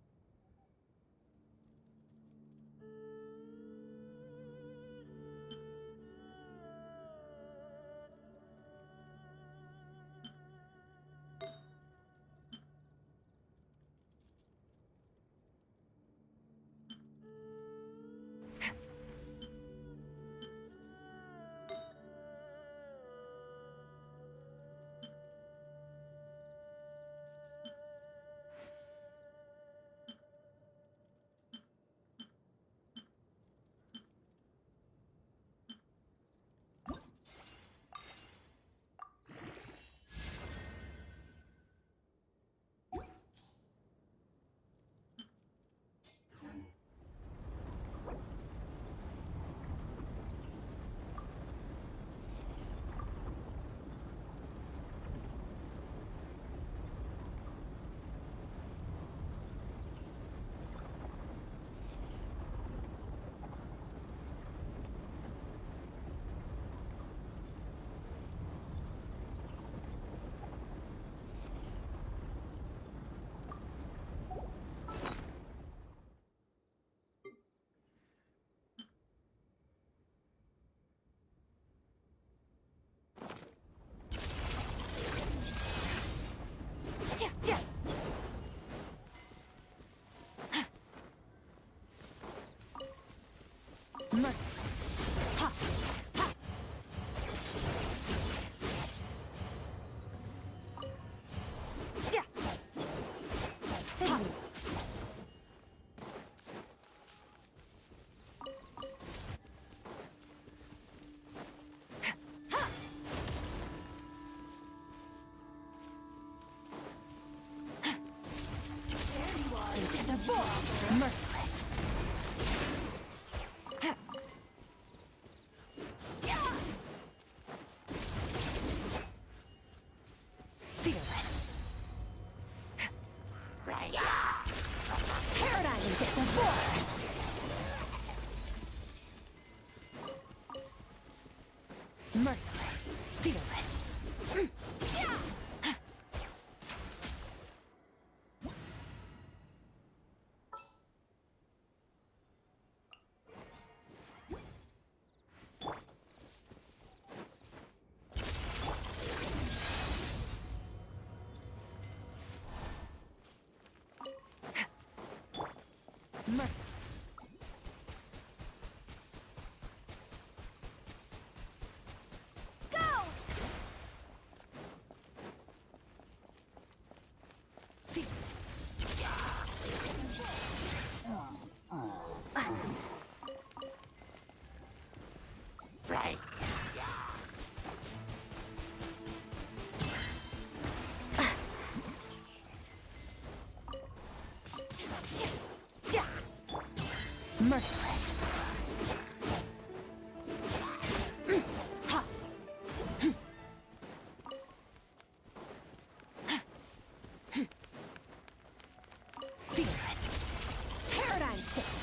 Into the void! Merciless! Merciless. Fearless. Merciless. Merciless. Fearless. Paradigm shift.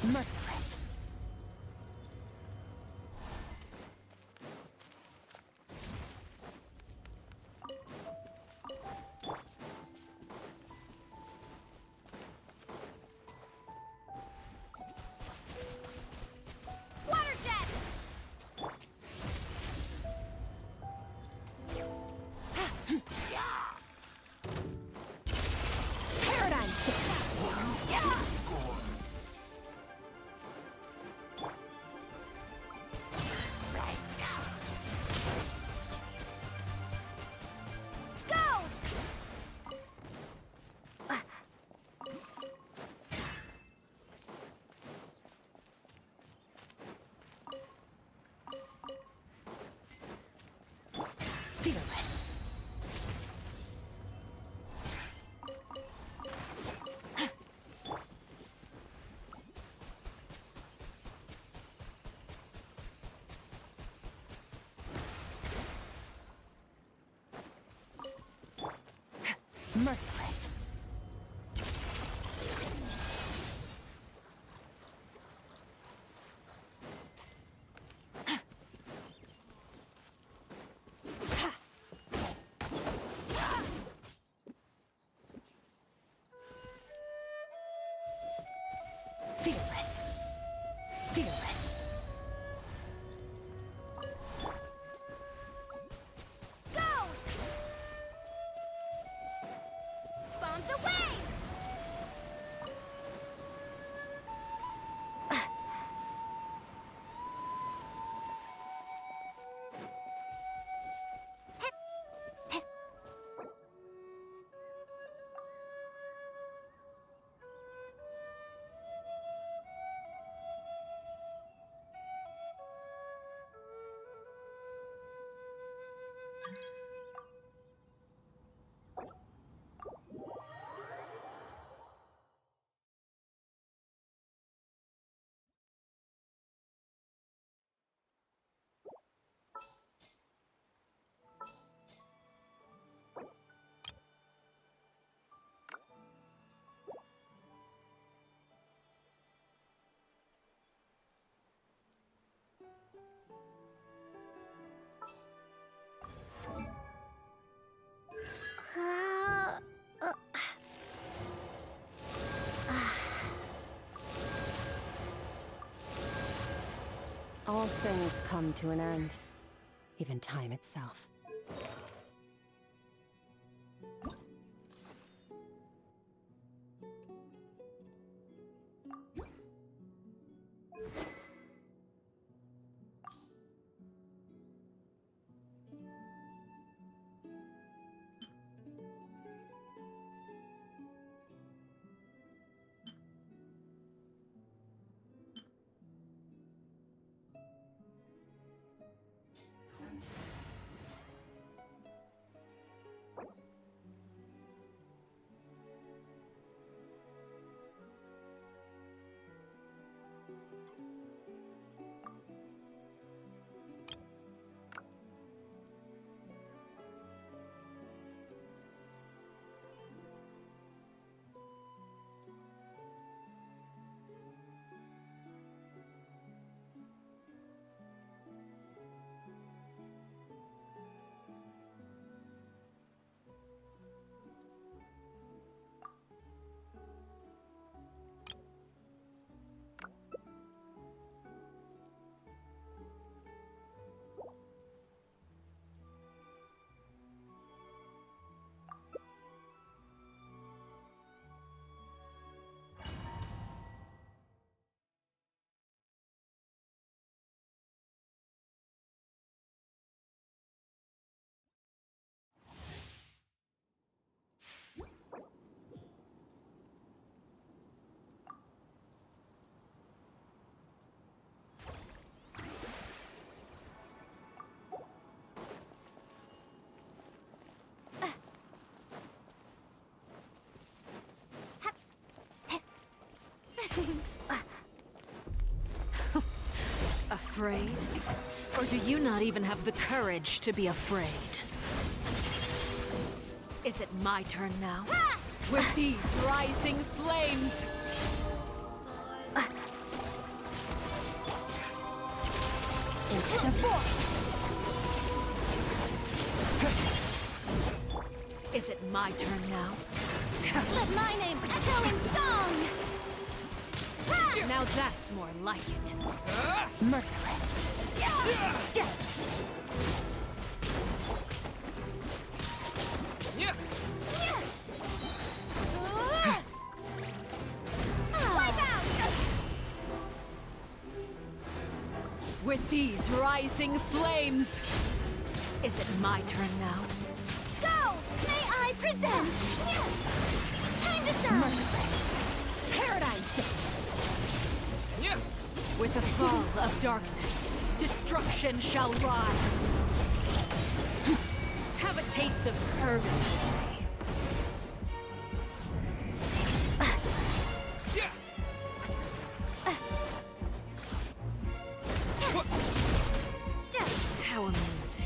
Merciless. Water jet! Paradigm shift. Fearless. Merciless. Fearless. Fearless. Go! Bombs away! All things come to an end, even time itself. afraid? Or do you not even have the courage to be afraid? Is it my turn now? With these rising flames! Into the void! Is it my turn now? Let my name echo in song! Now that's more like it. Merciless. With these rising flames! Is it my turn now? Go! May I present? Time to shine! Merciless. Paradigm shift! With the fall of darkness, destruction shall rise. Have a taste of purgatory. How amusing.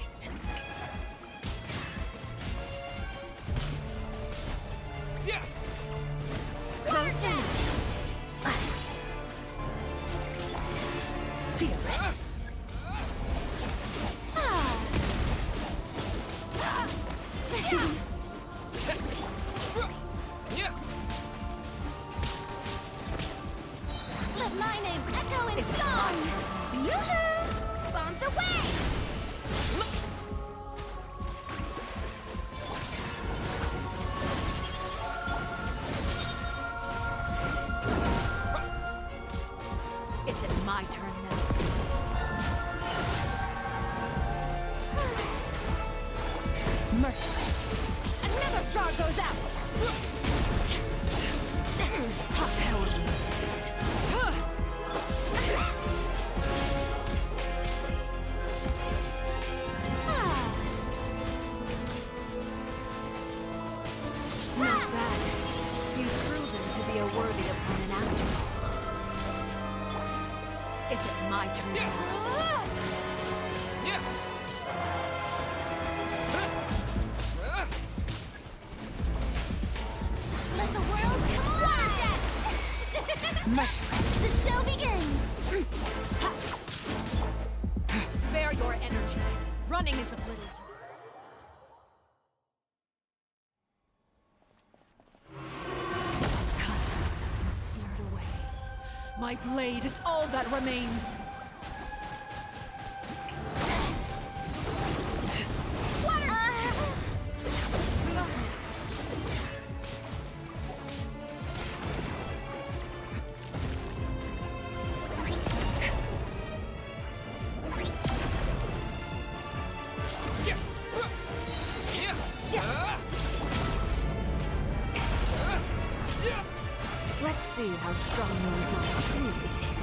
Close enough! Fearless. Let my name echo in song! Yoo-hoo! Bombs away! Is it my turn now? Merciless. Another star goes out! How amusing. Not bad. You've proven to be a worthy opponent after all. Is it my turn now? Let the world come alive! Merciless. The show begins! Spare your energy. Running is of little use. Kindness has been seared away. My blade is all that remains. Let's see how strong your resolve truly is.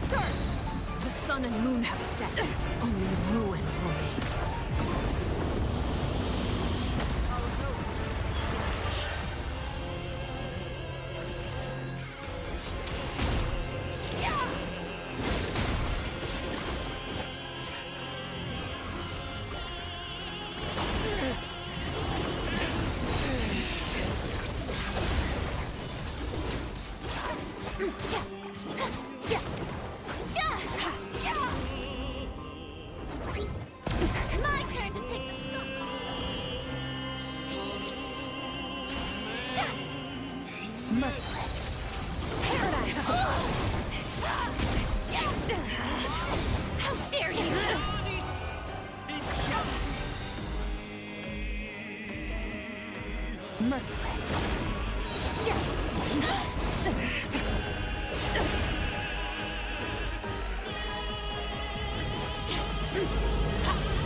First, the sun and moon have set. Only ruin remains. Although extinguished. My turn to take the spotlight! Merciless. Paradise. How dare you! Merciless.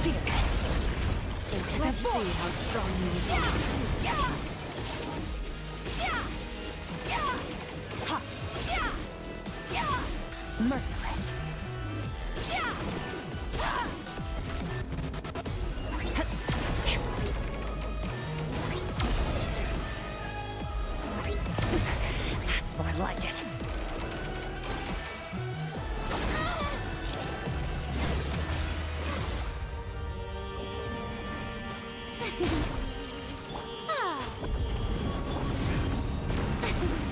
Fearless. Let's see how strong you is. Merciless. like it.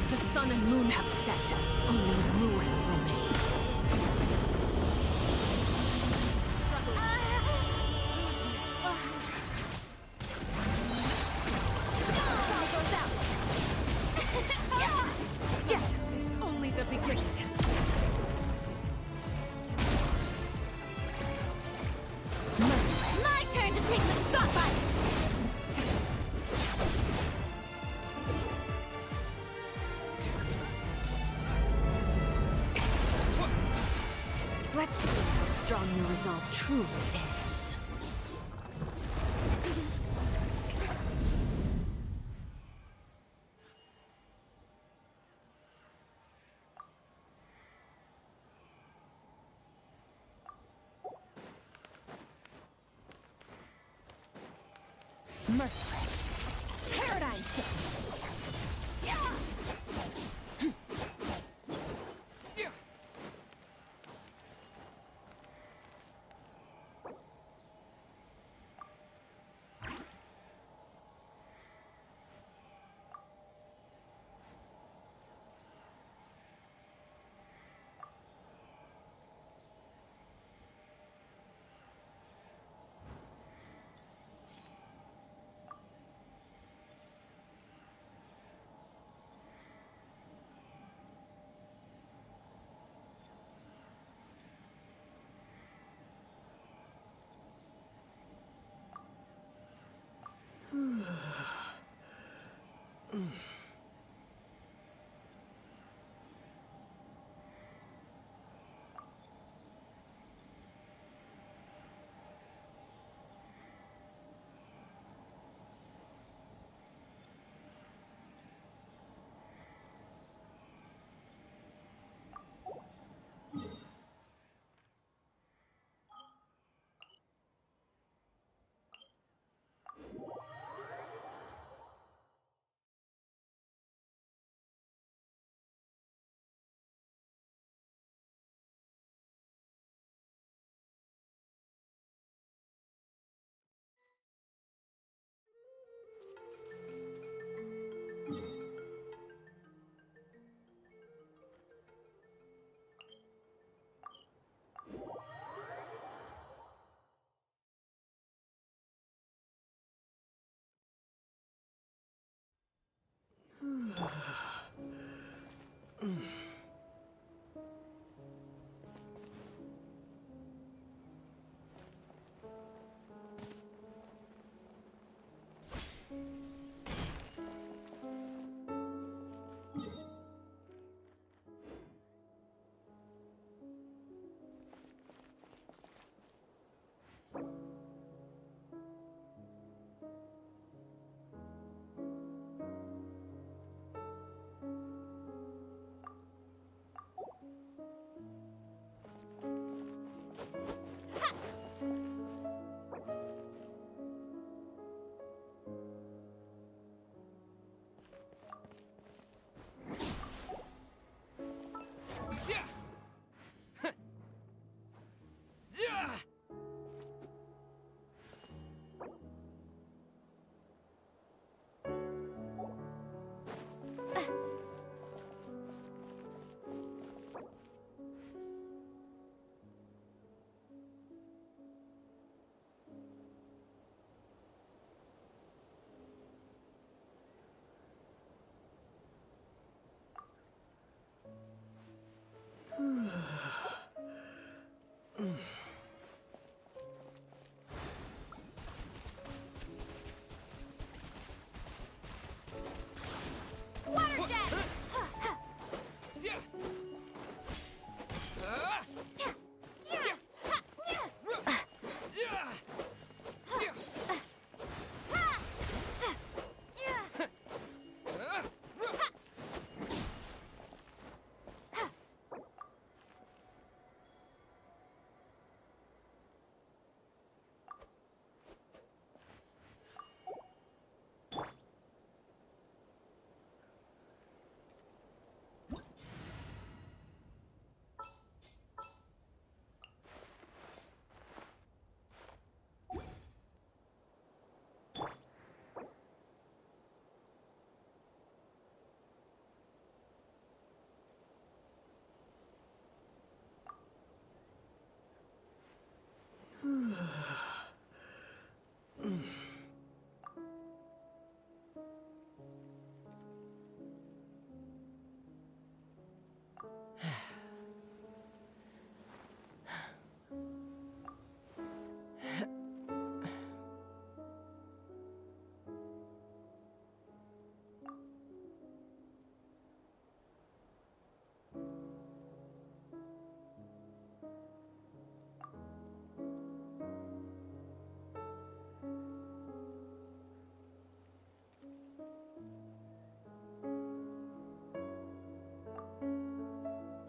The sun and moon have set. Only ruin remains. Death is only the beginning. My turn to take the spotlight! Let's see how strong your resolve truly is. Merciless. Paradigm shift.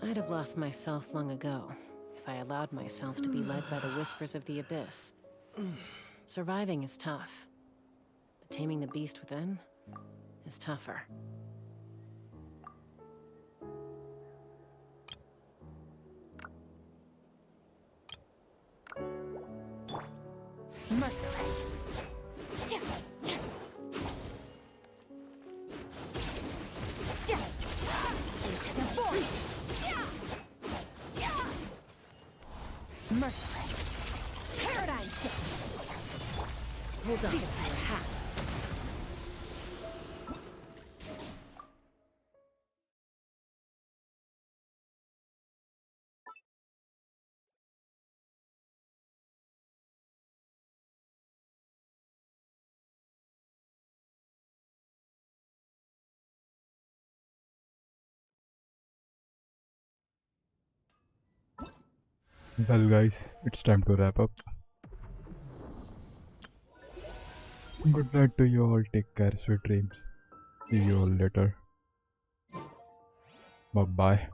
I'd have lost myself long ago if I allowed myself to be led by the whispers of the abyss. Surviving is tough, but taming the beast within is tougher. Merciless. Into the void. Merciless. Paradigm shift. Hold on to your hats. Well guys, it's time to wrap up. Good night to you all, take care, sweet dreams. See you all later. Bye bye.